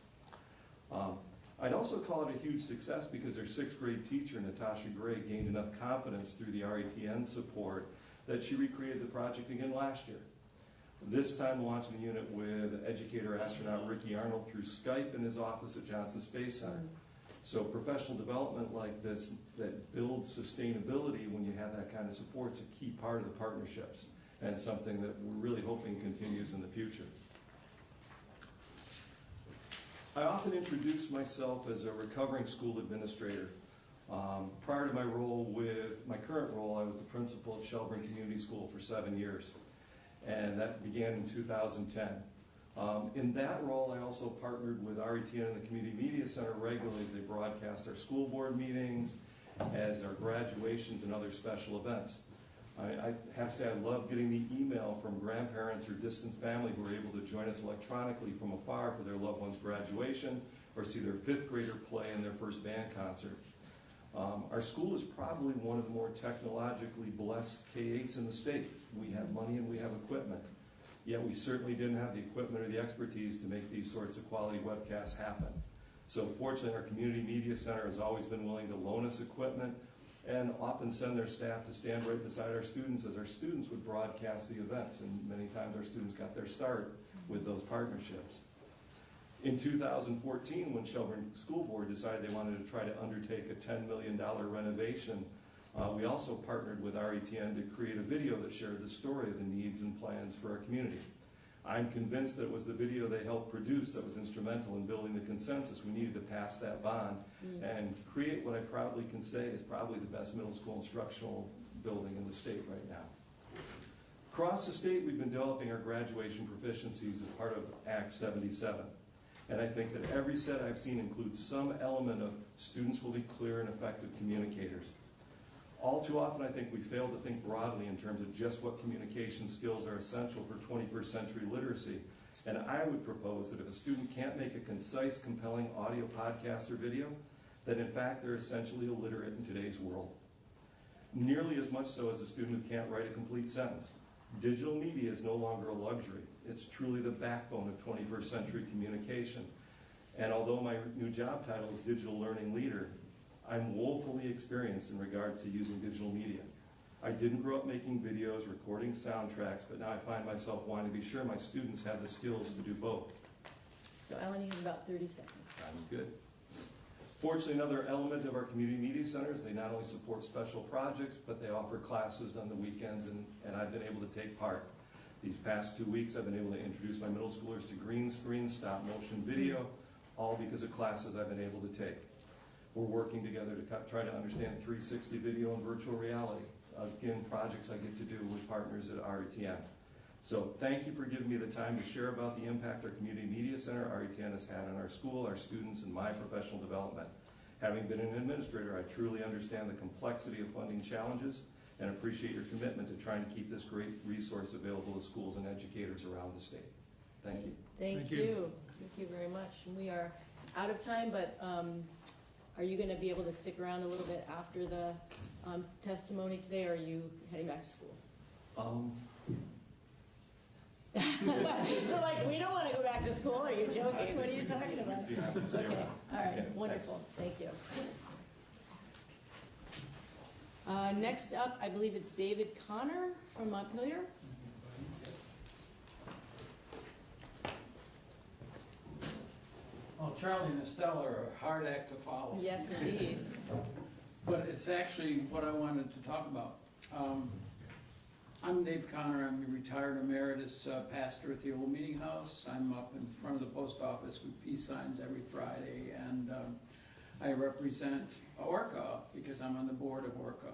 I'd also call it a huge success because their 6th grade teacher, Natasha Gray, gained enough confidence through the RETN support that she recreated the project again last year. This time launching the unit with educator astronaut Ricky Arnold through Skype in his office at Johnson Space Center. So professional development like this that builds sustainability when you have that kind of support is a key part of the partnerships and something that we're really hoping continues in the future. I often introduce myself as a recovering school administrator. Prior to my role with my current role, I was the principal at Shelburne Community School for 7 years, and that began in 2010. In that role, I also partnered with RETN and the Community Media Center regularly as they broadcast our school board meetings, as our graduations and other special events. I have to say I love getting the email from grandparents or distant family who are able to join us electronically from afar for their loved one's graduation or see their 5th grader play in their first band concert. Our school is probably one of the more technologically blessed K-8s in the state. We have money and we have equipment. Yet we certainly didn't have the equipment or the expertise to make these sorts of quality webcasts happen. So fortunately, our Community Media Center has always been willing to loan us equipment and often send their staff to stand right beside our students as our students would broadcast the events. And many times our students got their start with those partnerships. In 2014, when Shelburne School Board decided they wanted to try to undertake a $10 million renovation, we also partnered with RETN to create a video that shared the story of the needs and plans for our community. I'm convinced that it was the video they helped produce that was instrumental in building the consensus we needed to pass that bond and create what I proudly can say is probably the best middle school instructional building in the state right now. Across the state, we've been developing our graduation proficiencies as part of Act 77. And I think that every set I've seen includes some element of students will be clear and effective communicators. All too often, I think we fail to think broadly in terms of just what communication skills are essential for 21st century literacy. And I would propose that if a student can't make a concise, compelling audio podcast or video, that in fact they're essentially illiterate in today's world. Nearly as much so as a student who can't write a complete sentence. Digital media is no longer a luxury. It's truly the backbone of 21st century communication. And although my new job title is Digital Learning Leader, I'm woefully experienced in regards to using digital media. I didn't grow up making videos, recording soundtracks, but now I find myself wanting to be sure my students have the skills to do both. So I only have about 30 seconds. Good. Fortunately, another element of our Community Media Center is they not only support special projects, but they offer classes on the weekends, and I've been able to take part. These past 2 weeks, I've been able to introduce my middle schoolers to green screen, stop motion video, all because of classes I've been able to take. We're working together to try to understand 360 video and virtual reality. Again, projects I get to do with partners at RETN. So thank you for giving me the time to share about the impact our Community Media Center, RETN, has had on our school, our students, and my professional development. Having been an administrator, I truly understand the complexity of funding challenges and appreciate your commitment to trying to keep this great resource available to schools and educators around the state. Thank you. Thank you. Thank you very much. And we are out of time, but Are you going to be able to stick around a little bit after the testimony today, or are you heading back to school? You're like, we don't want to go back to school. Are you joking? What are you talking about? Okay. All right. Wonderful. Thank you. Next up, I believe it's David Connor from Montpelier. Well, Charlie and Estelle are a hard act to follow. Yes, indeed. But it's actually what I wanted to talk about. I'm Dave Connor. I'm a retired emeritus pastor at the old meeting house. I'm up in front of the post office with peace signs every Friday, and I represent Orca because I'm on the board of Orca.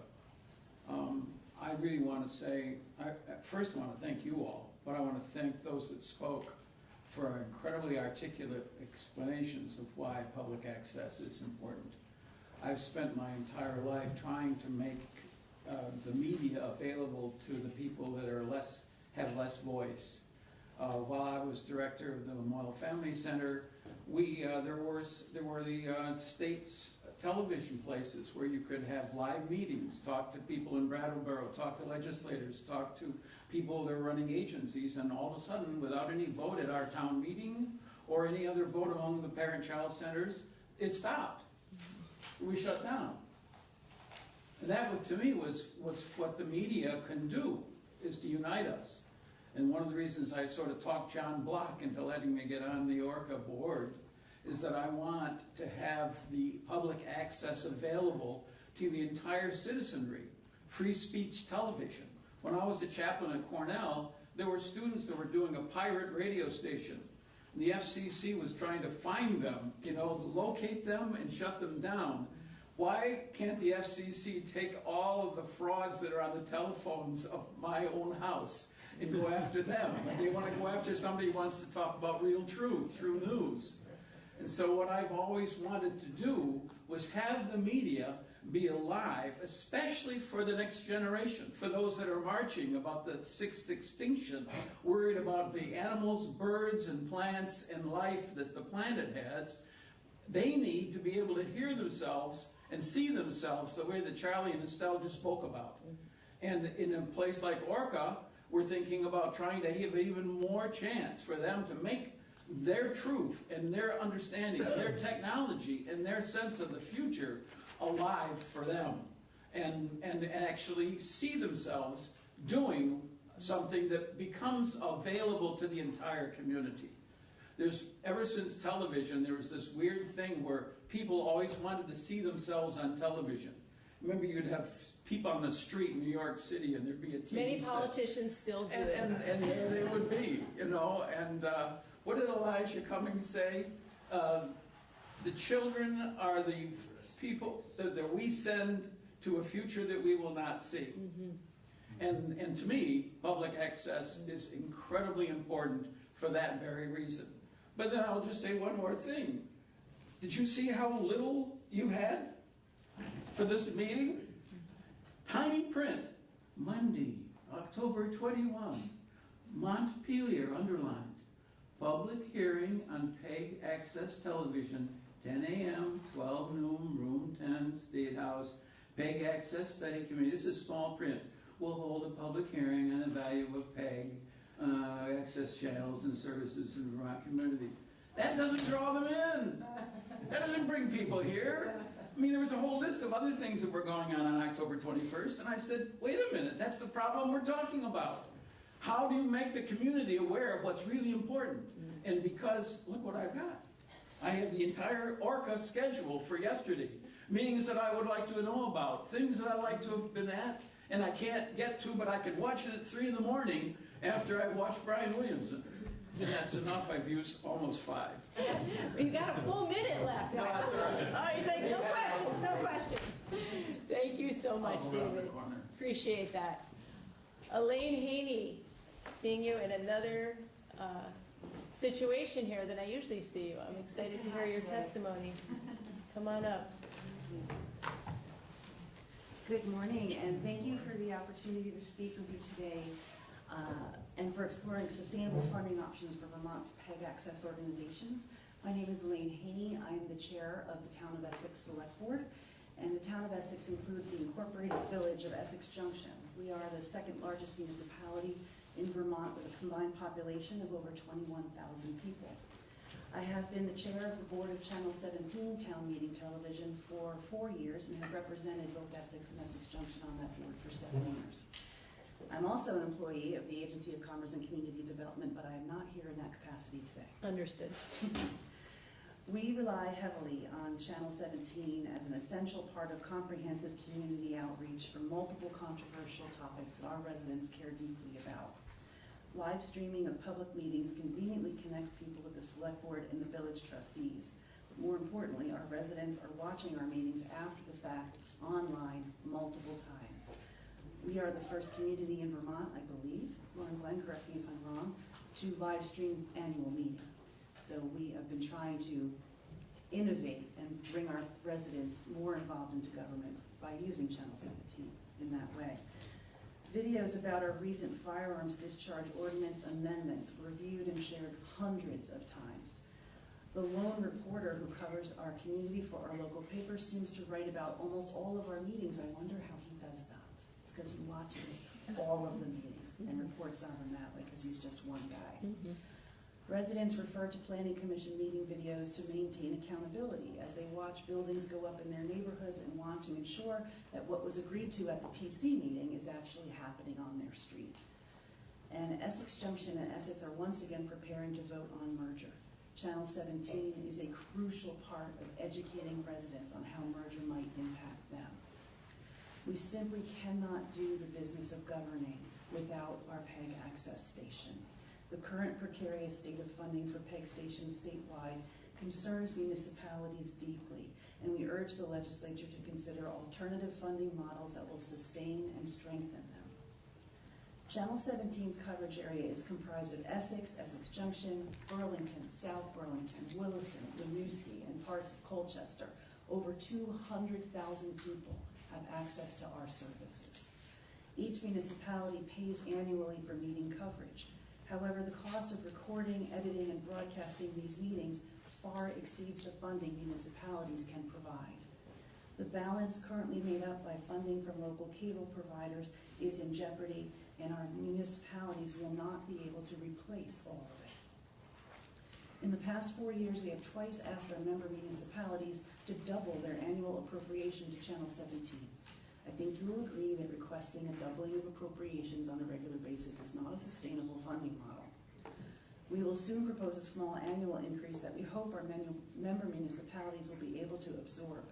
I really want to say, I first want to thank you all, but I want to thank those that spoke for incredibly articulate explanations of why public access is important. I've spent my entire life trying to make the media available to the people that are have less voice. While I was director of the Memorial Family Center, there were the state's television places where you could have live meetings, talk to people in Brattleboro, talk to legislators, talk to people that are running agencies, and all of a sudden, without any vote at our town meeting or any other vote among the parent-child centers, it stopped. We shut down. And that, to me, was what the media can do, is to unite us. And one of the reasons I sort of talked John Block into letting me get on the Orca board is that I want to have the public access available to the entire citizenry, free speech television. When I was a chaplain at Cornell, there were students that were doing a pirate radio station. And the FCC was trying to find them, locate them and shut them down. Why can't the FCC take all of the frauds that are on the telephones of my own house and go after them? Like they want to go after somebody who wants to talk about real truth through news. And so what I've always wanted to do was have the media be alive, especially for the next generation, for those that are marching about the sixth extinction, worried about the animals, birds, and plants and life that the planet has. They need to be able to hear themselves and see themselves the way that Charlie and Estelle just spoke about. And in a place like Orca, we're thinking about trying to have even more chance for them to make their truth and their understanding, their technology and their sense of the future alive for them, and actually see themselves doing something that becomes available to the entire community. Ever since television, there was this weird thing where people always wanted to see themselves on television. Remember, you'd have people on the street in New York City, and there'd be a TV Many set. politicians still do. And there they would be, and what did Elijah Cummings say? The children are the people that we send to a future that we will not see. Mm-hmm. And to me, public access is incredibly important for that very reason. But then I'll just say one more thing. Did you see how little you had for this meeting? Tiny print, Monday, October 21, Montpelier, underlined. Public hearing on PEG access television, 10 a.m., 12 noon, room 10, State House. PEG access study committee. This is small print. Will hold a public hearing on the value of PEG access channels and services in the Vermont community. That doesn't draw them in. That doesn't bring people here. I mean, there was a whole list of other things that were going on October 21st, and I said, wait a minute, that's the problem we're talking about. How do you make the community aware of what's really important? And because, look what I've got. I have the entire Orca scheduled for yesterday. Meetings that I would like to know about, things that I'd like to have been at, and I can't get to, but I could watch it at 3 in the morning after I've watched Brian Williamson. And that's enough. I've used almost 5. You got a full minute left. No, that's all right. Oh, you're saying no questions, no questions. Thank you so much, David. Appreciate that. Elaine Haney, seeing you in another situation here than I usually see you. I'm excited to hear your testimony. Come on up. Good morning, and thank you for the opportunity to speak with you today and for exploring sustainable funding options for Vermont's PEG access organizations. My name is Elaine Haney. I'm the chair of the Town of Essex Select Board, and the Town of Essex includes the incorporated village of Essex Junction. We are the second largest municipality in Vermont with a combined population of over 21,000 people. I have been the chair of the board of Channel 17 Town Meeting Television for 4 years and have represented both Essex and Essex Junction on that board for 7 years. I'm also an employee of the Agency of Commerce and Community Development, but I am not here in that capacity today. Understood. We rely heavily on Channel 17 as an essential part of comprehensive community outreach for multiple controversial topics that our residents care deeply about. Live streaming of public meetings conveniently connects people with the select board and the village trustees. But more importantly, our residents are watching our meetings after the fact, online, multiple times. We are the first community in Vermont, I believe, Lauren Glenn, correct me if I'm wrong, to live stream annual meeting. So we have been trying to innovate and bring our residents more involved into government by using Channel 17 in that way. Videos about our recent firearms discharge ordinance amendments were viewed and shared hundreds of times. The lone reporter who covers our community for our local paper seems to write about almost all of our meetings. I wonder how he does that. It's because he watches all of the meetings and reports on them that way because he's just one guy. Residents refer to Planning Commission meeting videos to maintain accountability as they watch buildings go up in their neighborhoods and want to ensure that what was agreed to at the PC meeting is actually happening on their street. And Essex Junction and Essex are once again preparing to vote on merger. Channel 17 is a crucial part of educating residents on how merger might impact them. We simply cannot do the business of governing without our PEG access station. The current precarious state of funding for PEG stations statewide concerns municipalities deeply, and we urge the legislature to consider alternative funding models that will sustain and strengthen them. Channel 17's coverage area is comprised of Essex, Essex Junction, Burlington, South Burlington, Williston, Winooski, and parts of Colchester. Over 200,000 people have access to our services. Each municipality pays annually for meeting coverage. However, the cost of recording, editing, and broadcasting these meetings far exceeds the funding municipalities can provide. The balance currently made up by funding from local cable providers is in jeopardy, and our municipalities will not be able to replace all of it. In the past 4 years, we have twice asked our member municipalities to double their annual appropriation to Channel 17. I think you will agree that requesting a doubling of appropriations on a regular basis is not a sustainable funding model. We will soon propose a small annual increase that we hope our member municipalities will be able to absorb.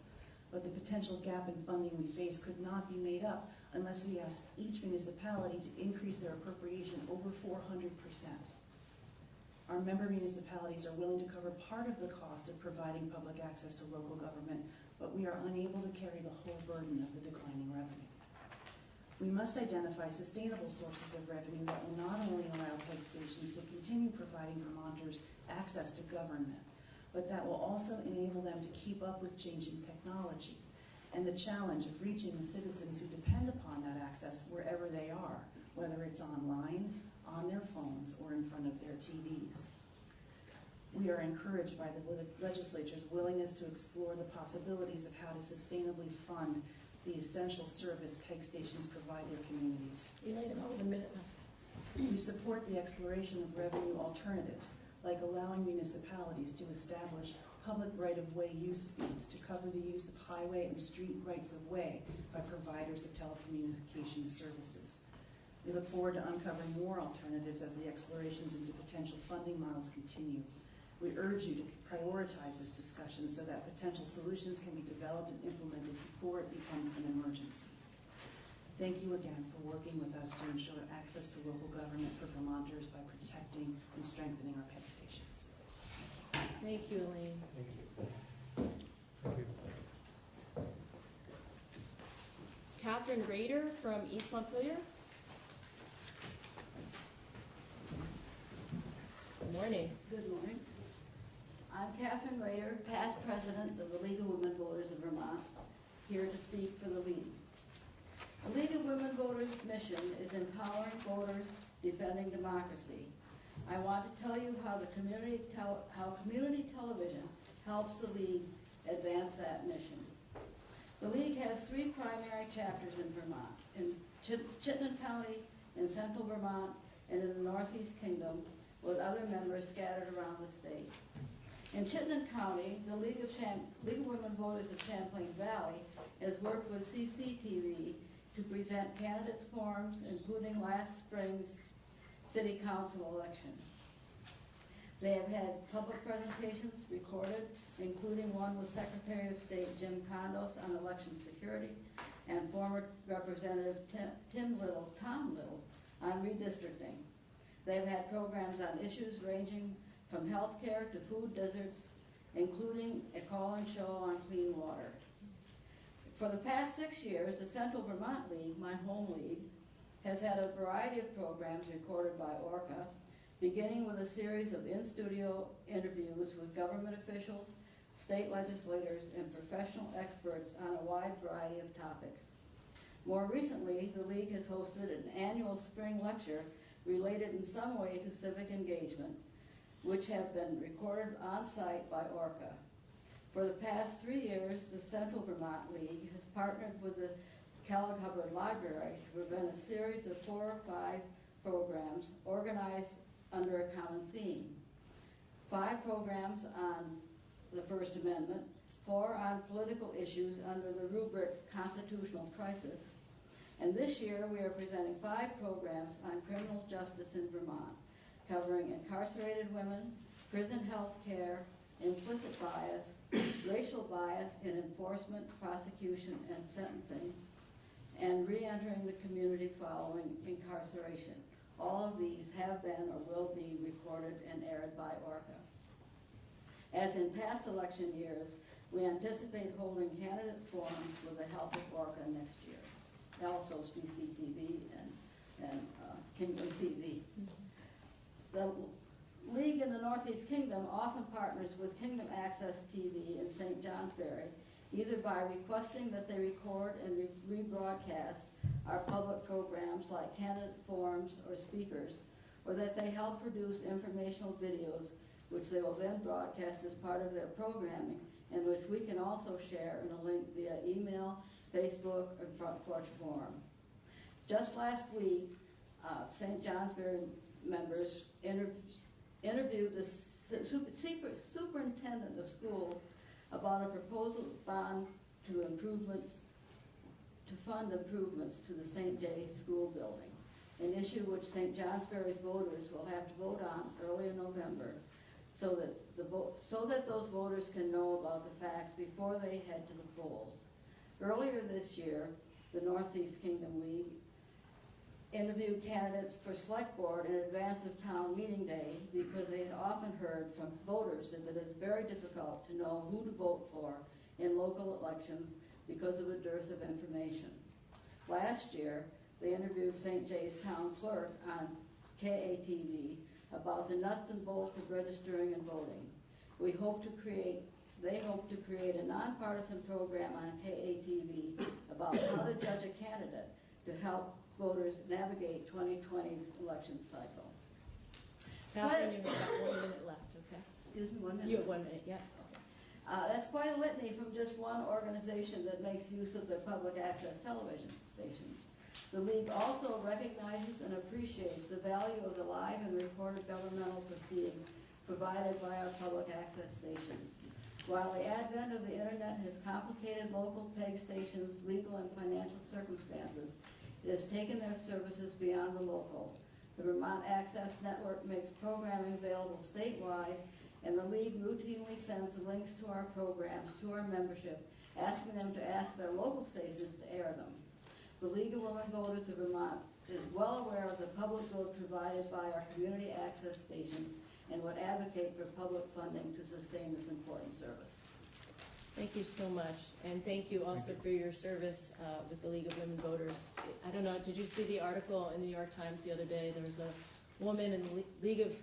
But the potential gap in funding we face could not be made up unless we asked each municipality to increase their appropriation over 400%. Our member municipalities are willing to cover part of the cost of providing public access to local government, but we are unable to carry the whole burden of the declining revenue. We must identify sustainable sources of revenue that will not only allow PEG stations to continue providing Vermonters access to government, but that will also enable them to keep up with changing technology and the challenge of reaching the citizens who depend upon that access wherever they are, whether it's online, on their phones, or in front of their TVs. We are encouraged by the legislature's willingness to explore the possibilities of how to sustainably fund the essential service PEG stations provide their communities. Elaine, about a minute left. We support the exploration of revenue alternatives, like allowing municipalities to establish public right-of-way use fees to cover the use of highway and street rights-of-way by providers of telecommunications services. We look forward to uncovering more alternatives as the explorations into potential funding models continue. We urge you to prioritize this discussion so that potential solutions can be developed and implemented before it becomes an emergency. Thank you again for working with us to ensure access to local government for Vermonters by protecting and strengthening our PEG stations. Thank you, Elaine. Thank you. Thank you. Catherine Rader from East Montpelier. Good morning. Good morning. I'm Catherine Rader, past president of the League of Women Voters of Vermont, here to speak for the League. The League of Women Voters' mission is empowering voters, defending democracy. I want to tell you how community television helps the League advance that mission. The League has 3 primary chapters in Vermont, in Chittenden County, in central Vermont, and in the Northeast Kingdom, with other members scattered around the state. In Chittenden County, the League of Women Voters of Champlain Valley has worked with CCTV to present candidates' forums, including last spring's City Council election. They have had public presentations recorded, including one with Secretary of State Jim Condos on election security and former Representative Tom Little on redistricting. They've had programs on issues ranging from health care to food deserts, including a call-in show on clean water. For the past 6 years, the Central Vermont League, my home league, has had a variety of programs recorded by ORCA, beginning with a series of in-studio interviews with government officials, state legislators, and professional experts on a wide variety of topics. More recently, the League has hosted an annual spring lecture related in some way to civic engagement, which have been recorded on-site by ORCA. For the past 3 years, the Central Vermont League has partnered with the Kellogg Hubbard Library to present a series of 4 or 5 programs organized under a common theme. 5 programs on the First Amendment, 4 on political issues under the rubric Constitutional Crisis, and this year we are presenting 5 programs on criminal justice in Vermont, covering incarcerated women, prison health care, implicit bias, racial bias in enforcement, prosecution, and sentencing, and re-entering the community following incarceration. All of these have been or will be recorded and aired by ORCA. As in past election years, we anticipate holding candidate forums with the help of ORCA next year. Also CCTV and Kingdom TV. The League in the Northeast Kingdom often partners with Kingdom Access TV in St. Johnsbury, either by requesting that they record and rebroadcast our public programs like candidate forums or speakers, or that they help produce informational videos which they will then broadcast as part of their programming, and which we can also share in a link via email, Facebook, or Front Porch Forum. Just last week, St. Johnsbury members interviewed the superintendent of schools about a proposal bond to fund improvements to the St. J school building, an issue which St. Johnsbury's voters will have to vote on early in November, so that those voters can know about the facts before they head to the polls. Earlier this year, the Northeast Kingdom League interviewed candidates for select board in advance of town meeting day because they had often heard from voters that it is very difficult to know who to vote for in local elections because of a dearth of information. Last year, they interviewed St. J's town clerk on KATV about the nuts and bolts of registering and voting. They hope to create a nonpartisan program on KATV about how to judge a candidate to help voters navigate 2020's election cycle. Catherine, you've got 1 minute left, okay? Excuse me, 1 minute? You have 1 minute, yeah. That's quite a litany from just one organization that makes use of their public access television stations. The League also recognizes and appreciates the value of the live and recorded governmental proceedings provided by our public access stations. While the advent of the internet has complicated local PEG stations' legal and financial circumstances, it has taken their services beyond the local. The Vermont Access Network makes programming available statewide, and the League routinely sends links to our programs to our membership, asking them to ask their local stations to air them. The League of Women Voters of Vermont is well aware of the public good provided by our community access stations and would advocate for public funding to sustain this important service. Thank you so much, and thank you also for your service with the League of Women Voters. I don't know, did you see the article in the New York Times the other day? There was a woman in the League of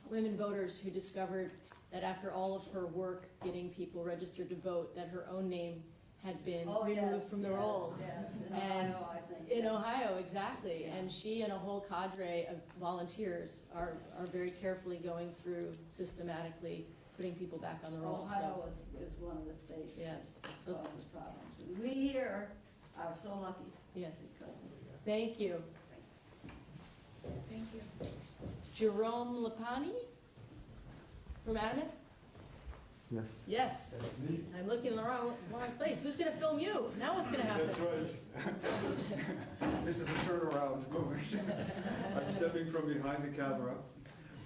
Women Voters who discovered that after all of her work getting people registered to vote, that her own name had been Oh, removed yes, from the yes, rolls. yes, in And Ohio, I think. in Ohio, exactly. And she and a whole cadre of volunteers are very carefully going through systematically putting people back on the rolls. Ohio is one of the states Yes. that So, causes problems. And we here are so lucky. yes. Because Thank you. Thank you. Jerome Lapani from Adamant? Yes. Yes. That's me. I'm looking in the wrong place. Who's going to film you? Now what's going to happen? That's right. This is a turnaround moment. I'm stepping from behind the camera,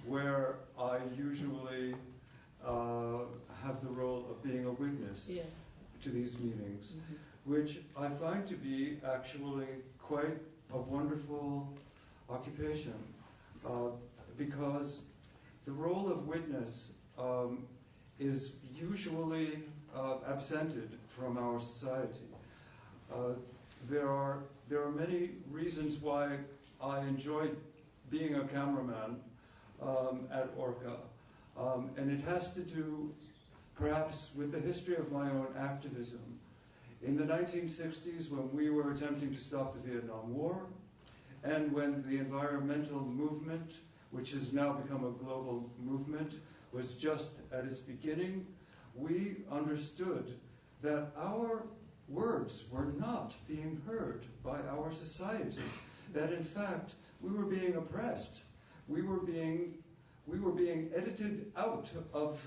where I usually have the role of being a witness to these meetings, which I find to be actually quite a wonderful occupation, because the role of witness is usually absented from our society. There are many reasons why I enjoy being a cameraman at Orca, and it has to do perhaps with the history of my own activism. In the 1960s, when we were attempting to stop the Vietnam War, and when the environmental movement, which has now become a global movement, was just at its beginning, we understood that our words were not being heard by our society, that in fact we were being oppressed. We were being edited out of